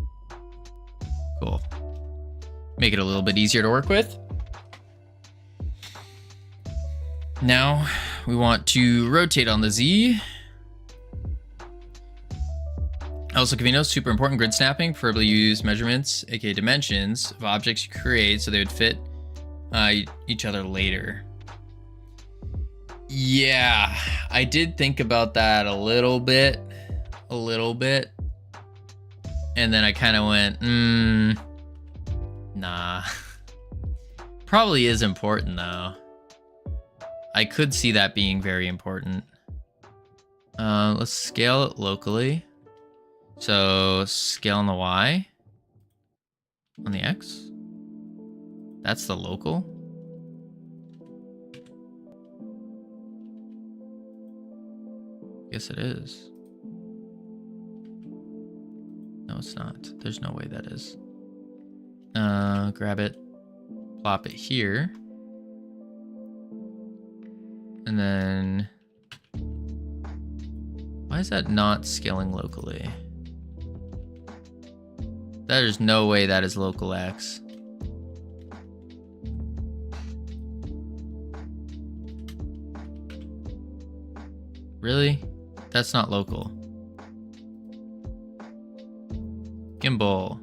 Cool. Make it a little bit easier to work with. Now we want to rotate on the Z. Also, Cavino, super important, grid snapping. Preferably use measurements, aka dimensions, of objects you create so they would fit each other later. Yeah, I did think about that a little bit. And then I kind of went, nah. Probably is important though. I could see that being very important. Let's scale it locally. So scale on the Y. On the X. That's the local. Guess it is. No, it's not. There's no way that is. Grab it. Plop it here. And then... why is that not scaling locally? There's no way that is local X. Really? That's not local. Gimbal.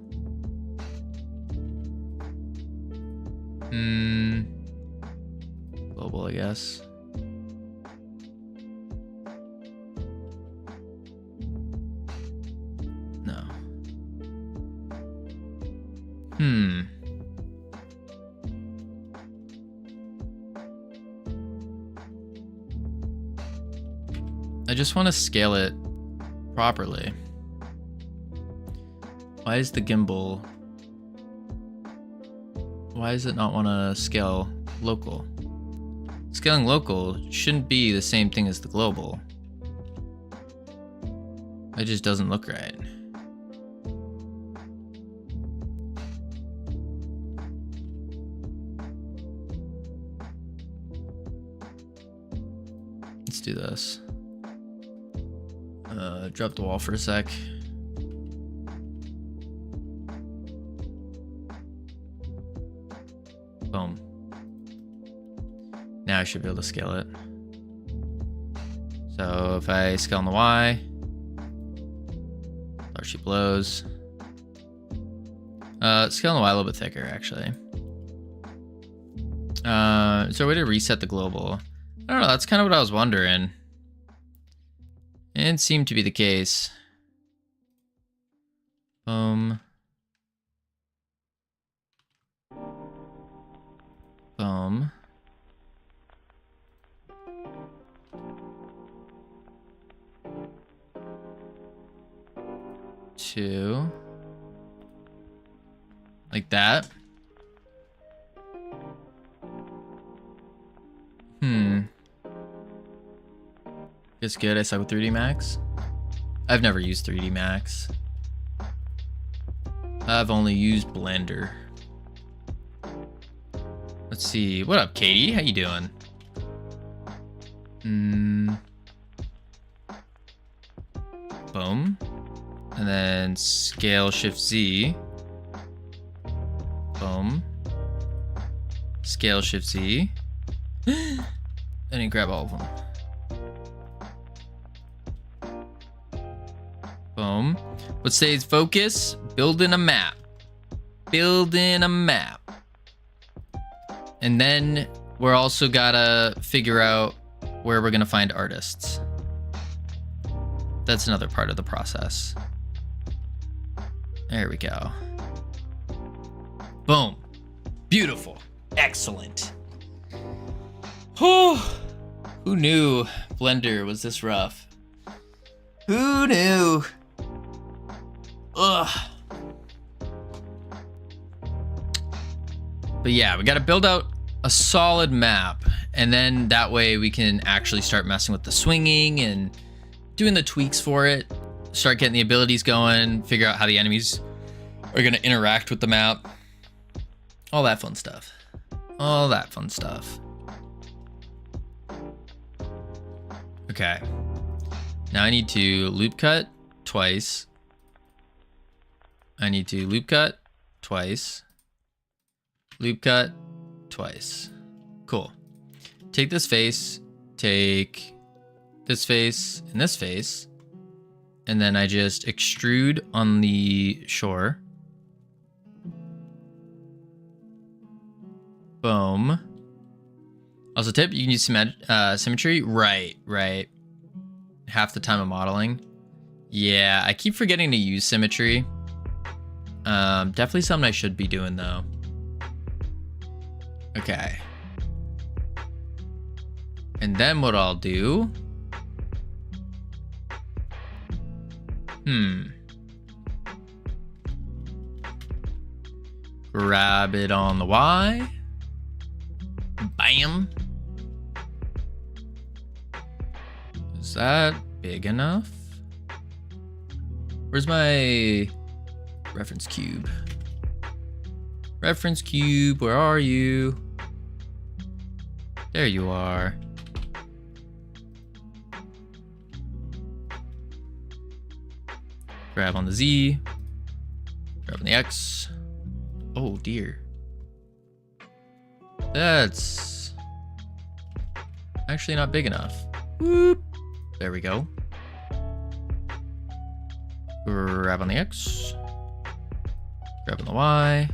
Global, I guess. No. I just want to scale it properly. Why is the gimbal... why does it not want to scale local? Scaling local shouldn't be the same thing as the global. It just doesn't look right. Let's do this. Drop the wall for a sec. Boom. Now I should be able to scale it. So if I scale on the Y, there she blows. Scale on the Y a little bit thicker, actually. Is there a way to reset the global? I don't know, that's kind of what I was wondering. And seemed to be the case. Boom. 2. Like that. It's good. I suck with 3D Max. I've never used 3D Max. I've only used Blender. Let's see. What up, Katie? How you doing? Boom. And then scale Shift Z. Boom. Scale Shift Z. And you grab all of them. Boom. What stays focus? Building a map. Building a map. And then we're also gotta figure out where we're gonna find artists. That's another part of the process. There we go. Boom. Beautiful. Excellent. Whew. Who knew Blender was this rough? Who knew? Ugh. But yeah, we got to build out a solid map, and then that way we can actually start messing with the swinging and doing the tweaks for it, start getting the abilities going, figure out how the enemies are going to interact with the map, all that fun stuff. All that fun stuff. Okay. Now I need to loop cut twice. I need to loop cut twice. Loop cut twice. Cool. Take this face, take this face and this face, and then I just extrude on the shore. Boom. Also tip, you can use symmetry. Right. Half the time of modeling. Yeah, I keep forgetting to use symmetry. Definitely something I should be doing though. Okay. And then what I'll do... Grab it on the Y. Bam. Is that big enough? Where's my reference cube? Reference cube, where are you? There you are. Grab on the Z. Grab on the X. Oh dear. That's actually not big enough. Whoop. There we go. Grab on the X. Grab on the Y.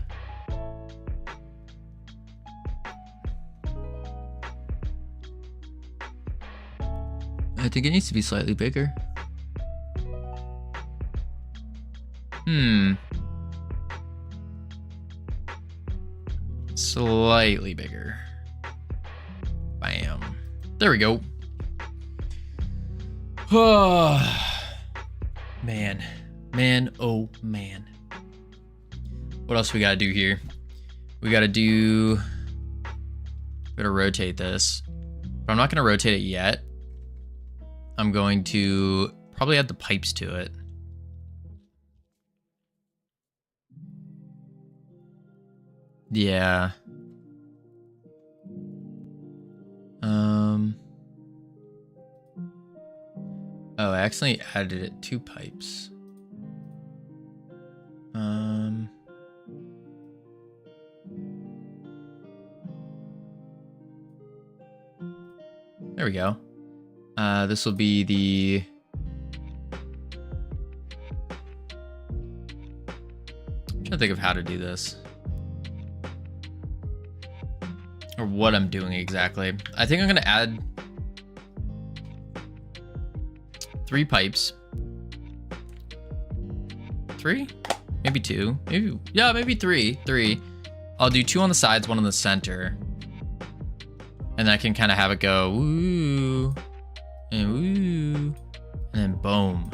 I think it needs to be slightly bigger. Slightly bigger. Bam. There we go. Man, oh man. What else we gotta do here? We gotta rotate this. But I'm not gonna rotate it yet. I'm going to probably add the pipes to it. Yeah. Oh, I accidentally added it 2 pipes. There we go. This will be the... I'm trying to think of how to do this. Or what I'm doing exactly. I think I'm gonna add 3 pipes. 3? Maybe 2. Maybe 3. 3. I'll do 2 on the sides, 1 on the center. And I can kind of have it go woo and woo, and then boom.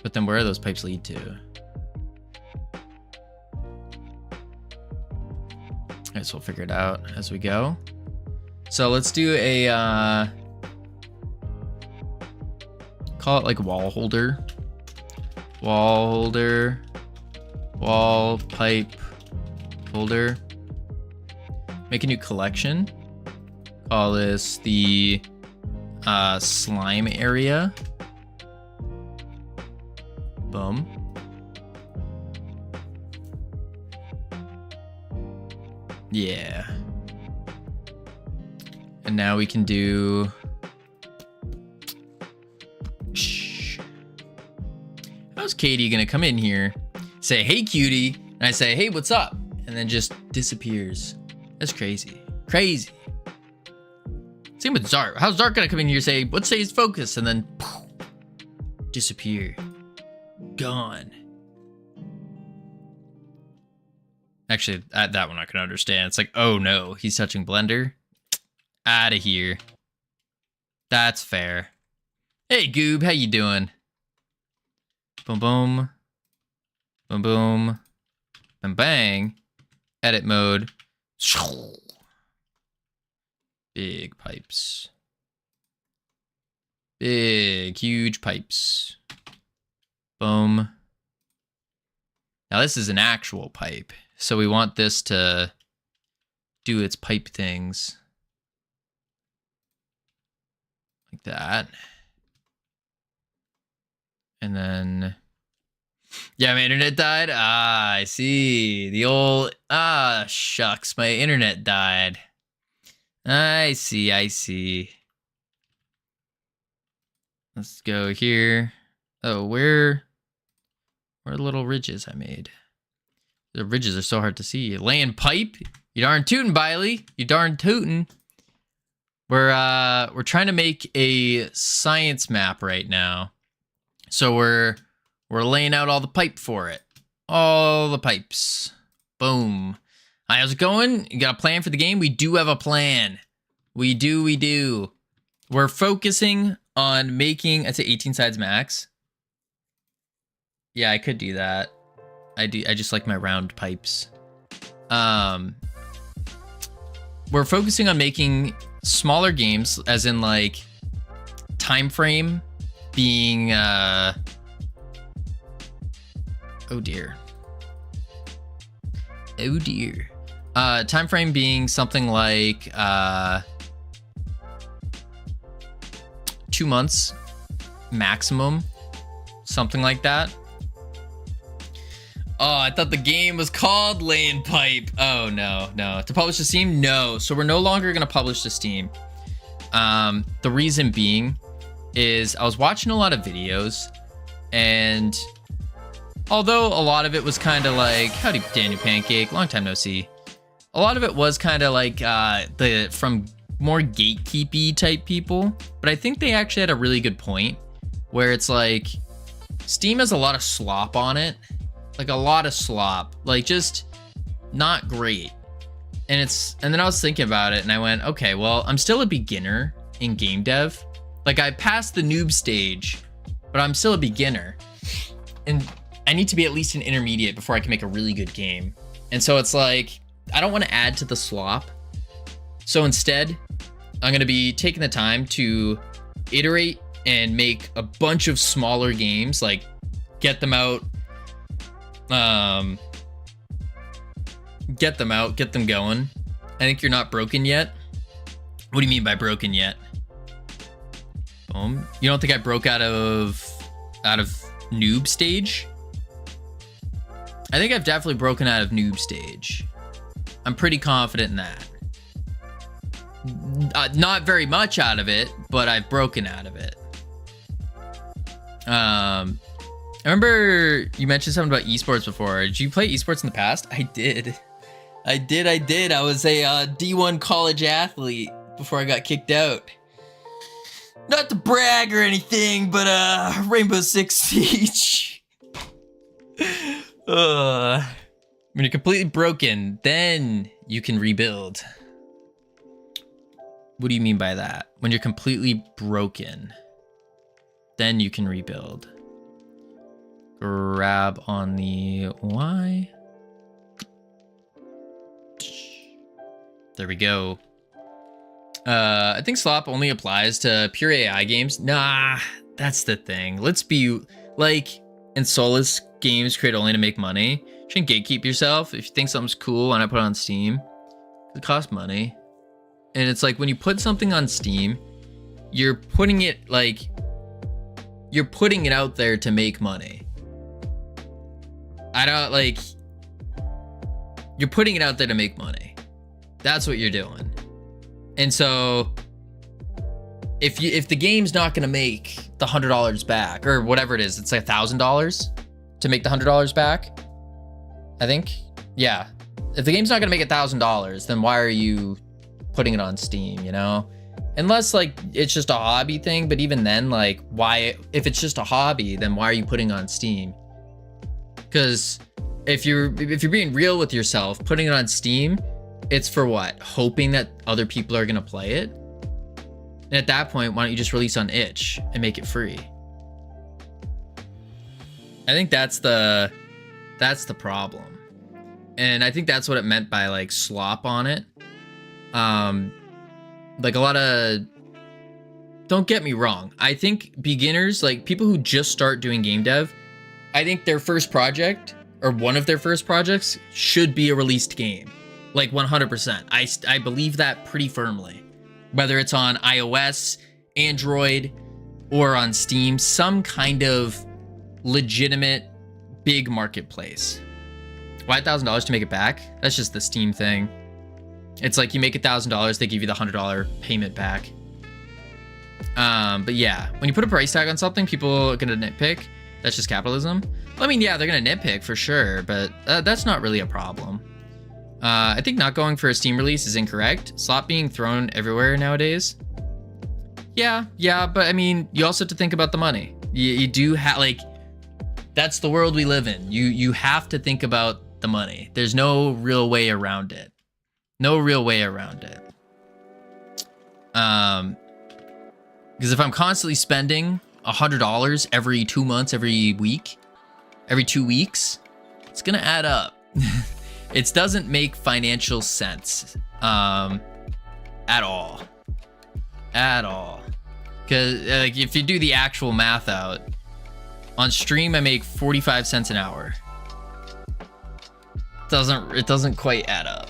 But then where do those pipes lead to? I guess we'll figure it out as we go. So let's do a call it like wall holder. Wall pipe holder. Make a new collection. Call this the slime area. Boom. Yeah. And now we can do... Shh. How's Katie gonna come in here, say, hey cutie, and I say, hey, what's up? And then just disappears. That's crazy. Crazy. Same with Zart. How's Zart gonna come in here, say, let's say he's focused, and then poof, disappear. Gone. Actually, that one I can understand. It's like, oh no, he's touching Blender. Out of here. That's fair. Hey, Goob, how you doing? Boom, boom. Boom, boom. Bang, bang. Edit mode. Big pipes. Big, huge pipes. Boom. Now this is an actual pipe. So we want this to do its pipe things. Like that. And then... Yeah, my internet died? Ah, I see. The old... Ah, shucks. My internet died. I see, I see. Let's go here. Oh, where are the little ridges I made? The ridges are so hard to see. Laying pipe? You darn tootin', Biley. You darn tootin'. We're trying to make a science map right now. So we're laying out all the pipe for it. All the pipes. Boom. Hi, how's it going? You got a plan for the game? We do have a plan. We do. We're focusing on making, I'd say 18 sides max. Yeah, I could do that. I just like my round pipes. We're focusing on making smaller games, as in like time frame being oh dear. Time frame being something like 2 months maximum, something like that. Oh, I thought the game was called Laying Pipe. Oh, no. To publish to Steam? No. So we're no longer going to publish to Steam. The reason being is I was watching a lot of videos, and although a lot of it was kind of like, howdy, Daniel Pancake, long time no see. A lot of it was kind of like from more gatekeepy type people, but I think they actually had a really good point where it's like Steam has a lot of slop on it. Like a lot of slop, like just not great. And then I was thinking about it and I went, okay, well, I'm still a beginner in game dev. Like I passed the noob stage, but I'm still a beginner. And I need to be at least an intermediate before I can make a really good game. And so it's like, I don't want to add to the slop. So instead, I'm going to be taking the time to iterate and make a bunch of smaller games, like get them out, get them going. I think you're not broken yet. What do you mean by broken yet? Boom. You don't think I broke out of noob stage? I think I've definitely broken out of noob stage. I'm pretty confident in that. Not very much out of it, but I've broken out of it. I remember you mentioned something about esports before. Did you play esports in the past? I did. I was a D1 college athlete before I got kicked out. Not to brag or anything, but Rainbow Six Siege. When you're completely broken, then you can rebuild. What do you mean by that? When you're completely broken, then you can rebuild. Grab on the Y. There we go. I think slop only applies to pure AI games. Nah, that's the thing. Let's be like, in Solus games created only to make money. You shouldn't gatekeep yourself. If you think something's cool and I put it on Steam, it costs money. And it's like when you put something on Steam, you're putting it out there to make money. You're putting it out there to make money. That's what you're doing. And so if the game's not gonna make the $100 back, or whatever it is, it's like $1,000 to make the $100 back, I think. Yeah. If the game's not gonna make $1,000, then why are you putting it on Steam, you know? Unless like it's just a hobby thing, but even then, like, why, if it's just a hobby, then why are you putting it on Steam? Because if you're being real with yourself, putting it on Steam, it's for what? Hoping that other people are gonna play it? And at that point, why don't you just release on itch and make it free? I think that's the problem. And I think that's what it meant by like slop on it. Like a lot of, don't get me wrong, I think beginners, like people who just start doing game dev, I think their first project or one of their first projects should be a released game. Like 100%. I believe that pretty firmly. Whether it's on iOS, Android, or on Steam, some kind of legitimate big marketplace. Why $1,000 to make it back? That's just the Steam thing. It's like you make $1,000, they give you the $100 payment back. But yeah, when you put a price tag on something, people are gonna nitpick. That's just capitalism. Well, I mean, yeah, they're gonna nitpick for sure, but that's not really a problem. I think not going for a Steam release is incorrect. Slop being thrown everywhere nowadays. Yeah, but I mean, you also have to think about the money. You do have, like, that's the world we live in. You have to think about the money. There's no real way around it. No real way around it. Because if I'm constantly spending $100 every 2 months, every week, every 2 weeks, it's gonna add up. It doesn't make financial sense at all. Because like, if you do the actual math out, on stream I make 45 cents an hour. It doesn't quite add up.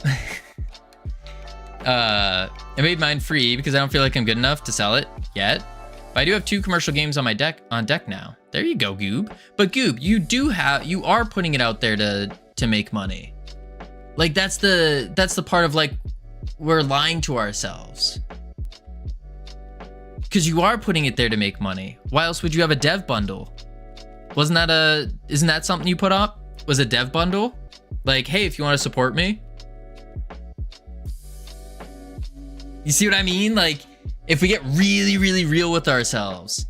I made mine free because I don't feel like I'm good enough to sell it yet. But I do have 2 commercial games on my deck now. There you go, Goob. But Goob, you are putting it out there to make money. Like that's the part of like we're lying to ourselves. Because you are putting it there to make money. Why else would you have a dev bundle? Isn't that something you put up? Was a dev bundle? Like, hey, if you want to support me. You see what I mean? Like, if we get really, really real with ourselves.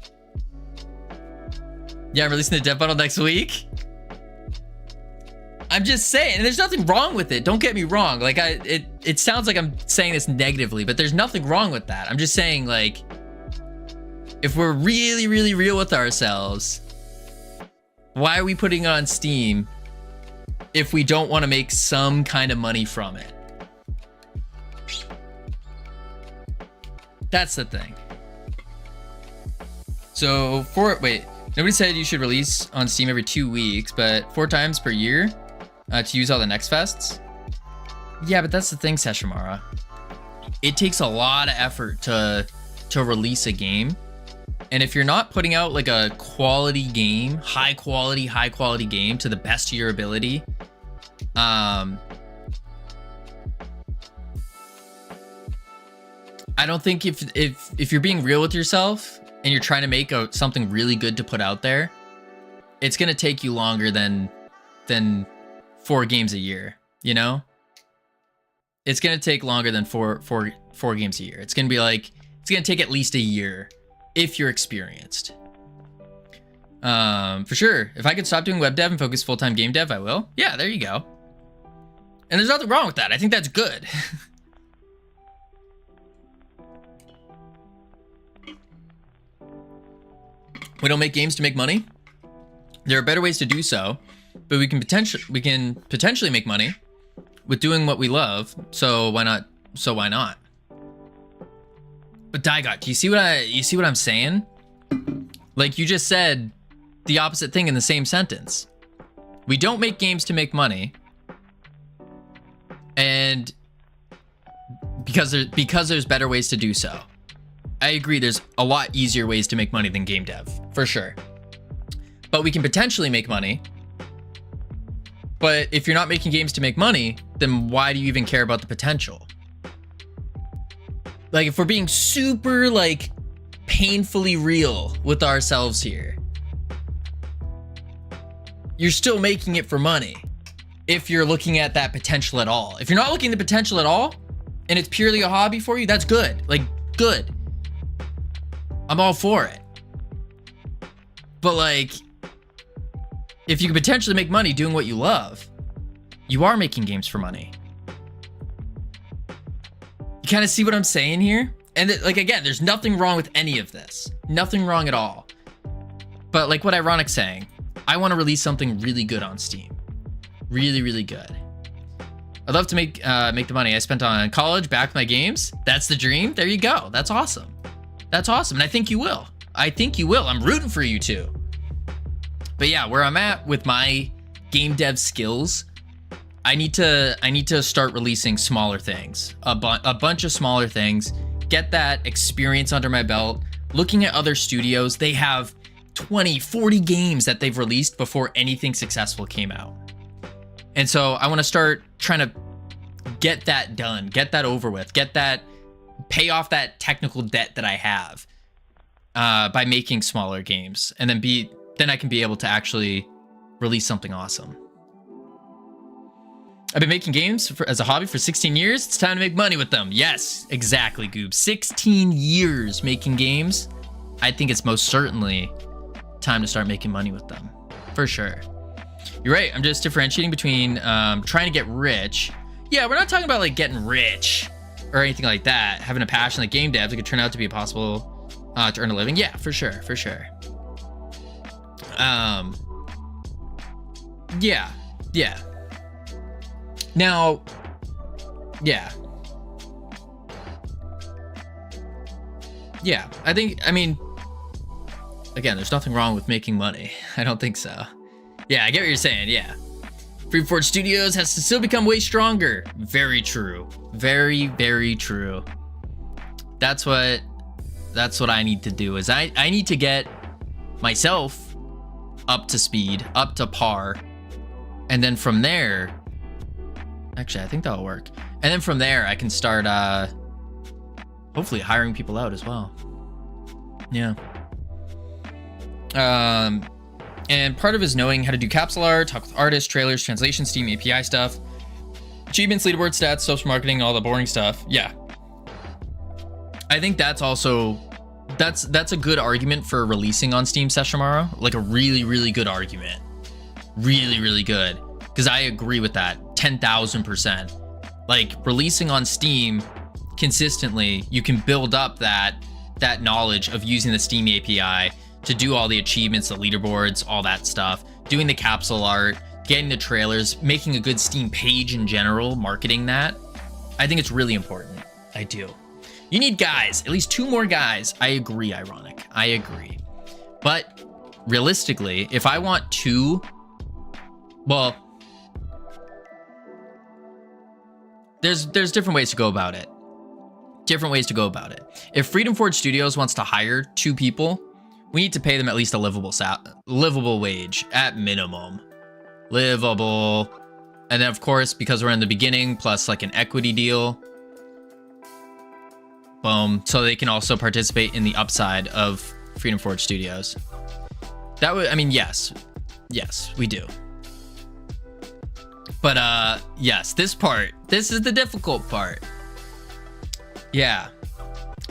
Yeah, I'm releasing the dev bundle next week. I'm just saying, and there's nothing wrong with it. Don't get me wrong. Like, it sounds like I'm saying this negatively, but there's nothing wrong with that. I'm just saying, like, if we're really, really real with ourselves, why are we putting it on Steam if we don't want to make some kind of money from it? That's the thing. So, nobody said you should release on Steam every 2 weeks, but 4 times per year to use all the Next Fests? Yeah, but that's the thing, Seshamara. It takes a lot of effort to release a game. And if you're not putting out like a quality game, high quality game to the best of your ability, I don't think if you're being real with yourself and you're trying to make something really good to put out there, it's gonna take you longer than 4 games a year. You know, it's gonna take longer than four games a year. It's gonna take at least a year if you're experienced. For sure. If I could stop doing web dev and focus full-time game dev, I will. Yeah, there you go. And there's nothing wrong with that. I think that's good. We don't make games to make money. There are better ways to do so, but we can potentially make money with doing what we love. So why not? But Daigot, do you see what I'm saying? Like, you just said the opposite thing in the same sentence. We don't make games to make money, and because there's better ways to do so. I agree, there's a lot easier ways to make money than game dev, for sure. But we can potentially make money. But if you're not making games to make money, then why do you even care about the potential? Like, if we're being super, like, painfully real with ourselves here, you're still making it for money if you're looking at that potential at all. If you're not looking at the potential at all, and it's purely a hobby for you, that's good. Like, good. I'm all for it. But, like, if you can potentially make money doing what you love, you are making games for money. You kind of see what I'm saying here? And like, again, there's nothing wrong with any of this. Nothing wrong at all. But like what Ironic's saying, I want to release something really good on Steam. Really, really good. I'd love to make the money I spent on college back with my games. That's the dream. There you go. That's awesome. That's awesome. And I think you will. I think you will. I'm rooting for you too. But yeah, where I'm at with my game dev skills, I need to start releasing smaller things, a bunch of smaller things, get that experience under my belt. Looking at other studios, they have 20, 40 games that they've released before anything successful came out. And so I want to start trying to get that done, get that over with, pay off that technical debt that I have by making smaller games, and then I can be able to actually release something awesome. I've been making games as a hobby for 16 years. It's time to make money with them. Yes, exactly, Goob. 16 years making games. I think it's most certainly time to start making money with them, for sure. You're right. I'm just differentiating between trying to get rich. Yeah, we're not talking about like getting rich or anything like that. Having a passion like game devs, it could turn out to be possible to earn a living. Yeah, for sure, for sure. Yeah. Now, yeah, I mean, again, there's nothing wrong with making money. I don't think so. Yeah, I get what you're saying. Yeah. Freedom Forge Studios has to still become way stronger. Very true. Very, very true. That's what I need to do is I need to get myself up to speed, up to par. And then from there, actually, I think that'll work. And then from there, I can start hopefully hiring people out as well. Yeah. And part of is knowing how to do capsule art, talk with artists, trailers, translation, Steam API stuff, achievements, leaderboard stats, social marketing, all the boring stuff. Yeah. I think that's also, that's a good argument for releasing on Steam Sesshomaru. Like a really, really good argument. Really, really good. Because I agree with that 10,000%. Like releasing on Steam consistently, you can build up that knowledge of using the Steam API to do all the achievements, the leaderboards, all that stuff, doing the capsule art, getting the trailers, making a good Steam page in general, marketing that. I think it's really important. I do. You need guys, at least 2 more guys. I agree, Ironic. I agree. But realistically, if I want 2, well, there's different ways to go about it. If Freedom Forge Studios wants to hire 2 people, we need to pay them at least a livable wage at minimum. Livable. And then of course, because we're in the beginning, plus like an equity deal. Boom. So they can also participate in the upside of Freedom Forge Studios. That would, I mean, yes, we do. But yes, this is the difficult part. Yeah.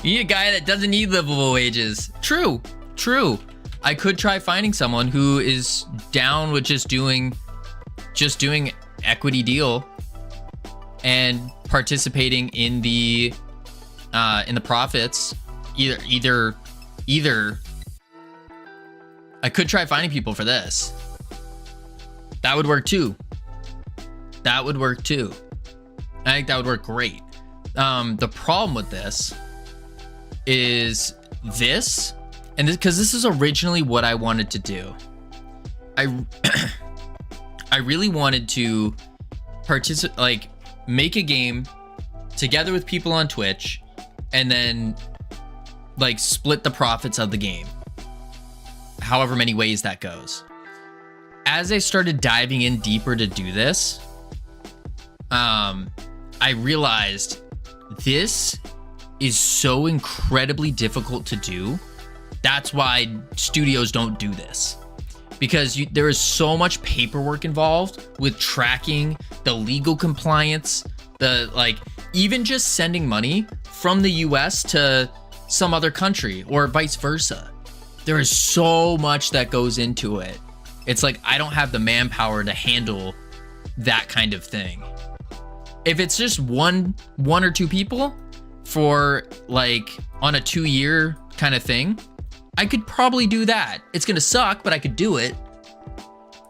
You need a guy that doesn't need livable wages. True. I could try finding someone who is down with just doing equity deal and participating in the profits. Either I could try finding people for this. That would work too. I think that would work great. The problem with this is this, and because this is originally what I wanted to do. I really wanted to participate, like make a game together with people on Twitch, and then like split the profits of the game. However many ways that goes. As I started diving in deeper to do this, I realized this is so incredibly difficult to do. That's why studios don't do this, because there is so much paperwork involved with tracking, the legal compliance, even just sending money from the US to some other country or vice versa. There is so much that goes into it. It's like I don't have the manpower to handle that kind of thing. If it's just one or 2 people, for like on a 2-year kind of thing, I could probably do that. It's gonna suck, but I could do it.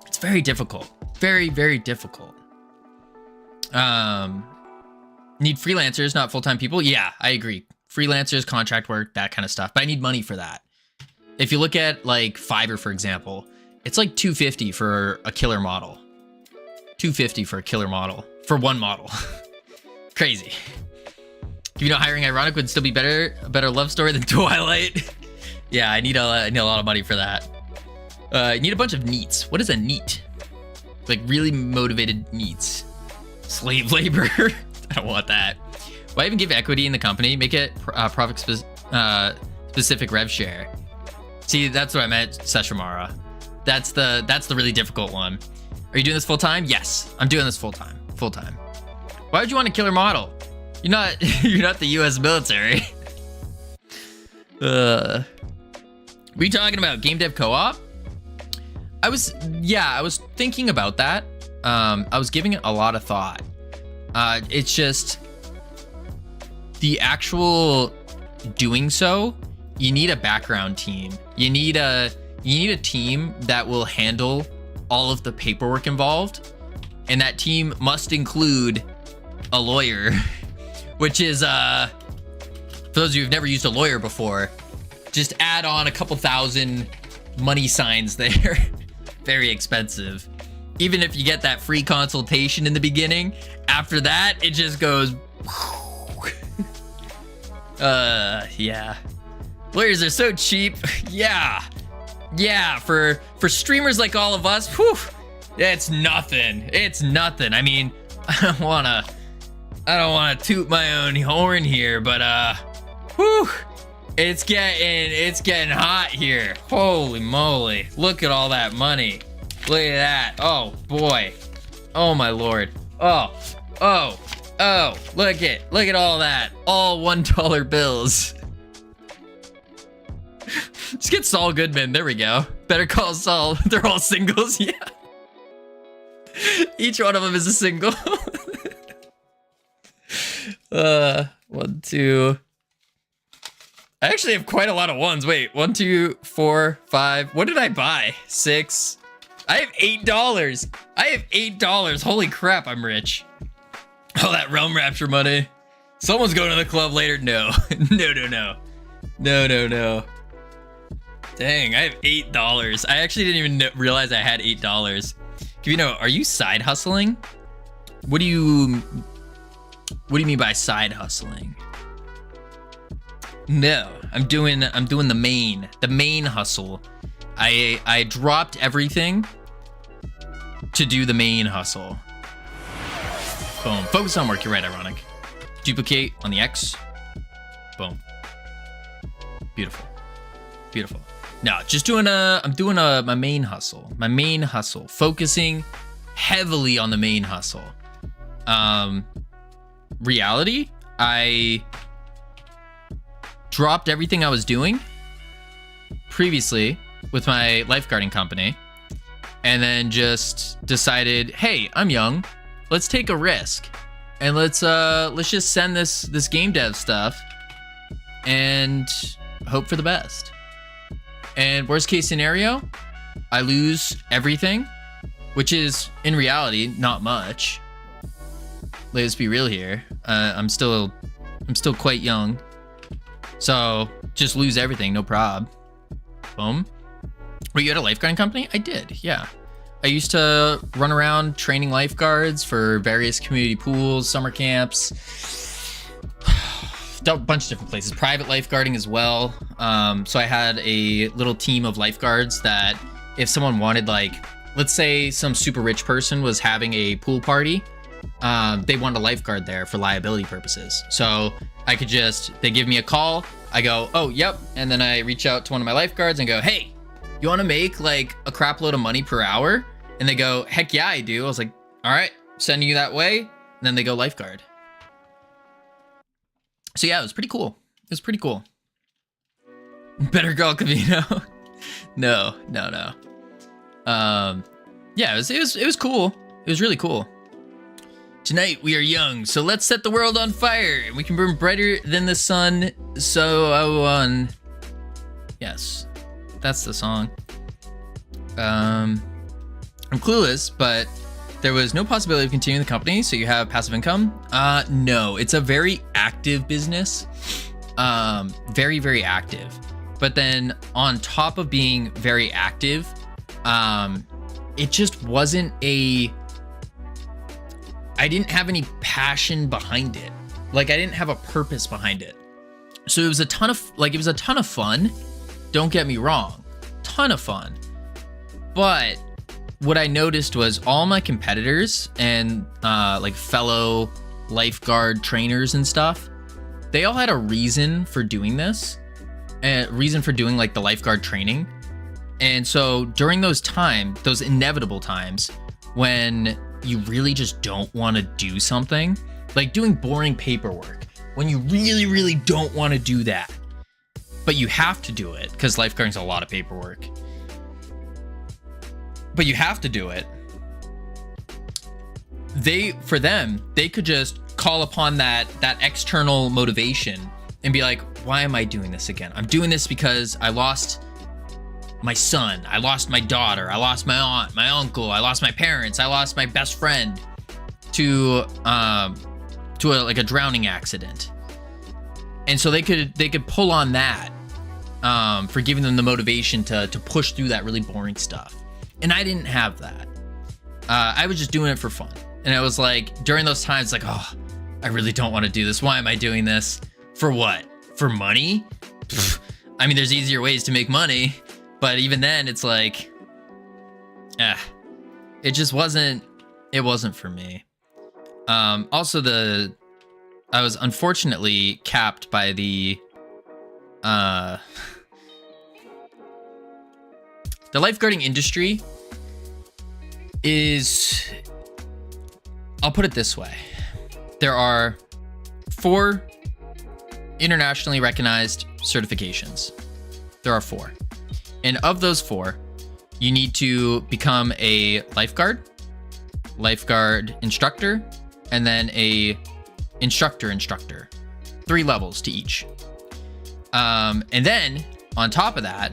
It's very difficult. Very, very difficult. Need freelancers, not full-time people. Yeah, I agree. Freelancers, contract work, that kind of stuff. But I need money for that. If you look at like Fiverr, for example, it's like $250 for a killer model. $250 for a killer model. For one model. Crazy. You know, hiring Ironic would still be a better love story than Twilight. Yeah, I need a lot of money for that. I need a bunch of neats. What is a neat? Like really motivated neats. Slave labor. I don't want that. Why even give equity in the company? Make it profit specific rev share. See, that's what I meant, Seshamara. That's the really difficult one. Are you doing this full time? Yes, I'm doing this full time. Full time. Why would you want a killer model? You're not the U.S. military. Were you talking about game dev co-op? I was thinking about that. I was giving it a lot of thought. It's just the actual doing so. You need a background team. You need a team that will handle all of the paperwork involved, and that team must include a lawyer, which is for those of you who've never used a lawyer before, just add on a couple thousand money signs there. Very expensive. Even if you get that free consultation in the beginning, after that it just goes yeah. Lawyers are so cheap. Yeah, for streamers like all of us, whew, it's nothing. I mean, I don't wanna toot my own horn here, but whew, it's getting hot here. Holy moly, look at all that money. Look at that. Oh boy. Oh my lord. Oh, look at all that. All $1 bills. Just get Saul Goodman. There we go. Better Call Saul. They're all singles. Yeah. Each one of them is a single. 1, 2. I actually have quite a lot of ones. Wait, 1, 2, 4, 5. What did I buy? 6. I have $8. I have $8. Holy crap, I'm rich. Oh, that Realm Rapture money. Someone's going to the club later. No. No. Dang, I have $8. I actually didn't even realize I had $8. Kavino, are you side hustling? What do you mean by side hustling? No, I'm doing the main hustle. I dropped everything to do the main hustle. Boom. Focus on work. You're right, Ironic. Duplicate on the X. Boom. Beautiful. No, just I'm doing my main hustle. My main hustle. Focusing heavily on the main hustle. Reality, I dropped everything I was doing previously with my lifeguarding company, and then just decided, hey, I'm young, let's take a risk, and let's just send this game dev stuff and hope for the best. And worst case scenario, I lose everything, which is in reality not much. Let's be real here. I'm still quite young, so just lose everything, no prob. Boom. Were you at a lifeguarding company? I did, yeah. I used to run around training lifeguards for various community pools, summer camps, a bunch of different places, private lifeguarding as well. So I had a little team of lifeguards that if someone wanted, like, let's say some super rich person was having a pool party, they wanted a lifeguard there for liability purposes. So I could they give me a call, I go, oh, yep. And then I reach out to one of my lifeguards and go, hey, you want to make like a crap load of money per hour? And they go, heck yeah, I do. I was like, all right, sending you that way. And then they go lifeguard. So yeah, it was pretty cool. Better Call Cavino. No. Yeah, it was cool. It was really cool. Tonight we are young, so let's set the world on fire, and we can burn brighter than the sun. Yes, that's the song. I'm clueless, but there was no possibility of continuing the company, so you have passive income? No, it's a very active business. Very, very active. But then on top of being very active, it just wasn't I didn't have any passion behind it. Like, I didn't have a purpose behind it. So it was a ton of fun. Don't get me wrong, ton of fun. But what I noticed was all my competitors and like fellow lifeguard trainers and stuff, they all had a reason for doing this, a reason for doing like the lifeguard training. And so during those times, those inevitable times when you really just don't want to do something, like doing boring paperwork, when you really, really don't want to do that, but you have to do it because lifeguarding is a lot of paperwork. But you have to do it. They could just call upon that external motivation and be like, why am I doing this again? I'm doing this because I lost my son, I lost my daughter, I lost my aunt, my uncle, I lost my parents, I lost my best friend to a drowning accident. And so they could pull on that for giving them the motivation to push through that really boring stuff. And I didn't have that. I was just doing it for fun. And I was like, during those times, like, oh, I really don't want to do this. Why am I doing this? For what? For money? Pfft. I mean, there's easier ways to make money. But even then, it's like, it just wasn't for me. Also, I was unfortunately capped by the lifeguarding industry is, I'll put it this way. There are 4 internationally recognized certifications. There are 4. And of those 4, you need to become a lifeguard instructor, and then a instructor. 3 levels to each. And then on top of that,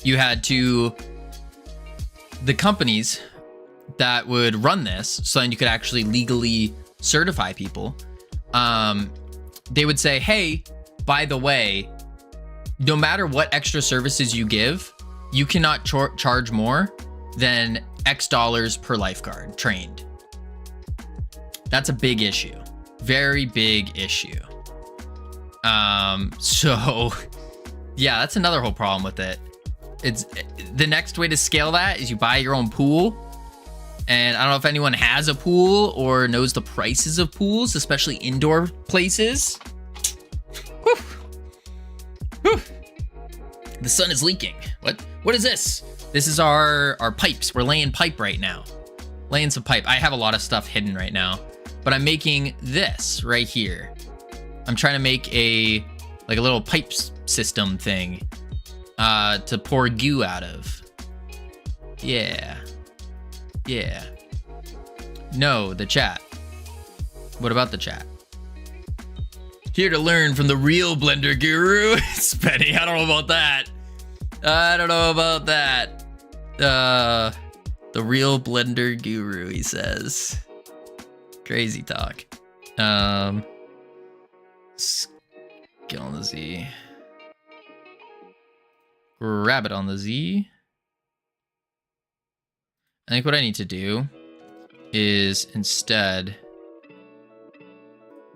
you had to, the companies that would run this, so then you could actually legally certify people, they would say, hey, by the way, no matter what extra services you give, you cannot charge more than X dollars per lifeguard trained. That's a big issue. Very big issue. So yeah, that's another whole problem with it. It's the next way to scale that is you buy your own pool. And I don't know if anyone has a pool or knows the prices of pools, especially indoor places. Whew. Whew. The sun is leaking. What is this? This is our pipes. We're laying pipe right now. Laying some pipe. I have a lot of stuff hidden right now, but I'm making this right here. I'm trying to make a little pipe system thing to pour goo out of. Yeah. No, the chat. What about the chat? Here to learn from the real blender guru. Spenny, I don't know about that. The real blender guru, he says. Crazy talk. Get on the Z. Grab it on the Z. I think what I need to do is instead,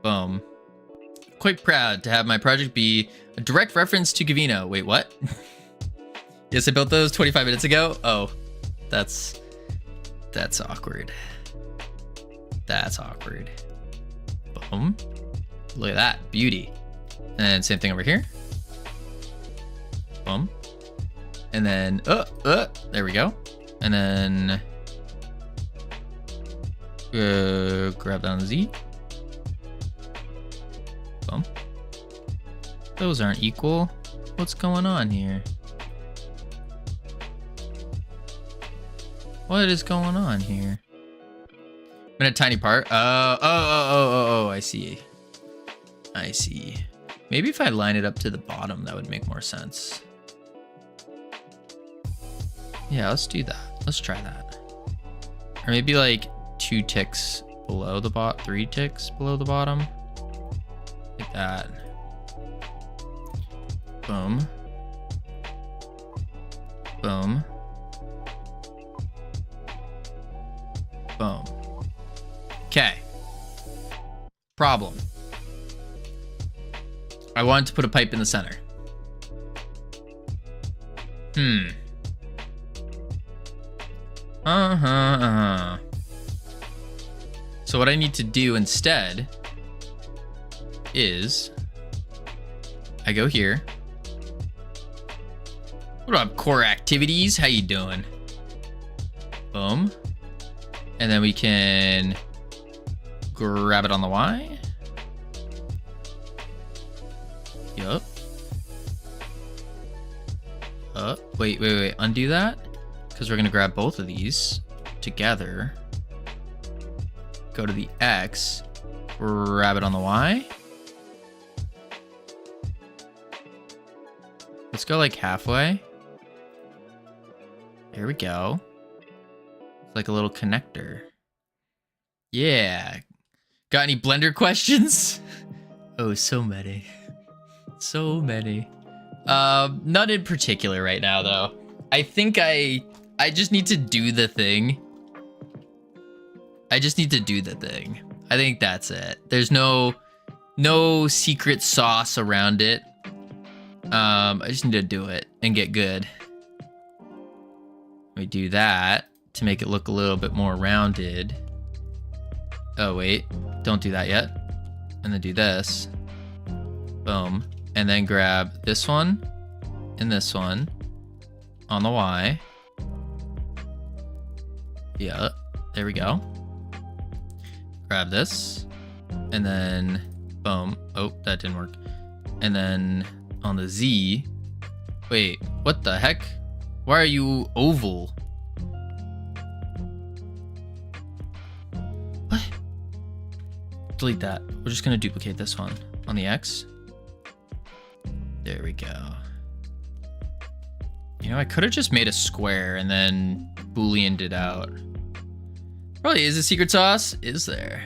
boom. Quite proud to have my project be a direct reference to Gavino. Wait, what? Yes, I built those 25 minutes ago. Oh, that's awkward. That's awkward. Boom. Look at that, beauty. And same thing over here. Boom. And then, there we go. And then, grab that on the Z. Boom. Those aren't equal. What's going on here? What is going on here? I'm In a tiny part. Oh, I see. I see. Maybe if I line it up to the bottom, that would make more sense. Yeah, let's do that. Let's try that. Or maybe like 2 ticks below the bot, 3 ticks below the bottom. Like that. Boom. Boom. Boom. Okay. Problem. I wanted to put a pipe in the center. So what I need to do instead is I go here. What up, core activities? How you doing? Boom. And then we can grab it on the Y. Yup. Wait. Undo that. Because we're going to grab both of these together. Go to the X. Grab it on the Y. Let's go like halfway. There we go. It's like a little connector. Yeah. Got any Blender questions? Oh, so many. So many. None in particular right now, though. I think I just need to do the thing. I just need to do the thing. I think that's it. There's no secret sauce around it. I just need to do it and get good. We do that to make it look a little bit more rounded. Oh, wait. Don't do that yet. And then do this. Boom. And then grab this one and this one on the Y. Yeah, there we go. Grab this and then boom. Oh, that didn't work. And then on the Z. Wait, what the heck? Why are you oval? What? Delete that. We're just gonna duplicate this one on the X. There we go. You know, I could have just made a square and then Booleaned it out. Probably is a secret sauce. Is there?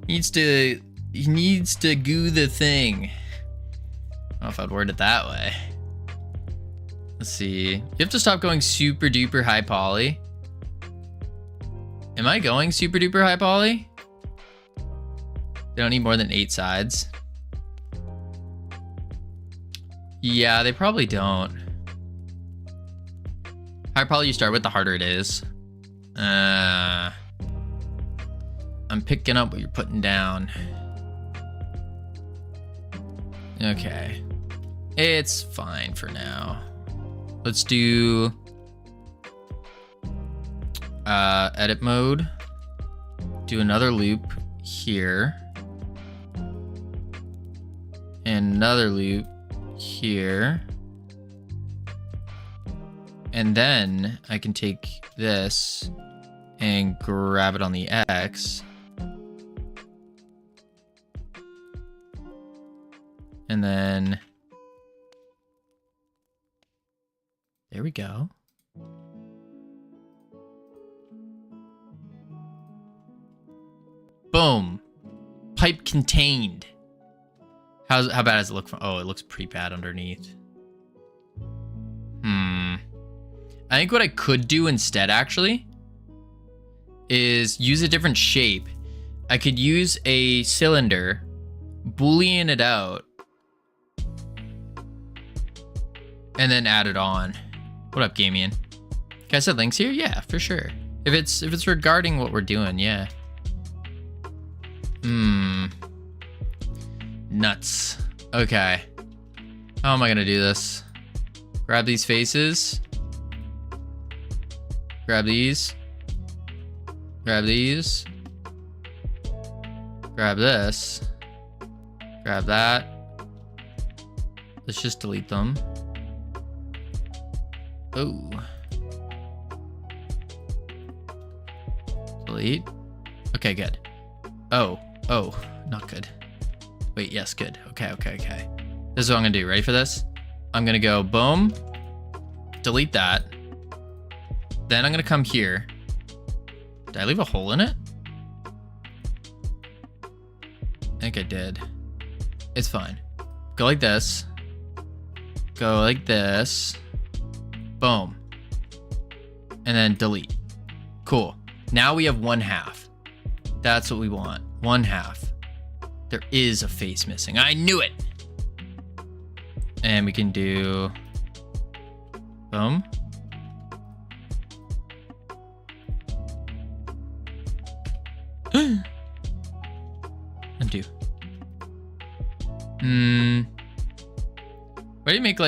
He needs to goo the thing. I don't know if I'd word it that way. Let's see. You have to stop going super duper high poly. Am I going super duper high poly? They don't need more than 8 sides. Yeah, they probably don't. Higher poly you start with, the harder it is. I'm picking up what you're putting down. Okay. It's fine for now. Let's do edit mode. Do another loop here. And another loop here. And then I can take this and grab it on the X. And then there we go. Boom. Pipe contained. How bad does it look from? Oh, it looks pretty bad underneath. I think what I could do instead, actually, is use a different shape. I could use a cylinder, Boolean it out, and then add it on. What up, Gamian? Can I set links here? Yeah, for sure. If it's regarding what we're doing, yeah. Nuts. Okay. How am I gonna do this? Grab these faces. Grab these. Grab these. Grab this. Grab that. Let's just delete them. Oh. Delete. Okay, good. Oh, not good. Wait, yes, good. Okay. This is what I'm gonna do. Ready for this? I'm gonna go boom, delete that. Then I'm gonna come here. Did I leave a hole in it? I think I did. It's fine. Go like this. Go like this. Boom. And then delete. Cool. Now we have 1/2. That's what we want. 1/2. There is a face missing. I knew it. And we can do boom. Undo. Why do you make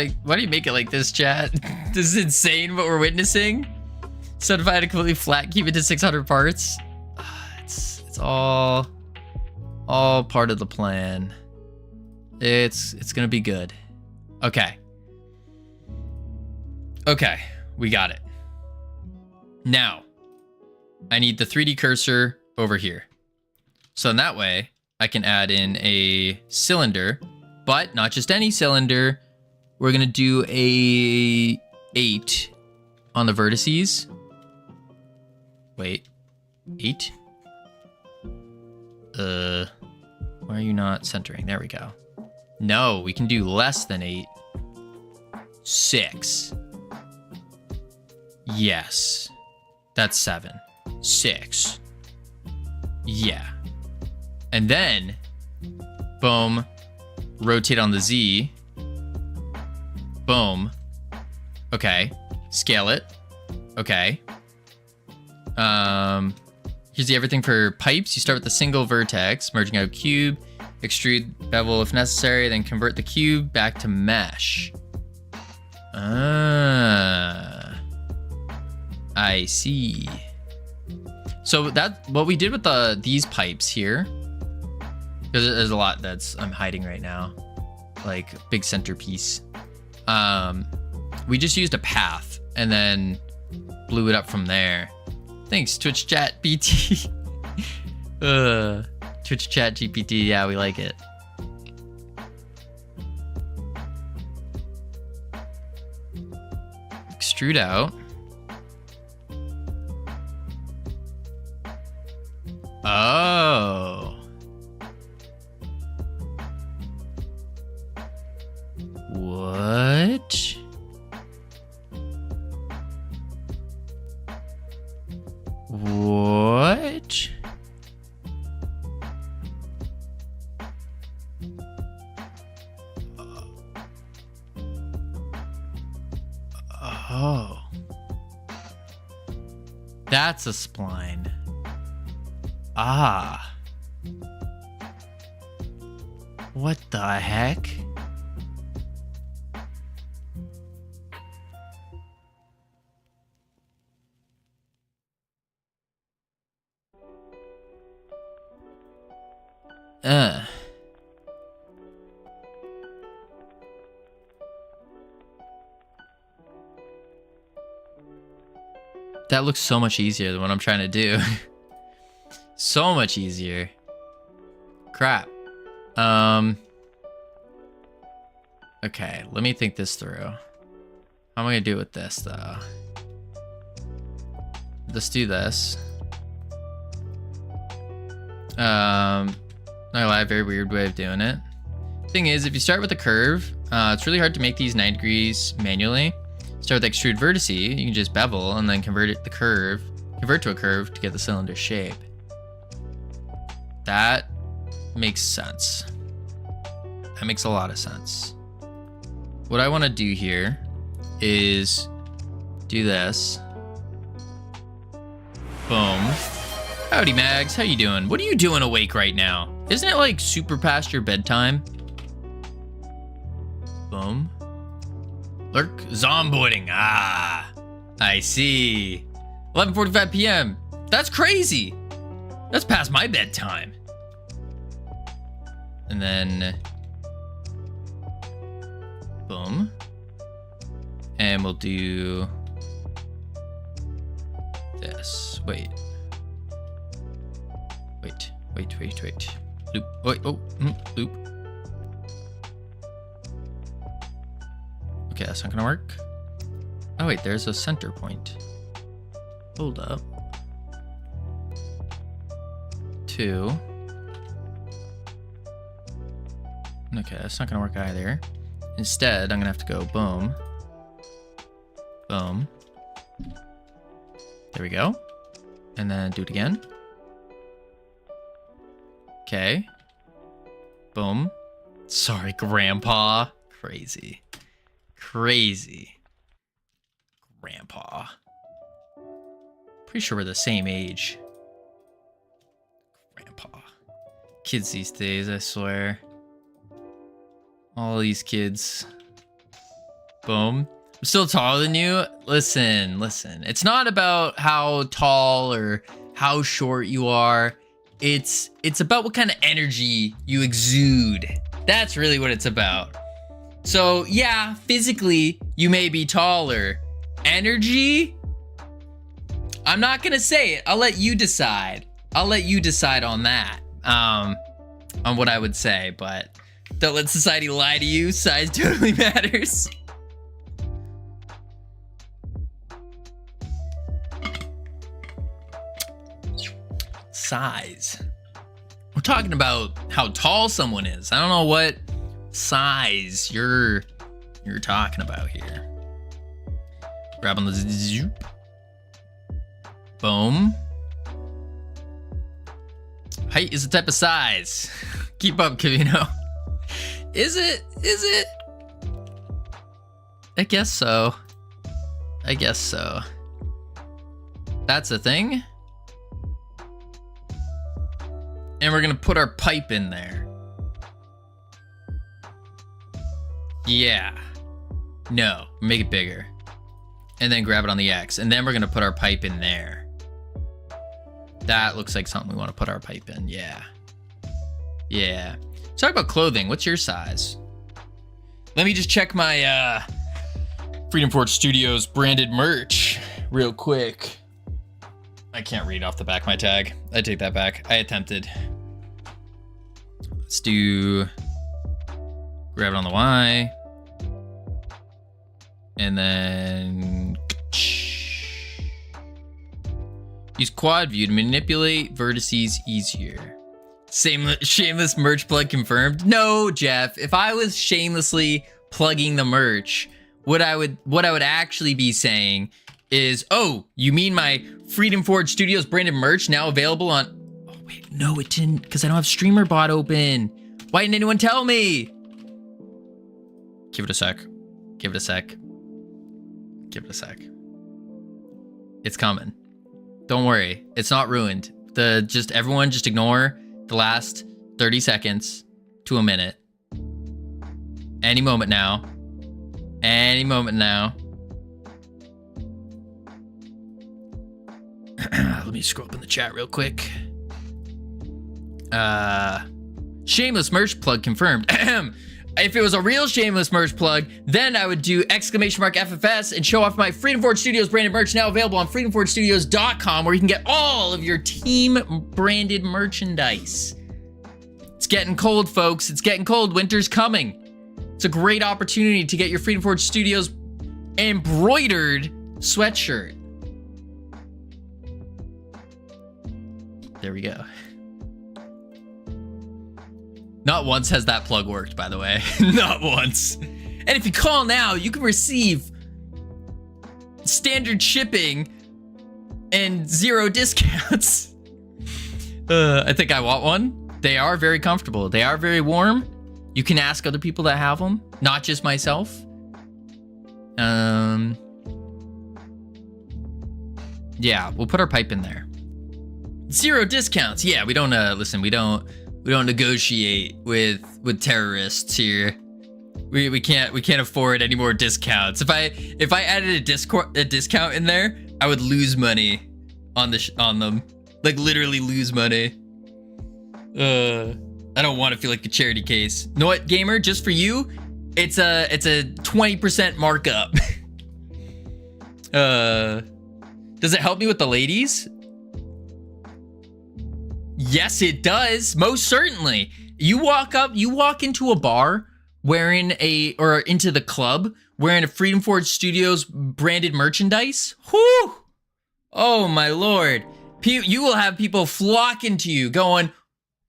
it like this, chat? This is insane what we're witnessing. Subdivide it completely flat, keep it to 600 parts. It's all part of the plan. It's gonna be good. Okay, we got it. Now, I need the 3D cursor over here. So in that way, I can add in a cylinder, but not just any cylinder. We're gonna do a 8 on the vertices. Wait, 8? Why are you not centering? There we go. No, we can do less than 8. 6. Yes. That's 7. 6. Yeah. And then, boom, rotate on the Z. Boom. Okay. Scale it. Okay. Here's the everything for pipes. You start with a single vertex, merging out cube, extrude bevel if necessary, then convert the cube back to mesh. I see. So that's what we did with these pipes here. There's a lot that's I'm hiding right now, like big centerpiece. We just used a path and then blew it up from there. Thanks, Twitch Chat BT. Twitch Chat GPT, yeah, we like it. Extrude out. Oh. What? What? Oh. That's a spline. Ah. What the heck? That looks so much easier than what I'm trying to do. So much easier. Crap. Okay, let me think this through. How am I gonna do with this though? Let's do this. Not gonna lie, very weird way of doing it. Thing is, if you start with a curve, it's really hard to make these 9 degrees manually. Start with extrude vertice, you can just bevel and then convert to a curve to get the cylinder shape. That makes sense. That makes a lot of sense. What I want to do here is do this. Boom. Howdy, Mags. How you doing? What are you doing awake right now? Isn't it like super past your bedtime? Boom. Lurk zomboiding. Ah, I see. 11:45 p.m. That's crazy. That's past my bedtime. And then boom. And we'll do this. Wait. Wait. Loop. Wait. Oh. Loop. Okay, that's not gonna work. Oh wait, there's a center point. Hold up. 2. Okay, that's not gonna work either. Instead, I'm gonna have to go boom. Boom. There we go. And then do it again. Okay. Boom. Sorry, Grandpa. Crazy. Grandpa. Pretty sure we're the same age. Grandpa. Kids these days, I swear. All these kids. Boom. I'm still taller than you. Listen. It's not about how tall or how short you are. It's about what kind of energy you exude. That's really what it's about. So yeah, physically you may be taller. Energy? I'm not gonna say it. I'll let you decide. I'll let you decide on that. On what I would say, but don't let society lie to you. Size totally matters. Size. We're talking about how tall someone is. I don't know what size you're talking about here. Grab on the zoop. Boom. Height is a type of size. Keep up, Kavino. Is it? I guess so. That's a thing. And we're gonna put our pipe in there. Yeah. No, make it bigger. And then grab it on the X. And then we're gonna put our pipe in there. That looks like something we wanna put our pipe in, yeah. Yeah. Let's talk about clothing. What's your size? Let me just check my Freedom Forge Studios branded merch real quick. I can't read off the back of my tag. I take that back. I attempted. Let's do... Grab it on the Y. And then... Use quad view to manipulate vertices easier. Shameless merch plug confirmed. No, Jeff. If I was shamelessly plugging the merch, what I would actually be saying is, oh, you mean my Freedom Forge Studios branded merch now available on... Oh, wait, no, it didn't, because I don't have StreamerBot open. Why didn't anyone tell me? Give it a sec. It's coming. Don't worry. It's not ruined. Everyone just ignore the last 30 seconds to a minute. Any moment now. Let me scroll up in the chat real quick. Shameless merch plug confirmed. If it was a real shameless merch plug, then I would do !FFS and show off my Freedom Forge Studios branded merch now available on freedomforgestudios.com, where you can get all of your team branded merchandise. It's getting cold, folks. It's getting cold. Winter's coming. It's a great opportunity to get your Freedom Forge Studios embroidered sweatshirt. There we go. Not once has that plug worked, by the way. Not once. And if you call now, you can receive standard shipping and 0 discounts. I think I want one. They are very comfortable. They are very warm. You can ask other people that have them, not just myself. Yeah, we'll put our pipe in there. 0 discounts. Yeah, we don't listen, we don't negotiate with terrorists here. We can't afford any more discounts. If I added a discount in there, I would lose money on them. Like literally lose money. I don't want to feel like a charity case. Know what, gamer? Just for you, it's a 20% markup. Does it help me with the ladies? Yes, it does. Most certainly. You walk into a bar into the club wearing a Freedom Forge Studios branded merchandise. Whew! Oh my lord. You will have people flocking to you going,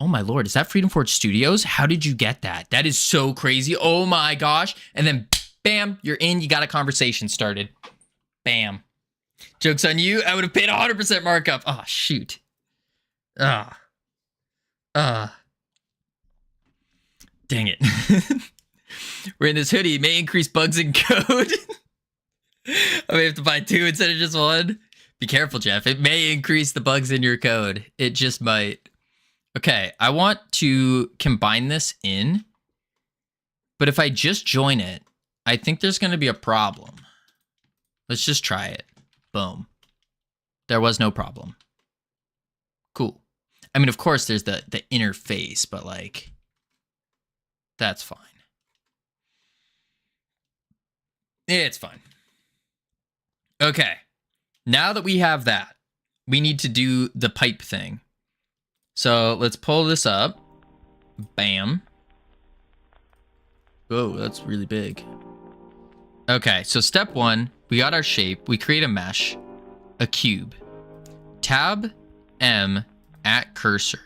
oh my lord, is that Freedom Forge Studios? How did you get that? That is so crazy. Oh my gosh. And then bam, you're in, you got a conversation started. Bam. Joke's on you. I would have paid 100% markup. Oh, shoot. Dang it. Wearing this hoodie may increase bugs in code. I may have to buy 2 instead of just 1. Be careful, Jeff. It may increase the bugs in your code. It just might. Okay, I want to combine this in. But if I just join it, I think there's going to be a problem. Let's just try it. Boom. There was no problem. Cool. I mean, of course, there's the interface, but like, that's fine. It's fine. Okay. Now that we have that, we need to do the pipe thing. So let's pull this up. Bam. Whoa, that's really big. Okay, so step 1, we got our shape. We create a mesh, a cube. Tab M at cursor.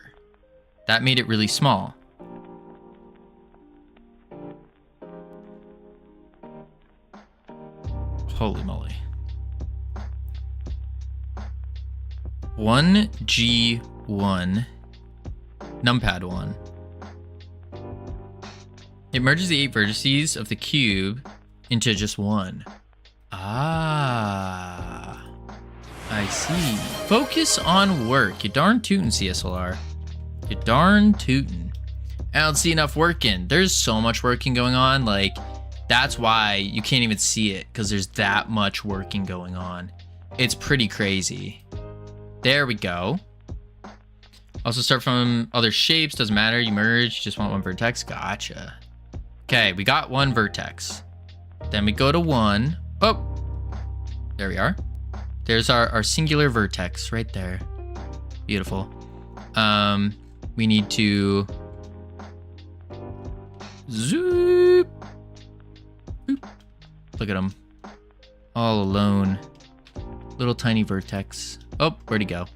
That made it really small. Holy moly. 1G1 numpad 1. It merges the 8 vertices of the cube into just 1. Ah, I see. Focus on work. You darn tootin', CSLR. You darn tootin'. I don't see enough working. There's so much working going on. Like, that's why you can't even see it, because there's that much working going on. It's pretty crazy. There we go. Also start from other shapes. Doesn't matter. You merge. You just want 1 vertex. Gotcha. Okay, we got 1 vertex. Then we go to 1. Oh, there we are. There's our singular vertex right there. Beautiful. We need to zoop. Boop. Look at him. All alone. Little tiny vertex. Oh, where'd he go?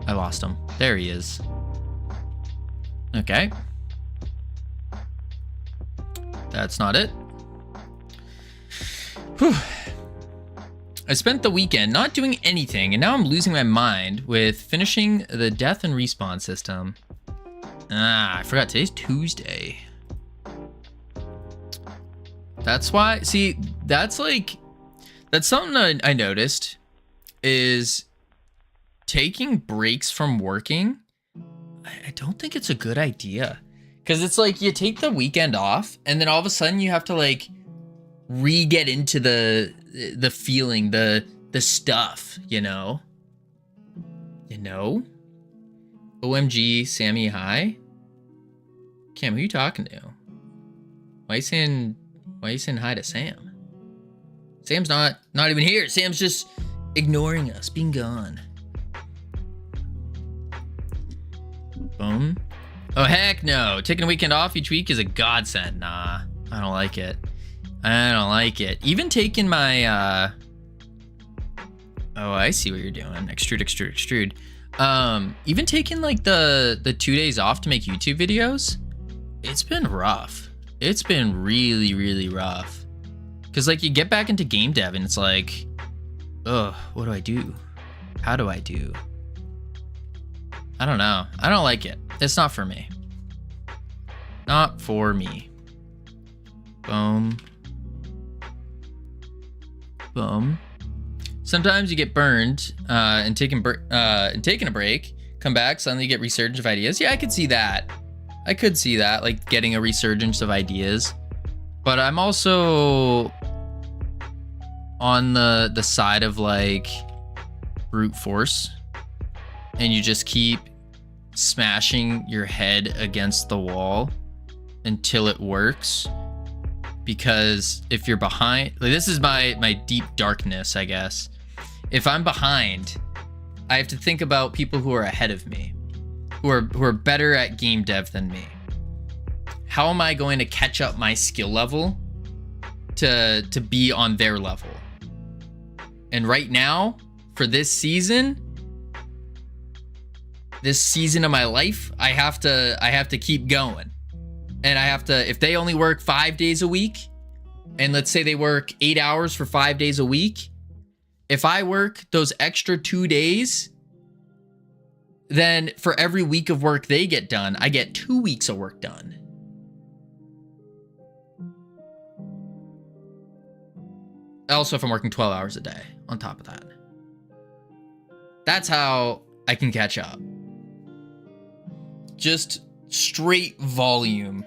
I lost him. There he is. Okay. That's not it. Whew. I spent the weekend not doing anything, and now I'm losing my mind with finishing the death and respawn system. Ah, I forgot today's Tuesday. That's why, see, that's something I noticed is taking breaks from working. I don't think it's a good idea. Because it's like you take the weekend off and then all of a sudden you have to like re-get into the feeling, the stuff, you know? You know? OMG, Sammy, hi? Cam, who you talking to? Why you saying hi to Sam? Sam's not even here. Sam's just ignoring us, being gone. Boom. Oh, heck no. Taking a weekend off each week is a godsend. Nah, I don't like it. I don't like it. Even taking my, oh, I see what you're doing. Extrude. Even taking like the 2 days off to make YouTube videos, it's been rough. It's been really, really rough. Cause like you get back into game dev and it's like, ugh, what do I do? How do I do? I don't know. I don't like it. It's not for me. Not for me. Boom. Boom. Sometimes you get burned and taking a break, come back, suddenly you get resurgence of ideas. Yeah, I could see that. I could see that, like getting a resurgence of ideas. But I'm also on the side of like brute force, and you just keep smashing your head against the wall until it works. Because if you're behind, like this is my deep darkness, I guess. If I'm behind I have to think about people who are ahead of me, who are better at game dev than me. How am I going to catch up my skill level to be on their level? And right now, for this season of my life, I have to keep going. And I have to, if they only work 5 days a week, and let's say they work 8 hours for 5 days a week, if I work those extra 2 days, then for every week of work they get done, I get 2 weeks of work done. Also, if I'm working 12 hours a day on top of that. That's how I can catch up. Just straight volume.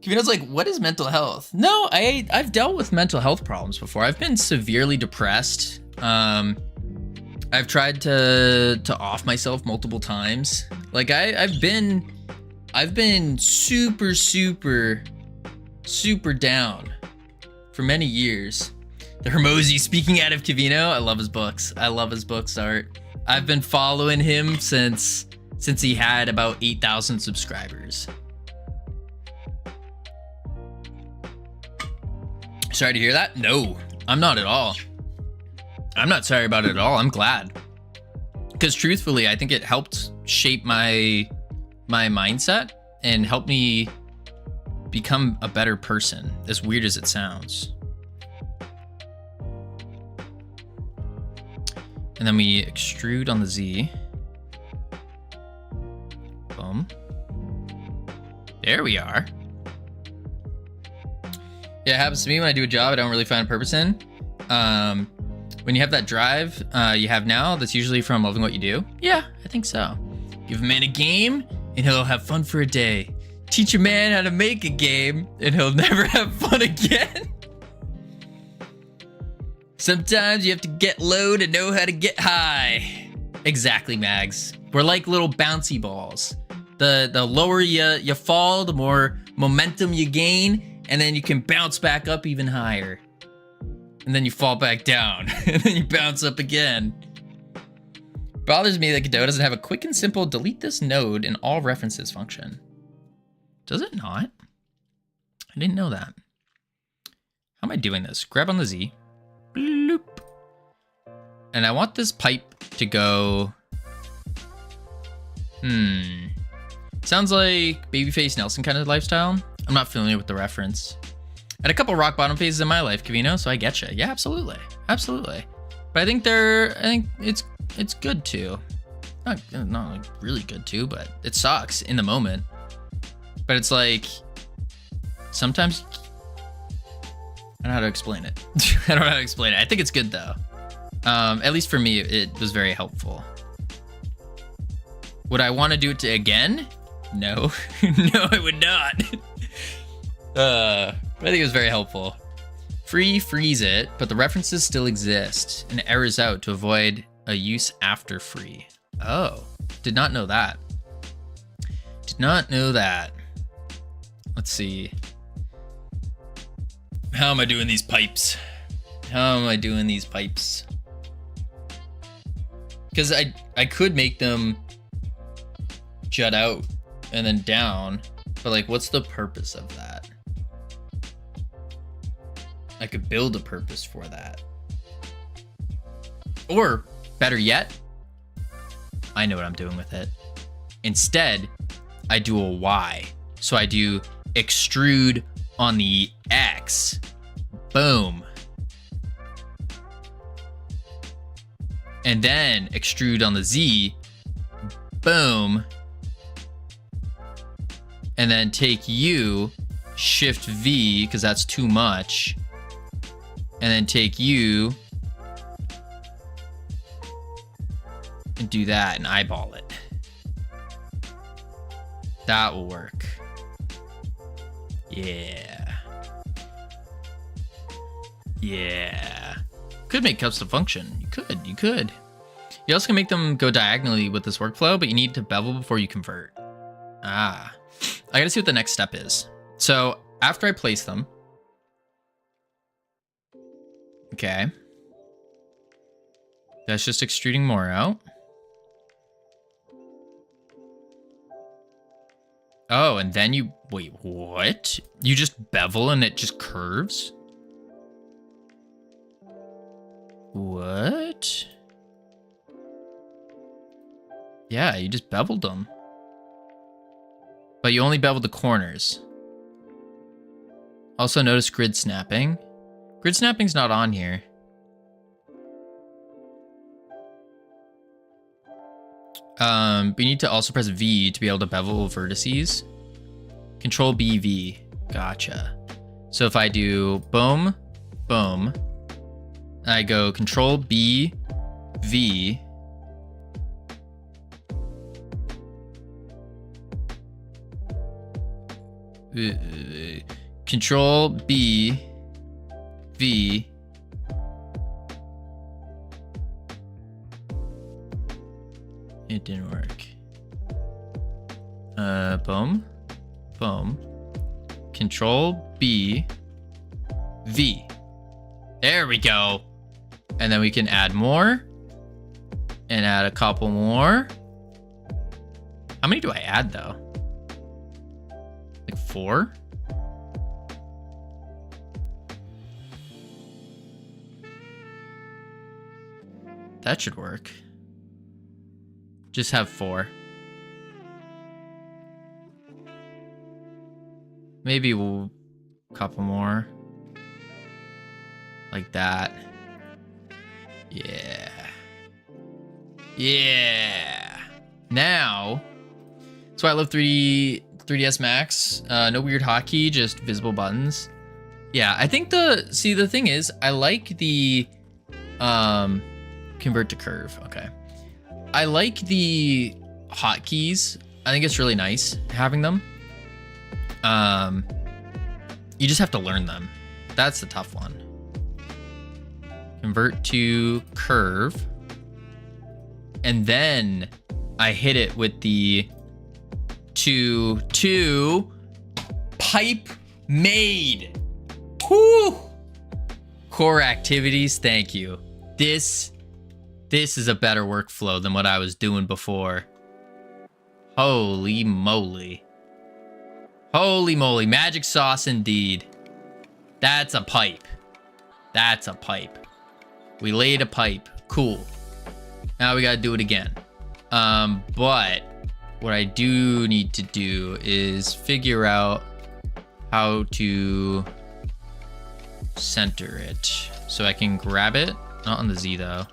Kavino's like, what is mental health? No, I've dealt with mental health problems before. I've been severely depressed. I've tried to off myself multiple times. Like I've been super down for many years. The Hermosi speaking out of Kavino. I love his books. I love his books art. I've been following him since he had about 8,000 subscribers. Sorry to hear that? No, I'm not at all. I'm not sorry about it at all. I'm glad. Because truthfully, I think it helped shape my mindset and help me become a better person, as weird as it sounds. And then we extrude on the Z. Boom. There we are. Yeah, it happens to me when I do a job I don't really find a purpose in. When you have that drive you have now, that's usually from loving what you do. Yeah, I think so. Give a man a game and he'll have fun for a day. Teach a man how to make a game and he'll never have fun again. Sometimes you have to get low to know how to get high. Exactly, Mags. We're like little bouncy balls. The lower you fall, the more momentum you gain, and then you can bounce back up even higher. And then you fall back down, and then you bounce up again. Bothers me that Godot doesn't have a quick and simple delete this node in all references function. Does it not? I didn't know that. How am I doing this? Grab on the Z. Bloop. And I want this pipe to go... Sounds like Babyface Nelson kind of lifestyle. I'm not familiar with the reference. I had a couple rock bottom phases in my life, Kavino, so I get you. Yeah, absolutely. Absolutely. But I think it's good too. Not like really good too, but it sucks in the moment. But it's like, sometimes, I don't know how to explain it. I don't know how to explain it. I think it's good though. At least for me, it was very helpful. Would I want to do it again? No. No, I would not. But I think it was very helpful. Freeze it, but the references still exist and errors out to avoid a use after free. Oh, did not know that. Did not know that. Let's see. How am I doing these pipes? How am I doing these pipes? Because I could make them jut out and then down, but like, what's the purpose of that? I could build a purpose for that. Or, better yet, I know what I'm doing with it. Instead, I do a Y. So I do extrude on the X. Boom. And then extrude on the Z. Boom. And then take U, Shift V, because that's too much. And then take U and do that and eyeball it. That will work. Yeah. Yeah. Could make custom function. You could. You also can make them go diagonally with this workflow, but you need to bevel before you convert. Ah. I gotta see what the next step is. So after I place them, okay. That's just extruding more out. Oh, and then you... Wait, what? You just bevel and it just curves? What? Yeah, you just beveled them. But you only beveled the corners. Also notice grid snapping. Grid snapping's not on here. We need to also press V to be able to bevel vertices. Control BV. Gotcha. So if I do boom, boom, I go Control B, V. Control B, V. It didn't work. Boom, boom. Control B, V. There we go. And then we can add more. And add a couple more. How many do I add though? Like 4? That should work. Just have 4. Maybe a couple more. Like that. Yeah. Yeah. Now, that's why I love 3ds Max. No weird hotkey, just visible buttons. Yeah, I think the thing is, I like the convert to curve. Okay. I like the hotkeys. I think it's really nice having them. You just have to learn them. That's the tough one. Convert to curve. And then I hit it with the two pipe made. Whoo! Core activities, thank you. This is a better workflow than what I was doing before. Holy moly. Holy moly, magic sauce indeed. That's a pipe. That's a pipe. We laid a pipe. Cool. Now we gotta do it again. But what I do need to do is figure out how to center it. So I can grab it, not on the Z though.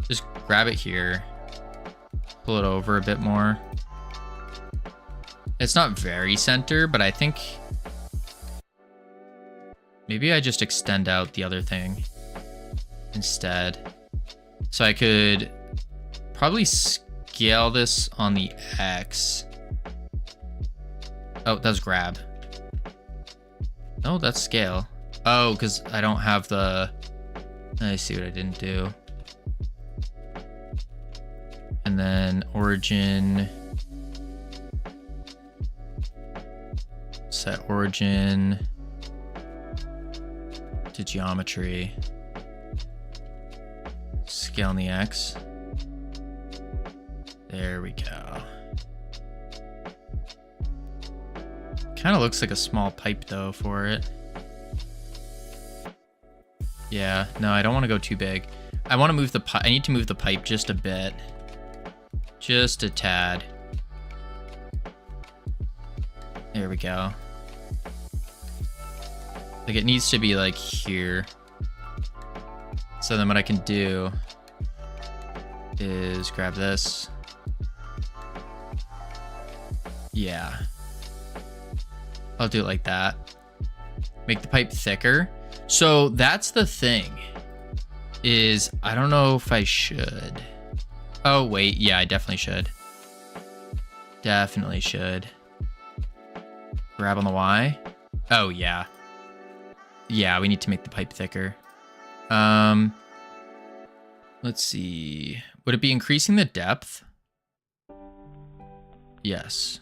Just grab it here, pull it over a bit more. It's not very center, but I think maybe I just extend out the other thing instead. So I could probably scale this on the X. Oh, that's grab. No, that's scale. Oh, because I don't have the... I see what I didn't do. And then origin. Set origin to geometry. Scale on the X. There we go. Kind of looks like a small pipe though for it. Yeah, no, I don't want to go too big. I want to move the pipe. I need to move the pipe just a bit. Just a tad. There we go. Like it needs to be like here. So then what I can do is grab this. Yeah. I'll do it like that. Make the pipe thicker. So that's the thing, is I don't know if I should. Oh, wait. Yeah, I definitely should. Definitely should. Grab on the Y. Oh, yeah. Yeah, we need to make the pipe thicker. Let's see. Would it be increasing the depth? Yes.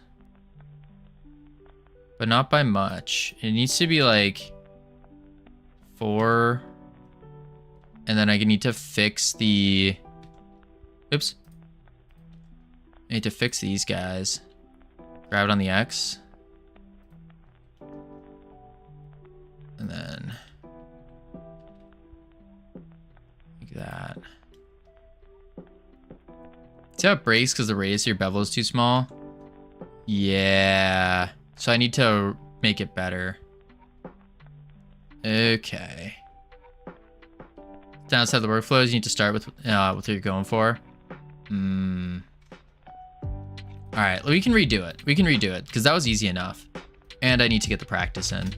But not by much. It needs to be like 4. And then I need to fix the Oops. I need to fix these guys. Grab it on the X. And then like that. See how it breaks because the radius of your bevel is too small? Yeah. So I need to make it better. Okay. Downside of the workflows, you need to start with what you're going for. Alright, we can redo it. We can redo it because that was easy enough. And I need to get the practice in.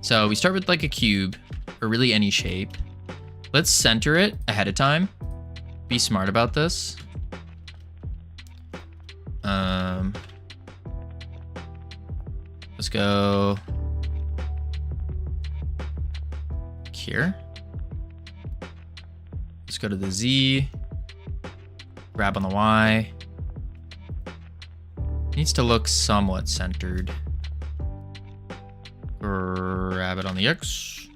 So we start with like a cube or really any shape. Let's center it ahead of time. Be smart about this. Let's go here. Let's go to the Z. Grab on the Y. Needs to look somewhat centered. Grab it on the X.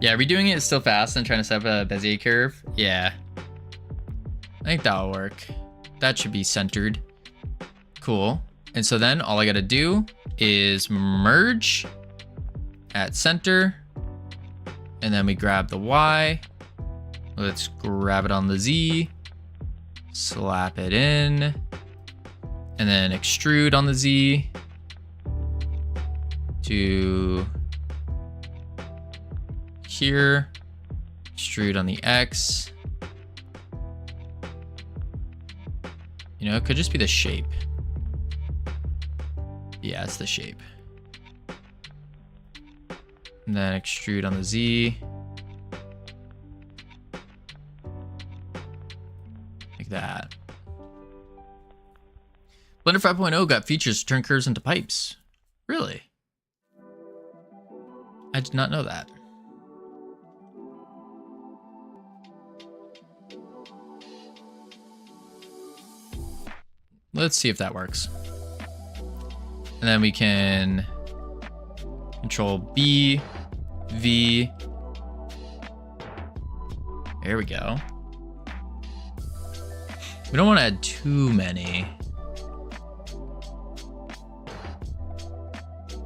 Yeah, redoing it is still fast and trying to set up a Bezier curve. Yeah. I think that'll work. That should be centered. Cool. And so then all I gotta do is merge at center. And then we grab the Y. Let's grab it on the Z. Slap it in. And then extrude on the Z. To here. Extrude on the X. You know, it could just be the shape. Yeah, it's the shape. And then extrude on the Z. Like that. Blender 5.0 got features to turn curves into pipes. Really? I did not know that. Let's see if that works. And then we can Control B, V. There we go. We don't want to add too many.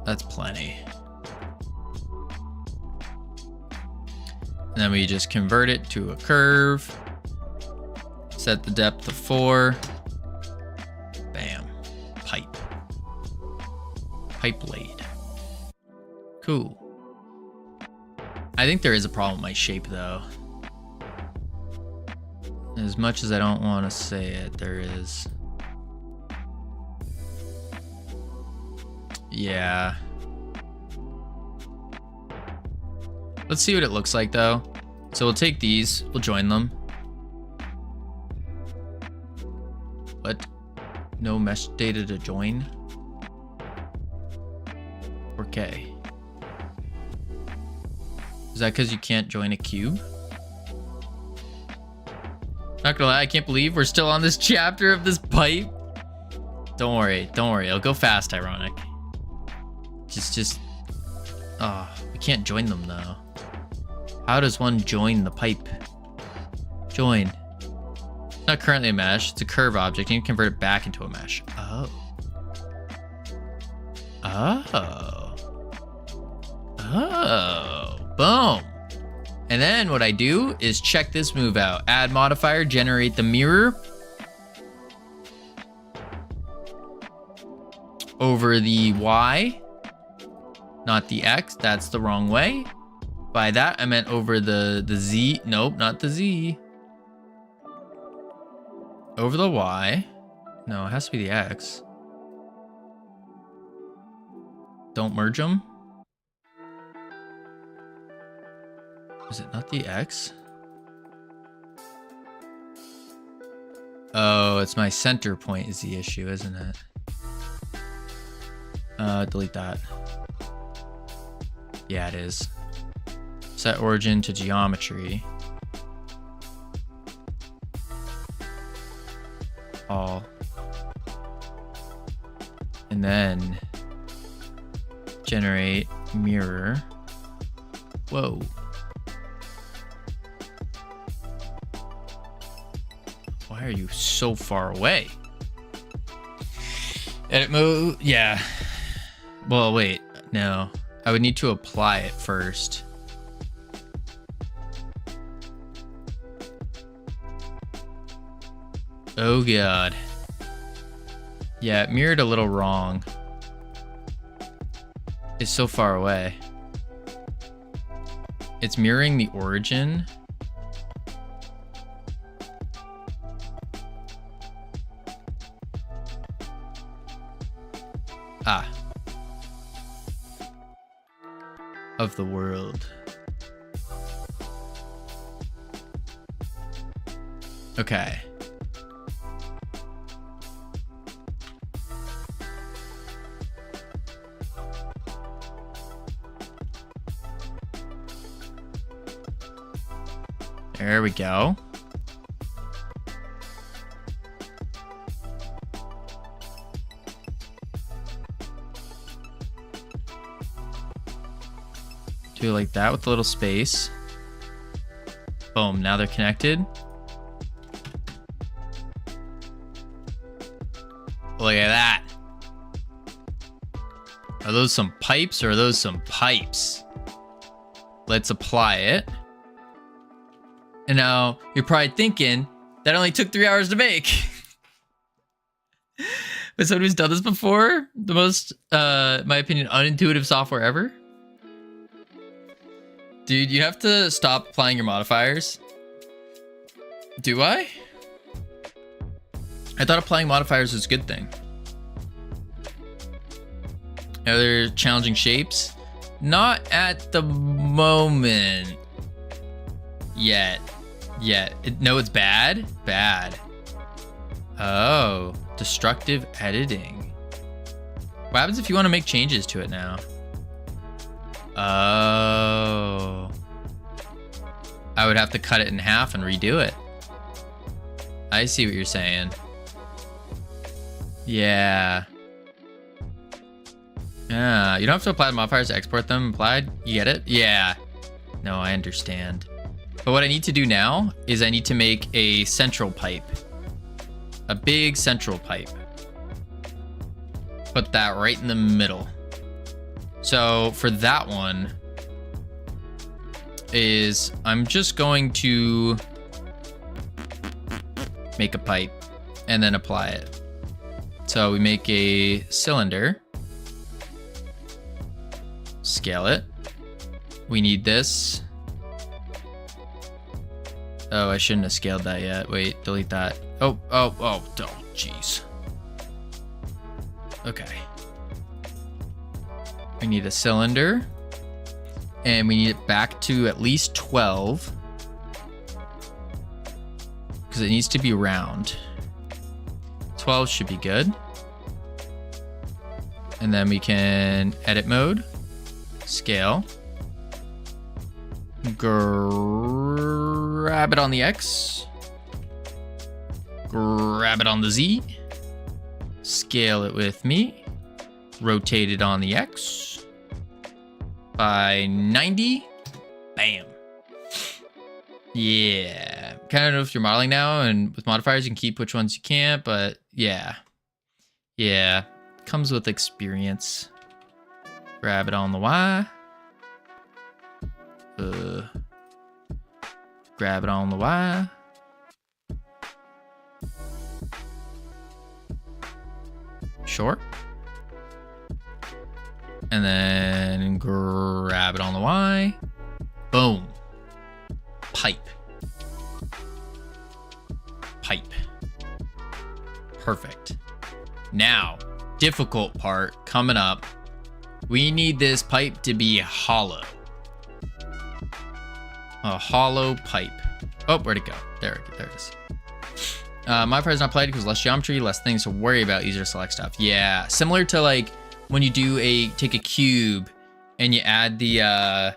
That's plenty. And then we just convert it to a curve. Set the depth to 4. Bam. Pipe. Pipe blade. Cool. I think there is a problem with my shape though. As much as I don't want to say it, there is. Yeah. Let's see what it looks like though. So we'll take these, we'll join them. What? No mesh data to join? Okay. Is that because you can't join a cube? Not gonna lie, I can't believe we're still on this chapter of this pipe. Don't worry, it'll go fast, Ironic. Oh, we can't join them though. How does one join the pipe? Join. It's not currently a mesh, it's a curve object. You can convert it back into a mesh. Oh. Boom. And then what I do is check this move out. Add modifier, generate the mirror. Over the Y. Not the X, that's the wrong way. By that, I meant over the Z. Nope, not the Z. Over the Y. No, it has to be the X. Don't merge them. Is it not the X? Oh, it's my center point is the issue, isn't it? Delete that. Yeah, it is. Set origin to geometry. All. And then generate mirror. Why are you so far away? Edit mode, yeah. Well, wait, no. I would need to apply it first. Oh god. Yeah, it mirrored a little wrong. It's so far away. It's mirroring the origin. Ah. Of the world. Okay. There we go. Do it like that with a little space. Boom, now they're connected. Look at that. Are those some pipes or are those some pipes? Let's apply it. And now you're probably thinking that only took 3 hours to make. But someone who's done this before, the most, my opinion, unintuitive software ever. Dude, you have to stop applying your modifiers. Do I? I thought applying modifiers was a good thing. Other challenging shapes? Not at the moment. Yet. No, it's bad? Bad. Oh. Destructive editing. What happens if you want to make changes to it now? Oh. I would have to cut it in half and redo it. I see what you're saying. Yeah. Yeah, you don't have to apply the modifiers to export them applied. You get it? Yeah. No, I understand. But what I need to do now is I need to make a central pipe. A big central pipe. Put that right in the middle. So for that one is I'm just going to make a pipe and then apply it. So we make a cylinder. Scale it. We need this. Oh, I shouldn't have scaled that yet. Wait, delete that. Oh, jeez. Okay. We need a cylinder. And we need it back to at least 12. Because it needs to be round. 12 should be good. And then we can edit mode. Scale. Grab it on the X. Grab it on the Z. Scale it with me. Rotate it on the X. By 90. Bam. Yeah. Kind of know if you're modeling now, and with modifiers you can keep which ones you can't, but yeah. Yeah. Comes with experience. Grab it on the Y. Grab it on the Y. Sure. And then grab it on the Y. Boom. Pipe. Pipe. Perfect. Now, difficult part coming up. We need this pipe to be hollow. A hollow pipe. Oh, where'd it go? There it is. Modifier is not applied because less geometry, less things to worry about, easier to select stuff. Yeah, similar to like when you do take a cube and you add the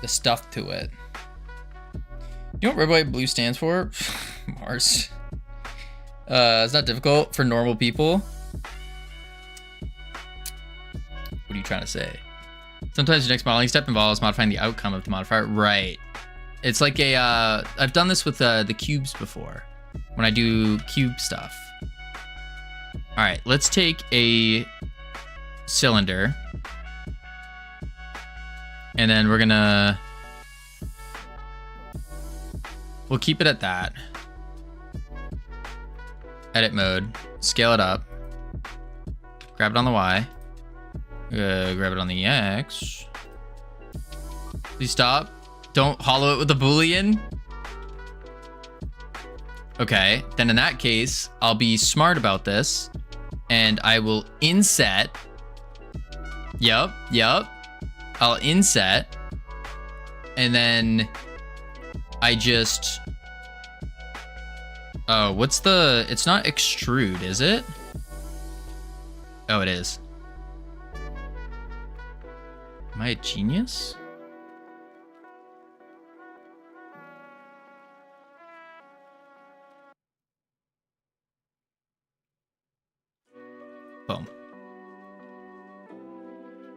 stuff to it. You know what red, white, blue stands for? Mars. It's not difficult for normal people. What are you trying to say? Sometimes your next modeling step involves modifying the outcome of the modifier. Right. It's like a, I've done this with the cubes before. when I do cube stuff. All right, let's take a cylinder. And then we'll keep it at that. Edit mode, scale it up. Grab it on the Y. Grab it on the X. Please stop. Don't hollow it with a Boolean. Okay, then in that case, I'll be smart about this. And I will inset. Yup. I'll inset. And then I just... Oh, what's the... It's not extrude, is it? Oh, it is. Am I a genius? Boom.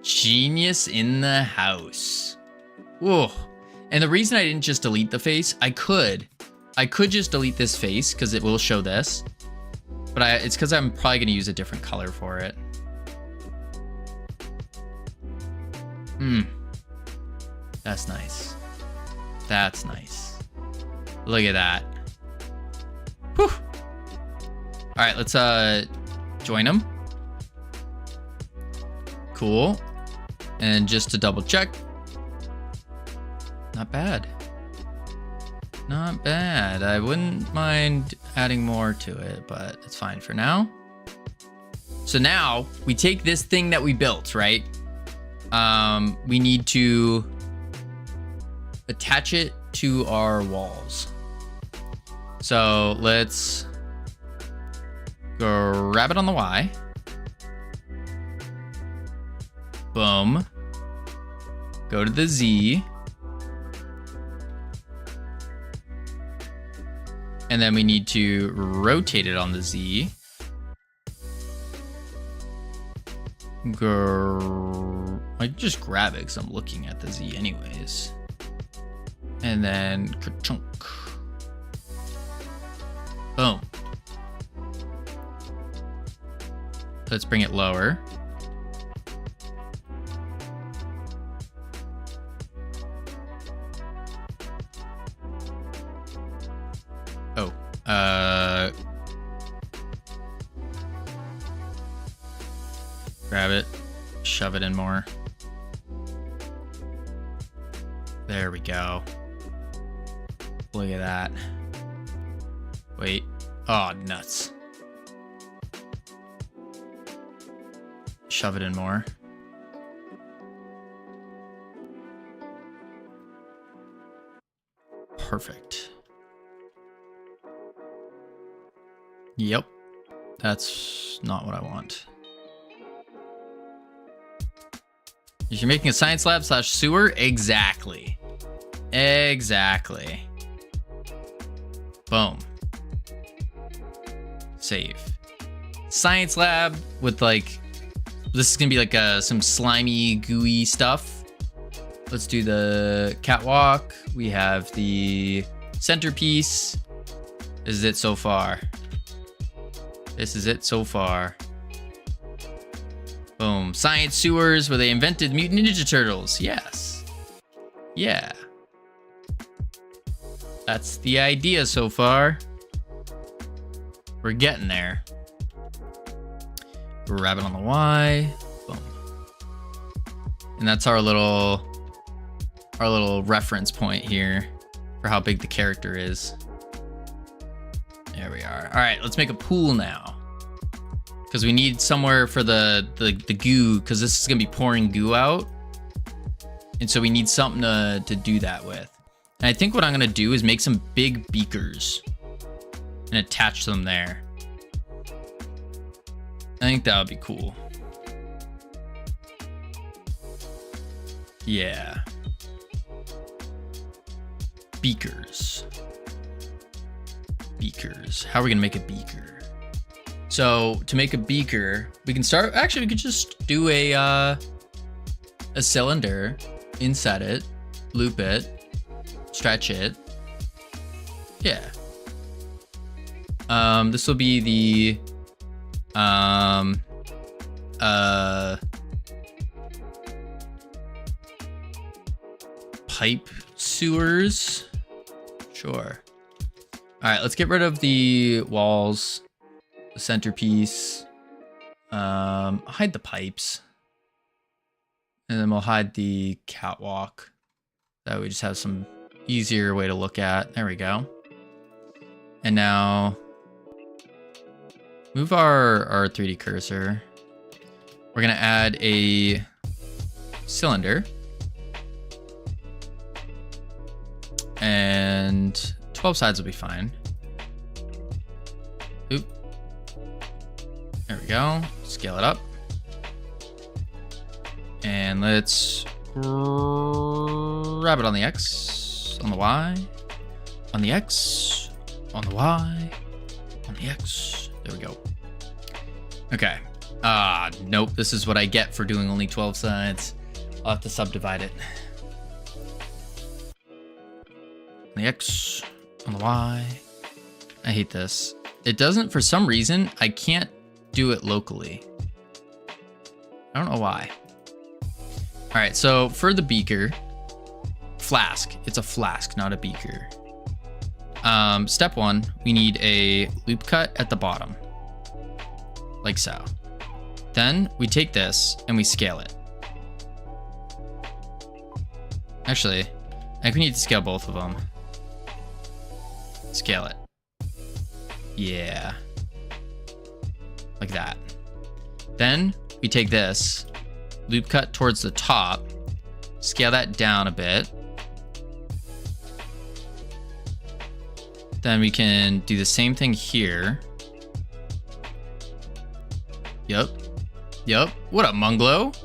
Genius in the house. Whoa. And the reason I didn't just delete the face, I could just delete this face because it will show this. But it's because I'm probably going to use a different color for it. That's nice. That's nice. Look at that. Whew. All right, let's join them. Cool. And just to double check. Not bad. Not bad. I wouldn't mind adding more to it, but it's fine for now. So now we take this thing that we built, right? We need to attach it to our walls. So let's grab it on the Y. Boom. Go to the Z. And then we need to rotate it on the Z. I just grab it because I'm looking at the Z anyways. And then ka-chunk. Boom. Let's bring it lower. Oh, grab it, shove it in more. There we go. Look at that. Wait. Oh, nuts. Shove it in more. Perfect. Yep. That's not what I want. You're making a science lab / sewer? Exactly. Exactly. Boom. Save. Science lab with like, this is gonna be like some slimy, gooey stuff. Let's do the catwalk. We have the centerpiece. This is it so far. This is it so far. Boom. Science sewers where they invented Mutant Ninja Turtles. Yes. Yeah. That's the idea so far. We're getting there. Grab it on the Y. Boom. And that's our little reference point here for how big the character is. There we are. All right, let's make a pool now. Because we need somewhere for the goo, because this is going to be pouring goo out. And so we need something to do that with. And I think what I'm going to do is make some big beakers and attach them there. I think that would be cool. Yeah. Beakers. Beakers. How are we going to make a beaker? So to make a beaker, we can start, actually we could just do a cylinder, inset it, loop it, stretch it. Yeah. This will be the pipe sewers. Sure. All right, let's get rid of the walls, the centerpiece. Hide the pipes. And then we'll hide the catwalk. That we just have some easier way to look at. There we go. And now move our 3D cursor. We're gonna add a cylinder. And 12 sides will be fine. Oop. There we go. Scale it up. And let's grab it on the X, on the Y, on the X, on the Y, on the X. There we go. Okay. Nope. This is what I get for doing only 12 sides. I'll have to subdivide it. On the X, on the Y. I hate this. It doesn't, for some reason, I can't do it locally. I don't know why. All right, so for the beaker, flask. It's a flask, not a beaker. Step 1, we need a loop cut at the bottom, like so. Then we take this and we scale it. Actually, I think we need to scale both of them. Scale it. Yeah. Like that. Then we take this, loop cut towards the top, scale that down a bit. Then we can do the same thing here. Yep. What up, Munglo?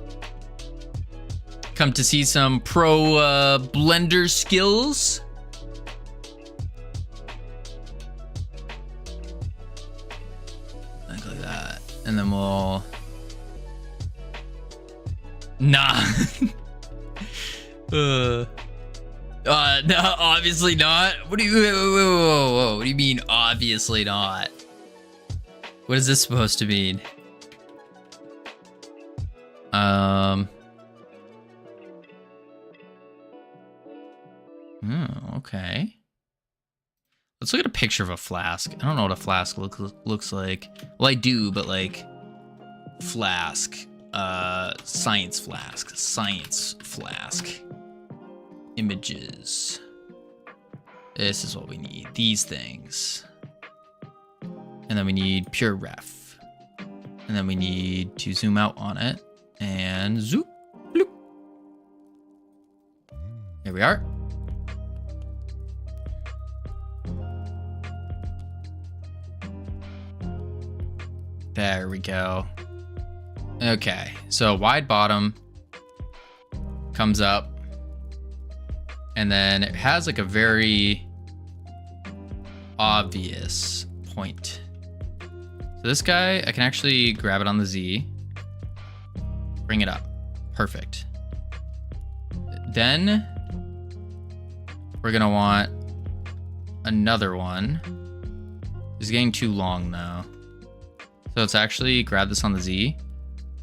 Come to see some pro Blender skills? Like that. And then we'll... Nah. No, obviously not. What do you... Whoa. What do you mean, obviously not? What is this supposed to mean? Okay. Let's look at a picture of a flask. I don't know what a flask looks like. Well, I do, but like flask, science flask, images. This is what we need. These things. And then we need pure ref. And then we need to zoom out on it and zoop, bloop. There we are. There we go. Okay, so wide bottom comes up, and then it has like a very obvious point. So this guy, I can actually grab it on the Z, bring it up. Perfect. Then we're gonna want another one. It's getting too long though. So let's actually grab this on the Z,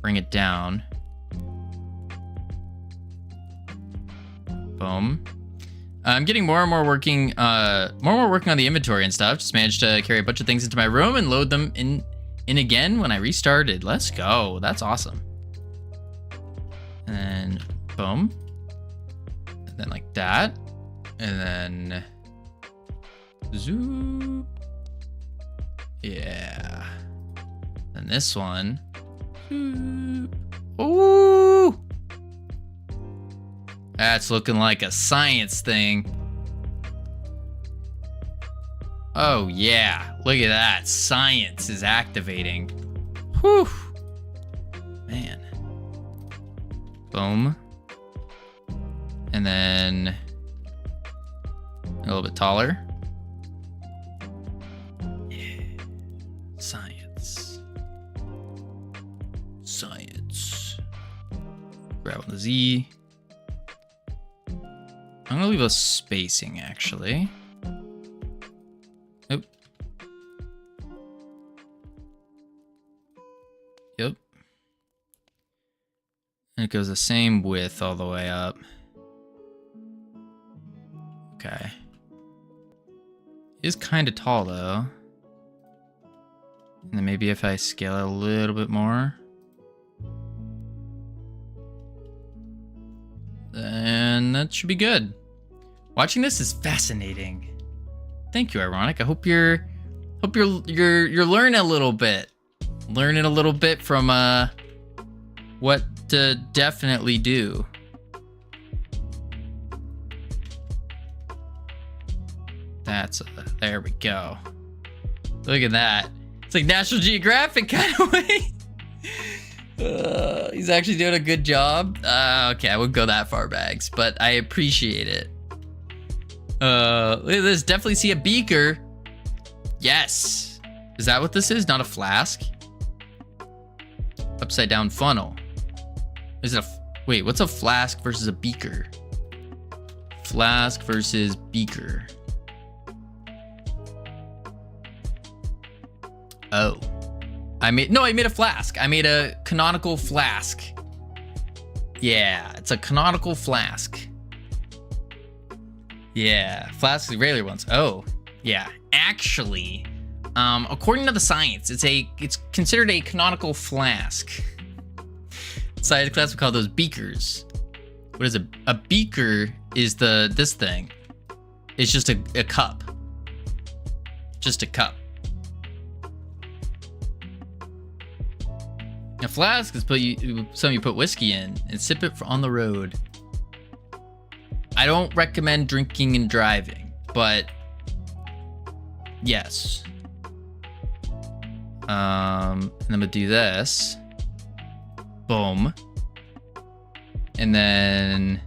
bring it down. Boom. I'm getting more and more working on the inventory and stuff. Just managed to carry a bunch of things into my room and load them in again when I restarted. Let's go. That's awesome. And then boom. And then like that. And then zoom. Yeah. And this one. Ooh! That's looking like a science thing. Oh yeah, look at that. Science is activating. Whew. Man. Boom. And then a little bit taller. Yeah. Science. Grab on the Z. I'm gonna leave a spacing actually. Oop. And it goes the same width all the way up. Okay. It is kind of tall though. And then maybe if I scale it a little bit more. Then that should be good. Watching this is fascinating. Thank you, Ironic. I hope you're learning a little bit. Learning a little bit from what to definitely do. That's there we go. Look at that. It's like National Geographic kind of way. He's actually doing a good job. Okay, I wouldn't go that far, Bags, but I appreciate it. Look at this. Definitely see a beaker. Yes. Is that what this is? Not a flask? Upside down funnel. Is it a... Wait, what's a flask versus a beaker? Flask versus beaker. Oh. I made a flask. I made a canonical flask. Yeah, it's a canonical flask. Yeah, flasks are regular ones. Oh, yeah. Actually, according to the science, it's considered a canonical flask. Science class would call those beakers. What is a beaker? Is this thing? It's just a cup. Just a cup. A flask is something you put whiskey in and sip it on the road. I don't recommend drinking and driving, but yes. And I'm gonna do this. Boom. And then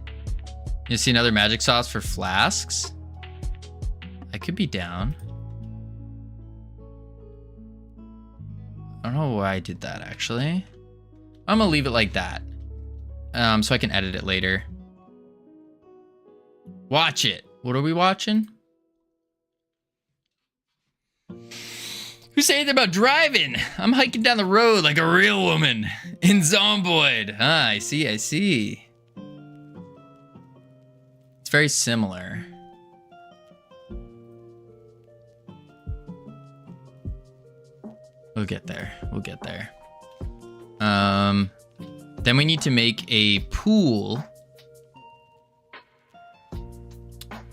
you see another magic sauce for flasks. I could be down. I don't know why I did that actually. I'm gonna leave it like that. So I can edit it later. Watch it. What are we watching? Who said anything about driving? I'm hiking down the road like a real woman in Zomboid. Ah, I see. It's very similar. We'll get there. Then we need to make a pool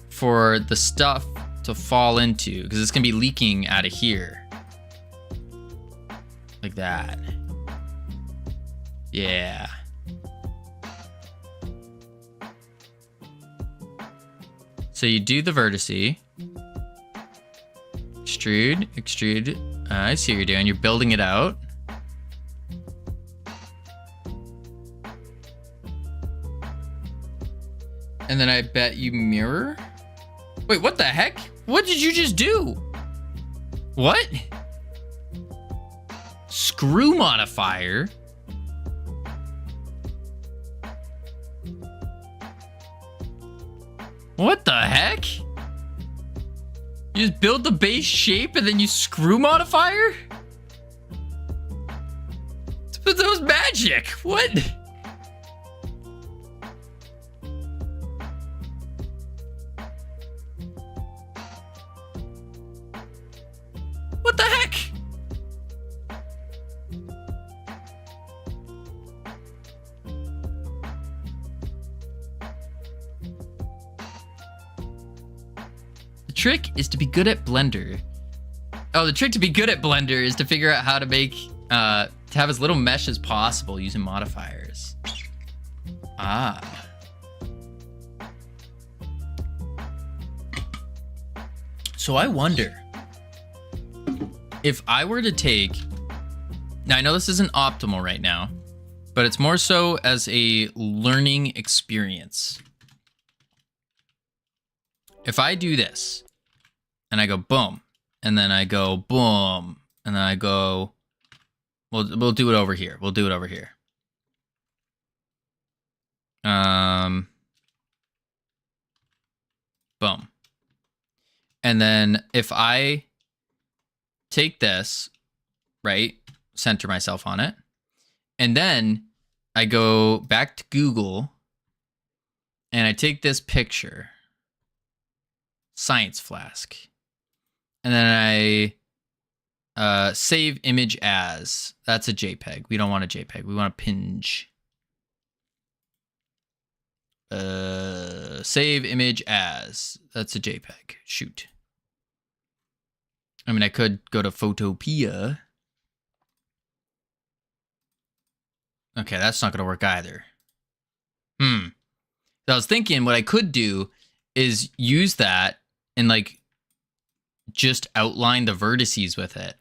for the stuff to fall into, because it's gonna be leaking out of here. Like that. Yeah. So you do the vertice. Extrude. I see what you're doing. You're building it out. And then I bet you mirror. Wait, what the heck? What did you just do? What? Screw modifier? What the heck? You just build the base shape and then you screw modifier? But that was magic. What? What the heck? The trick is to be good at Blender. Oh, the trick to be good at Blender is to figure out how to make, to have as little mesh as possible using modifiers. Ah. So I wonder if I were to take, now I know this isn't optimal right now, but it's more so as a learning experience. If I do this, and I go boom, and then I go boom, and then I go, we'll do it over here. We'll do it over here. Boom. And then if I take this, right, center myself on it, and then I go back to Google and I take this picture, science flask, and then I save image as. That's a JPEG. We don't want a JPEG. We want a PNG. Save image as. That's a JPEG. Shoot. I mean, I could go to Photopea. Okay, that's not going to work either. So I was thinking what I could do is use that and like just outline the vertices with it.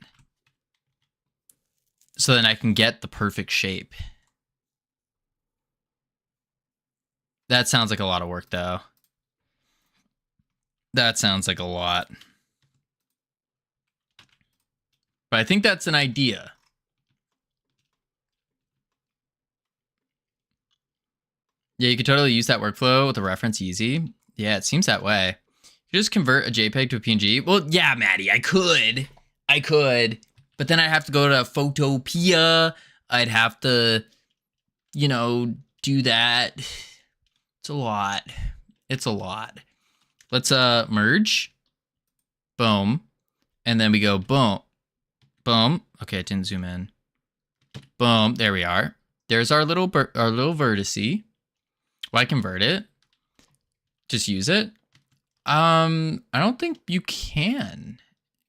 So then I can get the perfect shape. That sounds like a lot of work though. That sounds like a lot. But I think that's an idea. Yeah, you could totally use that workflow with a reference easy. Yeah, it seems that way. You just convert a JPEG to a PNG. Well, yeah, Maddie, I could. But then I'd have to go to Photopea. I'd have to, you know, do that. It's a lot. It's a lot. Let's merge. Boom. And then we go boom. Boom. Okay, it didn't zoom in. Boom. There we are. There's our little vertice. Why convert it? Just use it? I don't think you can.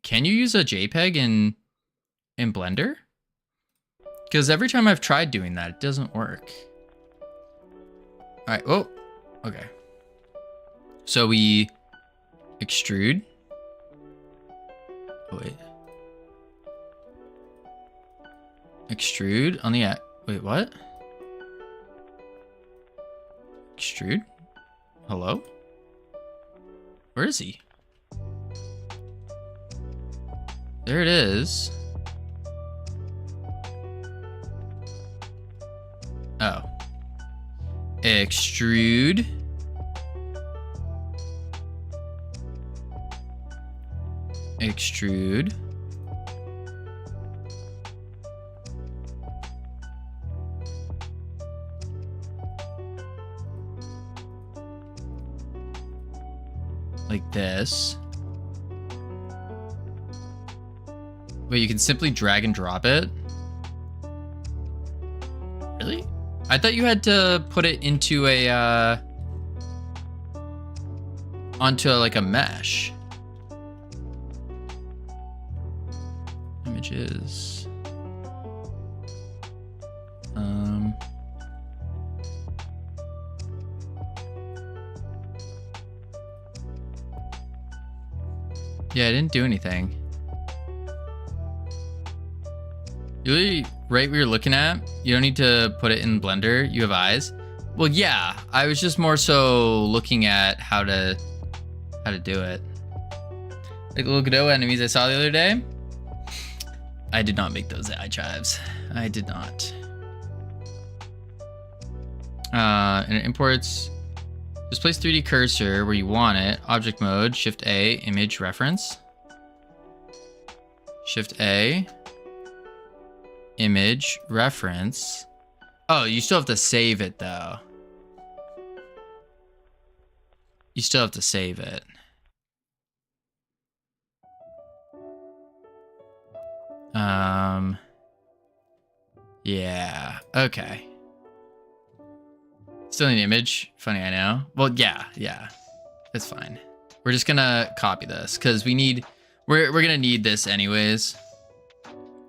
Can you use a JPEG in Blender? Because every time I've tried doing that, it doesn't work. All right. Oh, okay. So we extrude. Oh, wait. Extrude on the wait, what? Extrude? Hello? Where is he? There it is. Oh. Extrude. Extrude. Like this. Wait, you can simply drag and drop it? Really? I thought you had to put it into a, like a mesh. Images. Yeah, I didn't do anything. Really, right where you're looking at, you don't need to put it in Blender. You have eyes. Well, yeah, I was just more so looking at how to do it. Like the little Godot enemies I saw the other day. I did not make those eye chives. I did not. And it imports. Just place 3D cursor where you want it. Object mode, Shift A, image reference. Shift A, image reference. Oh, you still have to save it though. You still have to save it. Yeah, okay. Still need an image. Funny, I know. Well, yeah. It's fine. We're just gonna copy this because we're gonna need this anyways.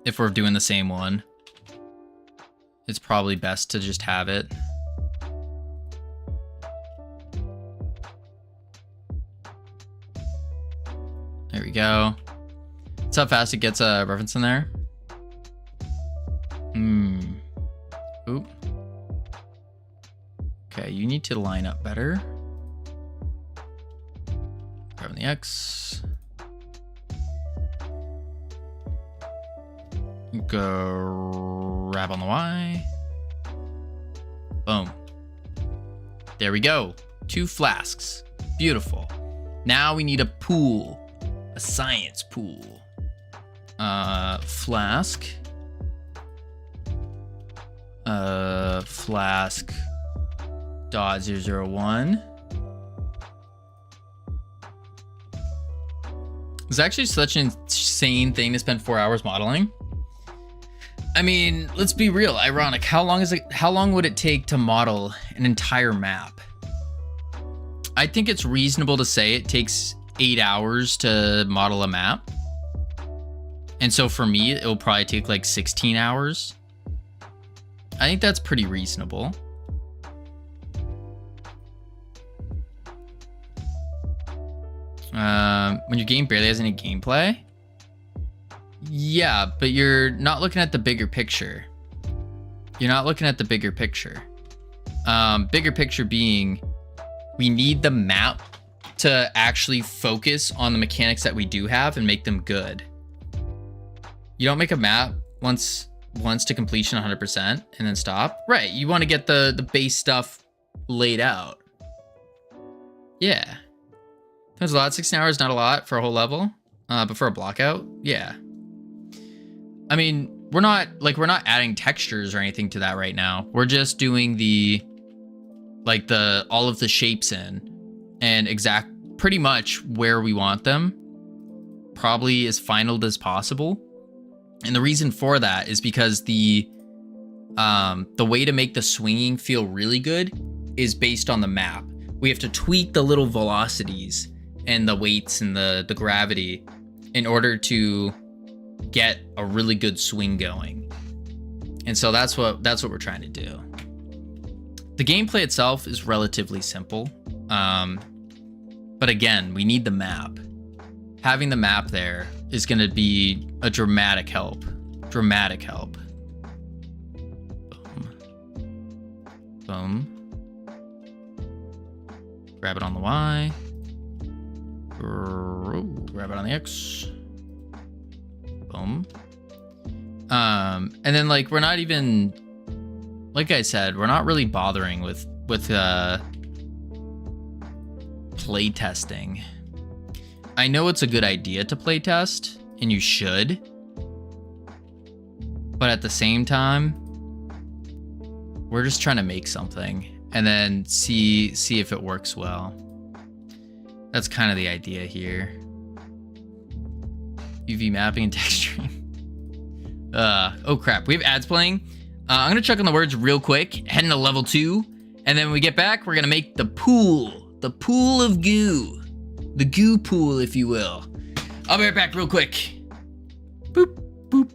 If we're doing the same one. It's probably best to just have it. There we go. That's how fast it gets a reference in there. Oop. Okay, you need to line up better. Grab on the X. Grab on the Y. Boom. There we go. 2 flasks. Beautiful. Now we need a pool. A science pool. Flask. Flask .001. It's actually such an insane thing to spend 4 hours modeling. I mean, let's be real. Ironic. How long would it take to model an entire map? I think it's reasonable to say it takes 8 hours to model a map. And so for me, it'll probably take like 16 hours. I think that's pretty reasonable. When your game barely has any gameplay? Yeah, but you're not looking at the bigger picture. You're not looking at the bigger picture. Bigger picture being, we need the map to actually focus on the mechanics that we do have and make them good. You don't make a map once to completion 100% and then stop. Right, you want to get the base stuff laid out. Yeah. There's a lot. 16 hours, not a lot for a whole level. But for a block out, yeah. I mean, we're not adding textures or anything to that right now. We're just doing all of the shapes in and pretty much where we want them, probably as final as possible. And the reason for that is because the way to make the swinging feel really good is based on the map. We have to tweak the little velocities and the weights and the gravity in order to get a really good swing going. And so that's what we're trying to do. The gameplay itself is relatively simple. But again, we need the map. Having the map there is going to be a dramatic help. Dramatic help. Boom. Boom. Grab it on the Y. Grab it on the X. Boom. And then we're not even, like I said, we're not really bothering with play testing. I know it's a good idea to play test, and you should, but at the same time, we're just trying to make something and then see if it works well. That's kind of the idea here. UV mapping and texturing. Oh crap, we have ads playing. I'm gonna check on the words real quick, heading to level 2, and then when we get back, we're gonna make the pool of goo. The goo pool, if you will. I'll be right back real quick. Boop, boop.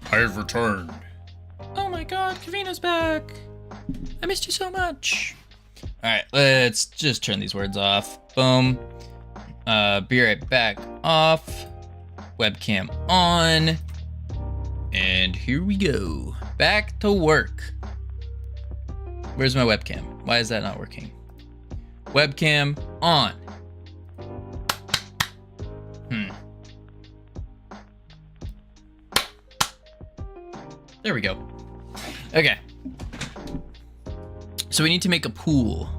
I have returned. Oh my god, Kavina's back. I missed you so much. Alright, let's just turn these words off. Boom. Be right back off. Webcam on. And here we go. Back to work. Where's my webcam? Why is that not working? Webcam on. There we go. Okay. So we need to make a pool.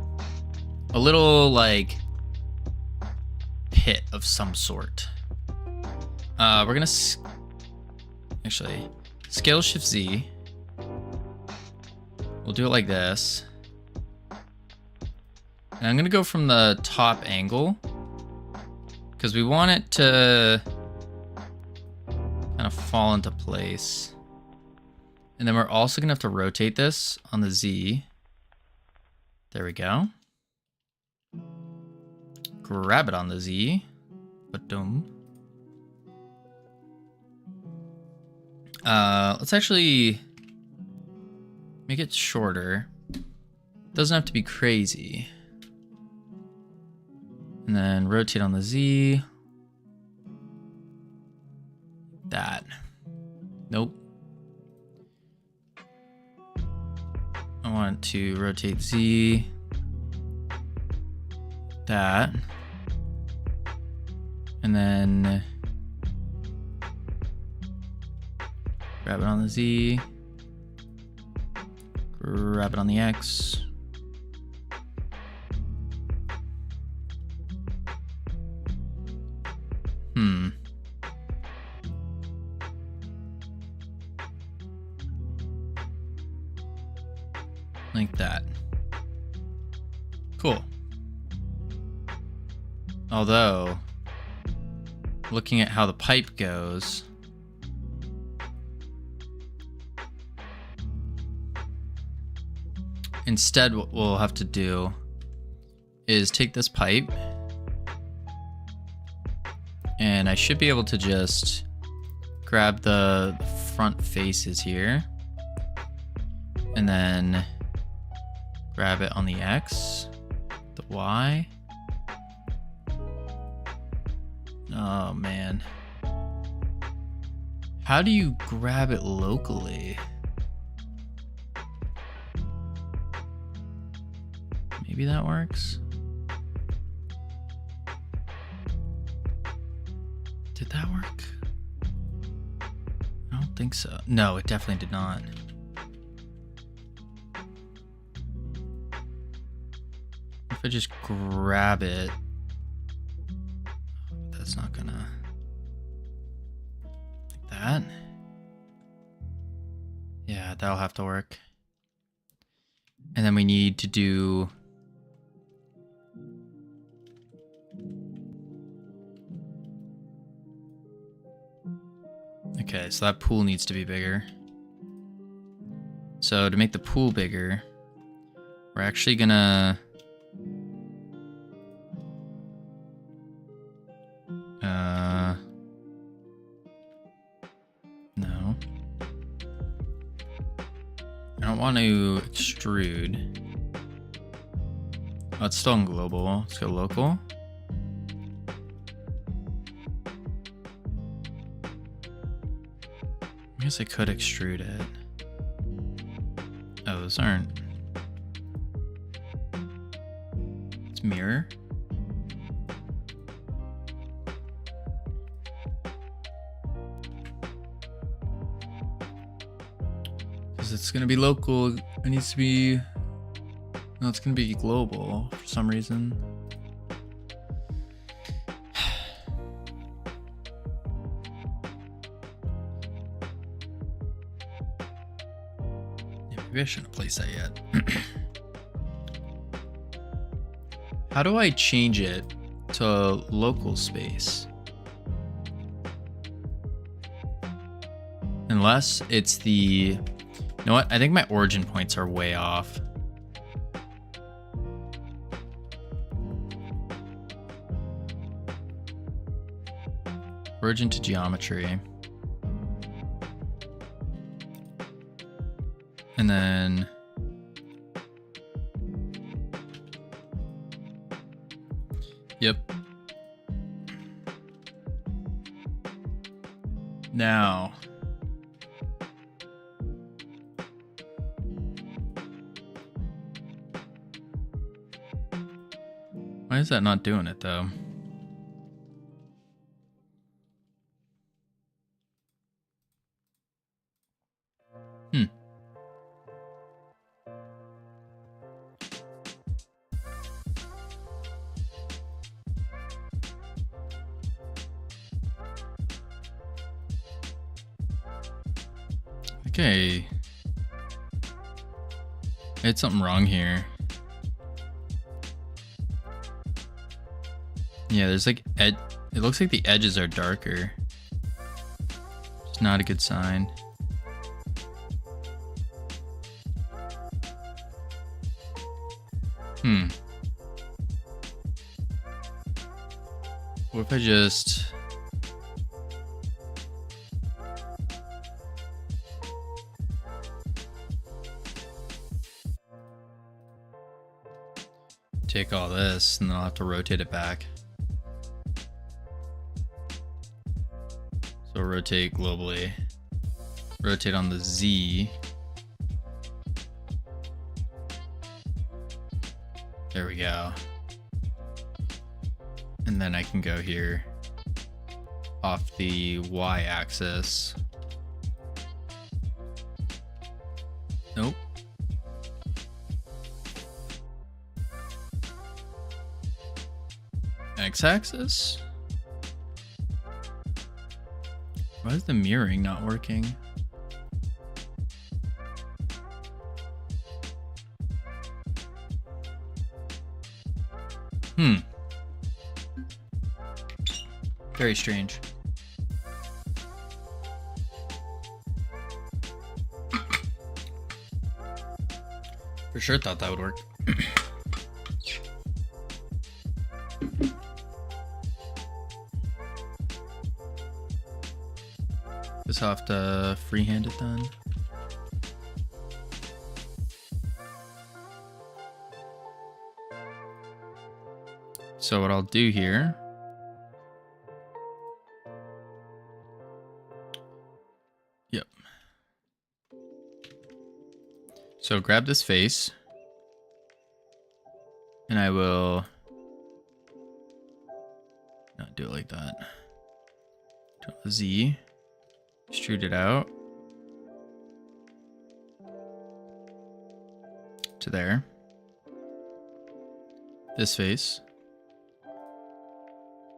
A little pit of some sort. We're gonna actually scale shift Z. We'll do it like this. And I'm gonna go from the top angle because we want it to kind of fall into place. And then we're also gonna have to rotate this on the Z. There we go. Grab it on the Z. Ba-dum. Let's actually make it shorter. Doesn't have to be crazy. And then rotate on the Z. That. Nope. I want to rotate Z. That. And then grab it on the Z. Grab it on the X. Like that. Cool. Although, looking at how the pipe goes, instead what we'll have to do is take this pipe, and I should be able to just grab the front faces here, and then grab it on the X, the Y. Oh man. How do you grab it locally? Maybe that works. Did that work? I don't think so. No, it definitely did not. If I just grab it, that's not gonna, like that. Yeah, that'll have to work. And then we need to do okay, so that pool needs to be bigger. So to make the pool bigger, we're actually gonna no. I don't want to extrude. Oh, it's still on global. Let's go local. I guess I could extrude it. Oh, those aren't. It's mirror. Because it's gonna be local, it needs to be. No, it's gonna be global for some reason. Maybe I shouldn't place that yet. How do I change it to local space? Unless it's the... You know what? I think my origin points are way off. Origin to geometry. And then yep. Now why is that not doing it though? Okay. I had something wrong here. Yeah, there's like it looks like the edges are darker. It's not a good sign. What if I just take all this and then I'll have to rotate it back. So rotate globally. Rotate on the Z. There we go. And then I can go here off the Y axis. Nope. X axis? Why is the mirroring not working? Very strange. For sure thought that would work. Just have to freehand it then. So what I'll do here, yep. So grab this face and I will not do it like that. Do a Z, extrude it out to there. This face,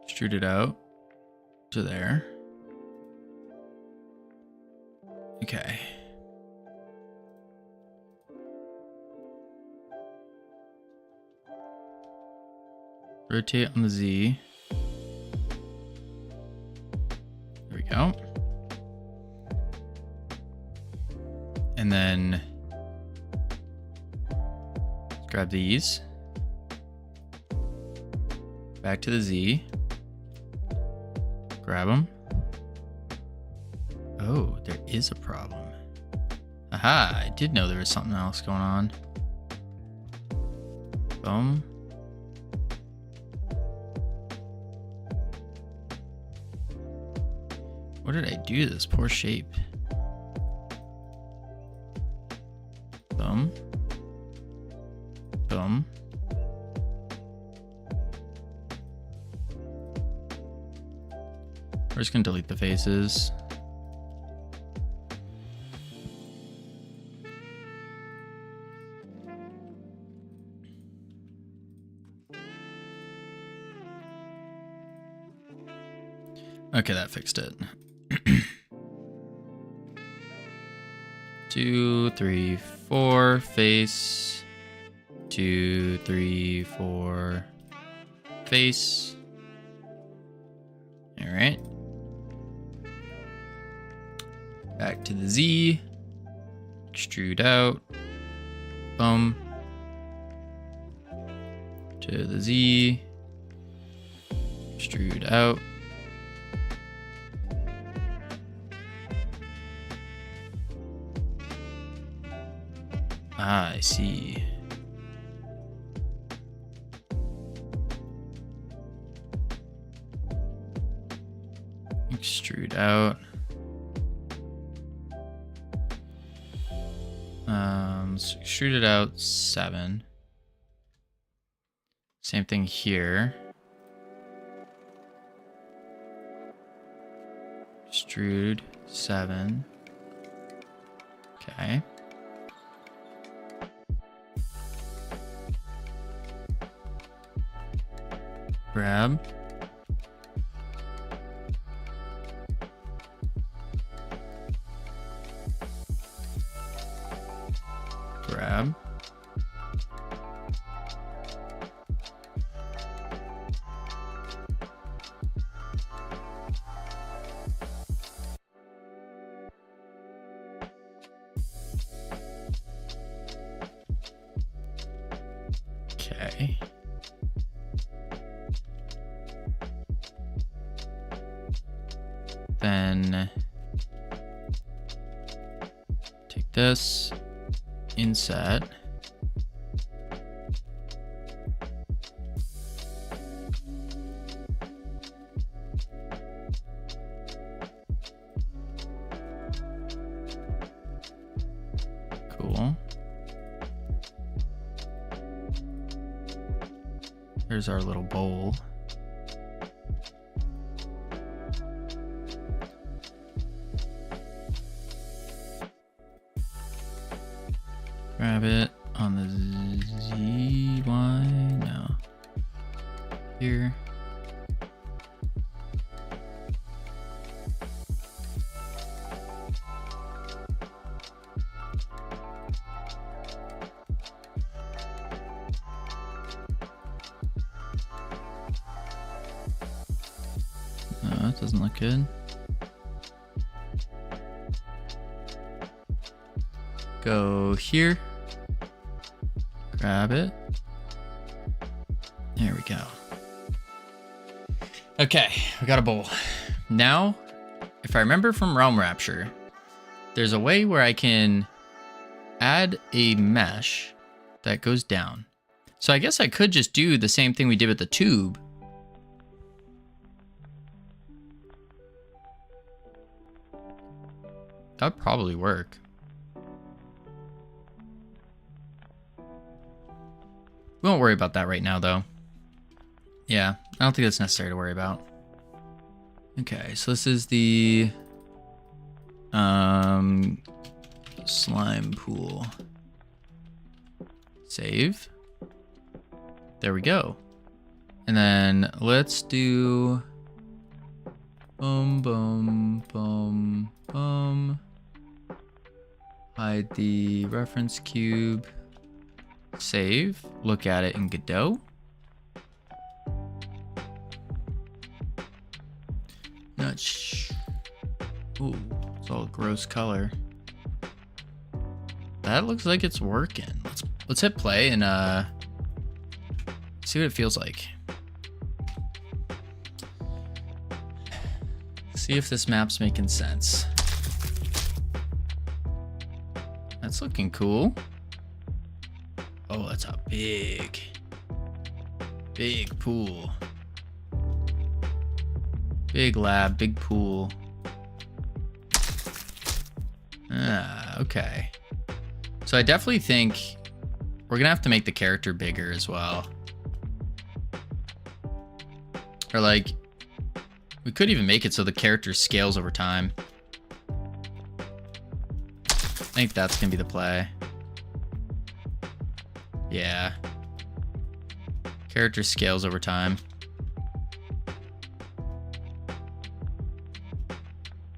extrude it out to there. Okay. Rotate on the Z. There we go. And then grab these. Back to the Z. Grab them. Oh, there is a problem. Aha, I did know there was something else going on. Boom. What did I do to this poor shape? Boom. Boom. We're just gonna delete the faces. Okay, that fixed it. 2, 3, 4, face. 2, 3, 4, face. All right. Back to the Z. Extrude out. Boom. To the Z. Extrude out. Ah, I see. Extrude out. So extrude it out 7. Same thing here. Extrude 7. Okay. Grab. Okay. Then take this, inset. Cool. Here's our little bowl. Grab it on the Z, Y, no. Here. No, that doesn't look good. Go here. Grab it. There we go. Okay, we got a bowl. Now, if I remember from Realm Rapture, there's a way where I can add a mesh that goes down. So I guess I could just do the same thing we did with the tube. That'd probably work. We won't worry about that right now, though. Yeah, I don't think that's necessary to worry about. Okay, so this is the slime pool. Save. There we go. And then let's do boom, boom, boom, boom. Hide the reference cube. Save. Look at it in Godot. Ooh, it's all gross color. That looks like it's working. Let's hit play and see what it feels like. See if this map's making sense. That's looking cool. Oh, that's a big pool. Big lab, big pool. Okay. So I definitely think we're gonna have to make the character bigger as well. Or like, we could even make it so the character scales over time. I think that's gonna be the play. Yeah. Character scales over time.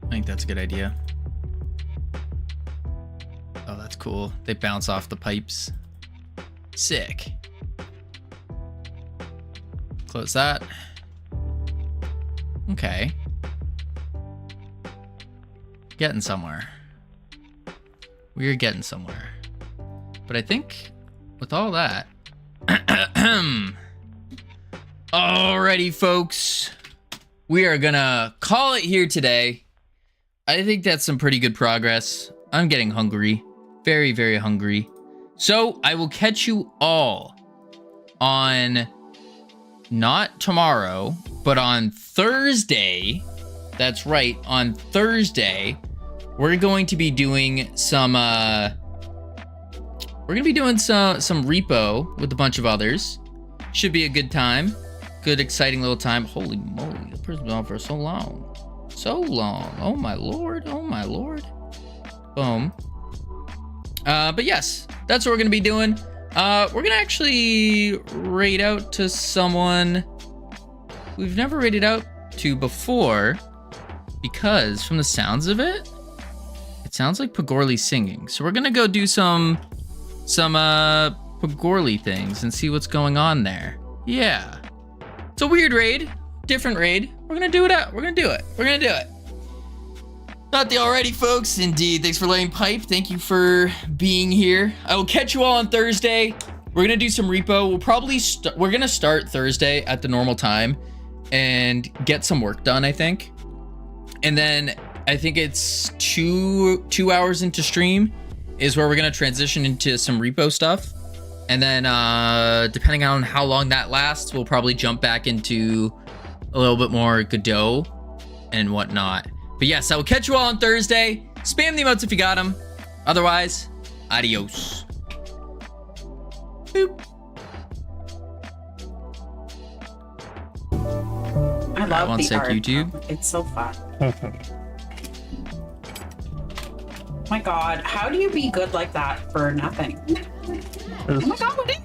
I think that's a good idea. Oh, that's cool. They bounce off the pipes. Sick. Close that. Okay. Getting somewhere. We're getting somewhere. But I think with all that... Alrighty, folks. We are gonna call it here today. I think that's some pretty good progress. I'm getting hungry. Very, very hungry. So I will catch you all on not tomorrow, but on Thursday. That's right, on Thursday, we're going to be doing some some repo with a bunch of others. Should be a good time. Good, exciting little time. Holy moly, the person's been on for so long. So long. Oh my lord. Oh my lord. Boom. But yes, that's what we're gonna be doing. We're gonna actually raid out to someone we've never raided out to before, because from the sounds of it, it sounds like Pagorli singing. So we're gonna go do some Pagorli things and see what's going on there. Yeah. It's a weird raid, different raid. We're gonna do it out. We're gonna do it. We're gonna do it. Not the already, folks. Indeed. Thanks for laying pipe. Thank you for being here. I will catch you all on Thursday. We're gonna do some repo. We'll probably we're gonna start Thursday at the normal time and get some work done, I think. And then I think it's two hours into stream is where we're gonna transition into some repo stuff. And then depending on how long that lasts, we'll probably jump back into a little bit more Godot and whatnot. But yes, I will catch you all on Thursday. Spam the emotes if you got them. Otherwise, adios. Boop. I love one the sec, art. YouTube. It's so fun. My God, how do you be good like that for nothing? Oh my God, what is